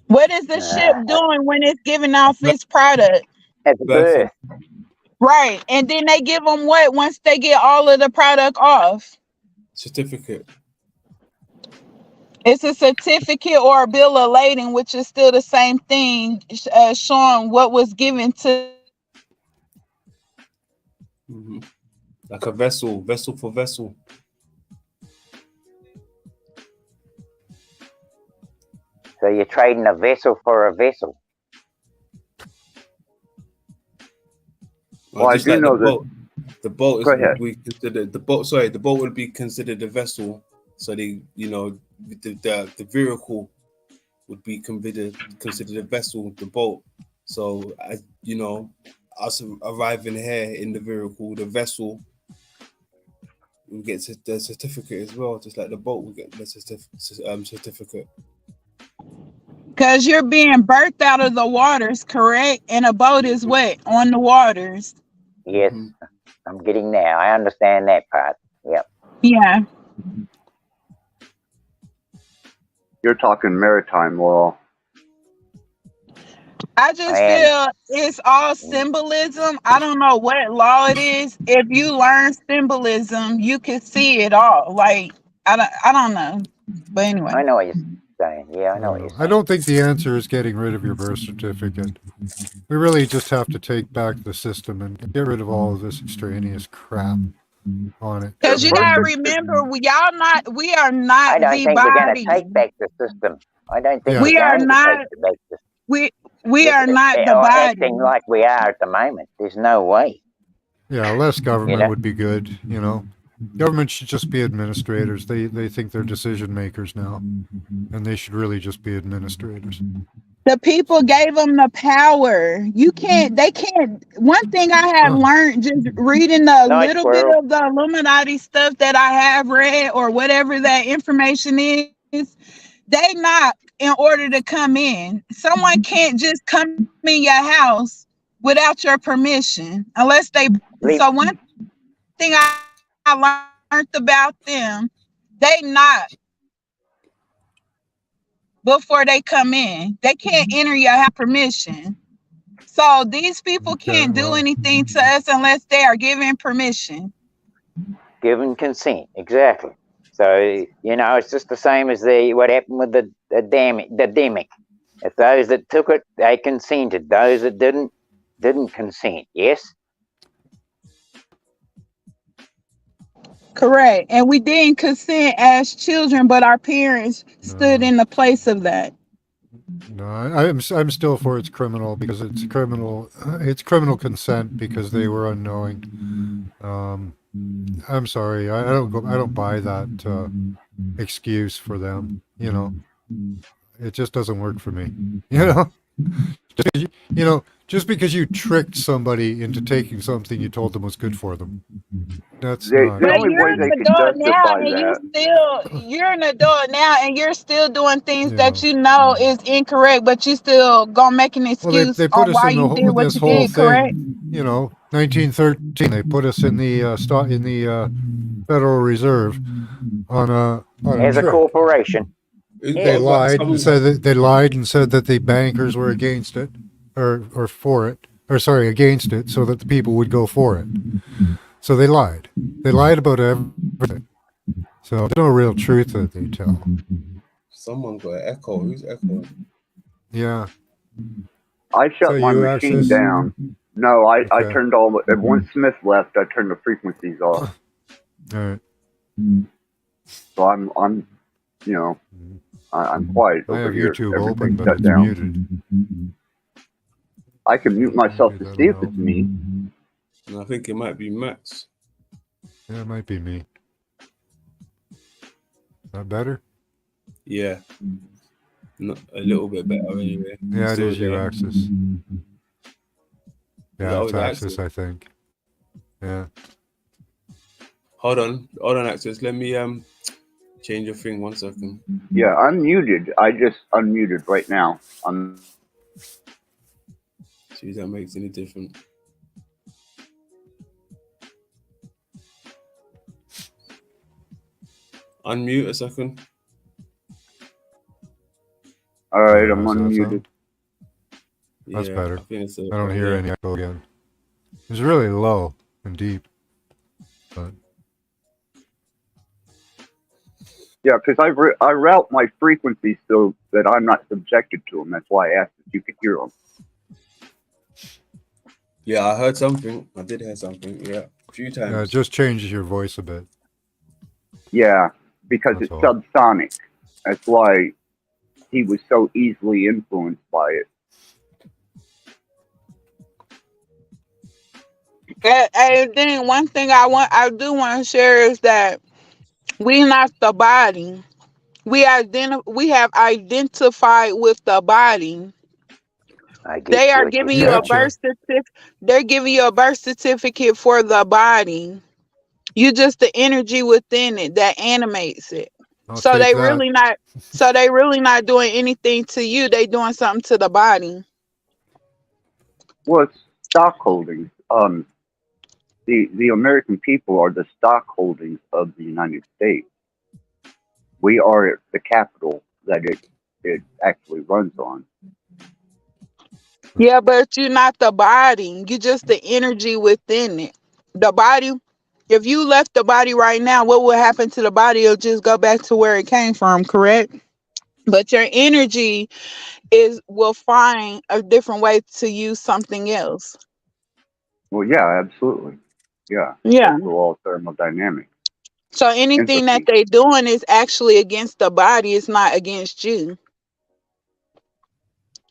What is the ship doing when it's giving off its product? At the birth. Right, and then they give them what once they get all of the product off? Certificate. It's a certificate or a bill of lading, which is still the same thing, showing what was given to. Like a vessel for vessel. So you're trading a vessel for a vessel. Well, I do like know the boat is Go ahead. we consider the boat. Sorry, the boat would be considered a vessel. So the vehicle would be considered a vessel, the boat. So us arriving here in the vehicle, the vessel, we get the certificate as well, just like the boat will get the certificate. Because you're being birthed out of the waters, correct? And a boat is wet on the waters. Yes, I'm getting now. I understand that part. Yep. Yeah. You're talking maritime law. I just feel it's all symbolism. I don't know what law it is. If you learn symbolism, you can see it all. Like I don't know. But anyway. I know what you're saying. Yeah, I know what you're saying. I don't think the answer is getting rid of your birth certificate. We really just have to take back the system and get rid of all of this extraneous crap on it. Because you gotta remember, we are not I don't the think we're going body. to take back the system. I don't think We we're are going not to take back the system. we are not the or body. acting like we are at the moment. There's no way. Yeah, less government would be good, Government should just be administrators. They think they're decision makers now, and they should really just be administrators. The people gave them the power. They can't. One thing I have learned just reading a little bit of the Illuminati stuff that I have read or whatever that information is, they knock in order to come in. Someone can't just come in your house without your permission unless they. So one thing I learned about them, they knock before they come in. They can't enter your house permission. So these people can't do anything to us unless they are given permission. Given consent, exactly. So, it's just the same as what happened with the demic. If those that took it, they consented. Those that didn't consent, yes? Correct. And we didn't consent as children, but our parents stood in the place of that. No, I'm still for it's criminal because it's criminal. It's criminal consent because they were unknowing. I'm sorry, I don't buy that excuse for them. It just doesn't work for me. Just because you tricked somebody into taking something you told them was good for them. That's not. The only way they can justify that. You're an adult now, and you're still doing things that you know is incorrect, but you still gonna make an excuse they put on us why in you did what this you whole did. Correct? thing. 1913. They put us in the Federal Reserve on a as a corporation. They lied and said that the bankers were against it. or for it, or sorry, against it, so that the people would go for it. So they lied. They lied about everything. So there's no real truth that they tell. Someone got an echo. Who's echoing? Yeah. I shut So my you machine access? down. No, I Okay. turned all the. Once Smith left, I turned the frequencies off. All right. So I'm you know, I'm quiet I over have here. YouTube Everything's open, but shut it's down. muted. I can mute myself to see if it's me. And I think it might be Max. Yeah, it might be me. That better? Yeah. Not a little bit better anyway. Yeah, it Still is you, there. Axis. Is Yeah, that it's with Axis, Axis? I think. Yeah. Hold on, Axis. Let me change your thing 1 second. Yeah, I'm muted. I just unmuted right now. See if that makes any difference. Unmute a second. All right, I'm How's that unmuted. sound? That's Yeah, better. I think it's I don't hear any echo again. It's really low and deep. But Yeah, because I route my frequencies so that I'm not subjected to them. That's why I asked if you could hear them. Yeah, I heard something. I did hear something. Yeah, a few times. yeah, it just changes your voice a bit. Yeah, because That's it's all. subsonic. That's why he was so easily influenced by it. And then one thing I do want to share is that we not the body. We have identified with the body. I get They are what you're giving you a saying. birth certificate. They're giving you a birth certificate for the body. You just the energy within it that animates it. I'll So take they that. really not. So they really not doing anything to you. They doing something to the body. Well, it's stock holdings. The American people are the stock holdings of the United States. We are the capital that it actually runs on. Yeah, but you're not the body. You just the energy within it. The body. If you left the body right now, what will happen to the body? It'll just go back to where it came from, correct? But your energy will find a different way to use something else. Well, yeah, absolutely. Yeah, Yeah. that's the law of thermodynamics. So anything that Entropy. they doing is actually against the body. It's not against you.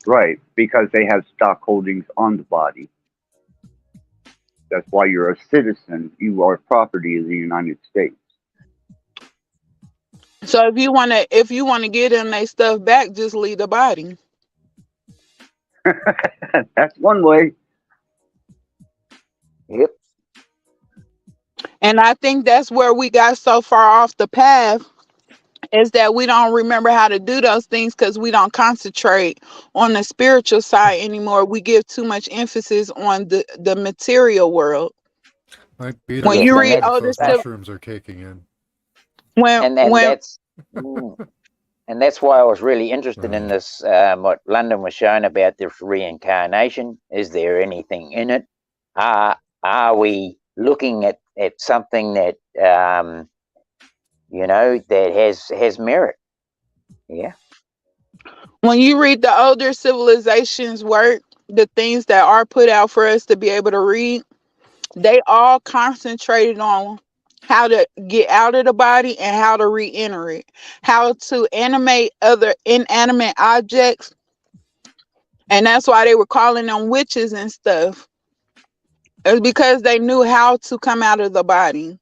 Right, because they have stock holdings on the body. That's why you're a citizen. You are property of the United States. So if you wanna get them their stuff back, just leave the body. That's one way. Yep. And I think that's where we got so far off the path is that we don't remember how to do those things because we don't concentrate on the spiritual side anymore. We give too much emphasis on the material world. Might be When that you Yes, and read if older those stuff, mushrooms are kicking in. when and that's and that's why I was really interested in this. What London was showing about this reincarnation. Is there anything in it? Are we looking at something that that has merit? Yeah. when you read the older civilizations work, the things that are put out for us to be able to read, they all concentrated on how to get out of the body and how to re-enter it, how to animate other inanimate objects. And that's why they were calling them witches and stuff. It's because they knew how to come out of the body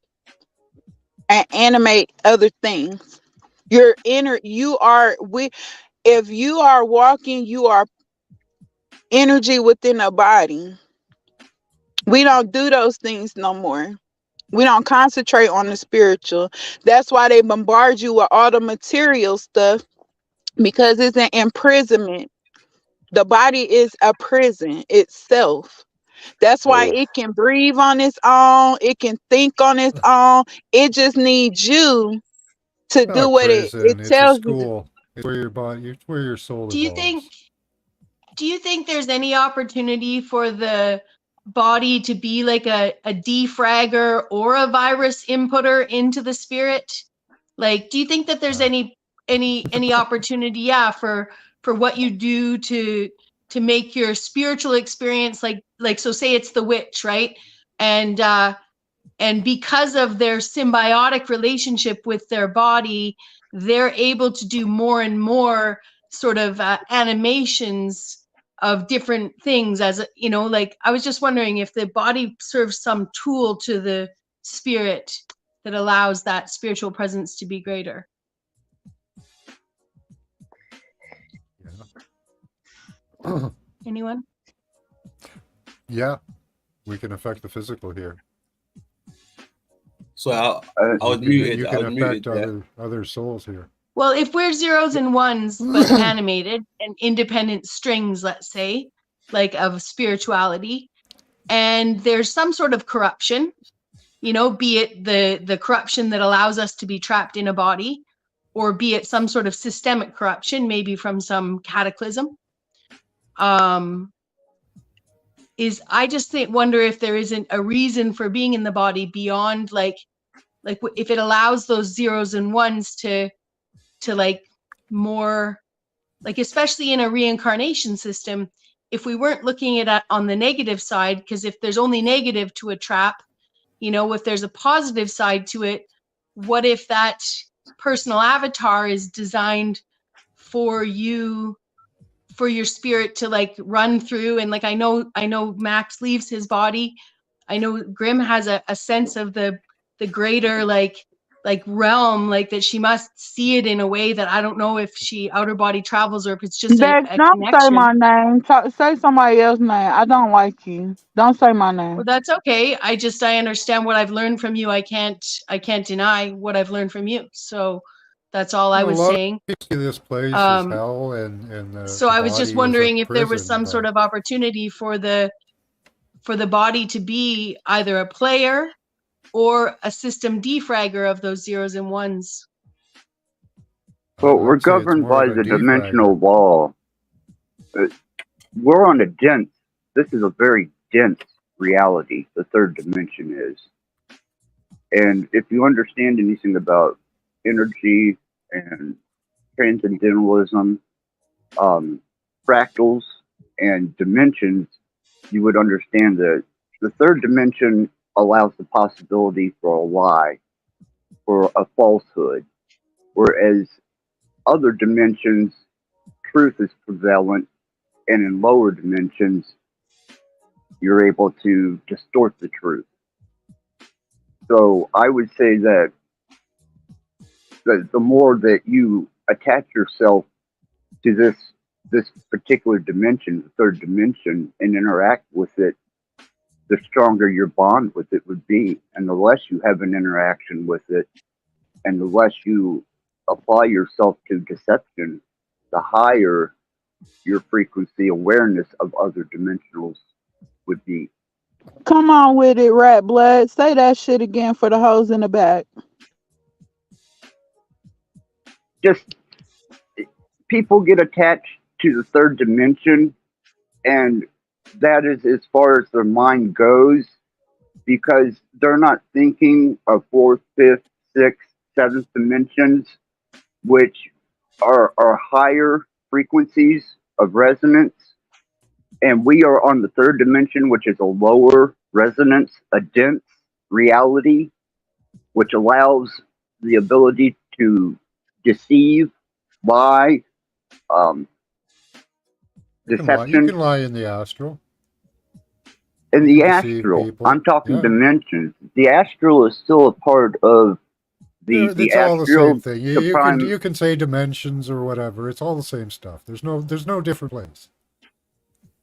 and animate other things. Your inner, you are, if you are walking, you are energy within a body. We don't do those things no more. We don't concentrate on the spiritual. That's why they bombard you with all the material stuff because it's an imprisonment. The body is a prison itself. That's why Yes. it can breathe on its own. It can think on its own. It just needs you to Not do a what it prison. It's a tells you to. school. It's where your body. It's where your soul Do you evolves. think do you think there's any opportunity for the body to be like a defragger or a virus inputter into the spirit? Like, do you think that there's any opportunity, yeah, for what you do to make your spiritual experience like so say it's the witch, right? And because of their symbiotic relationship with their body, they're able to do more and more sort of animations of different things, as you know, like I was just wondering if the body serves some tool to the spirit that allows that spiritual presence to be greater. Anyone? Yeah, we can affect the physical here. So I was muted. You I can was affect muted. other souls here. Well, if we're zeros and ones, but animated and independent strings, let's say, like of spirituality, and there's some sort of corruption, you know, be it the corruption that allows us to be trapped in a body, or be it some sort of systemic corruption, maybe from some cataclysm. I just wonder if there isn't a reason for being in the body beyond like if it allows those zeros and ones to like more, like especially in a reincarnation system, if we weren't looking at it on the negative side, because if there's only negative to a trap, you know, if there's a positive side to it, what if that personal avatar is designed for you, for your spirit to like run through? And like I know Max leaves his body. I know Grim has a sense of the greater like realm, like that she must see it in a way that I don't know if she outer body travels or if it's just Bex, a don't say connection. my name. Say somebody else's name. I don't like you. Don't say my name. Well, that's okay. I understand what I've learned from you. I can't deny what I've learned from you. So that's all I was saying. This place is hell, and so I was just wondering if there was some sort of opportunity for the body to be either a player or a system defragger of those zeros and ones. Well, we're governed by the dimensional law. We're on a dense, this is a very dense reality, the third dimension is. And if you understand anything about energy and transcendentalism, fractals, and dimensions, you would understand that the third dimension allows the possibility for a lie, for a falsehood, whereas other dimensions, truth is prevalent, and in lower dimensions, you're able to distort the truth. So I would say that the more that you attach yourself to this particular dimension, the third dimension, and interact with it, the stronger your bond with it would be. And the less you have an interaction with it, and the less you apply yourself to deception, the higher your frequency awareness of other dimensionals would be. Come on with it, Rat Blood. Say that shit again for the hoes in the back. Just people get attached to the third dimension, and that is as far as their mind goes, because they're not thinking of fourth, fifth, sixth, seventh dimensions, which are higher frequencies of resonance. And we are on the third dimension, which is a lower resonance, a dense reality, which allows the ability to deceive, lie, deception. You can lie in the astral. In the astral, I'm talking dimensions. The astral is still a part of the it's astral. all the same thing. You can say dimensions or whatever. It's all the same stuff. There's no different place.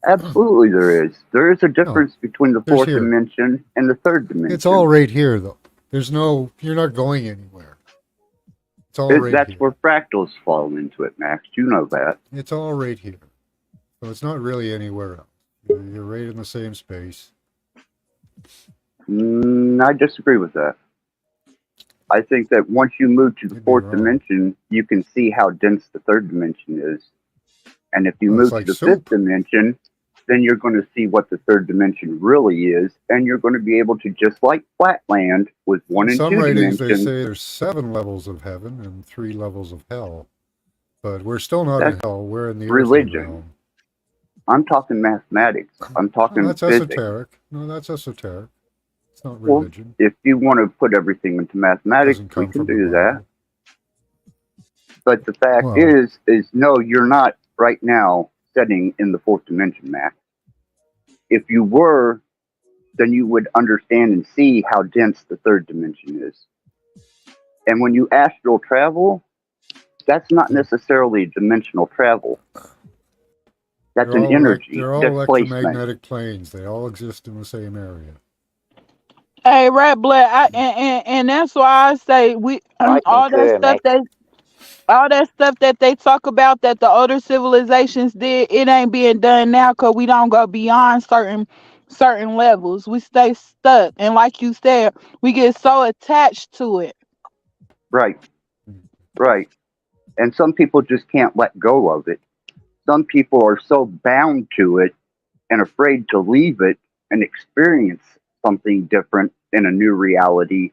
Absolutely, there is. There is a difference between the fourth dimension and the third dimension. It's all right here, though. You're not going anywhere. It's all right That's here. where fractals fall into it, Max. You know that. It's all right here. So it's not really anywhere else. You're right in the same space. I disagree with that. I think that once you move to the fourth dimension, you can see how dense the third dimension is. And if you Well, it's move like to the soup. fifth dimension, then you're going to see what the third dimension really is, and you're going to be able to, just like Flatland with one In and some two ratings, they dimensions. say there's 7 levels of heaven and 3 levels of hell. But we're still not That's in hell. We're in the earthly religion. realm. I'm talking mathematics. I'm Oh, talking that's physics. esoteric. No, that's esoteric. It's not Well, religion. if you want to put everything into mathematics, Doesn't we come can from the do that. Bible. But the fact Well, is no, you're not right now setting in the fourth dimension, Max. If you were, then you would understand and see how dense the third dimension is. And when you astral travel, that's not necessarily dimensional travel. That's they're an all energy they're all displacement. electromagnetic planes. They all exist in the same area. Hey, Red Blood, and that's why I say we I all that concur, stuff Mac. that they talk about that the older civilizations did, it ain't being done now because we don't go beyond certain levels. We stay stuck, and like you said, we get so attached to it. Right, right. And some people just can't let go of it. Some people are so bound to it and afraid to leave it and experience something different in a new reality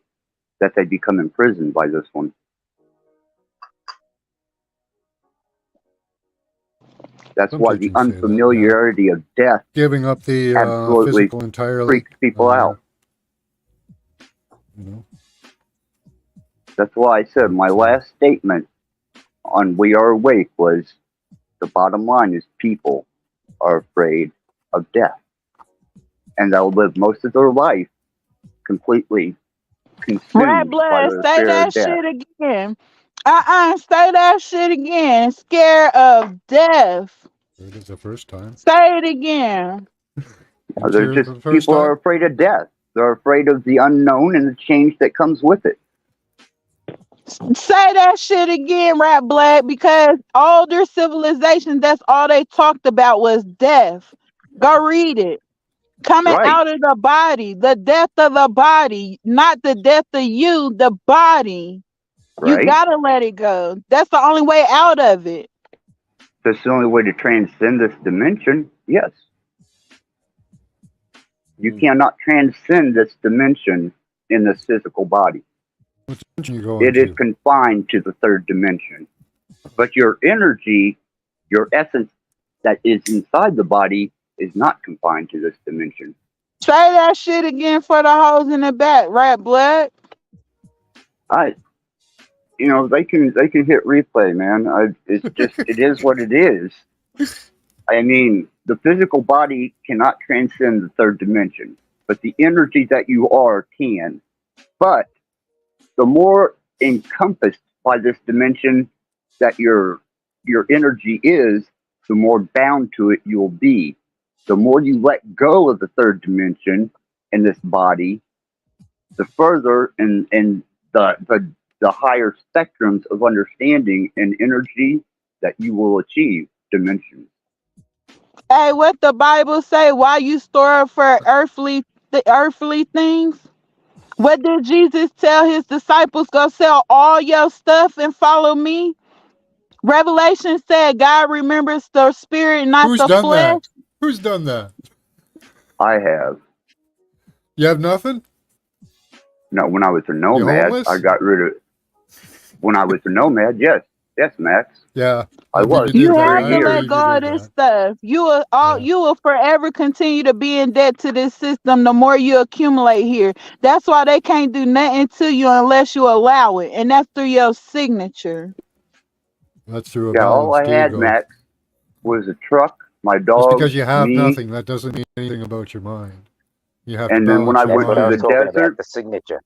that they become imprisoned by this one. That's Some why the teachings say that, yeah. unfamiliarity of death Giving up the absolutely physical entirely. freaks people out. You know, That's why I said my last statement on We Are Awake was the bottom line is people are afraid of death. And they'll live most of their life completely Red consumed by Blood, the say fear of that death. shit again. Say that shit again. Scared of death. it is the first time. Say it again. They're just people are afraid of death. They're afraid of the unknown and the change that comes with it. Say that shit again, Rat Black, because older civilizations, that's all they talked about was death. Go read it. Coming Right. out of the body, the death of the body, not the death of you, the body. You Right? gotta let it go. That's the only way out of it. That's the only way to transcend this dimension. Yes. You cannot transcend this dimension in this physical body. You go It is into? confined to the third dimension. But your energy, your essence that is inside the body is not confined to this dimension. Say that shit again for the hoes in the back, Rat Black. They can hit replay, man. It's just it is what it is. I mean, the physical body cannot transcend the third dimension, but the energy that you are can. But the more encompassed by this dimension that your energy is, the more bound to it you'll be. The more you let go of the third dimension in this body, the further and the higher spectrums of understanding and energy that you will achieve dimensions. Hey, what the Bible say? Why you store up for earthly things? What did Jesus tell his disciples? Go sell all your stuff and follow me. Revelation said God remembers the spirit, not Who's the done flesh. that? Who's done that? I have. You have nothing? No, when I was a You nomad, homeless? I got rid of it. When I was a nomad, yes, Max. Yeah. I was. You For have 30 to years. let go of this stuff. You will forever continue to be in debt to this system the more you accumulate here. That's why they can't do nothing to you unless you allow it. And that's through your signature. That's through a Yeah, all I balanced had, ego. Max, was a truck, my Just dog, because you have me. nothing, that doesn't mean anything about your mind. You have And to then when balance I your went to mind. the desert, the signature.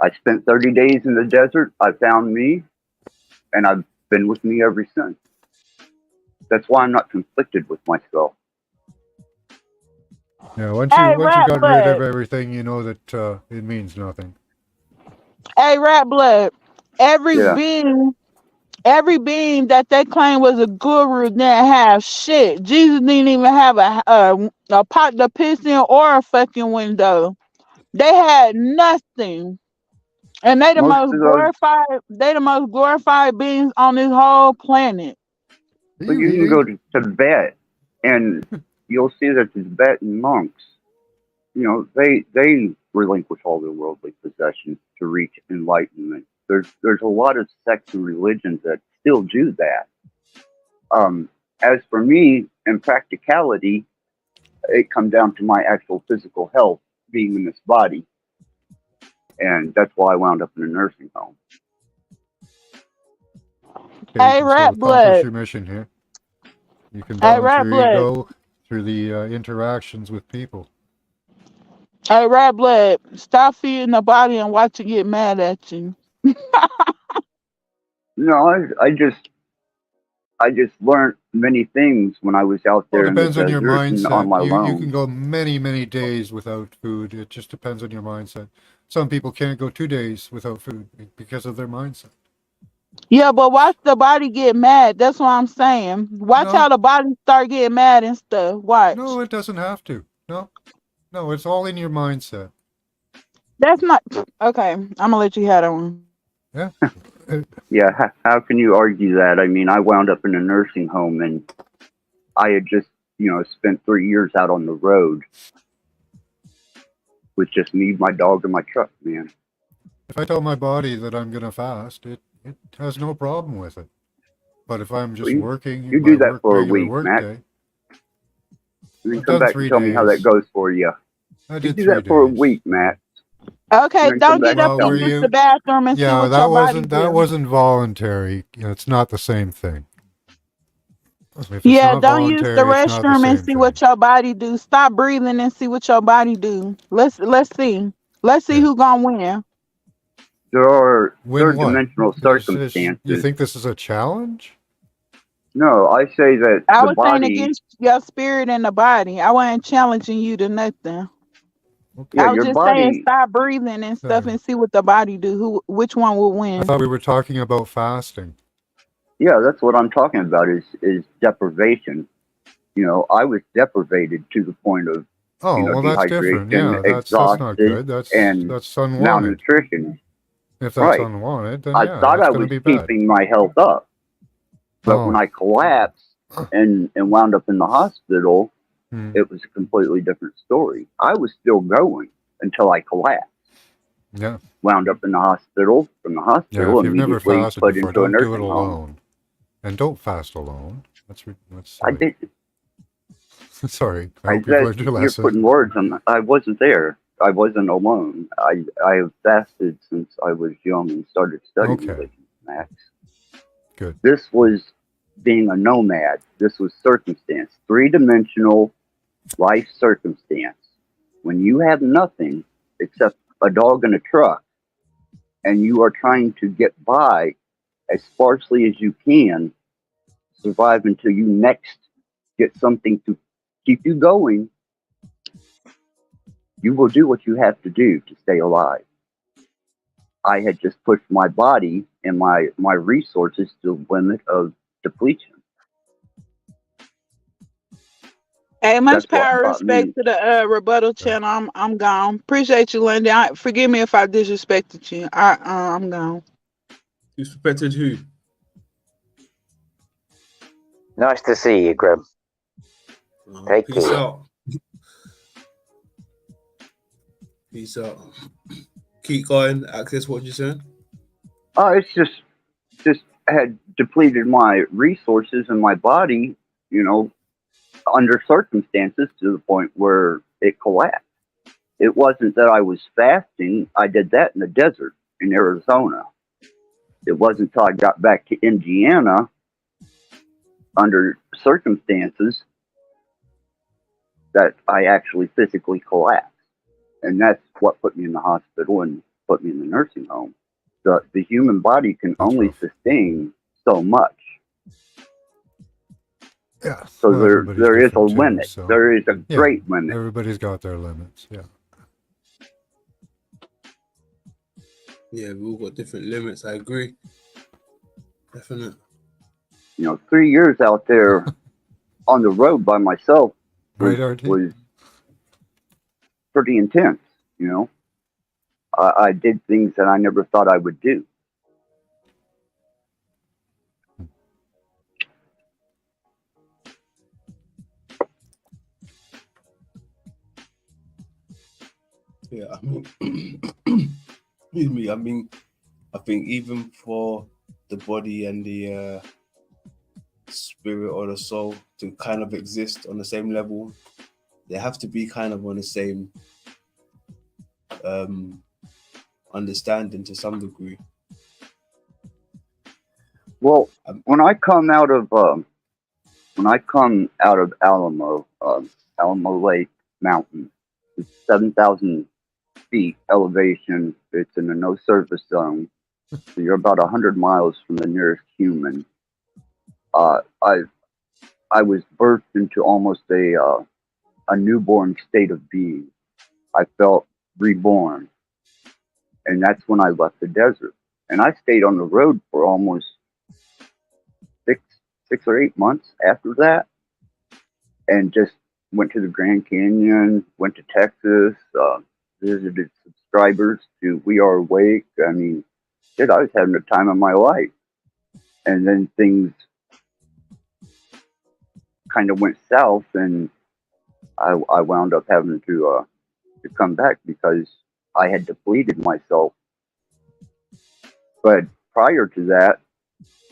I spent 30 days in the desert. I found me, and I've been with me ever since. That's why I'm not conflicted with myself. Yeah, once Hey, you Rat got rid Blood. of everything, you know that it means nothing. Hey, Rat Blood. Every Yeah. being that they claim was a guru didn't have shit. Jesus didn't even have a pot to piss in or a fucking window. They had nothing. And they the Most most of those, glorified beings on this whole planet. But you can go to Tibet, and you'll see that the Tibetan monks, they relinquish all their worldly possessions to reach enlightenment. There's a lot of sects and religions that still do that. As for me, in practicality, it comes down to my actual physical health being in this body, and that's why I wound up in a nursing home. Okay, you can still accomplish your mission here. You can balance your ego through the interactions with people. Hey, Red Blood, stop feeding the body and watch it get mad at you. No, I just learned many things when I was out there in the Depends on your desert and on mindset. my You own. can go many, many days without food. It just depends on your mindset. Some people can't go 2 days without food because of their mindset. Yeah, but watch the body get mad. That's what I'm saying. Watch how the body start getting mad and stuff. Watch. No, it doesn't have to. No, it's all in your mindset. That's not okay. I'm gonna let you have that one. Yeah. Yeah, how can you argue that? I mean, I wound up in a nursing home, and I had just, spent 3 years out on the road with just me, my dog, and my truck, man. If I tell my body that I'm going to fast, it has no problem with it. But if I'm just working, you do that for a week, Matt. Day, and then I've come done back 3 and tell me how that days. goes for you. I You did do 3 that for a days. week, Matt. Okay, And then don't come get back up and and tell me. use the bathroom and see Yeah, what that your body that do. wasn't voluntary. It's not the same thing. If it's Yeah, not don't use the voluntary, it's not the restroom and same see thing. what your body do. Stop breathing and see what your body do. Let's see. Let's see who gonna win. There are Win what? third-dimensional circumstances. You think this is a challenge? No, I say that I the was saying body. against your spirit and the body. I wasn't challenging you to nothing. Yeah, I was your just saying body. stop breathing and stuff and see what the body do. Which one will win? I thought we were talking about fasting. Yeah, that's what I'm talking about. Is deprivation. I was deprivated to the point of Well, that's different. dehydration, Yeah, that's not exhausted, good. and That's unwanted. malnutrition. If that's Right. unwanted, then I yeah, thought that's I going to was be bad. keeping my health up, but when I collapsed and wound up in the hospital, it was a completely different story. I was still going until I collapsed. Yeah. Wound up in the hospital. From the Yeah, hospital, if you've never immediately fasted put before, into a don't do it nursing home. alone. And don't fast alone. That's I did. Sorry. I I hope you've said learned your you're lesson. putting words on. I wasn't there. I wasn't alone. I have fasted since I was young and started studying religion, Max. Good. This was being a nomad. This was circumstance, 3-dimensional life circumstance. When you have nothing except a dog and a truck, and you are trying to get by as sparsely as you can, survive until you next get something to keep you going, you will do what you have to do to stay alive. I had just pushed my body and my resources to the limit of depletion. Hey, much That's what power, brought respect me. to the rebuttal channel. I'm gone. Appreciate you, London. Forgive me if I disrespected you. I'm gone. Disrespected who? Nice to see you, Grub. Take Peace care. out. Peace out. Keep going. Access, what you saying? It's just had depleted my resources and my body, under circumstances to the point where it collapsed. It wasn't that I was fasting. I did that in the desert in Arizona. It wasn't until I got back to Indiana under circumstances that I actually physically collapsed. And that's what put me in the hospital and put me in the nursing home. The human body can only sustain so much. Yeah. So well, there is a different too, limit. so- There is a Yeah, great limit. Everybody's got their limits. Yeah. Yeah, we all got different limits. I agree. Definite. 3 years out there on the road by myself was, Right, RT? was pretty intense. I did things that I never thought I would do. Yeah, I mean, excuse me. I mean, I think even for the body and the spirit or the soul to kind of exist on the same level, they have to be kind of on the same understanding to some degree. Well, when I come out of Alamo, Alamo Lake Mountain, it's 7,000 feet elevation. It's in a no service zone. So you're about 100 miles from the nearest human. I was birthed into almost a newborn state of being. I felt reborn, and that's when I left the desert. And I stayed on the road for almost six or 8 months after that, and just went to the Grand Canyon, went to Texas, visited subscribers to We Are Awake. I mean, shit, I was having the time of my life. And then things kind of went south, and I wound up having to come back because I had depleted myself. But prior to that,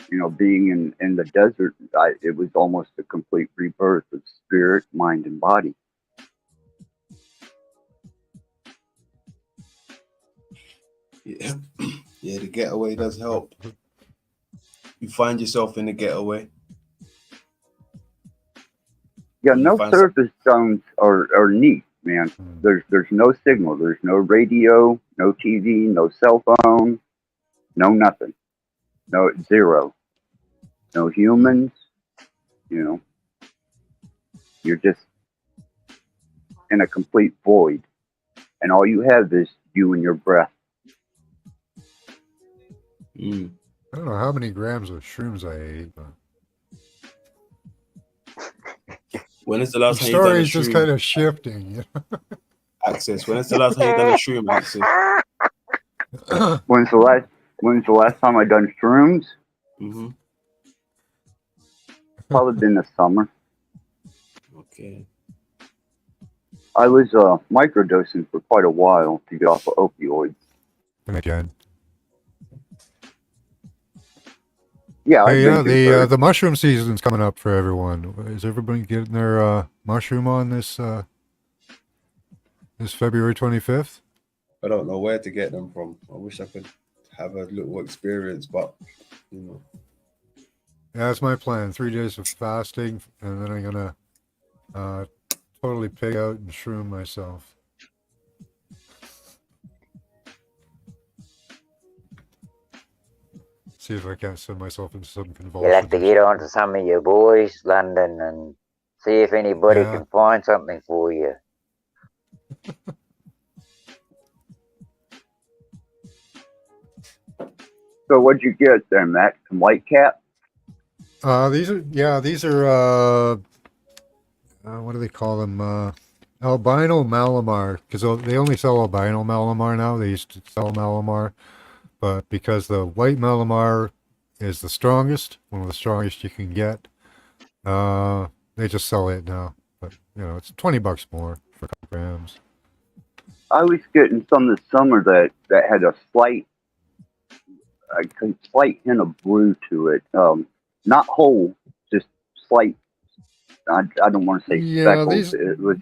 you know, being in the desert, it was almost a complete rebirth of spirit, mind, and body. Yeah, yeah, the getaway does help. You find yourself in the getaway. Yeah, no surface zones are neat, man. There's no signal, there's no radio, no TV, no cell phone, no nothing, no zero, no humans. You know, you're just in a complete void, and all you have is you and your breath. I don't know how many grams of shrooms I ate, but when is the last the time you done a story's just shroom? kind of shifting. You know? Access. When is the last time you done a shroom? Access. When's the last time I done shrooms? Probably been the summer. Okay. I was microdosing for quite a while to get off of opioids. Yeah, Hey, yeah, the mushroom season's coming up for everyone. Is everybody getting their mushroom on this February 25th? I don't know where to get them from. I wish I could have a little experience, but you know. Yeah, that's my plan. 3 days of fasting, and then I'm gonna totally pig out and shroom myself. See if I can't send myself into some convulsion. You'll have to get on to some of your boys, London, and see if anybody can find something for you. So what'd you get there, Matt? Some white cap? These are what do they call them? Albino Malamar, because they only sell albino Malamar now. They used to sell Malamar, but because the white Malamar is the strongest, one of the strongest you can get, they just sell it now. But you know, it's $20 more for a couple grams. I was getting some this summer that had a slight hint of blue to it. Not whole, just slight. I don't want to say speckles. It was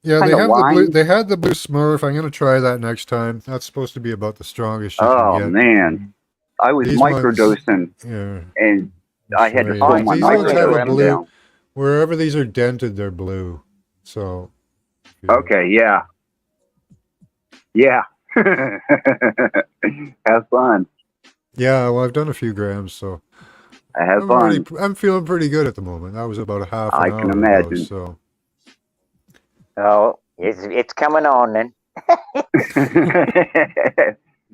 they have lime. the blue. They had the blue Smurf. I'm gonna try that next time. That's supposed to be about the strongest you can get. Oh man, I was microdosing, and I had to pull my these ones have a microdosing blue. down. Wherever these are dented, they're blue. So. Okay, yeah. Have fun. Yeah, well, I've done a few grams, so I have fun. I'm feeling pretty good at the moment. That was about a half an I hour can ago, imagine. so. Oh, it's coming on then.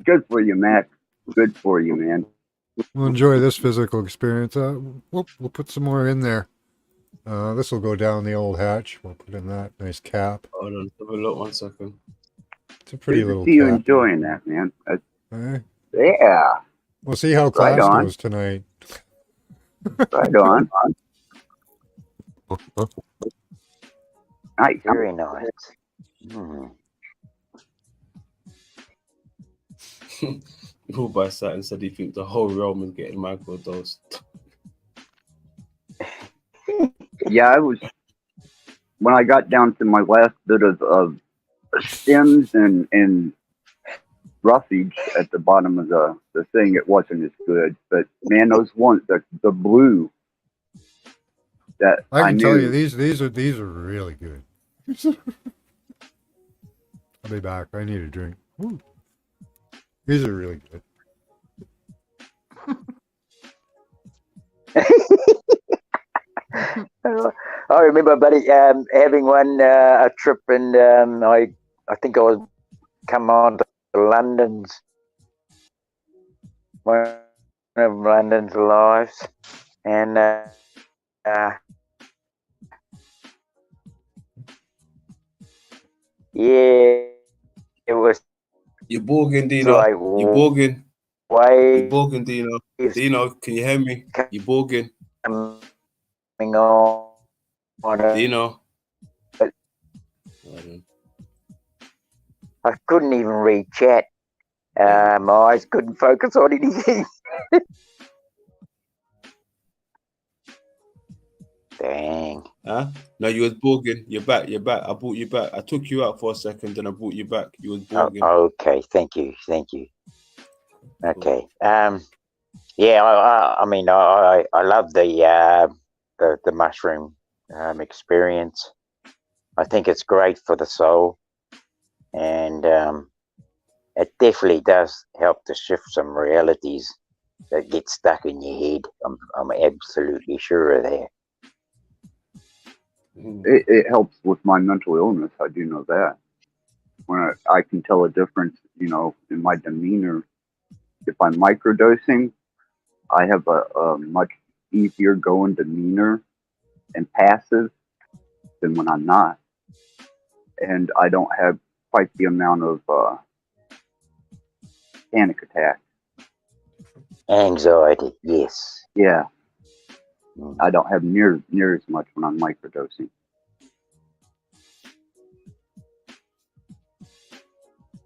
Good for you, Matt. Good for you, man. We'll enjoy this physical experience. We'll put some more in there. This will go down the old hatch. We'll put in that nice cap. Hold on, have a look 1 second. It's a pretty Good little to see you cap. enjoying that, man. Eh? Yeah. We'll see how class goes tonight. Right on. Nice. Very nice. All by Saturn said he thinks the whole realm is getting microdosed. Yeah, I was when I got down to my last bit of stems and roughage at the bottom of the thing, it wasn't as good. But man, those ones, the blue that I can knew. tell you these are really good. I'll be back. I need a drink. Ooh. These are really good. I remember, buddy, having one a trip, and I think I was come on to London's one of London's lives, and yeah, it was. You're Borgin, Dino. Like You're Borgin. You're Borgin, Dino. Dino, can you hear me? You're Borgin. Coming on. Dino. I couldn't even read chat. My eyes couldn't focus on anything. Dang. Huh? No, you was Borgin. You're back. You're back. I brought you back. I took you out for a second, then I brought you back. You was Borgin. Okay, thank you. Okay. Yeah, I mean, I love the mushroom experience. I think it's great for the soul, and it definitely does help to shift some realities that get stuck in your head. I'm absolutely sure of that. It helps with my mental illness. I do know that. When I can tell a difference, in my demeanor. If I'm microdosing, I have a much easier going demeanor and passive than when I'm not. And I don't have quite the amount of panic attacks. Anxiety, yes. Yeah. I don't have near as much when I'm microdosing.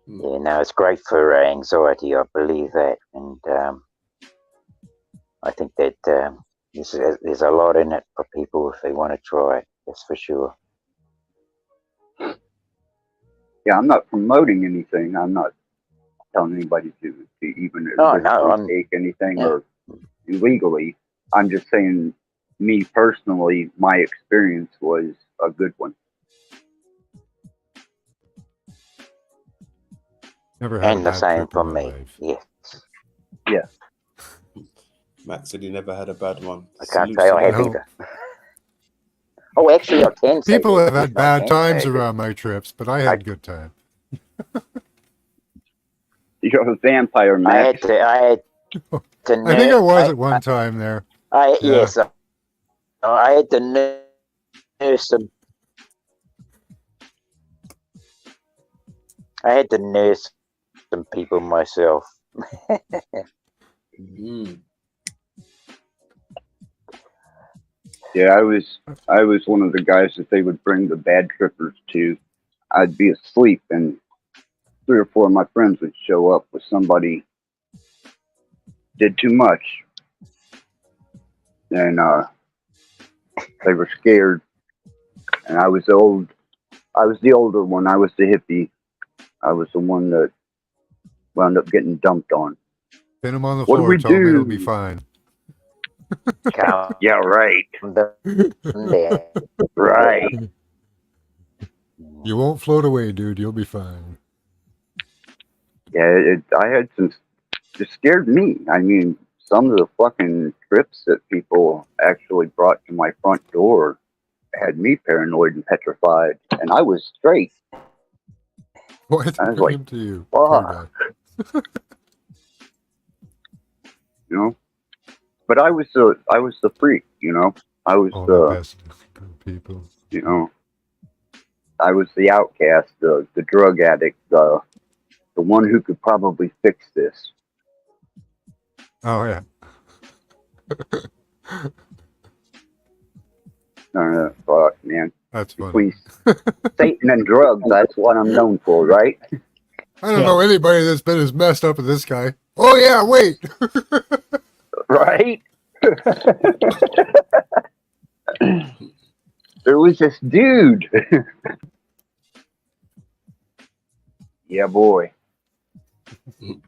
Yeah, no, it's great for anxiety. I believe that, and I think that there's a lot in it for people if they want to try it. That's for sure. Yeah, I'm not promoting anything. I'm not telling anybody to even take anything or illegally. I'm just saying, me personally, my experience was a good one. Never had And the same for me. Yes. Yeah. Max said he never had a bad one. I can't say I have either. Oh, actually, I can say People have had bad times say around my trips, but I had a good time. You're a vampire, Max. I had to I think I was at one time there. Yes. I had to nurse some. I had to nurse some people myself. Yeah, I was one of the guys that they would bring the bad trippers to. I'd be asleep, and 3 or 4 of my friends would show up with somebody did too much, and they were scared. And I was the older one. I was the hippie. I was the one that wound up getting dumped on. Pin him on the What do floor. we Tell him do? it'll be fine. Yeah, right. Right. You won't float away, dude. You'll be fine. Yeah, I had some. It scared me. I mean, some of the fucking trips that people actually brought to my front door had me paranoid and petrified, and I was straight. Why did I was they like, come to you? fuck. But I was the freak, I was the best people. I was the outcast, the drug addict, the one who could probably fix this. Oh yeah. Fuck, man. That's funny. Between Satan and drugs, that's what I'm known for, right? I don't know anybody that's been as messed up as this guy. Oh yeah, wait. Right? There was this dude. Yeah, boy. So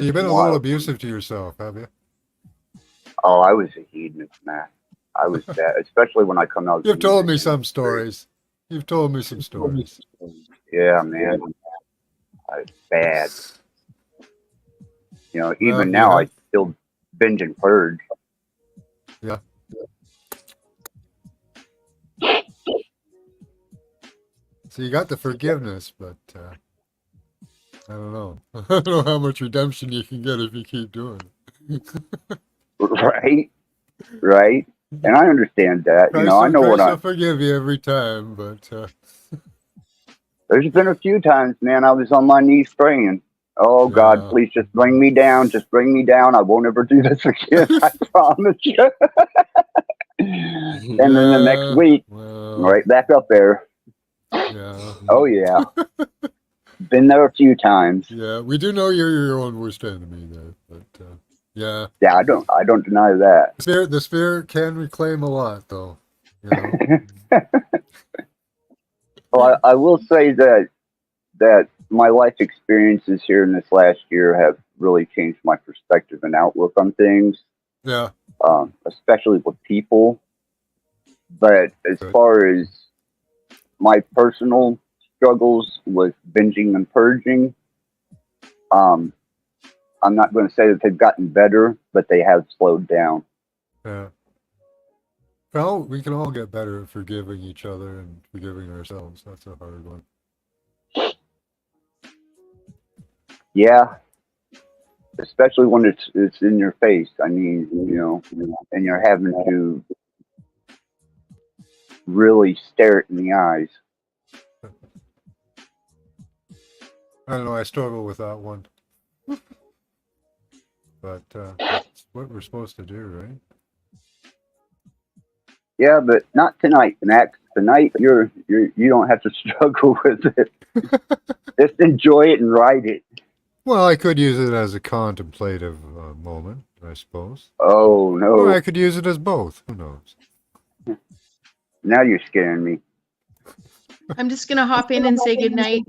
you've been a little abusive to yourself, have you? Oh, I was a hedonist, man. I was bad, especially when I come out. You've told me some stories. You've told me some stories. Yeah, man. I was bad. You know, even Well, now yeah. I still binge and purge. Yeah. So you got the forgiveness, but I don't know. I don't know how much redemption you can get if you keep doing it. Right? Right? And I understand that. You know, I know what Christ will I. forgive you every time, but There's been a few times, man, I was on my knees praying. Oh, God, please just bring me down. Just bring me down. I won't ever do this again. I promise you. And then the next week, right back up there. Yeah. Oh, yeah. Been there a few times. Yeah, we do know you're your own worst enemy there, but yeah. Yeah, I don't deny that. The spirit can reclaim a lot, though. You know? Well, I will say that my life experiences here in this last year have really changed my perspective and outlook on things. Yeah. Especially with people. But as far as my personal struggles with binging and purging, I'm not going to say that they've gotten better, but they have slowed down. Yeah. Well, we can all get better at forgiving each other and forgiving ourselves. That's a hard one. Yeah. Especially when it's in your face. I mean, you know, and you're having to really stare it in the eyes. I don't know. I struggle with that one. But that's what we're supposed to do, right? Yeah, but not tonight, Max. Tonight you don't have to struggle with it. Just enjoy it and ride it. Well, I could use it as a contemplative moment, I suppose. Oh no! Or I could use it as both. Who knows? Now you're scaring me. I'm just gonna hop in and say goodnight.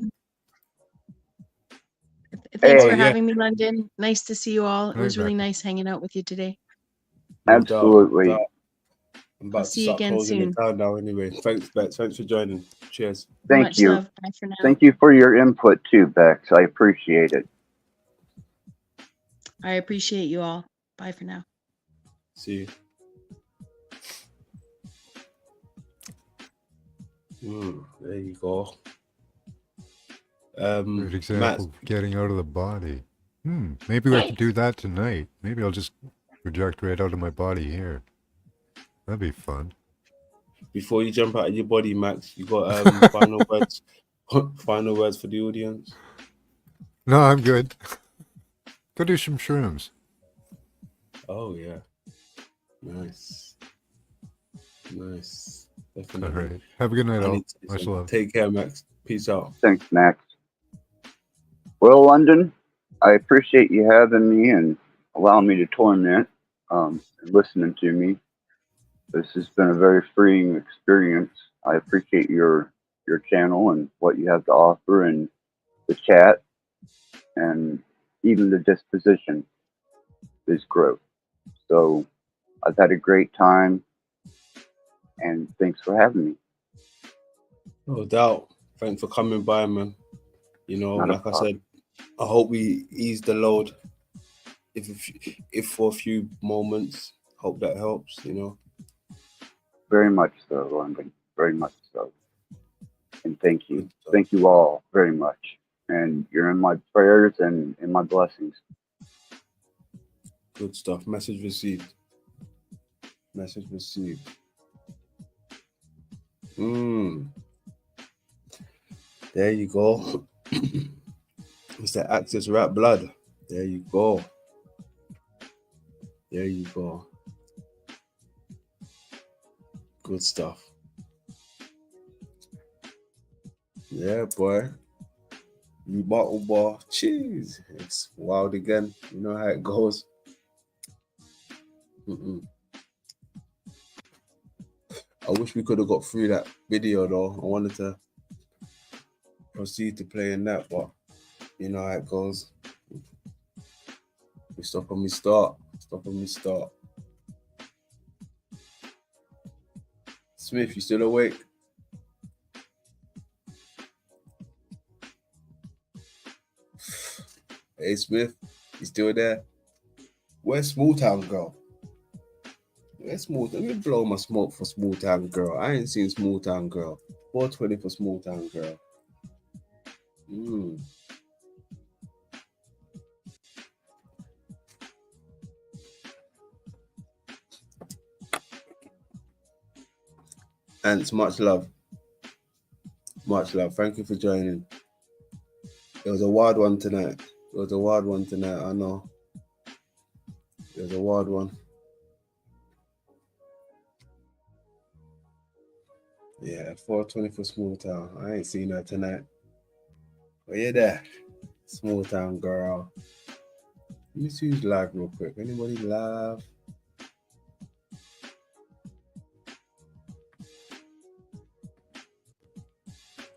Thanks for having me, London. Nice to see you all. It was really nice hanging out with you today. Absolutely. I'm about to see you start again closing soon. it down now anyway. Thanks, Bex. Thanks for joining. Cheers. Thank Much you. love. Bye for now. Thank you for your input too, Bex. I appreciate it. I appreciate you all. Bye for now. See you. There you go. Good example of getting out of the body. Maybe I could do that tonight. Maybe I'll just project right out of my body here. That'd be fun. Before you jump out of your body, Max, you got final words. Final words for the audience. No, I'm good. Go do some shrooms. Oh yeah, nice. Definitely. All right. Have a good night, all. Much love. Take care, Max. Peace out. Thanks, Max. Well, London, I appreciate you having me and allowing me to torment and listening to me. This has been a very freeing experience. I appreciate your channel and what you have to offer and the chat and even the disposition is growth. So I've had a great time and thanks for having me. No doubt. Thanks for coming by, man. You know, Not a like I problem. said, I hope we ease the load. If for a few moments, hope that helps. You know. Very much so, London. Very much so. And thank you. Thank you all very much. And you're in my prayers and in my blessings. Good stuff. Message received. Message received. There you go. It's the Access Rap Blood. There you go. There you go. Good stuff. Yeah, boy. Rebuttal Bar. Jeez, it's wild again. You know how it goes. I wish we could have got through that video though. I wanted to proceed to playing that, but you know how it goes. We stop and we start. Stop and we start. Smith, you still awake? Hey Smith, you still there? Where's Small Town Girl? Where's Small? Let me blow my smoke for Small Town Girl. I ain't seen Small Town Girl. 420 for Small Town Girl. Ants, much love. Much love. Thank you for joining. It was a wild one tonight. It was a wild one tonight, I know. It was a wild one. Yeah, 420 for Small Town. I ain't seen her tonight. But yeah, there. Small Town Girl. Let me see who's live real quick. Anybody live?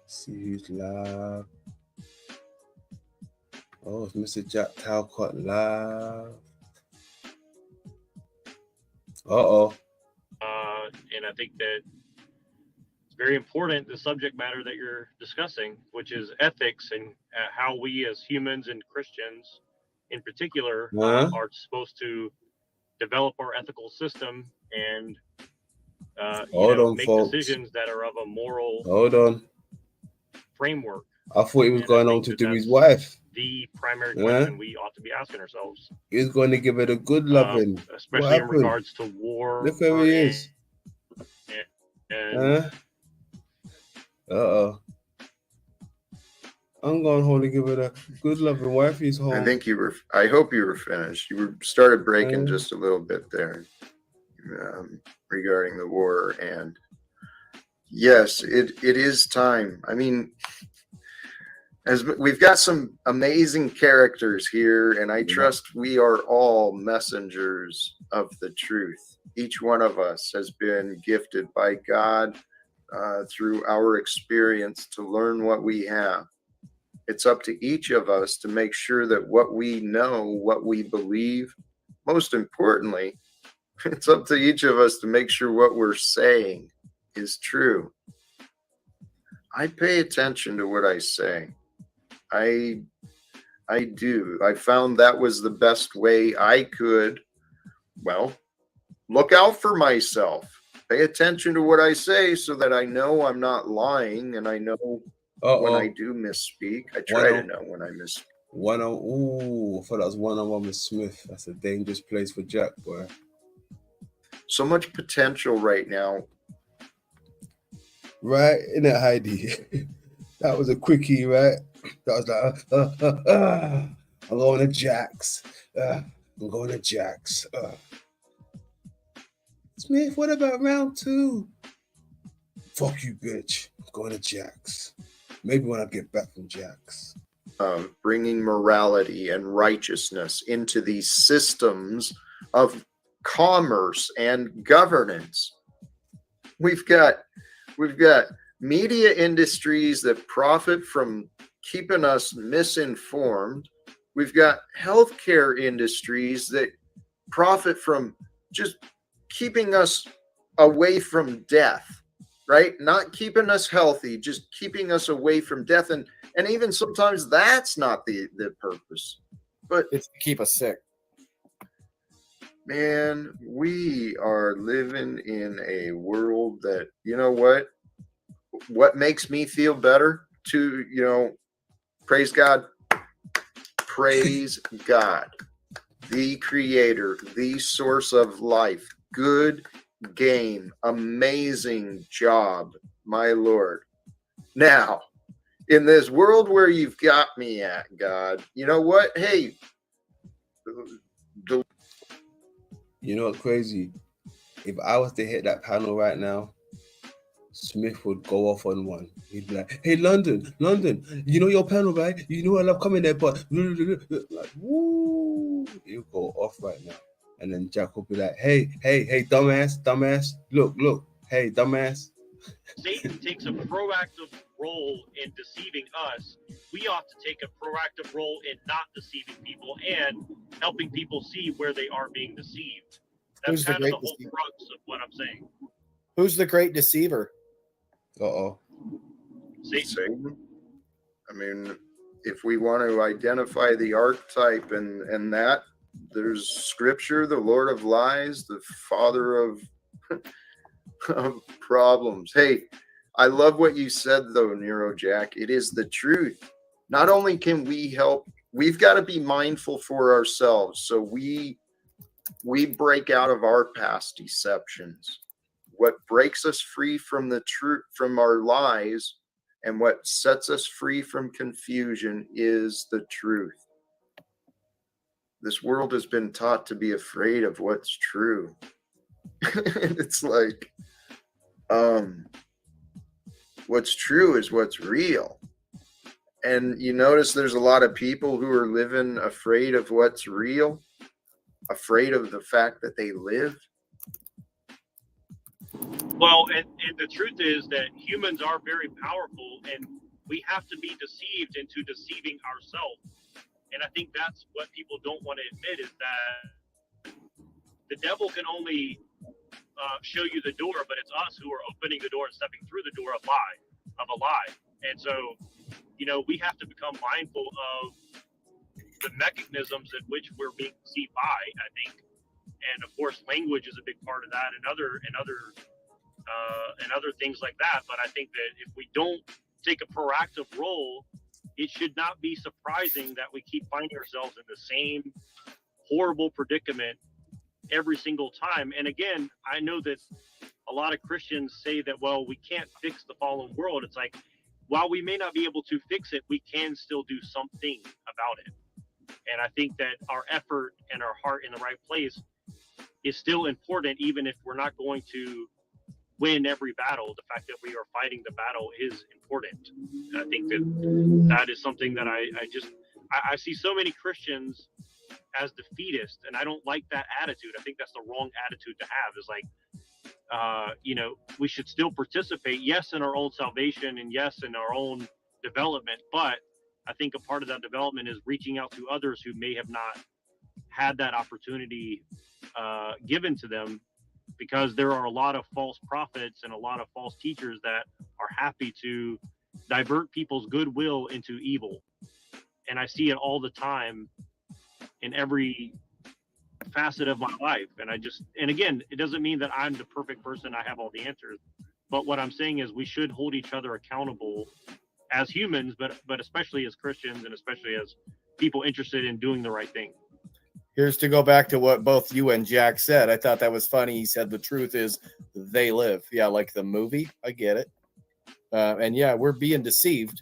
See who's live. Oh, it's Mr. Jack Talcott live. And I think that it's very important, the subject matter that you're discussing, which is ethics and how we as humans and Christians in particular are supposed to develop our ethical system and make folks. decisions that are of a moral framework. I thought he was going on to do his wife. The primary question we ought to be asking ourselves. He's going to give it a good loving. Especially in regards to war. Look who he is. I'm going home to give it a good loving wife. He's home. I think you were. I hope you were finished. You started breaking just a little bit there regarding the war, and yes, it is time. I mean, as we've got some amazing characters here, and I trust we are all messengers of the truth. Each one of us has been gifted by God through our experience to learn what we have. It's up to each of us to make sure that what we know, what we believe, most importantly, it's up to each of us to make sure what we're saying is true. I pay attention to what I say. I do. I found that was the best way I could, look out for myself. Pay attention to what I say so that I know I'm not lying, and I know when I do misspeak. I try to know when I misspeak. I thought that was 1-on-1 with Smith. That's a dangerous place for Jack, boy. So much potential right now. Right, innit, Heidi? That was a quickie, right? That was like, I'm going to Jack's. I'm going to Jack's. Smith, what about round 2? Fuck you, bitch. I'm going to Jack's. Maybe when I get back from Jack's. Bringing morality and righteousness into these systems of commerce and governance. We've got media industries that profit from keeping us misinformed. We've got healthcare industries that profit from just keeping us away from death, right? Not keeping us healthy, just keeping us away from death. And even sometimes that's not the purpose, but it's to keep us sick. Man, we are living in a world that, you know what makes me feel better to, praise God, the creator, the source of life. Good game, amazing job, my Lord. Now, in this world where you've got me at, God, you know what? Hey, you know what's crazy? If I was to hit that panel right now, Smith would go off on one. He'd be like, "Hey, London, you know your panel, right? You know I love coming there, but like, woo!" He'll go off right now, and then Jack will be like, "Hey, dumbass, look, hey, dumbass." Satan takes a proactive role in deceiving us. We ought to take a proactive role in not deceiving people and helping people see where they are being deceived. That's kind of the whole crux of what I'm saying. Who's the great deceiver? Satan. I mean, if we want to identify the archetype and that, there's scripture, the Lord of lies, the father of problems. Hey, I love what you said though, Nero Jack. It is the truth. Not only can we help, we've got to be mindful for ourselves. So we break out of our past deceptions. What breaks us free from the truth, from our lies, and what sets us free from confusion is the truth. This world has been taught to be afraid of what's true. It's like, what's true is what's real. And you notice there's a lot of people who are living afraid of what's real, afraid of the fact that they live. Well, and the truth is that humans are very powerful, and we have to be deceived into deceiving ourselves. And I think that's what people don't want to admit, is that the devil can only show you the door, but it's us who are opening the door and stepping through the door of a lie. And so, we have to become mindful of the mechanisms in which we're being deceived by, I think. And of course, language is a big part of that, and other things like that. But I think that if we don't take a proactive role, it should not be surprising that we keep finding ourselves in the same horrible predicament every single time. And again, I know that a lot of Christians say that, well, we can't fix the fallen world. It's like, while we may not be able to fix it, we can still do something about it. And I think that our effort and our heart in the right place is still important, even if we're not going to win every battle. The fact that we are fighting the battle is important. And I think that is something that I see so many Christians as defeatist, and I don't like that attitude. I think that's the wrong attitude to have. Is like, we should still participate, yes, in our own salvation and yes, in our own development. But I think a part of that development is reaching out to others who may have not had that opportunity given to them, because there are a lot of false prophets and a lot of false teachers that are happy to divert people's goodwill into evil. And I see it all the time in every facet of my life. And again, it doesn't mean that I'm the perfect person, I have all the answers. But what I'm saying is we should hold each other accountable as humans, but especially as Christians, and especially as people interested in doing the right thing. Here's to go back to what both you and Jack said. I thought that was funny. He said the truth is they live. Yeah, like the movie. I get it. And yeah, we're being deceived.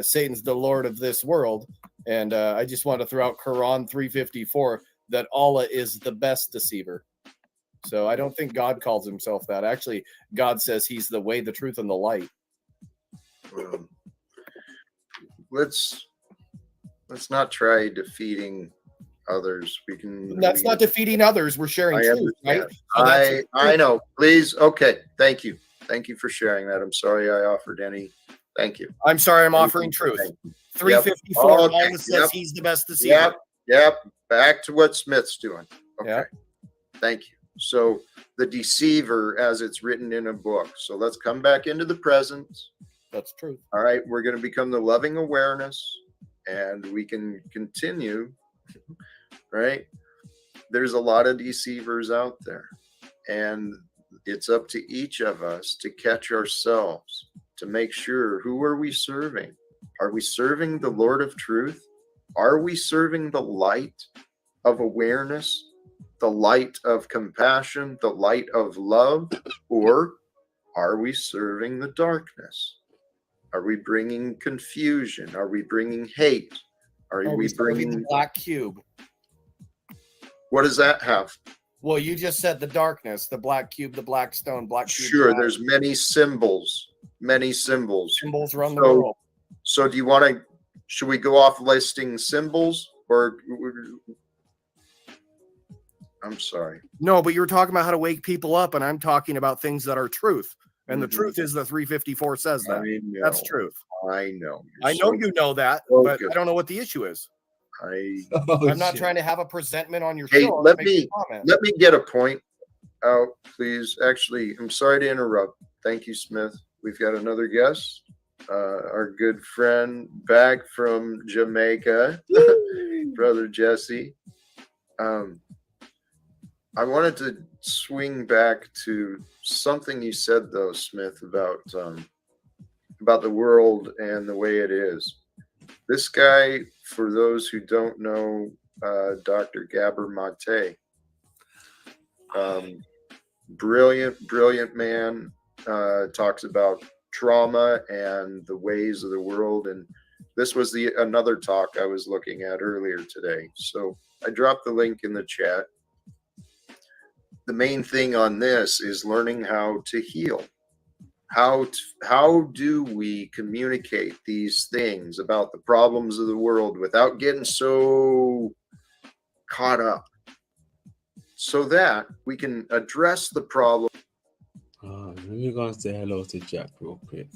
Satan's the Lord of this world. And I just want to throw out Quran 354, that Allah is the best deceiver. So I don't think God calls himself that. Actually, God says he's the way, the truth, and the light. Let's not try defeating others. That's not defeating others. We're sharing truth, right? So I know. Please. Okay. Thank you for sharing that. I'm sorry I offered any. Thank you. I'm sorry I'm offering truth. 354 always says he's the best deceiver. Yep. Back to what Smith's doing. Okay. Thank you. So the deceiver, as it's written in a book. So let's come back into the present. That's true. All right. We're going to become the loving awareness, and we can continue. Right? There's a lot of deceivers out there, and it's up to each of us to catch ourselves, to make sure, who are we serving? Are we serving the Lord of truth? Are we serving the light of awareness, the light of compassion, the light of love? Or are we serving the darkness? Are we bringing confusion? Are we bringing hate? Are we bringing the black cube? What does that have? Well, you just said the darkness, the black cube, the black stone, black cube. Sure, there's many symbols. Many symbols. Symbols run the world. So do you want to, should we go off listing symbols or, I'm sorry. No, but you were talking about how to wake people up, and I'm talking about things that are truth. And the truth is the 354 says that. That's truth. I know. I know you know that, but I don't know what the issue is. I'm not trying to have a presentment on your Hey, show. let me get a point out, please. Actually, I'm sorry to interrupt. Thank you, Smith. We've got another guest, our good friend back from Jamaica, Brother Jesse. I wanted to swing back to something you said, though, Smith, about the world and the way it is. This guy, for those who don't know, Dr. Gabor Mate, brilliant man, talks about trauma and the ways of the world. And this was another talk I was looking at earlier today. So I dropped the link in the chat. The main thing on this is learning how to heal. How do we communicate these things about the problems of the world without getting so caught up, so that we can address the problem? Let me go and say hello to Jack real quick.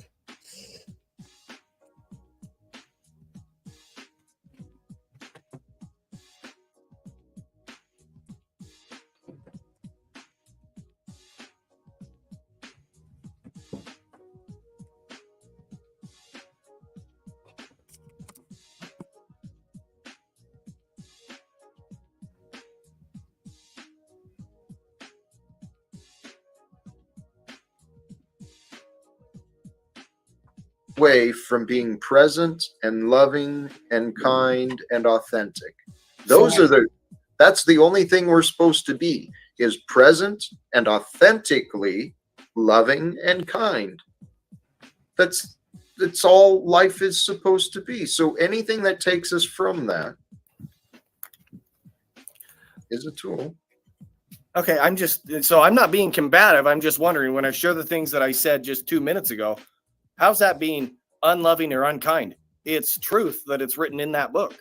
Way from being present and loving and kind and authentic. That's the only thing we're supposed to be, is present and authentically loving and kind. That's all life is supposed to be. So anything that takes us from that is a tool. Okay, I'm not being combative. I'm just wondering, when I share the things that I said just 2 minutes ago, how's that being unloving or unkind? It's truth that it's written in that book.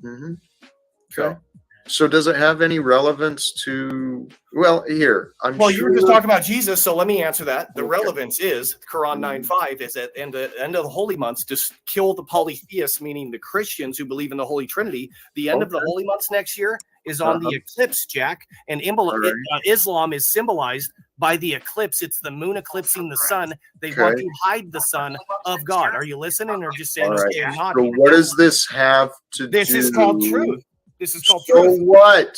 Mm-hmm. Okay. So does it have any relevance to, well, here, Well, you were just talking about Jesus, so let me answer that. The relevance is, Quran 9:5 is at the end of the holy months, to kill the polytheists, meaning the Christians who believe in the Holy Trinity. The end of the holy months next year is on the eclipse, Jack, and Islam is symbolized by the eclipse. It's the moon eclipsing the sun. They want to hide the son of God. Are you listening or just saying, okay, I'm not? So what does this have to do? This is called truth. This is called truth. truth. So what?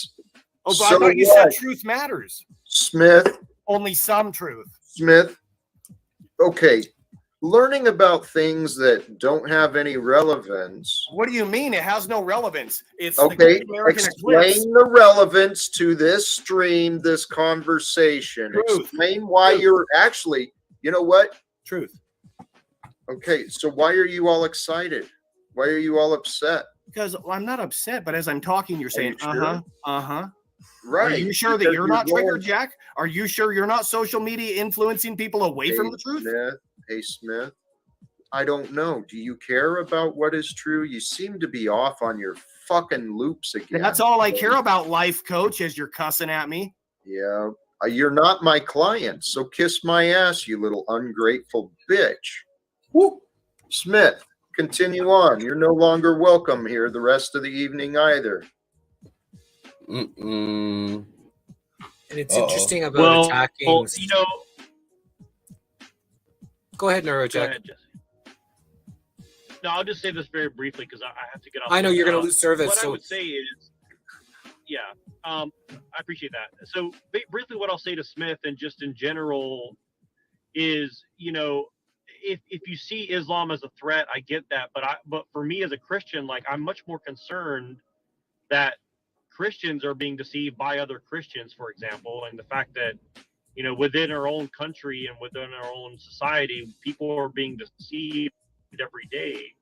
Oh, but I thought you said truth matters. Smith. Only some truth. Smith. Okay. Learning about things that don't have any relevance. What do you mean? It has no relevance. It's okay. The American Explain eclipse. the relevance to this stream, this conversation. Truth. Explain why you're actually, you know what? Truth. Okay. So why are you all excited? Why are you all upset? Because I'm not upset, but as I'm talking, you're saying, Right. Are you sure that you're not triggered, Jack? Are you sure you're not social media influencing people away from the truth? Hey, Smith, I don't know. Do you care about what is true? You seem to be off on your fucking loops again. That's all I care about, life coach, as you're cussing at me. Yeah, you're not my client, so kiss my ass, you little ungrateful bitch. Woo. Smith, continue on. You're no longer welcome here the rest of the evening either. And it's interesting about attacking. Well, you know. Go ahead, Neurojack. Go ahead, Jesse. No, I'll just say this very briefly because I have to get off. I know you're going to lose service. What I would say is, I appreciate that. So briefly, what I'll say to Smith and just in general is, you know, if you see Islam as a threat, I get that. But for me as a Christian, like, I'm much more concerned that Christians are being deceived by other Christians, for example, and the fact that, you know, within our own country and within our own society, people are being deceived every day.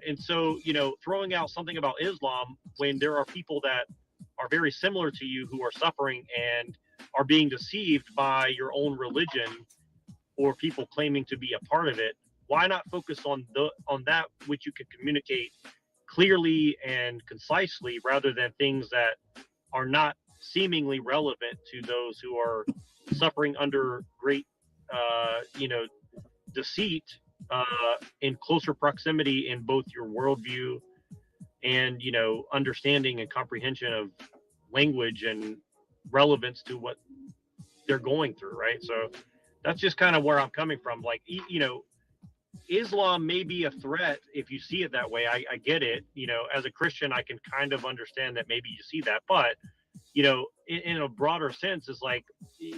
And so, you know, throwing out something about Islam when there are people that are very similar to you who are suffering and are being deceived by your own religion or people claiming to be a part of it. Why not focus on that which you can communicate clearly and concisely, rather than things that are not seemingly relevant to those who are suffering under great deceit in closer proximity in both your worldview and understanding and comprehension of language and relevance to what they're going through, right? So that's just kind of where I'm coming from. Like, Islam may be a threat if you see it that way. I get it. As a Christian, I can kind of understand that maybe you see that, but in a broader sense, is like,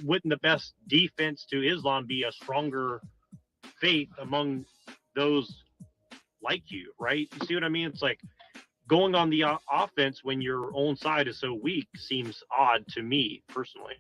wouldn't the best defense to Islam be a stronger faith among those like you, right? You see what I mean? It's like going on the offense when your own side is so weak seems odd to me personally.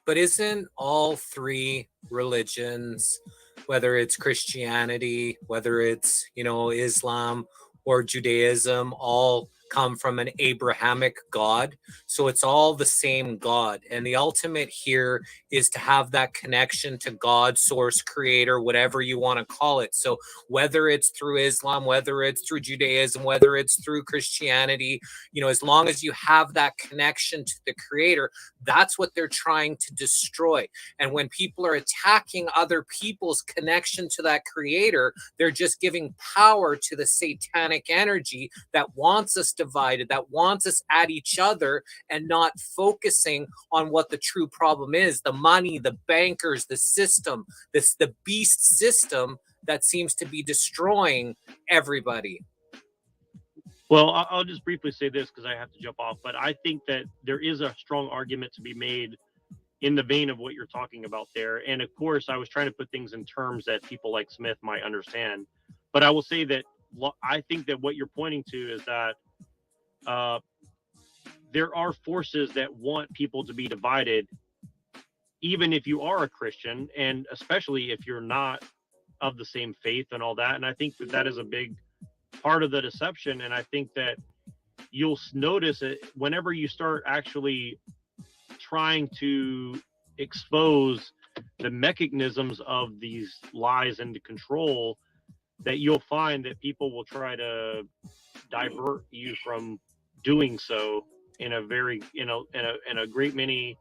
But isn't all three religions, whether it's Christianity, whether it's, Islam or Judaism, all come from an Abrahamic God? So it's all the same God. And the ultimate here is to have that connection to God, source, creator, whatever you want to call it. So whether it's through Islam, whether it's through Judaism, whether it's through Christianity, as long as you have that connection to the creator, that's what they're trying to destroy. And when people are attacking other people's connection to that creator, they're just giving power to the satanic energy that wants us divided, that wants us at each other, and not focusing on what the true problem is: the money, the bankers, the system, the beast system that seems to be destroying everybody. Well, I'll just briefly say this because I have to jump off, but I think that there is a strong argument to be made in the vein of what you're talking about there. And of course, I was trying to put things in terms that people like Smith might understand. But I will say that I think that what you're pointing to is that there are forces that want people to be divided, even if you are a Christian, and especially if you're not of the same faith and all that. And I think that is a big part of the deception. And I think that you'll notice it whenever you start actually trying to expose the mechanisms of these lies and the control, that you'll find that people will try to divert you from doing so in a very in a great many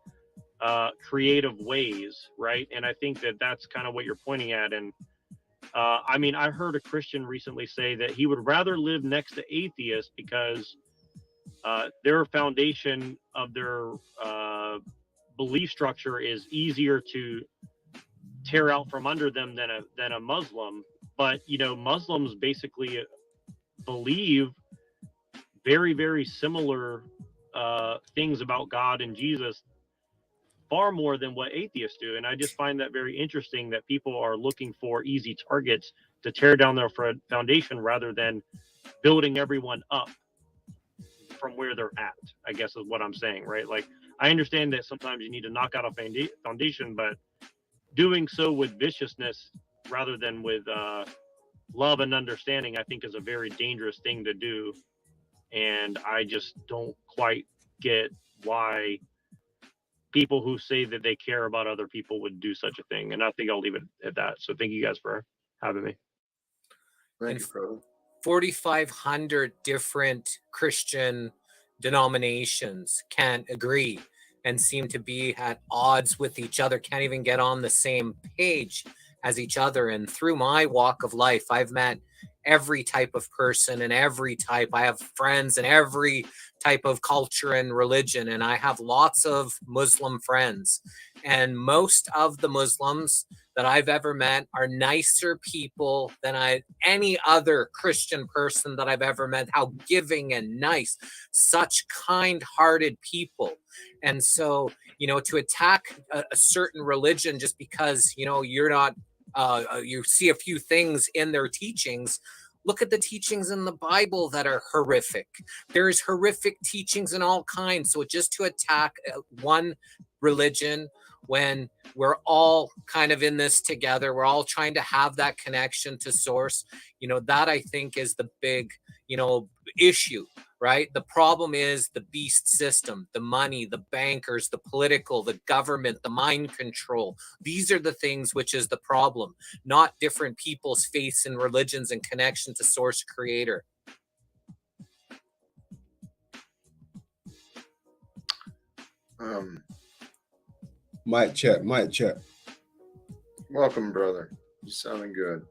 creative ways, right? And I think that that's kind of what you're pointing at. And I mean, I heard a Christian recently say that he would rather live next to atheists because their foundation of their belief structure is easier to tear out from under them than a Muslim. But Muslims basically believe very, very similar things about God and Jesus, far more than what atheists do. And I just find that very interesting, that people are looking for easy targets to tear down their foundation rather than building everyone up from where they're at, I guess is what I'm saying, right? Like, I understand that sometimes you need to knock out a foundation, but doing so with viciousness rather than with love and understanding, I think, is a very dangerous thing to do. And I just don't quite get why people who say that they care about other people would do such a thing. And I think I'll leave it at that. So thank you guys for having me. Thank you, brother. 4,500 different Christian denominations can't agree and seem to be at odds with each other, can't even get on the same page as each other. And through my walk of life, I've met every type of person and every type. I have friends in every type of culture and religion, and I have lots of Muslim friends. And most of the Muslims that I've ever met are nicer people than any other Christian person that I've ever met. How giving and nice, such kind-hearted people. And so, to attack a certain religion just because, you're not, you see a few things in their teachings. Look at the teachings in the Bible that are horrific. There's horrific teachings in all kinds. So just to attack one religion when we're all kind of in this together, we're all trying to have that connection to source, that I think is the big, issue. right? The problem is the beast system, the money, the bankers, the political, the government, the mind control. These are the things which is the problem, not different people's faiths and religions and connection to source creator. Mic check, mic check. Welcome, brother. You sounding good.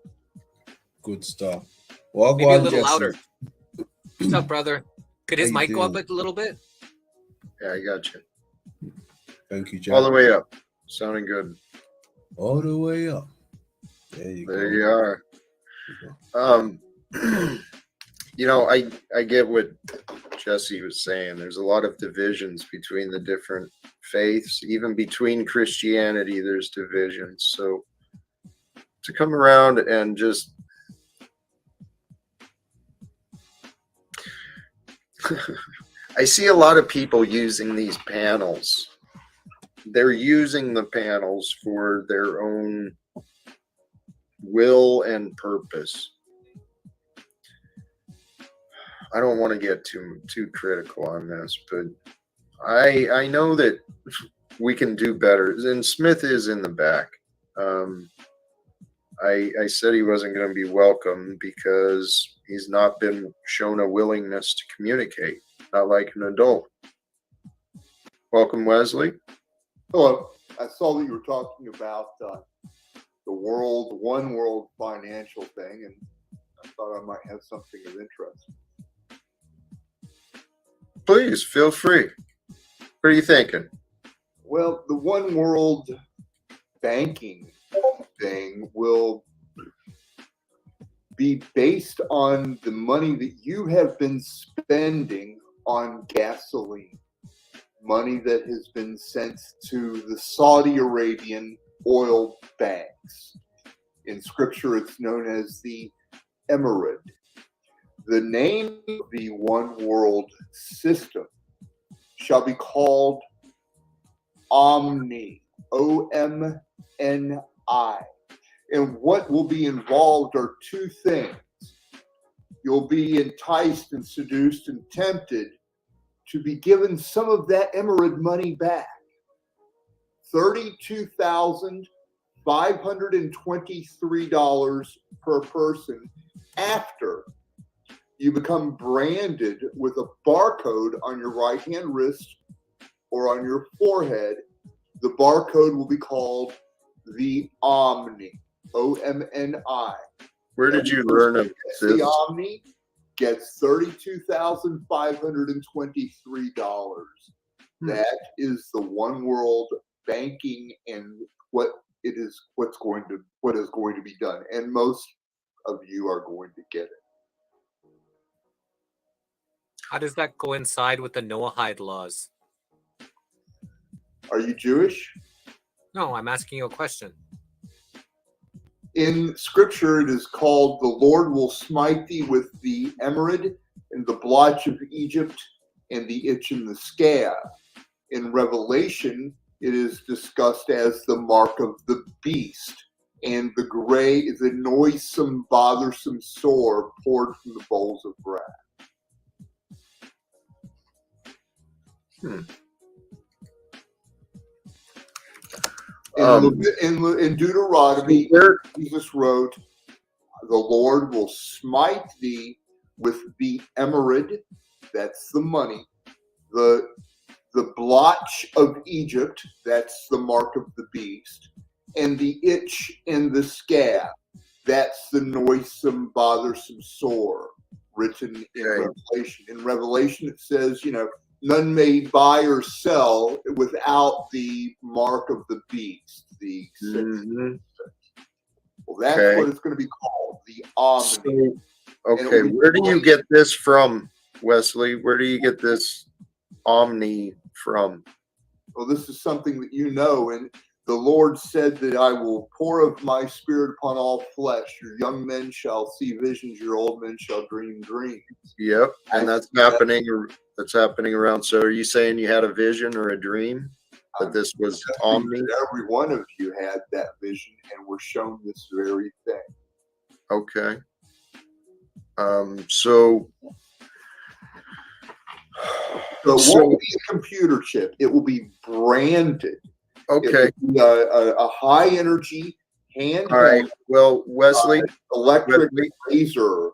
Good stuff. Well, Maybe a little louder. What's up, brother? Could his How you mic go doing? up a little bit? Yeah, I got you. Thank you, Jack. All the way up. Sounding good. All the way up. There you There go. you are. You know, I get what Jesse was saying. There's a lot of divisions between the different faiths. Even between Christianity, there's divisions. So to come around and just I see a lot of people using these panels. They're using the panels for their own will and purpose. I don't want to get too critical on this, but I know that we can do better. And Smith is in the back. I said he wasn't going to be welcome because he's not been shown a willingness to communicate, not like an adult. Welcome, Wesley. Hello. I saw that you were talking about the one world financial thing, and I thought I might have something of interest. Please feel free. What are you thinking? Well, the one world banking thing will be based on the money that you have been spending on gasoline, money that has been sent to the Saudi Arabian oil banks. In scripture, it's known as the emirate. The name of the one world system shall be called Omni, O-M-N-I. And what will be involved are two things. You'll be enticed and seduced and tempted to be given some of that emirate money back. $32,523 per person after you become branded with a barcode on your right-hand wrist or on your forehead. The barcode will be called the Omni, O-M-N-I. Where did you learn of this? The Omni gets $32,523. That is the one world banking and what is going to be done. And most of you are going to get it. How does that coincide with the Noahide laws? Are you Jewish? No, I'm asking you a question. In scripture, it is called, the Lord will smite thee with the emerald and the blotch of Egypt and the itch in the scab. In Revelation, it is discussed as the mark of the beast and the gray, the noisome, bothersome sore poured from the bowls of wrath. In Deuteronomy, Jesus wrote, the Lord will smite thee with the emerald, that's the money, the blotch of Egypt, that's the mark of the beast, and the itch in the scab, that's the noisome, bothersome sore, written in Revelation. In Revelation, it says, none may buy or sell without the mark of the beast, the 666. Well, that's what it's going to be called, the Omni. Okay, where do you get this from, Wesley? Where do you get this Omni from? Well, this is something that you know, and the Lord said that I will pour of my spirit upon all flesh. Your young men shall see visions, your old men shall dream dreams. Yep, and that's happening. That's happening around. So, are you saying you had a vision or a dream that this was Omni? Every one of you had that vision, and were shown this very thing. Okay. So So it won't be a computer chip. It will be branded. Okay. It will be a high energy handheld. All right. Well, Wesley, electric laser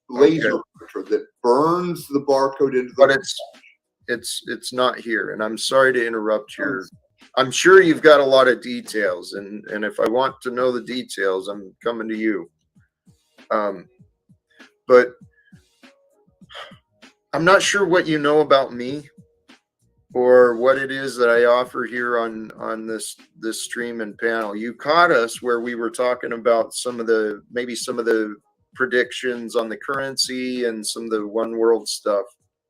printer that burns the barcode into the. But it's not here, and I'm sorry to interrupt your. I'm sure you've got a lot of details, and if I want to know the details, I'm coming to you. But I'm not sure what you know about me, or what it is that I offer here on this stream and panel. You caught us where we were talking about maybe some of the predictions on the currency and some of the one world stuff,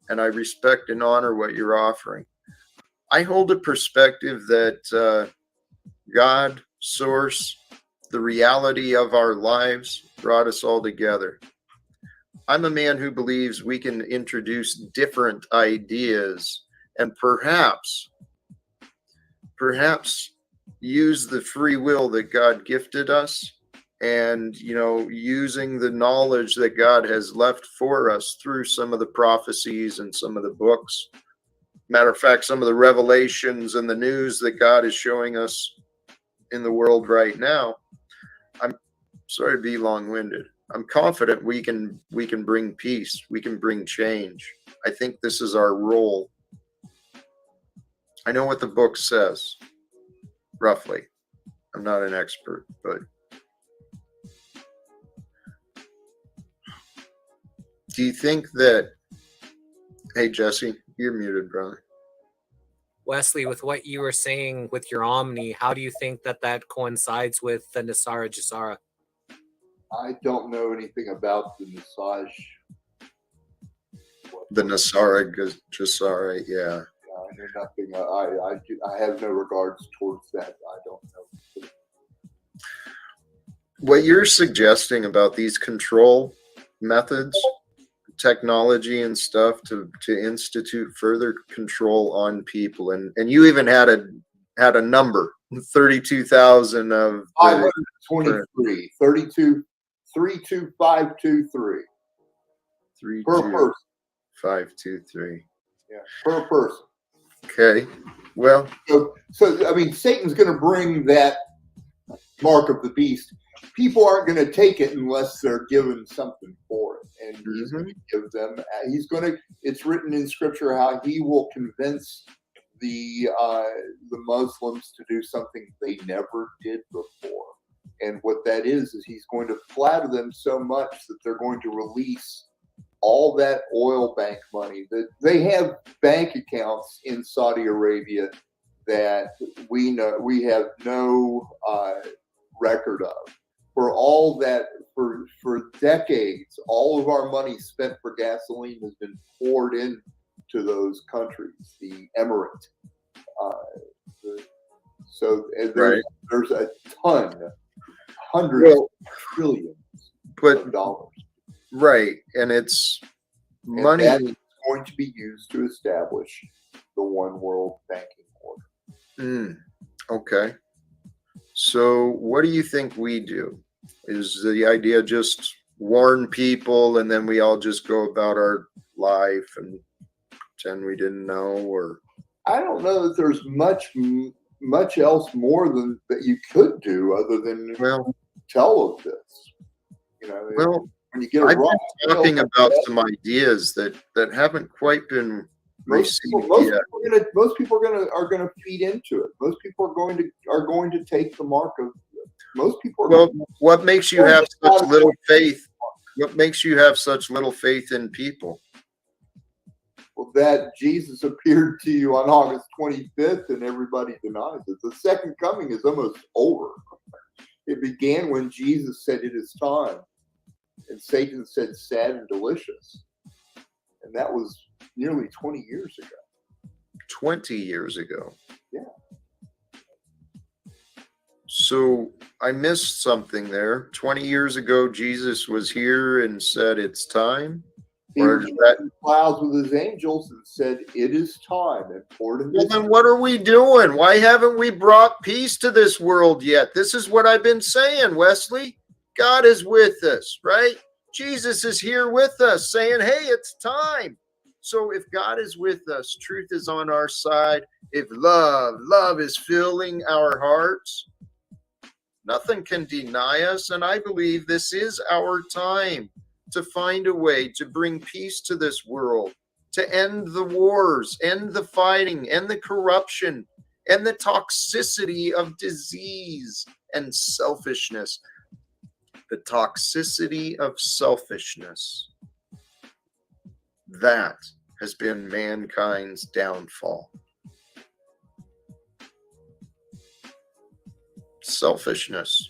and I respect and honor what you're offering. I hold a perspective that God, source, the reality of our lives brought us all together. I'm a man who believes we can introduce different ideas and perhaps use the free will that God gifted us, and using the knowledge that God has left for us through some of the prophecies and some of the books. Matter of fact, some of the revelations and the news that God is showing us in the world right now. I'm sorry to be long-winded. I'm confident we can bring peace. We can bring change. I think this is our role. I know what the book says, roughly. I'm not an expert, but do you think that, hey, Jesse, you're muted, brother. Wesley, with what you were saying with your Omni, how do you think that coincides with the Nasara Jasara? I don't know anything about the massage. The Nasara Jasara, yeah. I know nothing. I have no regards towards that. I don't know. What you're suggesting about these control methods, technology and stuff to institute further control on people, and you even had a number, 32,000 of 523, 32523 per person. 523. Yeah, per person. Okay. Well, so I mean, Satan's going to bring that mark of the beast. People aren't going to take it unless they're given something for it, and he's going to give them. It's written in Scripture how he will convince the Muslims to do something they never did before, and what that is he's going to flatter them so much that they're going to release all that oil bank money. That they have bank accounts in Saudi Arabia that we have no record of. For all that, for decades, all of our money spent for gasoline has been poured into those countries, the Emirate. There's a ton, hundreds of trillions of dollars. Right, and it's money. And that is going to be used to establish the one world banking order. Okay. So what do you think we do? Is the idea just warn people and then we all just go about our life and pretend we didn't know? Or I don't know that there's much else more than that you could do other than tell of this. When you get I've been talking about some ideas that haven't quite been received yet. Most people are going to feed into it. Most people are going to take the mark of. Most people. What makes you have such little faith? What makes you have such little faith in people? Well, that Jesus appeared to you on August 25th, and everybody denies it. The second coming is almost over. It began when Jesus said, "It is time," and Satan said, "Sad and delicious," and that was nearly 20 years ago. 20 years ago. Yeah. So I missed something there. 20 years ago, Jesus was here and said, "It's time." He was in the clouds with his angels and said, "It is time." And poured in. Well, then what are we doing? Why haven't we brought peace to this world yet? This is what I've been saying, Wesley. God is with us, right? Jesus is here with us saying, "Hey, it's time." So if God is with us, truth is on our side, if love is filling our hearts, nothing can deny us. And I believe this is our time to find a way to bring peace to this world, to end the wars, end the fighting, end the corruption, end the toxicity of disease and selfishness. The toxicity of selfishness. That has been mankind's downfall. Selfishness.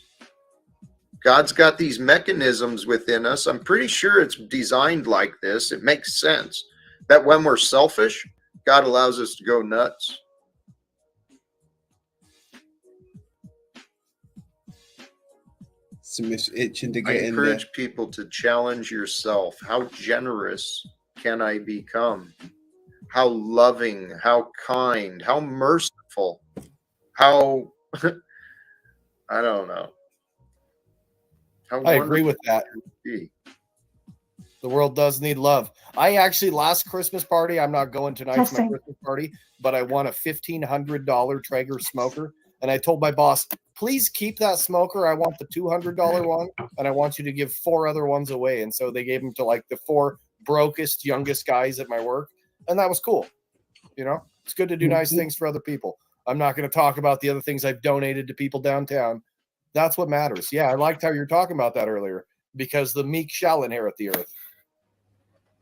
God's got these mechanisms within us. I'm pretty sure it's designed like this. It makes sense that when we're selfish, God allows us to go nuts. Itching to I get in there. encourage people to challenge yourself. How generous can I become? How loving, how kind, how merciful, how I don't know. How I agree with that. be. The world does need love. I actually, last Christmas party, I'm not going tonight to my Testing. Christmas party, but I won a $1,500 Traeger smoker. And I told my boss, please keep that smoker. I want the $200 one, and I want you to give 4 other ones away. And so they gave them to like the 4 brokest, youngest guys at my work. And that was cool. You know, it's good to do nice things for other people. I'm not going to talk about the other things I've donated to people downtown. That's what matters. Yeah, I liked how you were talking about that earlier, because the meek shall inherit the earth.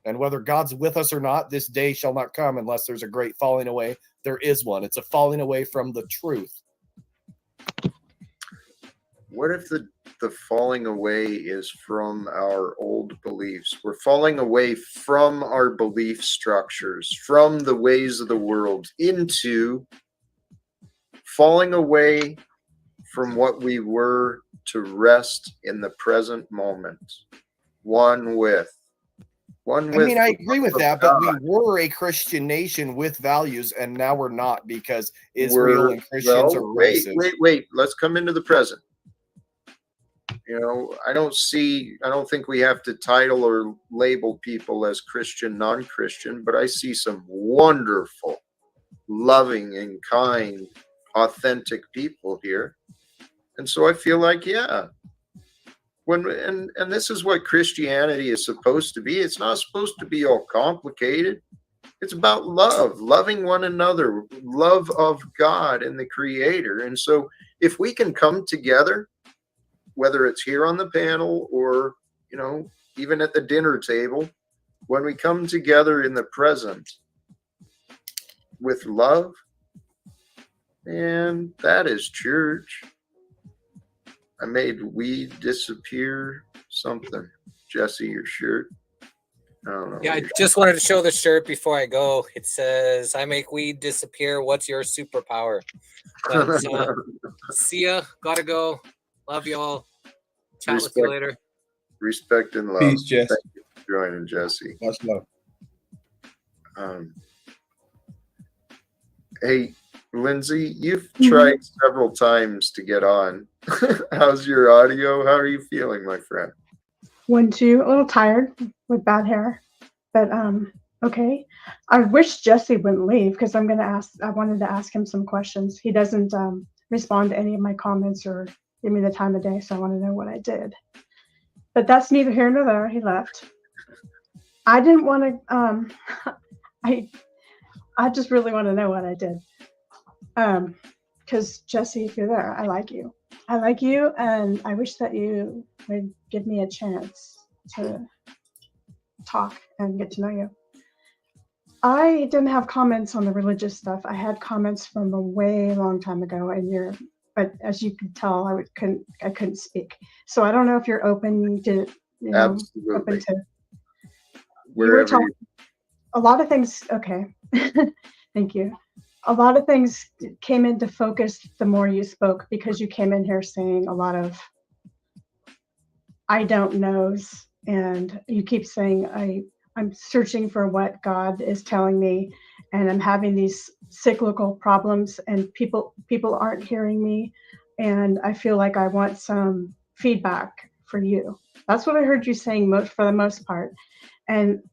And whether God's with us or not, this day shall not come unless there's a great falling away. There is one. It's a falling away from the truth. What if the falling away is from our old beliefs? We're falling away from our belief structures, from the ways of the world, into falling away from what we were to rest in the present moment. One with. I mean, I agree with that, but we were a Christian nation with values, and now we're not, because Israel and Christians are racist. Wait. Let's come into the present. You know, I don't think we have to title or label people as Christian, non-Christian, but I see some wonderful, loving and kind, authentic people here. And so I feel like, yeah, and this is what Christianity is supposed to be. It's not supposed to be all complicated. It's about love, loving one another, love of God and the Creator. And so if we can come together, whether it's here on the panel or, you know, even at the dinner table, when we come together in the present with love, and that is church. I made weed disappear something. Jesse, your shirt. I don't know. Yeah, I just wanted to show the shirt before I go. It says, I make weed disappear. What's your superpower? But, see ya. Gotta go. Love y'all. Chat with you later. Respect and love. Peace, Jess. Thank you for joining, Jesse. Much love. Hey, Lindsay, you've tried several times to get on. How's your audio? How are you feeling, my friend? 1, 2, a little tired with bad hair, but okay. I wish Jesse wouldn't leave because I wanted to ask him some questions. He doesn't respond to any of my comments or give me the time of day, so I want to know what I did. But that's neither here nor there. He left. I didn't want to. I just really want to know what I did. Because Jesse, if you're there, I like you. I like you, and I wish that you would give me a chance to talk and get to know you. I didn't have comments on the religious stuff. I had comments from a way long time ago, but as you can tell, I couldn't speak. So I don't know if you're open to, Absolutely. open to. Wherever a lot of things. Okay, thank you. A lot of things came into focus the more you spoke, because you came in here saying a lot of I don't knows, and you keep saying I'm searching for what God is telling me, and I'm having these cyclical problems, and people aren't hearing me, and I feel like I want some feedback for you. That's what I heard you saying for the most part, and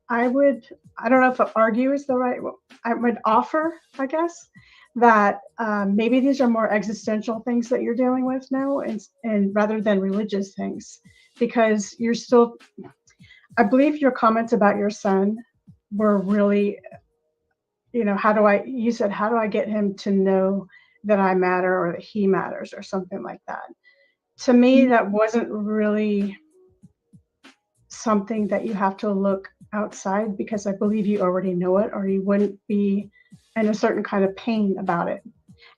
I would I don't know if argue is the right, I would offer, I guess, that maybe these are more existential things that you're dealing with now, and rather than religious things, because you're still, I believe your comments about your son were really, you know, you said, how do I get him to know that I matter or that he matters or something like that. To me, that wasn't really something that you have to look outside, because I believe you already know it, or you wouldn't be in a certain kind of pain about it.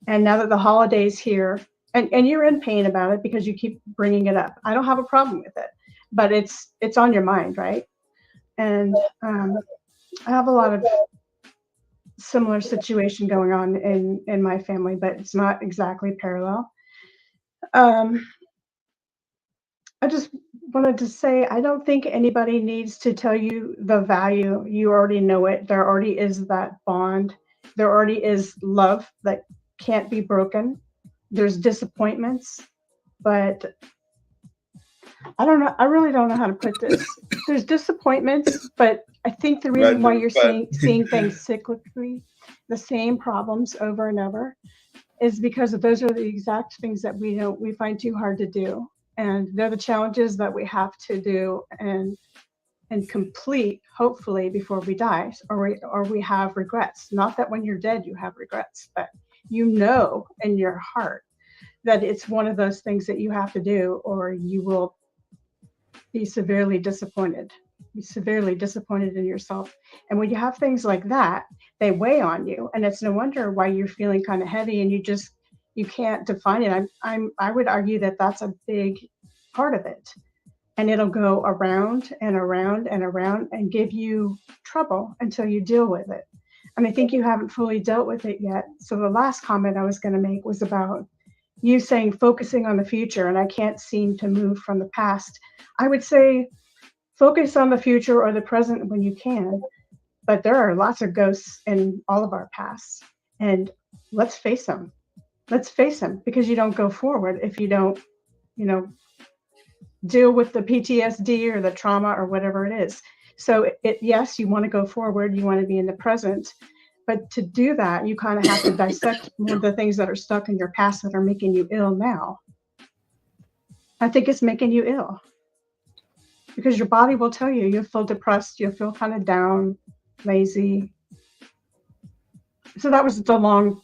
And now that the holiday's here, and you're in pain about it because you keep bringing it up. I don't have a problem with it, but it's on your mind, right? And I have a lot of similar situation going on in my family, but it's not exactly parallel. I just wanted to say, I don't think anybody needs to tell you the value. You already know it. There already is that bond. There already is love that can't be broken. There's disappointments, but I don't know. I really don't know how to put this. There's disappointments, but I think the reason why you're seeing things cyclically, the same problems over and over, is because those are the exact things that we find too hard to do. And they're the challenges that we have to do and complete, hopefully, before we die, or we have regrets. Not that when you're dead you have regrets, but you know in your heart that it's one of those things that you have to do, or you will be severely disappointed. Be severely disappointed in yourself. And when you have things like that, they weigh on you, and it's no wonder why you're feeling kind of heavy, and you can't define it. I would argue that that's a big part of it, and it'll go around and around and around and give you trouble until you deal with it. And I think you haven't fully dealt with it yet. So the last comment I was going to make was about you saying focusing on the future, and I can't seem to move from the past. I would say focus on the future or the present when you can, but there are lots of ghosts in all of our pasts, and let's face them. Let's face them, because you don't go forward if you don't, deal with the PTSD or the trauma or whatever it is. So yes, you want to go forward, you want to be in the present, but to do that, you kind of have to dissect more of the things that are stuck in your past that are making you ill now. I think it's making you ill, because your body will tell you, you'll feel depressed, you'll feel kind of down, lazy. So that was the long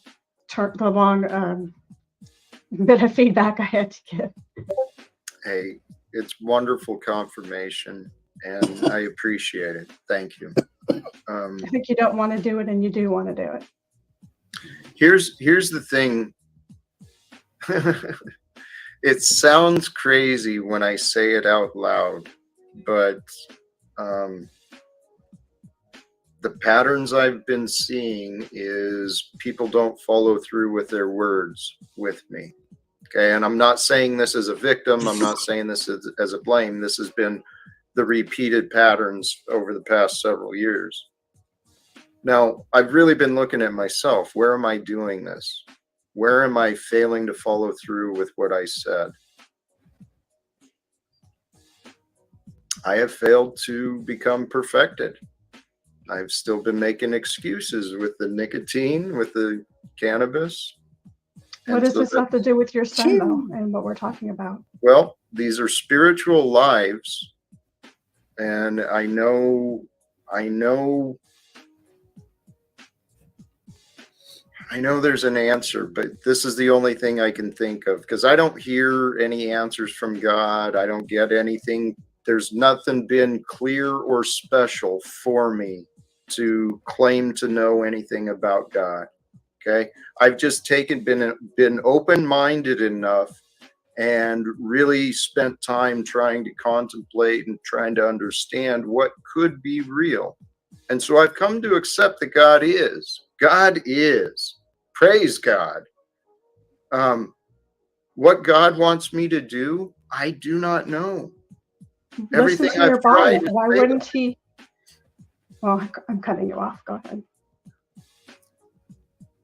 bit of feedback I had to give. Hey, it's wonderful confirmation, and I appreciate it. Thank you. I think you don't want to do it, and you do want to do it. Here's the thing. It sounds crazy when I say it out loud, but the patterns I've been seeing is people don't follow through with their words with me. Okay, and I'm not saying this as a victim. I'm not saying this as a blame. This has been the repeated patterns over the past several years. Now, I've really been looking at myself. Where am I doing this? Where am I failing to follow through with what I said? I have failed to become perfected. I've still been making excuses with the nicotine, with the cannabis. What does this have to do with your son, though, and what we're talking about? Well, these are spiritual lives, and I know there's an answer, but this is the only thing I can think of, because I don't hear any answers from God. I don't get anything. There's nothing been clear or special for me to claim to know anything about God. Okay, I've just been open-minded enough and really spent time trying to contemplate and trying to understand what could be real. And so I've come to accept that God is. God is. Praise God. What God wants me to do, I do not know. Listen to your body. Why wouldn't he? Well, I'm cutting you off. Go ahead.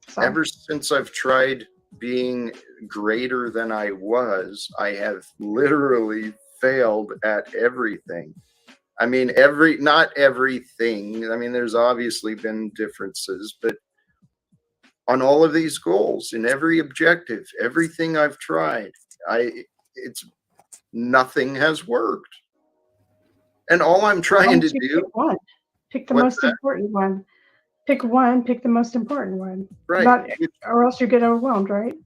Sorry. Ever since I've tried being greater than I was, I have literally failed at everything. I mean, not everything. I mean, there's obviously been differences, but on all of these goals, in every objective, everything I've tried, nothing has worked. And all I'm trying to do. Pick one. Pick the most important one. Pick one. Pick the most important one. Right. Or else you get overwhelmed, right?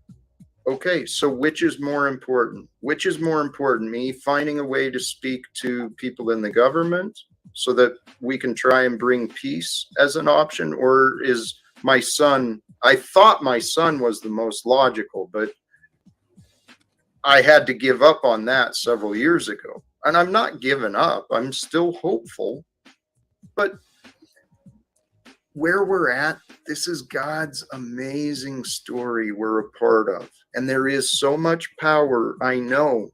Okay, so which is more important? Which is more important, me finding a way to speak to people in the government so that we can try and bring peace as an option? Or is my son, I thought my son was the most logical, but I had to give up on that several years ago. And I'm not giving up. I'm still hopeful. But where we're at, this is God's amazing story we're a part of. And there is so much power. I know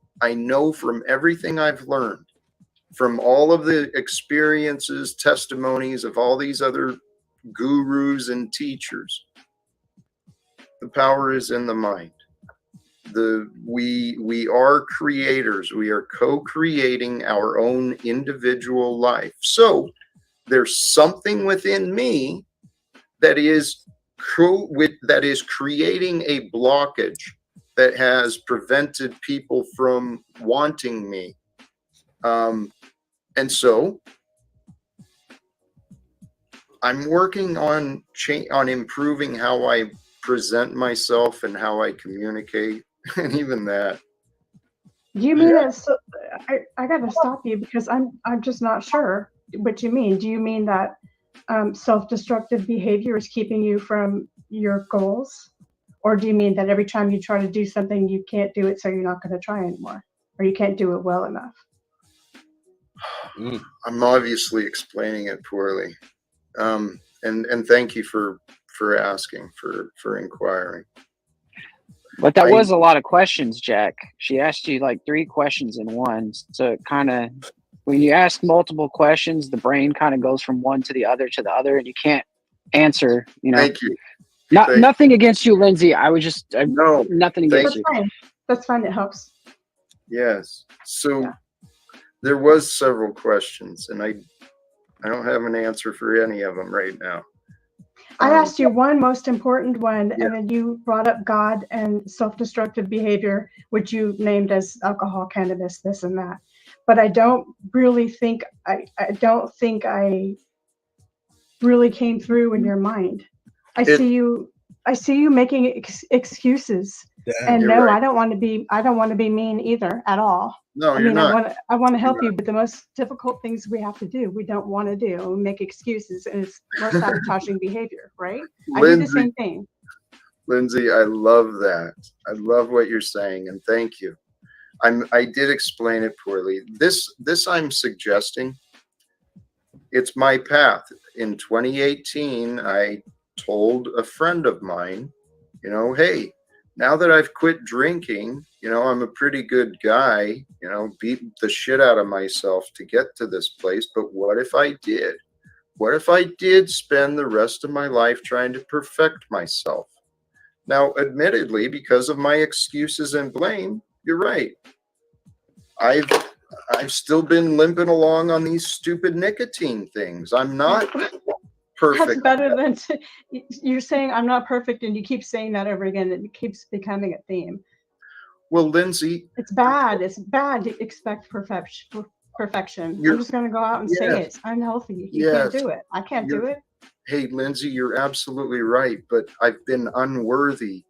from everything I've learned, from all of the experiences, testimonies of all these other gurus and teachers. The power is in the mind. We are creators. We are co-creating our own individual life. So there's something within me that is creating a blockage that has prevented people from wanting me. And so I'm working on improving how I present myself and how I communicate, and even that. Do you mean that? So, I got to stop you because I'm just not sure what you mean. Do you mean that self-destructive behavior is keeping you from your goals, or do you mean that every time you try to do something, you can't do it, so you're not going to try anymore, or you can't do it well enough? I'm obviously explaining it poorly, and thank you for asking, for inquiring. But that was a lot of questions, Jack. She asked you like 3 questions in one. So kind of, when you ask multiple questions, the brain kind of goes from one to the other, and you can't answer, Thank you. Nothing against you, Lindsay. I was just, nothing against you. That's fine. It helps. Yes. So there was several questions, and I don't have an answer for any of them right now. I asked you one most important one, and then you brought up God and self-destructive behavior, which you named as alcohol, cannabis, this and that. But I don't really think I really came through in your mind. I see you making excuses. And no, right. I don't want to be mean either at all. No, you're not. I want to help you, but the most difficult things we have to do, we don't want to do. We make excuses, and it's more sabotaging behavior, right? I do the same thing. Lindsay, I love that. I love what you're saying, and thank you. I did explain it poorly. This I'm suggesting, it's my path. In 2018, I told a friend of mine, hey, now that I've quit drinking, I'm a pretty good guy, beat the shit out of myself to get to this place. But what if I did? What if I did spend the rest of my life trying to perfect myself? Now, admittedly, because of my excuses and blame, you're right. I've still been limping along on these stupid nicotine things. I'm not perfect. That's better than you're saying I'm not perfect, and you keep saying that over again. It keeps becoming a theme. Well, Lindsay, it's bad. It's bad to expect perfection. I'm just going to go out and say it. It's unhealthy. You can't do it. I can't do it. Hey, Lindsay, you're absolutely right. But I've been unworthy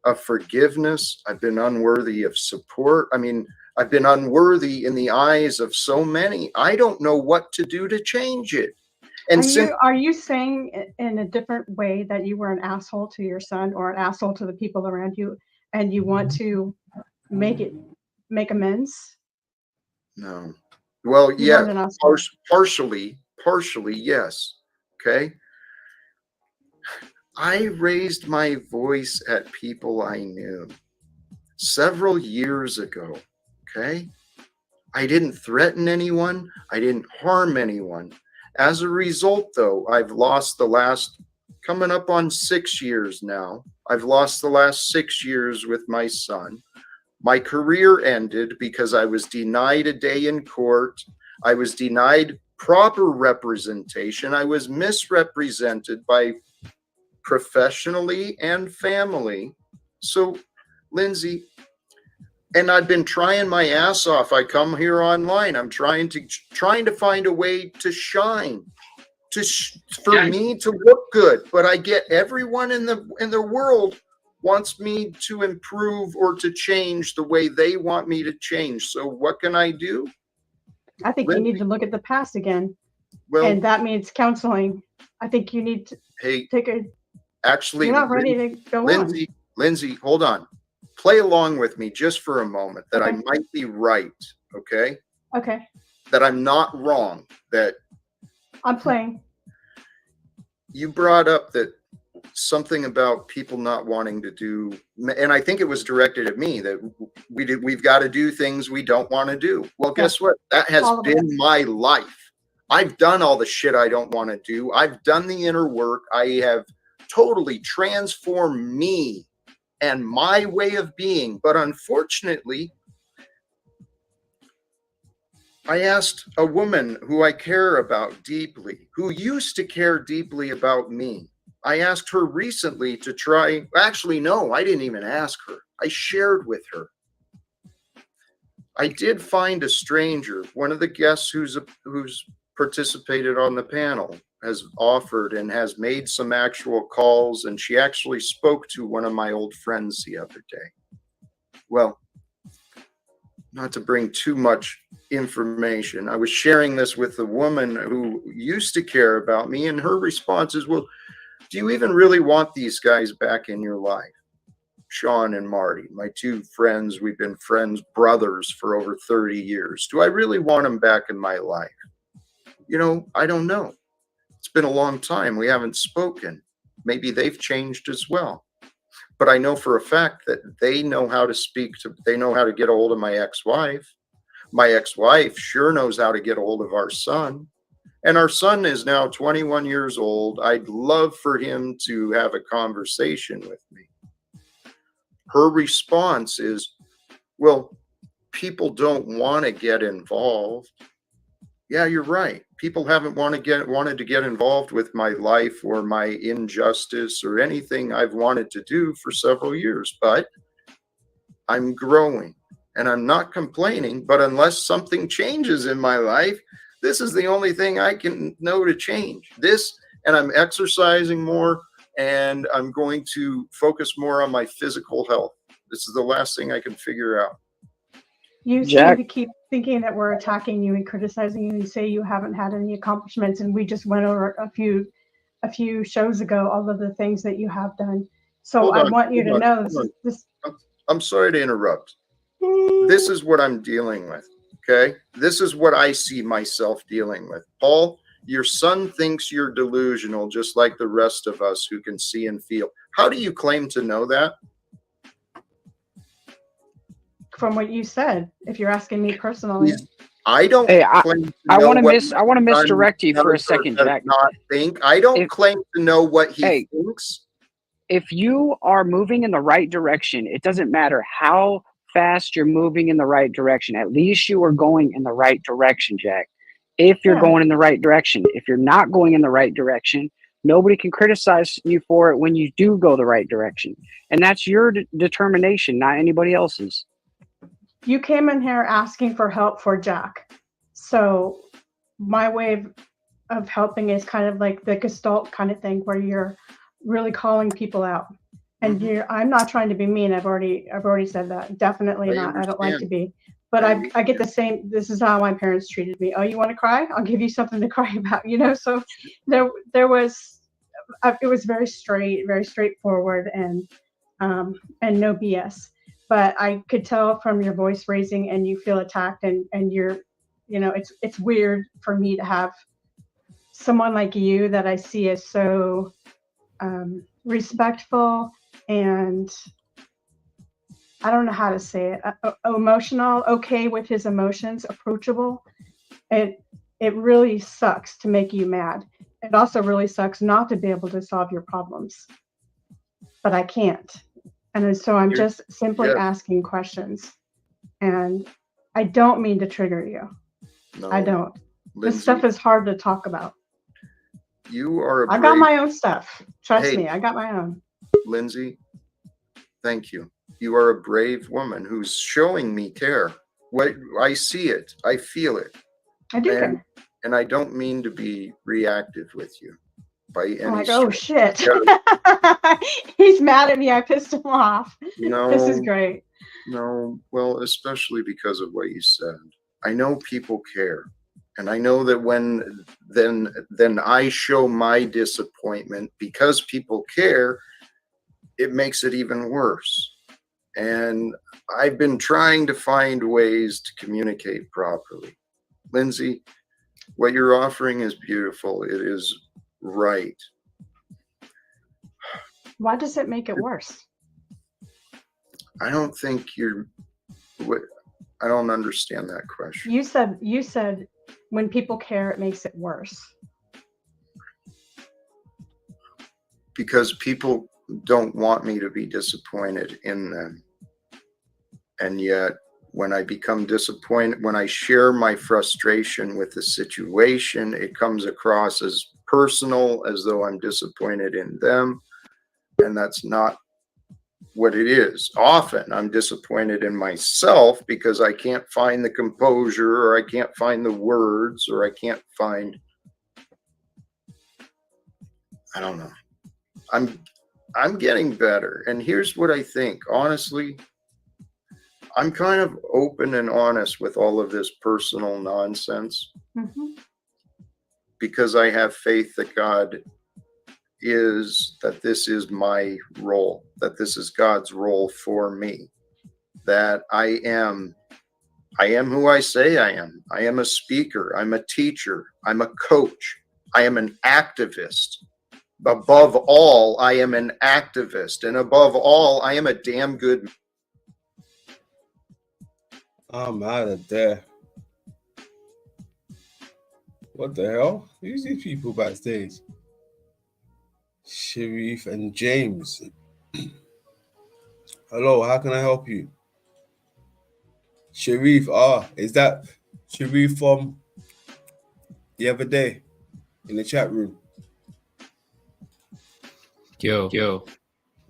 of forgiveness. I've been unworthy of support. I mean, I've been unworthy in the eyes of so many. I don't know what to do to change it. And are you saying in a different way that you were an asshole to your son or an asshole to the people around you, and you want to make amends? No. Well, yeah, partially, yes. Okay. I raised my voice at people I knew several years ago. Okay. I didn't threaten anyone. I didn't harm anyone. As a result, though, I've lost coming up on 6 years now. I've lost the last 6 years with my son. My career ended because I was denied a day in court. I was denied proper representation. I was misrepresented by professionally and family. So, Lindsay, and I've been trying my ass off. I come here online. I'm trying to find a way to shine, for me to look good. But I get everyone in the world wants me to improve or to change the way they want me to change. So what can I do? I think you need to look at the past again. Well, and that means counseling. I think you need to take a. Actually, you're not ready to go Lindsay, hold on. Play along with me just for a moment. That I might be right. Okay. Okay. That I'm not wrong. That I'm playing. You brought up that something about people not wanting to do, and I think it was directed at me, that we've got to do things we don't want to do. Well, guess what? That has been my life. I've done all the shit I don't want to do. I've done the inner work. I have totally transformed me and my way of being. But unfortunately, I asked a woman who I care about deeply, who used to care deeply about me. I asked her recently to try, actually, no, I didn't even ask her. I shared with her. I did find a stranger, one of the guests who's participated on the panel, has offered and has made some actual calls, and she actually spoke to one of my old friends the other day. Well, not to bring too much information, I was sharing this with the woman who used to care about me, and her response is, well, do you even really want these guys back in your life? Sean and Marty, my two friends, we've been friends, brothers for over 30 years. Do I really want them back in my life? You know, I don't know. It's been a long time. We haven't spoken. Maybe they've changed as well. But I know for a fact that they know how to they know how to get a hold of my ex-wife. My ex-wife sure knows how to get a hold of our son. And our son is now 21 years old. I'd love for him to have a conversation with me. Her response is, well, people don't want to get involved. Yeah, you're right. People haven't wanted to get involved with my life or my injustice or anything I've wanted to do for several years, but I'm growing and I'm not complaining. But unless something changes in my life, this is the only thing I can know to change. This, and I'm exercising more, and I'm going to focus more on my physical health. This is the last thing I can figure out. You seem to keep thinking that we're attacking you and criticizing you and say you haven't had any accomplishments, and we just went over a few shows ago all of the things that you have done. So I want you to know this. I'm sorry to interrupt. This is what I'm dealing with. Okay, this is what I see myself dealing with. Paul, your son thinks you're delusional, just like the rest of us who can see and feel. How do you claim to know that? From what you said, if you're asking me personally. I don't. Hey, I want to misdirect you for a second, Jack. Not think. I don't claim to know what he thinks. If you are moving in the right direction, it doesn't matter how fast you're moving in the right direction. At least you are going in the right direction, Jack. If you're going in the right direction, if you're not going in the right direction, nobody can criticize you for it when you do go the right direction. And that's your determination, not anybody else's. You came in here asking for help for Jack. So my way of helping is kind of like the Gestalt kind of thing, where you're really calling people out. And I'm not trying to be mean. I've already said that. Definitely not. I don't like to be. But I get the same. This is how my parents treated me. Oh, you want to cry? I'll give you something to cry about. You know. So there was. It was very straightforward, and no BS. But I could tell from your voice raising, and you feel attacked, and you're, you know, it's weird for me to have someone like you that I see as so respectful and I don't know how to say it, emotional, okay with his emotions, approachable. It really sucks to make you mad. It also really sucks not to be able to solve your problems, but I can't. And so I'm just simply asking questions, and I don't mean to trigger you. No, I don't. This Lindsay, stuff is hard to talk about. you are a I got brave. my own stuff. Trust Hey, me, I got my own. Lindsay, thank you. You are a brave woman who's showing me care. What I see it, I feel it, I do and care. and I don't mean to be reactive with you by I'm any like, oh stretch. shit. He's mad at me. I pissed him off. No, This is great. no. Well, especially because of what you said. I know people care, and I know that when then I show my disappointment because people care, it makes it even worse. And I've been trying to find ways to communicate properly. Lindsay, what you're offering is beautiful. It is right. Why does it make it worse? I don't think you're. I don't understand that question. You said when people care, it makes it worse. Because people don't want me to be disappointed in them. And yet, when I become disappointed, when I share my frustration with the situation, it comes across as personal, as though I'm disappointed in them. And that's not what it is. Often I'm disappointed in myself because I can't find the composure, or I can't find the words, or I can't find, I don't know. I'm getting better. And here's what I think. Honestly, I'm kind of open and honest with all of this personal nonsense because I have faith that that this is my role, that this is God's role for me, that I am who I say I am. I am a speaker. I'm a teacher. I'm a coach. I am an activist. Above all, I am an activist. And above all, I am a damn good. I'm out of there. What the hell? Who's these people backstage? Sharif and James. Hello, how can I help you? Sharif, is that Sharif from the other day in the chat room? Yo.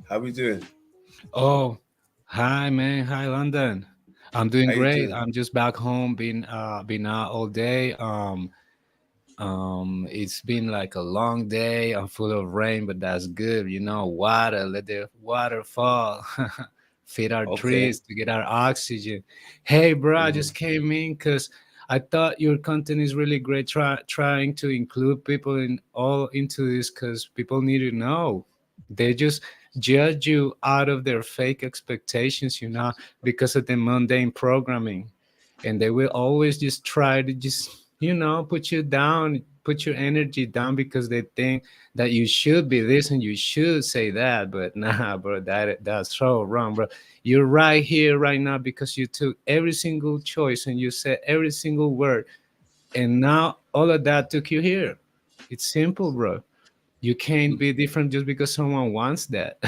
How we doing? Oh, hi man. Hi London. I'm doing How you great. doing? I'm just back home, been out all day. It's been like a long day. I'm full of rain, but that's good. You know, water, let the water fall. Feed our trees to get our oxygen. Hey, bro, I just came in because I thought your content is really great. Trying to include people into this because people need to know. They just judge you out of their fake expectations, because of the mundane programming, and they will always just try to put you down, put your energy down because they think that you should be this and you should say that. But nah, bro, that's so wrong, bro. You're right here right now because you took every single choice and you said every single word, and now all of that took you here. It's simple, bro. You can't be different just because someone wants that.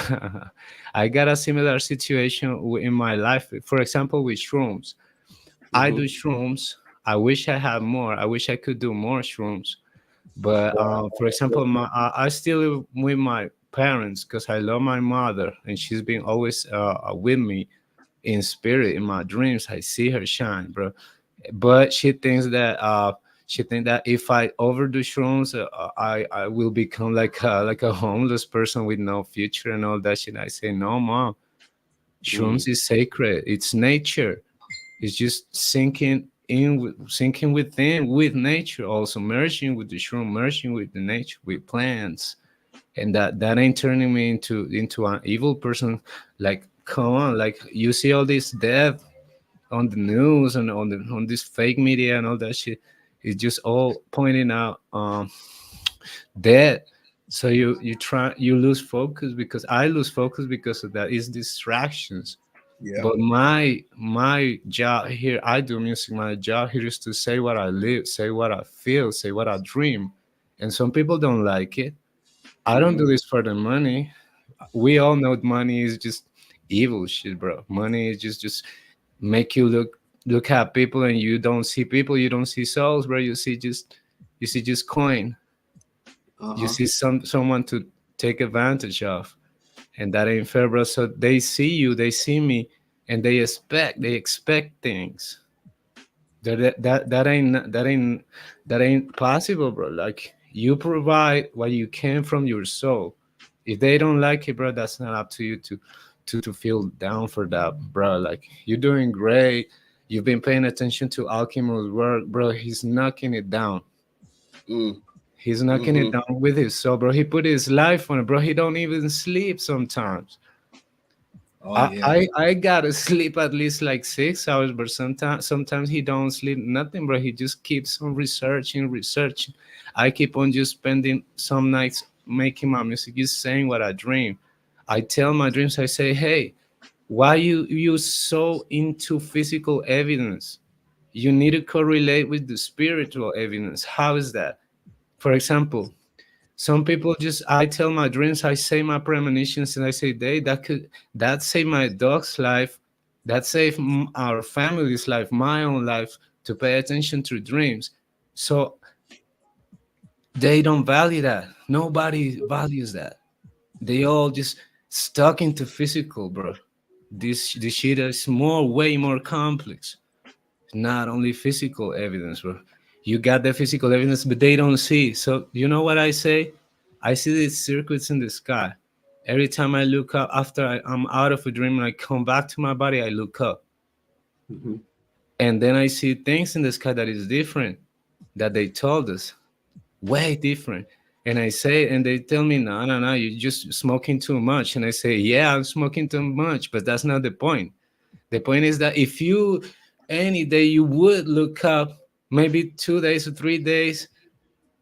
I got a similar situation in my life, for example, with shrooms. I do shrooms. I wish I had more. I wish I could do more shrooms. But for example, I still live with my parents because I love my mother, and she's been always with me in spirit, in my dreams. I see her shine, bro. But she thinks that if I overdo shrooms, I will become like a homeless person with no future and all that shit. I say, no, mom. Shrooms is sacred. It's nature. It's just sinking within with nature, also merging with the shroom, merging with the nature, with plants, and that ain't turning me into an evil person. Like, come on, like you see all this death on the news and on this fake media and all that shit. It's just all pointing out death. So you lose focus, because I lose focus because of that. It's distractions. Yeah. But my job here, I do music. My job here is to say what I live, say what I feel, say what I dream. And some people don't like it. I don't do this for the money. We all know money is just evil shit, bro. Money is just make you look look at people and you don't see people, you don't see souls, bro. You see just coin. You see someone to take advantage of, and that ain't fair, bro. So they see you, they see me, and they expect things. That ain't possible, bro. Like, you provide what you can from your soul. If they don't like it, bro, that's not up to you to feel down for that, bro. Like, you're doing great. You've been paying attention to Alchemist's work, bro. He's knocking it down. He's knocking it down with his soul, bro. He put his life on it, bro. He don't even sleep sometimes. I gotta sleep at least like 6 hours, but sometimes he don't sleep nothing, bro. He just keeps on researching. I keep on just spending some nights making my music, just saying what I dream. I tell my dreams, I say, hey, why you so into physical evidence? You need to correlate with the spiritual evidence. How is that? For example, some people just, I tell my dreams, I say my premonitions, and I say, that saved my dog's life, that saved our family's life, my own life, to pay attention to dreams. So they don't value that. Nobody values that. They all just stuck into physical, bro. This shit is way more complex. Not only physical evidence, bro. You got the physical evidence, but they don't see. So you know what I say? I see these circuits in the sky. Every time I look up, after I'm out of a dream and I come back to my body, I look up. And then I see things in the sky that is different, that they told us, way different. And I say, and they tell me, no, you're just smoking too much. And I say, yeah, I'm smoking too much, but that's not the point. The point is that if you, any day you would look up, maybe 2 days or 3 days,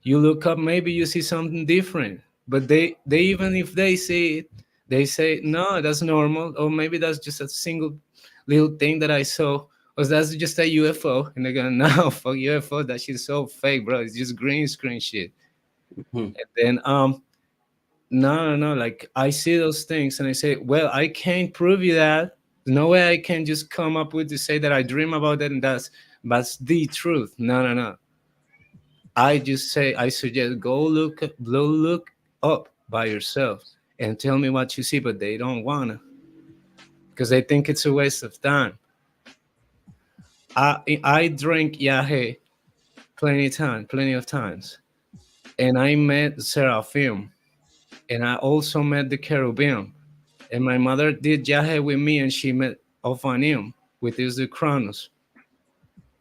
you look up, maybe you see something different. But they even if they see it, they say, no, that's normal. Or maybe that's just a single little thing that I saw. Or that's just a UFO. And they're going, no, fuck UFO. That shit's so fake, bro. It's just green screen shit. And then, no, like, I see those things and I say, well, I can't prove you that. No way I can just come up with to say that I dream about that and that's the truth. No. I just say, I suggest go look up by yourself and tell me what you see, but they don't wanna, because they think it's a waste of time. I drink yahe plenty of times, and I met Seraphim, and I also met the cherubim, and my mother did yahe with me, and she met Ophanim, which is the Kronos.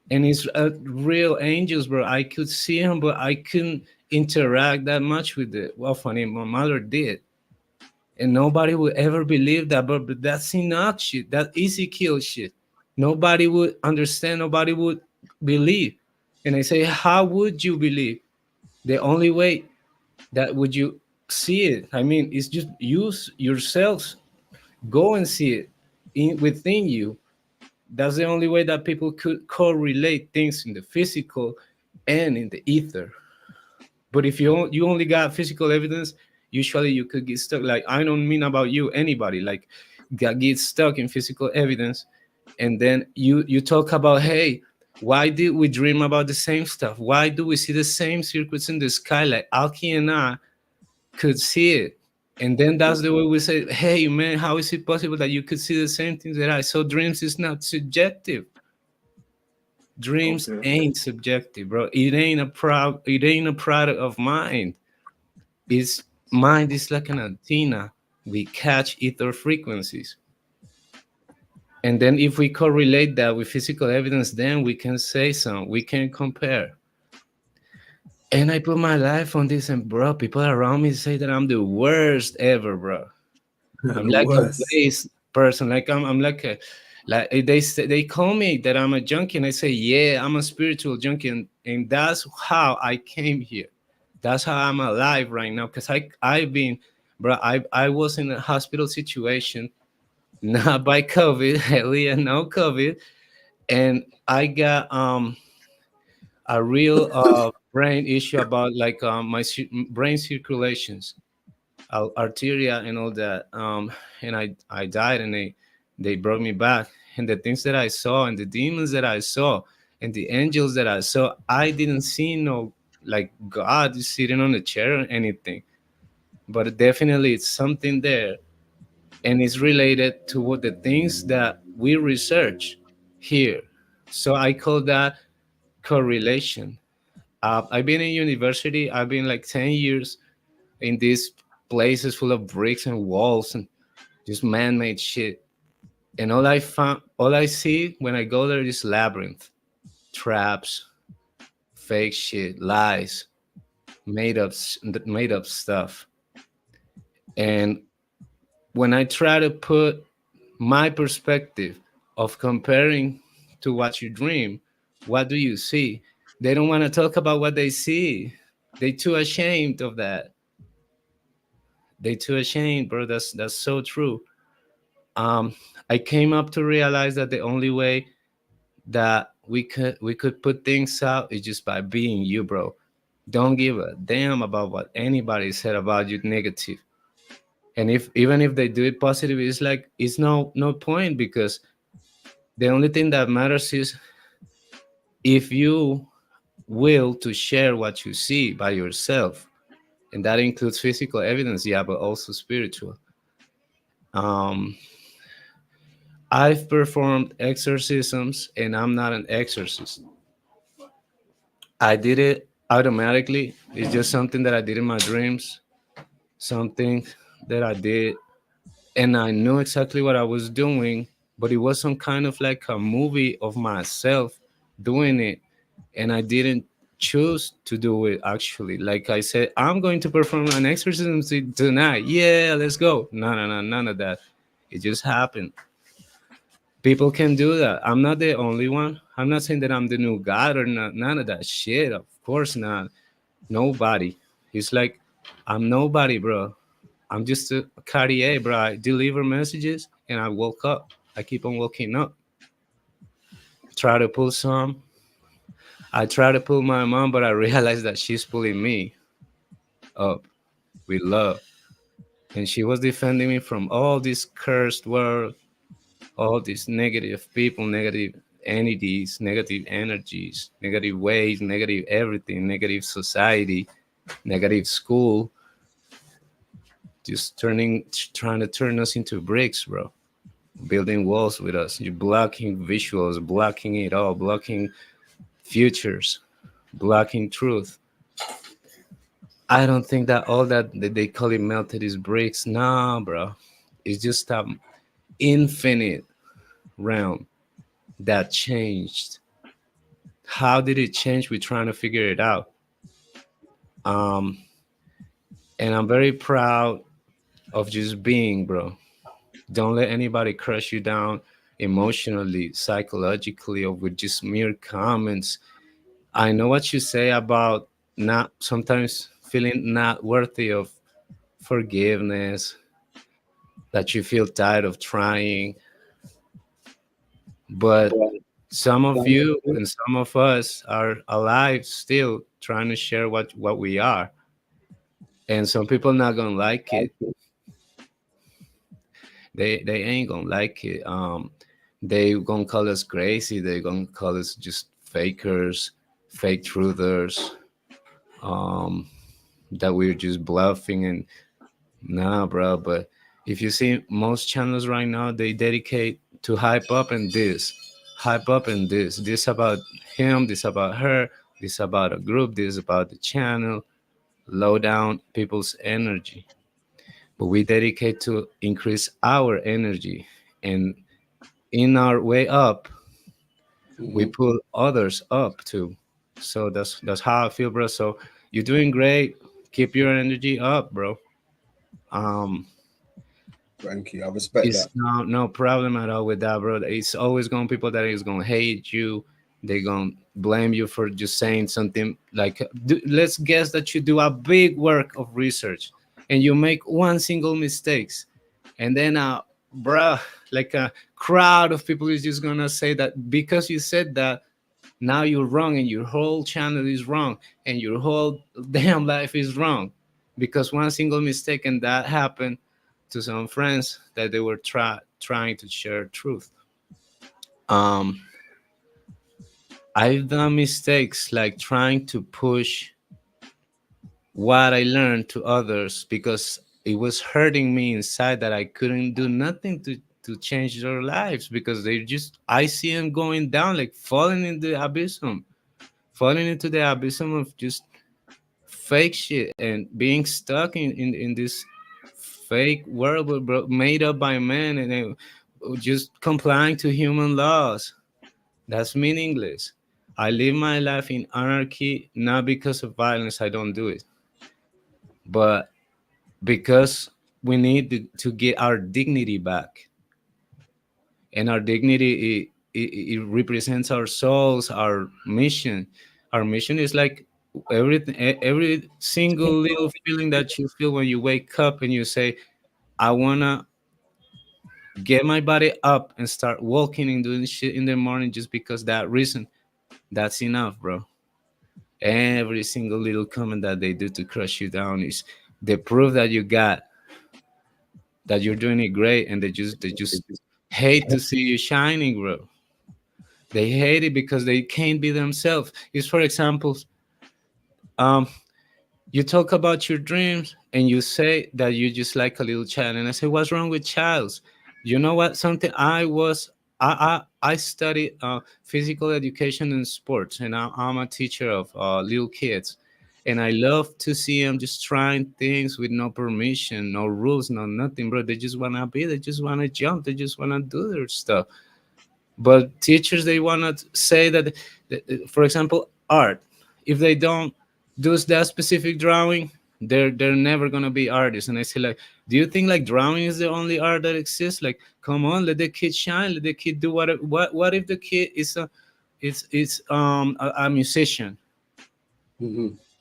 And it's real angels, bro. I could see him, but I couldn't interact that much with the Ophanim. My mother did. And nobody would ever believe that, but that's Enoch shit. That Ezekiel shit. Nobody would understand. Nobody would believe. And I say, how would you believe? The only way that would you see it, I mean, it's just use yourselves. Go and see it within you. That's the only way that people could correlate things in the physical and in the ether. But if you only got physical evidence, usually you could get stuck. Like, I don't mean about you, anybody, like, get stuck in physical evidence. And then you talk about, hey, why did we dream about the same stuff? Why do we see the same circuits in the sky? Like, Alki and I could see it. And then that's the way we say, hey, man, how is it possible that you could see the same things that I saw? Dreams is not subjective. Dreams ain't subjective, bro. It ain't a product of mind. It's mind is like an antenna. We catch ether frequencies. And then if we correlate that with physical evidence, then we can say something. We can compare. And I put my life on this, and bro, people around me say that I'm the worst ever, bro. I'm like a waste person. Like I'm like a, like they call me that I'm a junkie, and I say, yeah, I'm a spiritual junkie, and that's how I came here. That's how I'm alive right now. Cause I've been, bro, I was in a hospital situation, not by COVID, hell yeah, no COVID, and I got a real brain issue about like my brain circulations, arteria and all that, and I died, and They brought me back. And the things that I saw and the demons that I saw and the angels that I saw, I didn't see no like God sitting on a chair or anything. But definitely it's something there. And it's related to what the things that we research here. So I call that correlation. I've been in university. I've been like 10 years in these places full of bricks and walls and just man-made shit. And all I see when I go there is labyrinth, traps, fake shit, lies, made up stuff. And when I try to put my perspective of comparing to what you dream, what do you see? They don't want to talk about what they see. They too ashamed of that. They too ashamed, bro. That's so true. Um, I came up to realize that the only way that we could put things out is just by being you, bro. Don't give a damn about what anybody said about you negative. And if even if they do it positive, it's like it's no point, because the only thing that matters is if you will to share what you see by yourself, and that includes physical evidence, yeah, but also spiritual. um I've performed exorcisms, and I'm not an exorcist. I did it automatically. It's just something that I did in my dreams, something that I did, and I knew exactly what I was doing, but it was some kind of like a movie of myself doing it, and I didn't choose to do it actually. Like I said, I'm going to perform an exorcism tonight. Yeah, let's go. No, no, no, none of that. It just happened. People can do that. I'm not the only one. I'm not saying that I'm the new God or not, none of that shit. Of course not. Nobody. It's like I'm nobody, bro. I'm just a Cartier, bro. I deliver messages and I woke up. I keep on waking up. Try to pull some. I try to pull my mom, but I realize that she's pulling me up with love. And she was defending me from all this cursed world, all these negative people, negative entities, negative energies, negative ways, negative everything, negative society, negative school, just trying to turn us into bricks, bro. Building walls with us. You're blocking visuals, blocking it all, blocking futures, blocking truth. I don't think that all that they call it melted is bricks. Nah, bro. It's just an infinite realm that changed. How did it change? We're trying to figure it out. Um, and I'm very proud of just being, bro. Don't let anybody crush you down emotionally, psychologically, or with just mere comments. I know what you say about not sometimes feeling not worthy of forgiveness, that you feel tired of trying. But some of you and some of us are alive still trying to share what we are. And some people not gonna like it. They ain't gonna like it. They gonna call us crazy. They gonna call us just fakers, fake truthers. That we're just bluffing and nah, bro. But if you see most channels right now, they dedicate to hype up and this, hype up and this about him, this about her, this about a group, this about the channel, low down people's energy. But we dedicate to increase our energy, and in our way up, we pull others up too. So that's how I feel, bro. So you're doing great. Keep your energy up, bro. Um, Thank you. I respect it's that. no problem at all with that, bro. It's always going people that is gonna hate you. They gonna blame you for just saying something like, let's guess that you do a big work of research and you make one single mistakes, and then bruh, like a crowd of people is just gonna say that because you said that, now you're wrong and your whole channel is wrong and your whole damn life is wrong because one single mistake. And that happened to some friends that they were trying to share truth. I've done mistakes like trying to push what I learned to others because it was hurting me inside that I couldn't do nothing to change their lives because they just, I see them going down, like falling in the abyss, falling into the abyss of just fake shit and being stuck in this fake world made up by men and just complying to human laws. That's meaningless. I live my life in anarchy, not because of violence, I don't do it, but because we need to get our dignity back. And our dignity, it represents our souls, our mission. Our mission is like every single little feeling that you feel when you wake up and you say, I want to get my body up and start walking and doing shit in the morning just because that reason. That's enough, bro. Every single little comment that they do to crush you down is the proof that you got that you're doing it great, and they just hate to see you shining, bro. They hate it because they can't be themselves. Is, for example, you talk about your dreams and you say that you just like a little child, and I say, what's wrong with childs? You know what? Something I studied physical education and sports, and I'm a teacher of little kids, and I love to see them just trying things with no permission, no rules, no nothing, bro. They just wanna be, they just wanna jump, they just wanna do their stuff. But teachers, they wanna say that, for example, art. If they don't do that specific drawing, they're never gonna be artists. And I say, like, do you think like drawing is the only art that exists? Like, come on, let the kid shine, let the kid do what if the kid is a musician?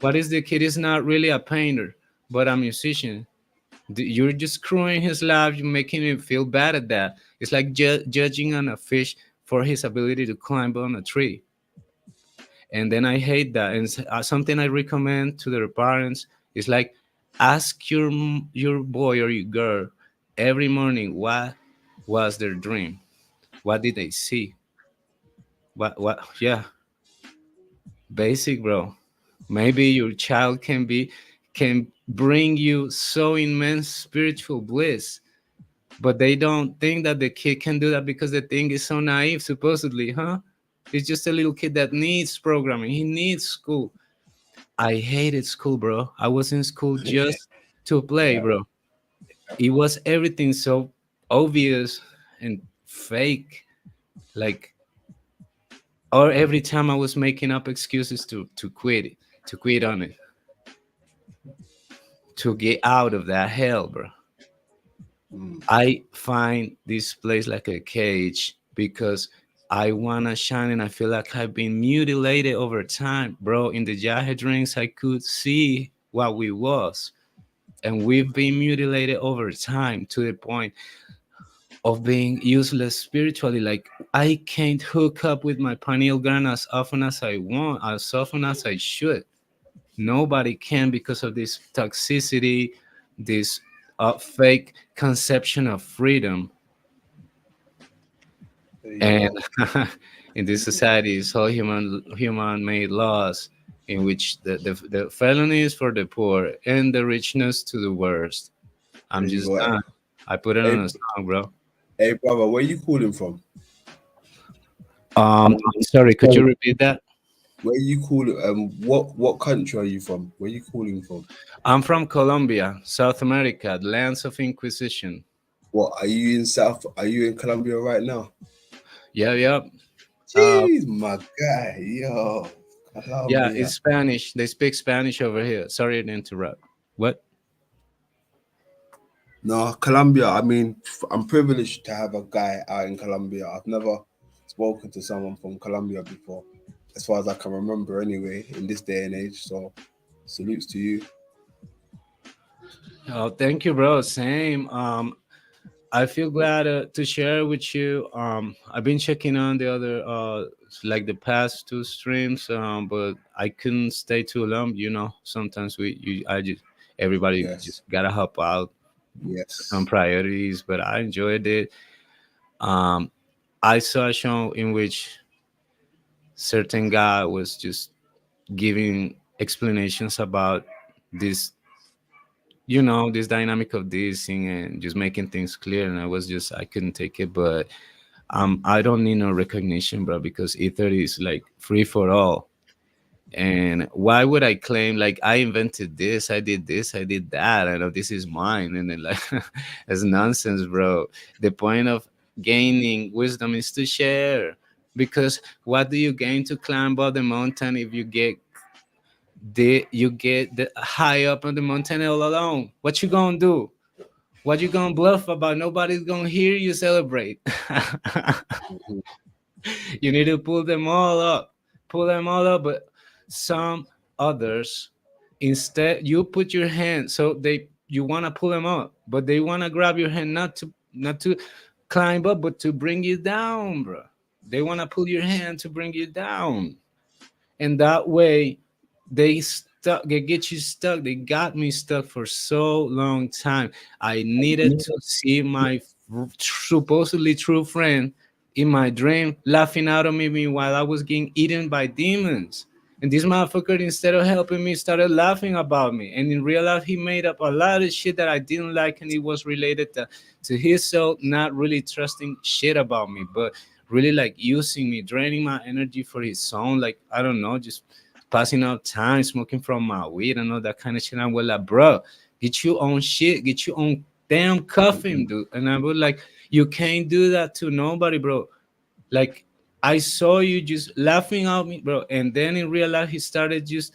What if the kid is not really a painter but a musician? You're just screwing his life, you're making him feel bad at that. It's like judging on a fish for his ability to climb on a tree. And then I hate that. And something I recommend to their parents is like, ask your boy or your girl every morning what was their dream, what did they see, what yeah, basic, bro. Maybe your child can bring you so immense spiritual bliss, but they don't think that the kid can do that because the thing is so naive, supposedly, huh? He's just a little kid that needs programming. He needs school. I hated school, bro. I was in school just to play, bro. It was everything so obvious and fake. Like, or every time I was making up excuses to quit it, to quit on it, to get out of that hell, bro. I find this place like a cage because I want to shine, and I feel like I've been mutilated over time, bro. In the Jahe drinks, I could see what we was, and we've been mutilated over time to the point of being useless spiritually. Like, I can't hook up with my pineal gland as often as I want, as often as I should. Nobody can because of this toxicity, this fake conception of freedom. And in this society, it's all human-made laws in which the felony is for the poor and the richness to the worst. I'm just done. I put it on a song, bro. Hey, brother, where you calling from? Sorry, could you repeat that? Where you calling? What country are you from? Where you calling from? I'm from Colombia, South America, the lands of Inquisition. What are you in South? Are you in Colombia right now? Yeah. Jeez, my guy, yo. Colombia. Yeah, it's Spanish. They speak Spanish over here. Sorry to interrupt. What? No, Colombia. I mean, I'm privileged to have a guy out in Colombia. I've never spoken to someone from Colombia before, as far as I can remember anyway, in this day and age. So salutes to you. Oh, thank you, bro. Same. I feel glad to share with you. I've been checking on the other like the past two streams, but I couldn't stay too long. You know, sometimes everybody just gotta help out. Yes. Some priorities, but I enjoyed it. Um, I saw a show in which certain guy was just giving explanations about this, this dynamic of this thing, and just making things clear. And I couldn't take it. But I don't need no recognition, bro, because ether is like free for all. And why would I claim like I invented this, I did this, I did that, I know this is mine? And then like it's nonsense, bro. The point of gaining wisdom is to share. Because what do you gain to climb up the mountain if you get the high up on the mountain all alone? What you gonna do? What you gonna bluff about? Nobody's gonna hear you celebrate. You need to pull them all up. But some others, instead, you put your hand, so you want to pull them up, but they want to grab your hand, not to climb up, but to bring you down, bro. They want to pull your hand to bring you down. And that way they get you stuck. They got me stuck for so long time. I needed to see my supposedly true friend in my dream laughing out at me while I was getting eaten by demons. And this motherfucker, instead of helping me, started laughing about me. And in real life, he made up a lot of shit that I didn't like, and it was related to his soul not really trusting shit about me, but really like using me, draining my energy for his own, like, I don't know, just passing out time, smoking from my weed and all that kind of shit. I was like, bro, get your own shit, get your own damn coffin, dude. And I was like, you can't do that to nobody, bro. Like, I saw you just laughing at me, bro. And then in real life, he started just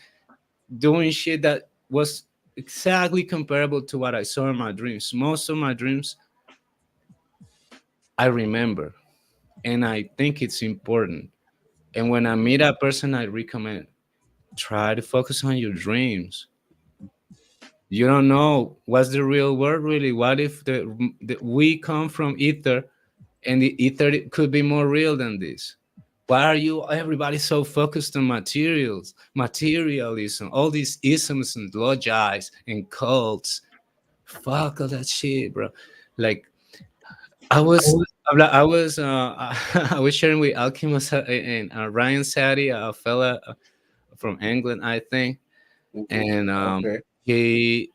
doing shit that was exactly comparable to what I saw in my dreams. Most of my dreams, I remember. And I think it's important. And when I meet a person, I recommend try to focus on your dreams. You don't know what's the real world really. What if we come from ether, and the ether could be more real than this? Why are everybody so focused on materialism, all these isms and logies and cults? Fuck all that shit, bro. Like, I was I was sharing with Alchemist and Ryan Sadi, a fella from England, I think, and he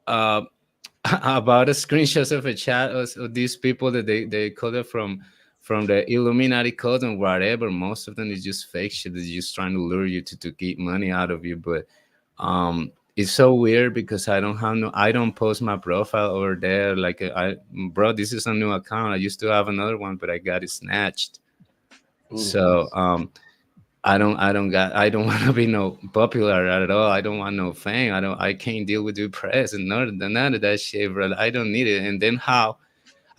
about a screenshots of a chat of these people that they call it from the Illuminati code and whatever. Most of them is just fake shit. They're just trying to lure you to get money out of you. But it's so weird because I don't post my profile over there. Like, bro, this is a new account. I used to have another one, but I got it snatched. So I don't want to be no popular at all. I don't want no fame. I can't deal with the press and none of that shit, bro. I don't need it. And then how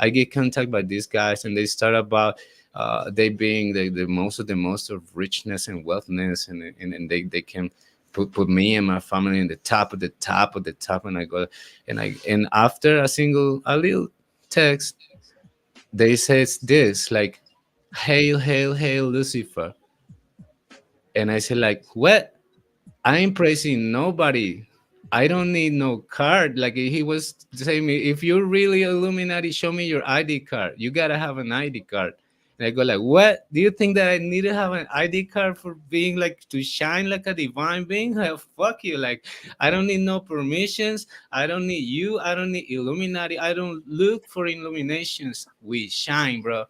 I get contacted by these guys, and they start about they being the most of richness and wealthness, and they can put me and my family in the top of the top of the top, and I go and after a little text, they says this like, hail, hail, hail, Lucifer. And I said, like, what? I ain't praising nobody. I don't need no card. Like, he was saying me, if you're really Illuminati, show me your ID card. You gotta have an ID card. And I go like, what? Do you think that I need to have an ID card for being like to shine like a divine being? Hell, fuck you. Like, I don't need no permissions. I don't need you. I don't need Illuminati. I don't look for illuminations. We shine, bro.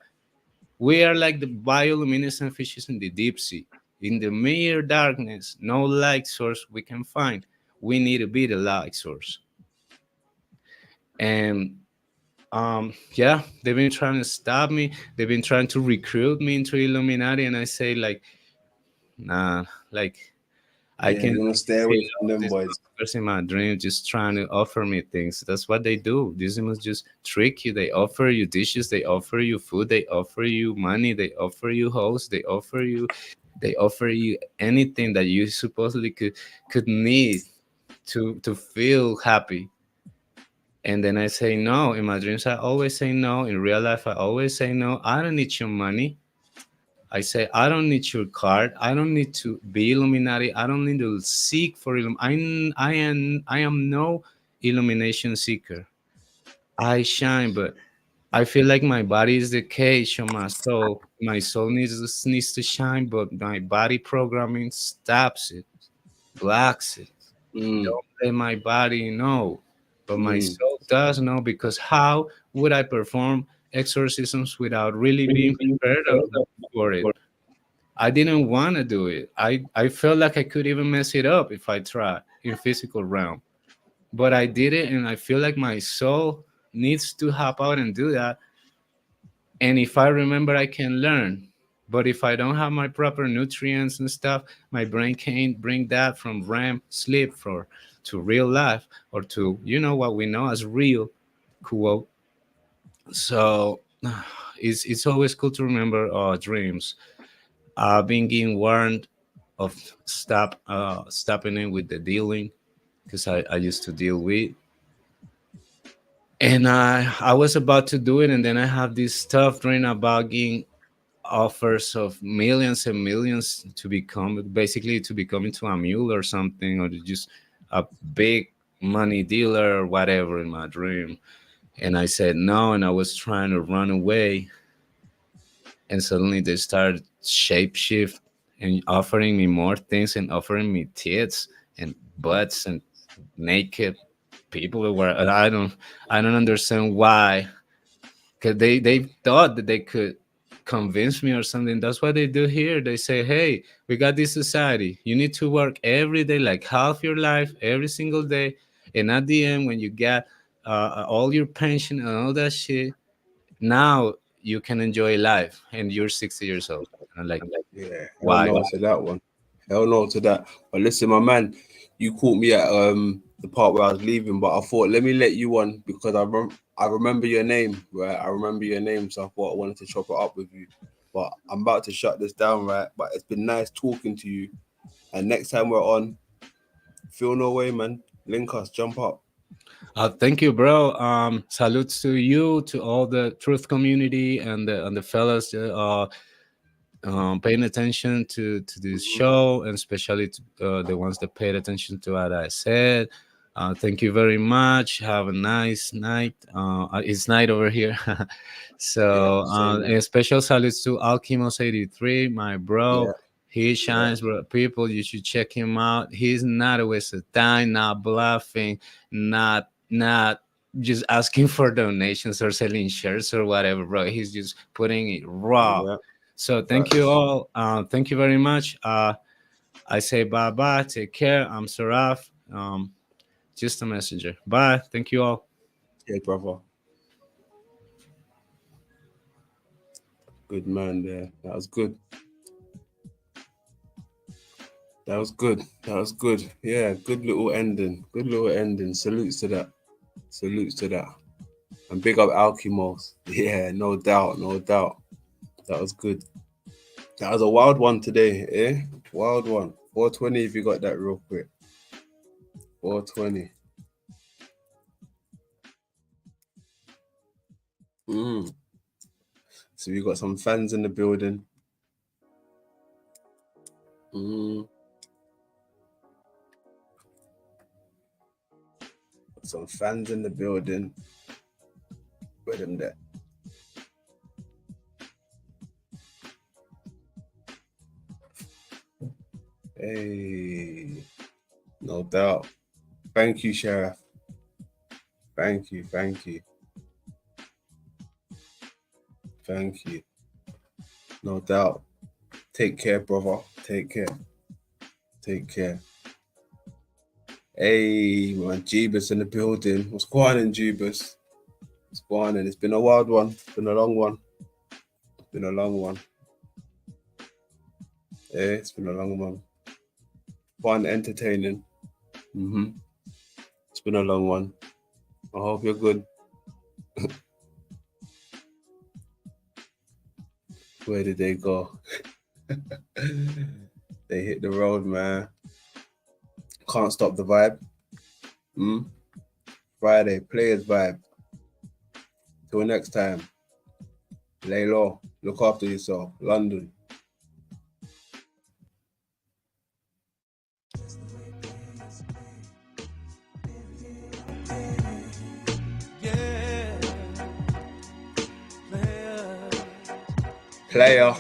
We are like the bioluminescent fishes in the deep sea. In the mere darkness, no light source we can find. We need to be the light source. And yeah, they've been trying to stop me. They've been trying to recruit me into Illuminati, and I say like, nah, like I can stay away from them boys. In my dream, just trying to offer me things. That's what they do. These demons just trick you. They offer you dishes. They offer you food. They offer you money. They offer you hosts. They offer you anything that you supposedly could need to feel happy. And then I say no. In my dreams, I always say no. In real life, I always say no. I don't need your money. I say, I don't need your card. I don't need to be Illuminati. I don't need to seek for I am no illumination seeker. I shine, but I feel like my body is the cage of my soul. My soul needs to shine, but my body programming stops it, blocks it. Don't let my body know, but my soul does know, because how would I perform exorcisms without really being prepared for it? I didn't want to do it. I felt like I could even mess it up if I tried in physical realm, but I did it, and I feel like my soul needs to hop out and do that. And if I remember, I can learn. But if I don't have my proper nutrients and stuff, my brain can't bring that from REM sleep to real life, or to, what we know as real. Quote. So it's always cool to remember our dreams. I've been getting warned of stopping it with the dealing, because I used to deal with. And I was about to do it, and then I have this stuff dream about getting offers of millions and millions to become into a mule or something, or just a big money dealer or whatever in my dream. And I said no, and I was trying to run away, and suddenly they started shapeshift and offering me more things, and offering me tits and butts and naked people who were, I don't understand why, because they thought that they could convince me or something. That's what they do here. They say, hey, we got this society, you need to work every day, like half your life every single day, and at the end, when you get all your pension and all that shit, now you can enjoy life, and you're 60 years old. And I'm like, Yeah, hell why? no to that one. Hell no to that. But listen, my man, you caught me at the part where I was leaving, but I thought let me let you on, because I remember your name, right? I remember your name, so I thought I wanted to chop it up with you. But I'm about to shut this down, right? But it's been nice talking to you. And next time we're on, feel no way, man. Link us, jump up. Thank you, bro. Salutes to you, to all the truth community, and the fellas paying attention to this show, and especially to, the ones that paid attention to what I said. Thank you very much. Have a nice night. It's night over here. So, and special salutes to Alchemos83, my bro. He shines, bro. People, you should check him out. He's not a waste of time, not bluffing, not just asking for donations or selling shirts or whatever, bro. He's just putting it raw. So thank you all. Thank you very much. I say bye-bye. Take care. I'm Saraf. Just a messenger. Bye. Thank you all. Yeah, brother. Good man there. That was good. That was good. That was good. Yeah, good little ending. Good little ending. Salutes to that. Salutes to that. And big up Alchemos. Yeah, no doubt. No doubt. That was good. That was a wild one today, eh? Wild one. 420 if you got that real quick. 420. So we got some fans in the building. Some fans in the building. Where them there? Hey, no doubt. Thank you, Sheriff. Thank you, thank you. Thank you. No doubt. Take care, brother. Take care. Take care. Hey, man, Jeebus in the building. What's going on, Jeebus? What's going on? It's been a wild one. It's been a long one. It's been a long one. Yeah, it's been a long one. Fun, entertaining. It's been a long one. I hope you're good. Where did they go? They hit the road, man. Can't stop the vibe. Friday, players vibe. Till next time. Lay low. Look after yourself. London. Player.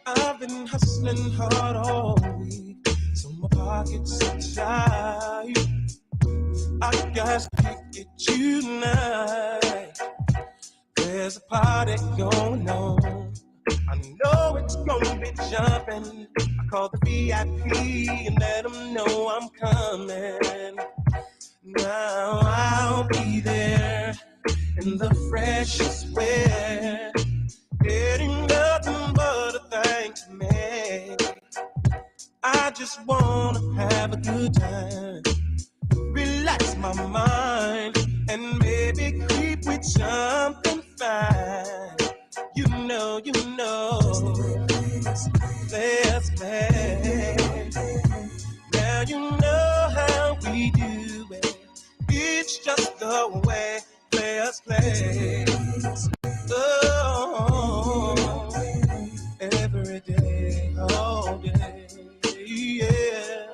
I've been hustling hard all week, so my pockets are tight. I got to get you tonight. There's a party going on. I know it's gonna be jumping. I call the VIP and let them know I'm coming. Now I'll be there in the freshest wear, getting nothing but a thing to me. I just wanna have a good time, relax my mind, and maybe creep with something fine. You know, let's play. Now you know how we do it. It's just the way. Let's play. Oh, every day, all day, yeah.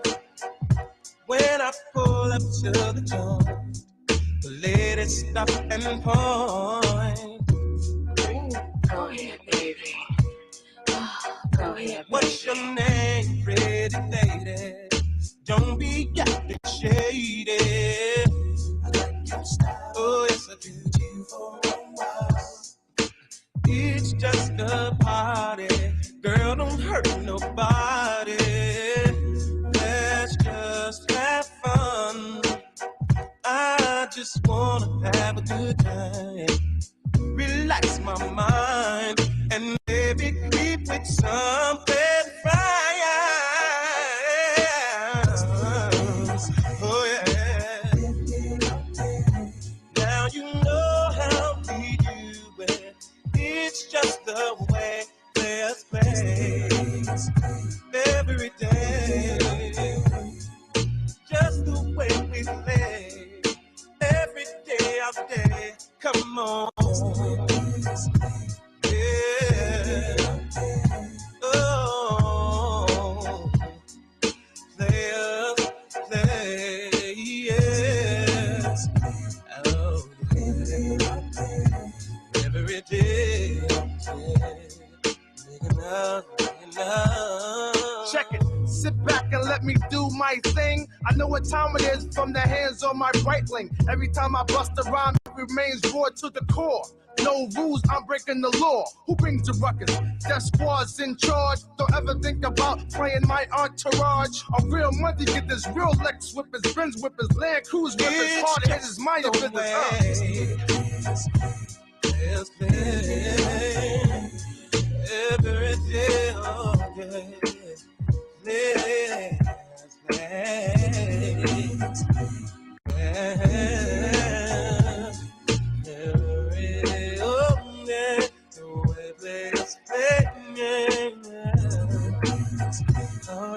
When I pull up to the joint, the ladies stop and point. Go ahead, baby. Go ahead, baby. What's your name, pretty lady? Don't be acting shady. I like your style. Oh, yes, I do. You for a while. It's just a party. Girl, don't hurt nobody. Let's just have fun. I just wanna have a good time, relax my mind, and maybe creep with something fine. Oh yeah. Now you know how we do it. It's just the way. Let's play every day. Just the way we play. Every day all day. Come on. Yeah. Oh. Play, yes. Oh, yeah. Every day. Check it. Sit back and let me do my thing. I know what time it is from the hands on my right wing. Every time I bust a rhyme, it remains raw to the core. No rules, I'm breaking the law. Who brings the ruckus? That squad's in charge. Don't ever think about playing my entourage. A real money get this real Lex whippers, Benz whippers, Land Cruise whippers, hard headers, mind your business. Let's play every day, all day. Let's play. Every all day, the way let's play. Oh